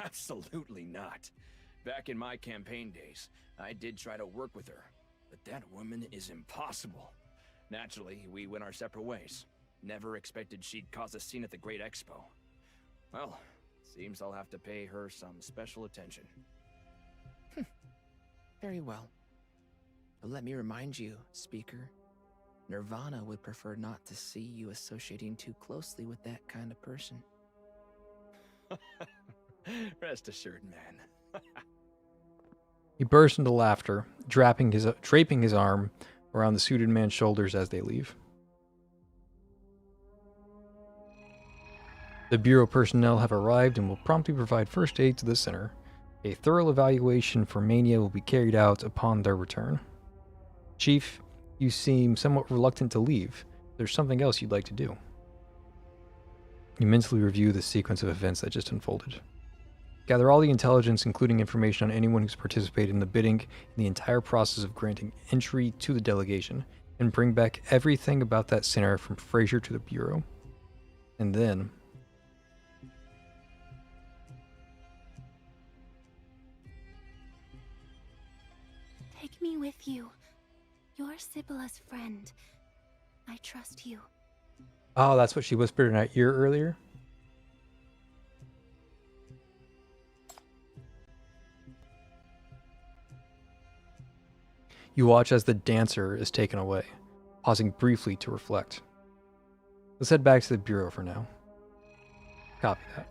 Absolutely not. Back in my campaign days, I did try to work with her, but that woman is impossible. Naturally, we went our separate ways. Never expected she'd cause a scene at the Great Expo. Well, seems I'll have to pay her some special attention. Very well. But let me remind you, Speaker, Nirvana would prefer not to see you associating too closely with that kind of person. Rest assured, man. He bursts into laughter, draping his arm around the suited man's shoulders as they leave. The Bureau personnel have arrived and will promptly provide first aid to the center. A thorough evaluation for mania will be carried out upon their return. Chief, you seem somewhat reluctant to leave. There's something else you'd like to do. You mentally review the sequence of events that just unfolded. Gather all the intelligence, including information on anyone who's participated in the bidding and the entire process of granting entry to the delegation, and bring back everything about that center from Fraser to the Bureau. And then... Take me with you. You're Sibylla's friend. I trust you. Oh, that's what she whispered in our ear earlier? You watch as the dancer is taken away, pausing briefly to reflect. Let's head back to the Bureau for now. Copy that.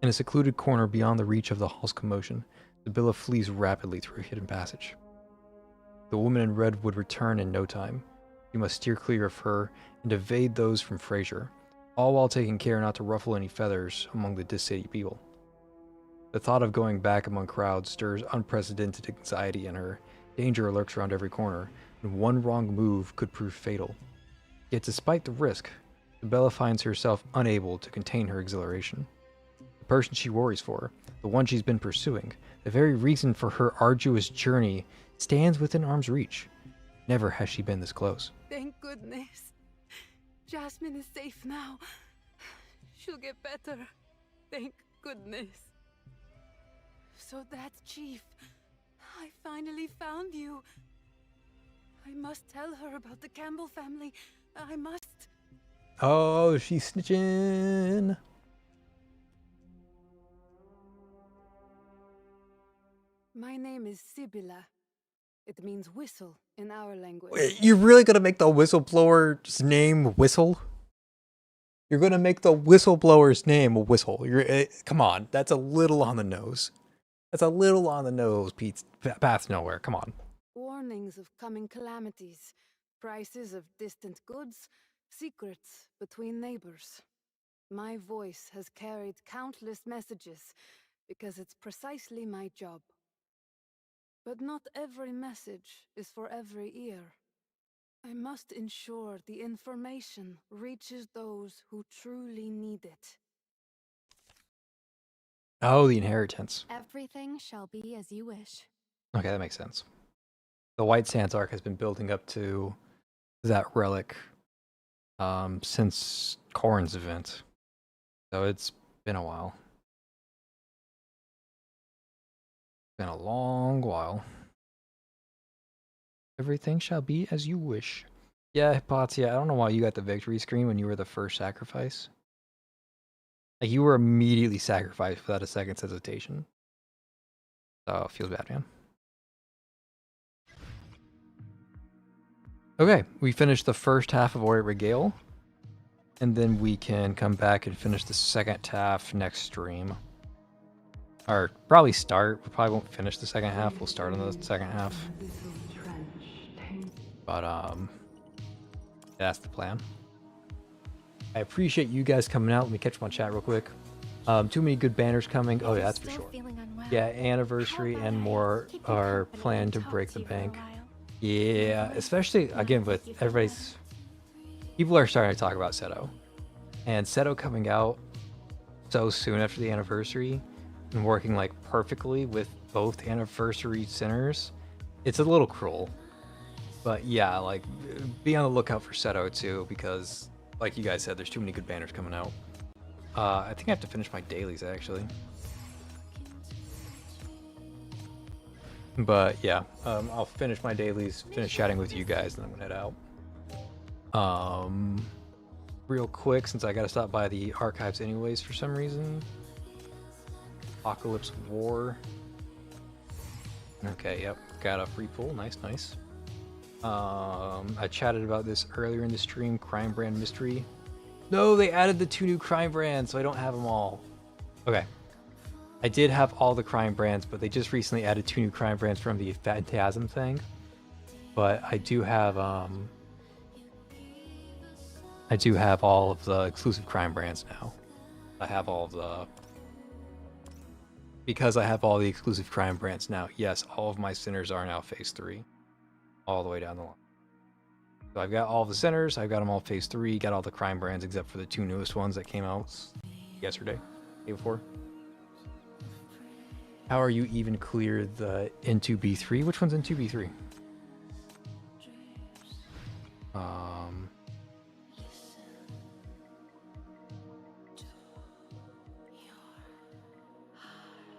In a secluded corner beyond the reach of the hall's commotion, Sibylla flees rapidly through a hidden passage. The woman in red would return in no time. You must steer clear of her and evade those from Fraser, all while taking care not to ruffle any feathers among the Dis-City people. The thought of going back among crowds stirs unprecedented anxiety in her. Danger lurks around every corner, and one wrong move could prove fatal. Yet despite the risk, Sibylla finds herself unable to contain her exhilaration. The person she worries for, the one she's been pursuing, the very reason for her arduous journey, stands within arm's reach. Never has she been this close. Thank goodness. Jasmine is safe now. She'll get better. Thank goodness. So that's Chief. I finally found you. I must tell her about the Campbell family. I must. Oh, she's snitching. My name is Sibylla. It means whistle in our language. Wait, you're really gonna make the whistleblower's name Whistle? You're gonna make the whistleblower's name Whistle. Come on, that's a little on the nose. That's a little on the nose, Pete. Path's nowhere. Come on. Warnings of coming calamities, prices of distant goods, secrets between neighbors. My voice has carried countless messages because it's precisely my job. But not every message is for every ear. I must ensure the information reaches those who truly need it. Oh, the inheritance. Everything shall be as you wish. Okay, that makes sense. The White Sands arc has been building up to that relic since Corrin's event. So it's been a while. Been a long while. Everything shall be as you wish. Yeah, Hypatia, I don't know why you got the victory screen when you were the first sacrifice. Like, you were immediately sacrificed without a second's hesitation. So, feels bad, man. Okay, we finished the first half of Ori Regale. And then we can come back and finish the second half next stream. Or probably start. We probably won't finish the second half. We'll start on the second half. But that's the plan. I appreciate you guys coming out. Let me catch my chat real quick. Too many good banners coming. Oh yeah, that's for sure. Yeah, anniversary and more are planned to break the bank. Yeah, especially again with everybody's. People are starting to talk about Seto, and Seto coming out so soon after the anniversary and working like perfectly with both anniversary centers. It's a little cruel. But yeah, like, be on the lookout for Seto too, because, like you guys said, there's too many good banners coming out. I think I have to finish my dailies, actually. But yeah, I'll finish my dailies, finish chatting with you guys, and then I'm gonna head out. Real quick, since I gotta stop by the archives anyways for some reason. Apocalypse War. Okay, yep, got a free pull, nice, nice. I chatted about this earlier in the stream, Crime Brand Mystery. No, they added the 2 new crime brands, so I don't have them all. Okay. I did have all the crime brands, but they just recently added 2 new crime brands from the Phantasm thing. But I do have all of the exclusive crime brands now. I have all of the... Because I have all the exclusive crime brands now, yes, all of my centers are now Phase 3. All the way down the line. So I've got all the centers, I've got them all Phase 3, got all the crime brands except for the 2 newest ones that came out yesterday, day before. How are you even clear the N2B3? Which one's N2B3?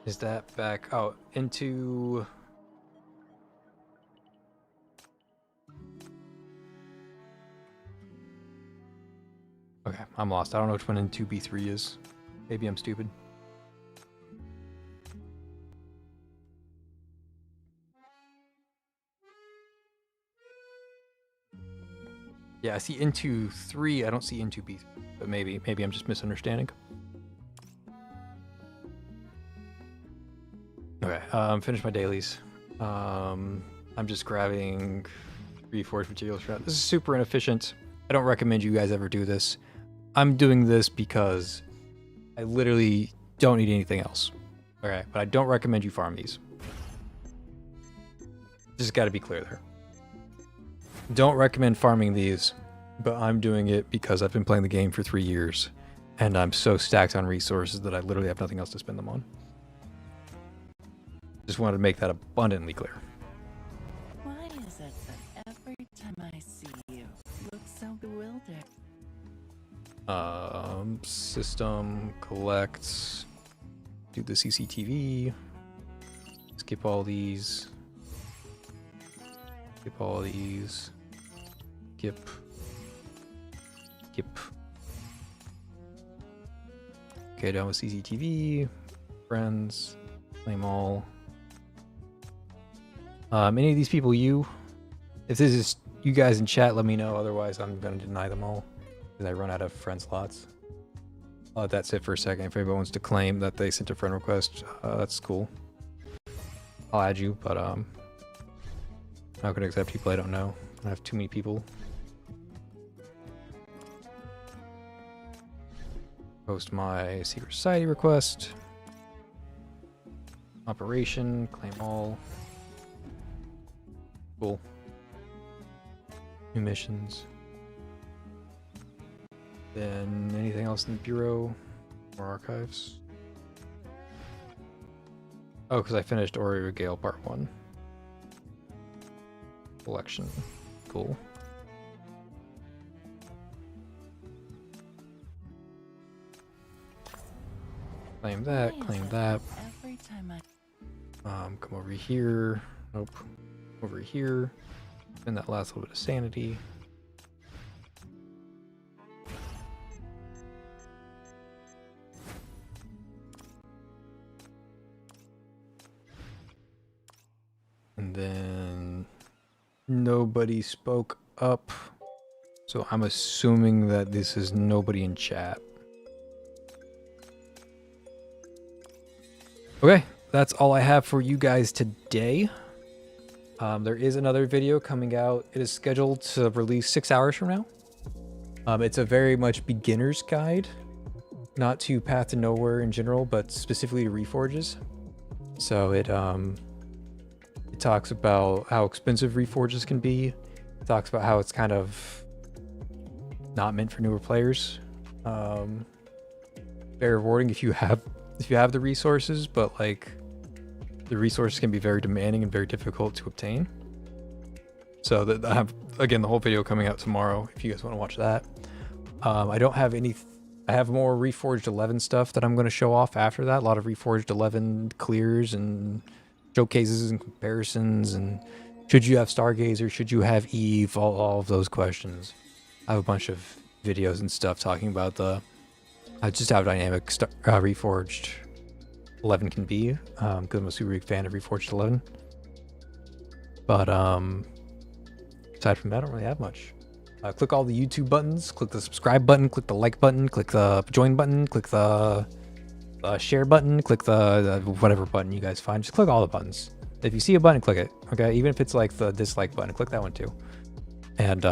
Is that back? Oh, into... Okay, I'm lost. I don't know which one N2B3 is. Maybe I'm stupid. Yeah, I see N2-3. I don't see N2B3, but maybe I'm just misunderstanding. Okay, finish my dailies. I'm just grabbing Reforged materials for that. This is super inefficient. I don't recommend you guys ever do this. I'm doing this because I literally don't need anything else. Okay, but I don't recommend you farm these. Just gotta be clear there. Don't recommend farming these, but I'm doing it because I've been playing the game for 3 years, and I'm so stacked on resources that I literally have nothing else to spend them on. Just wanted to make that abundantly clear. Why is it that every time I see you, you look so bewildered? System, collect, do the CCTV, skip all these, skip all these, skip. Okay, done with CCTV, friends, claim all. Any of these people if this is you guys in chat, let me know. Otherwise, I'm gonna deny them all because I run out of friend slots. I'll let that sit for a second. If anybody wants to claim that they sent a friend request, that's cool. I'll add you, but I'm not gonna accept people I don't know. I have too many people. Post my secret society request. Operation, claim all. Cool. New missions. Then anything else in the bureau or archives? Oh, because I finished Oreo Gale Part 1. Collection. Cool. Claim that, claim that. Every time Come over here. Nope. Over here. And that last little bit of sanity. And then nobody spoke up. So I'm assuming that this is nobody in chat. Okay, that's all I have for you guys today. There is another video coming out. It is scheduled to release 6 hours from now. It's a very much beginner's guide, not to Path to Nowhere in general, but specifically to Reforges. So it talks about how expensive Reforges can be. It talks about how it's kind of not meant for newer players. Very rewarding if you have the resources, but like the resources can be very demanding and very difficult to obtain. So that I have, again, the whole video coming out tomorrow if you guys want to watch that. I don't have any, I have more Reforged 11 stuff that I'm going to show off after that. A lot of Reforged 11 clears and showcases and comparisons, and should you have Stargazer, should you have Eve, all of those questions. I have a bunch of videos and stuff talking about just how dynamic Reforged 11 can be, because I'm a super big fan of Reforged 11. But aside from that, I don't really have much. Click all the YouTube buttons, click the subscribe button, click the like button, click the join button, click the share button, click the whatever button you guys find. Just click all the buttons. If you see a button, click it. Okay, even if it's like the dislike button, click that one too. And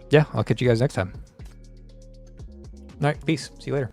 yeah, I'll catch you guys next time. All right, peace. See you later.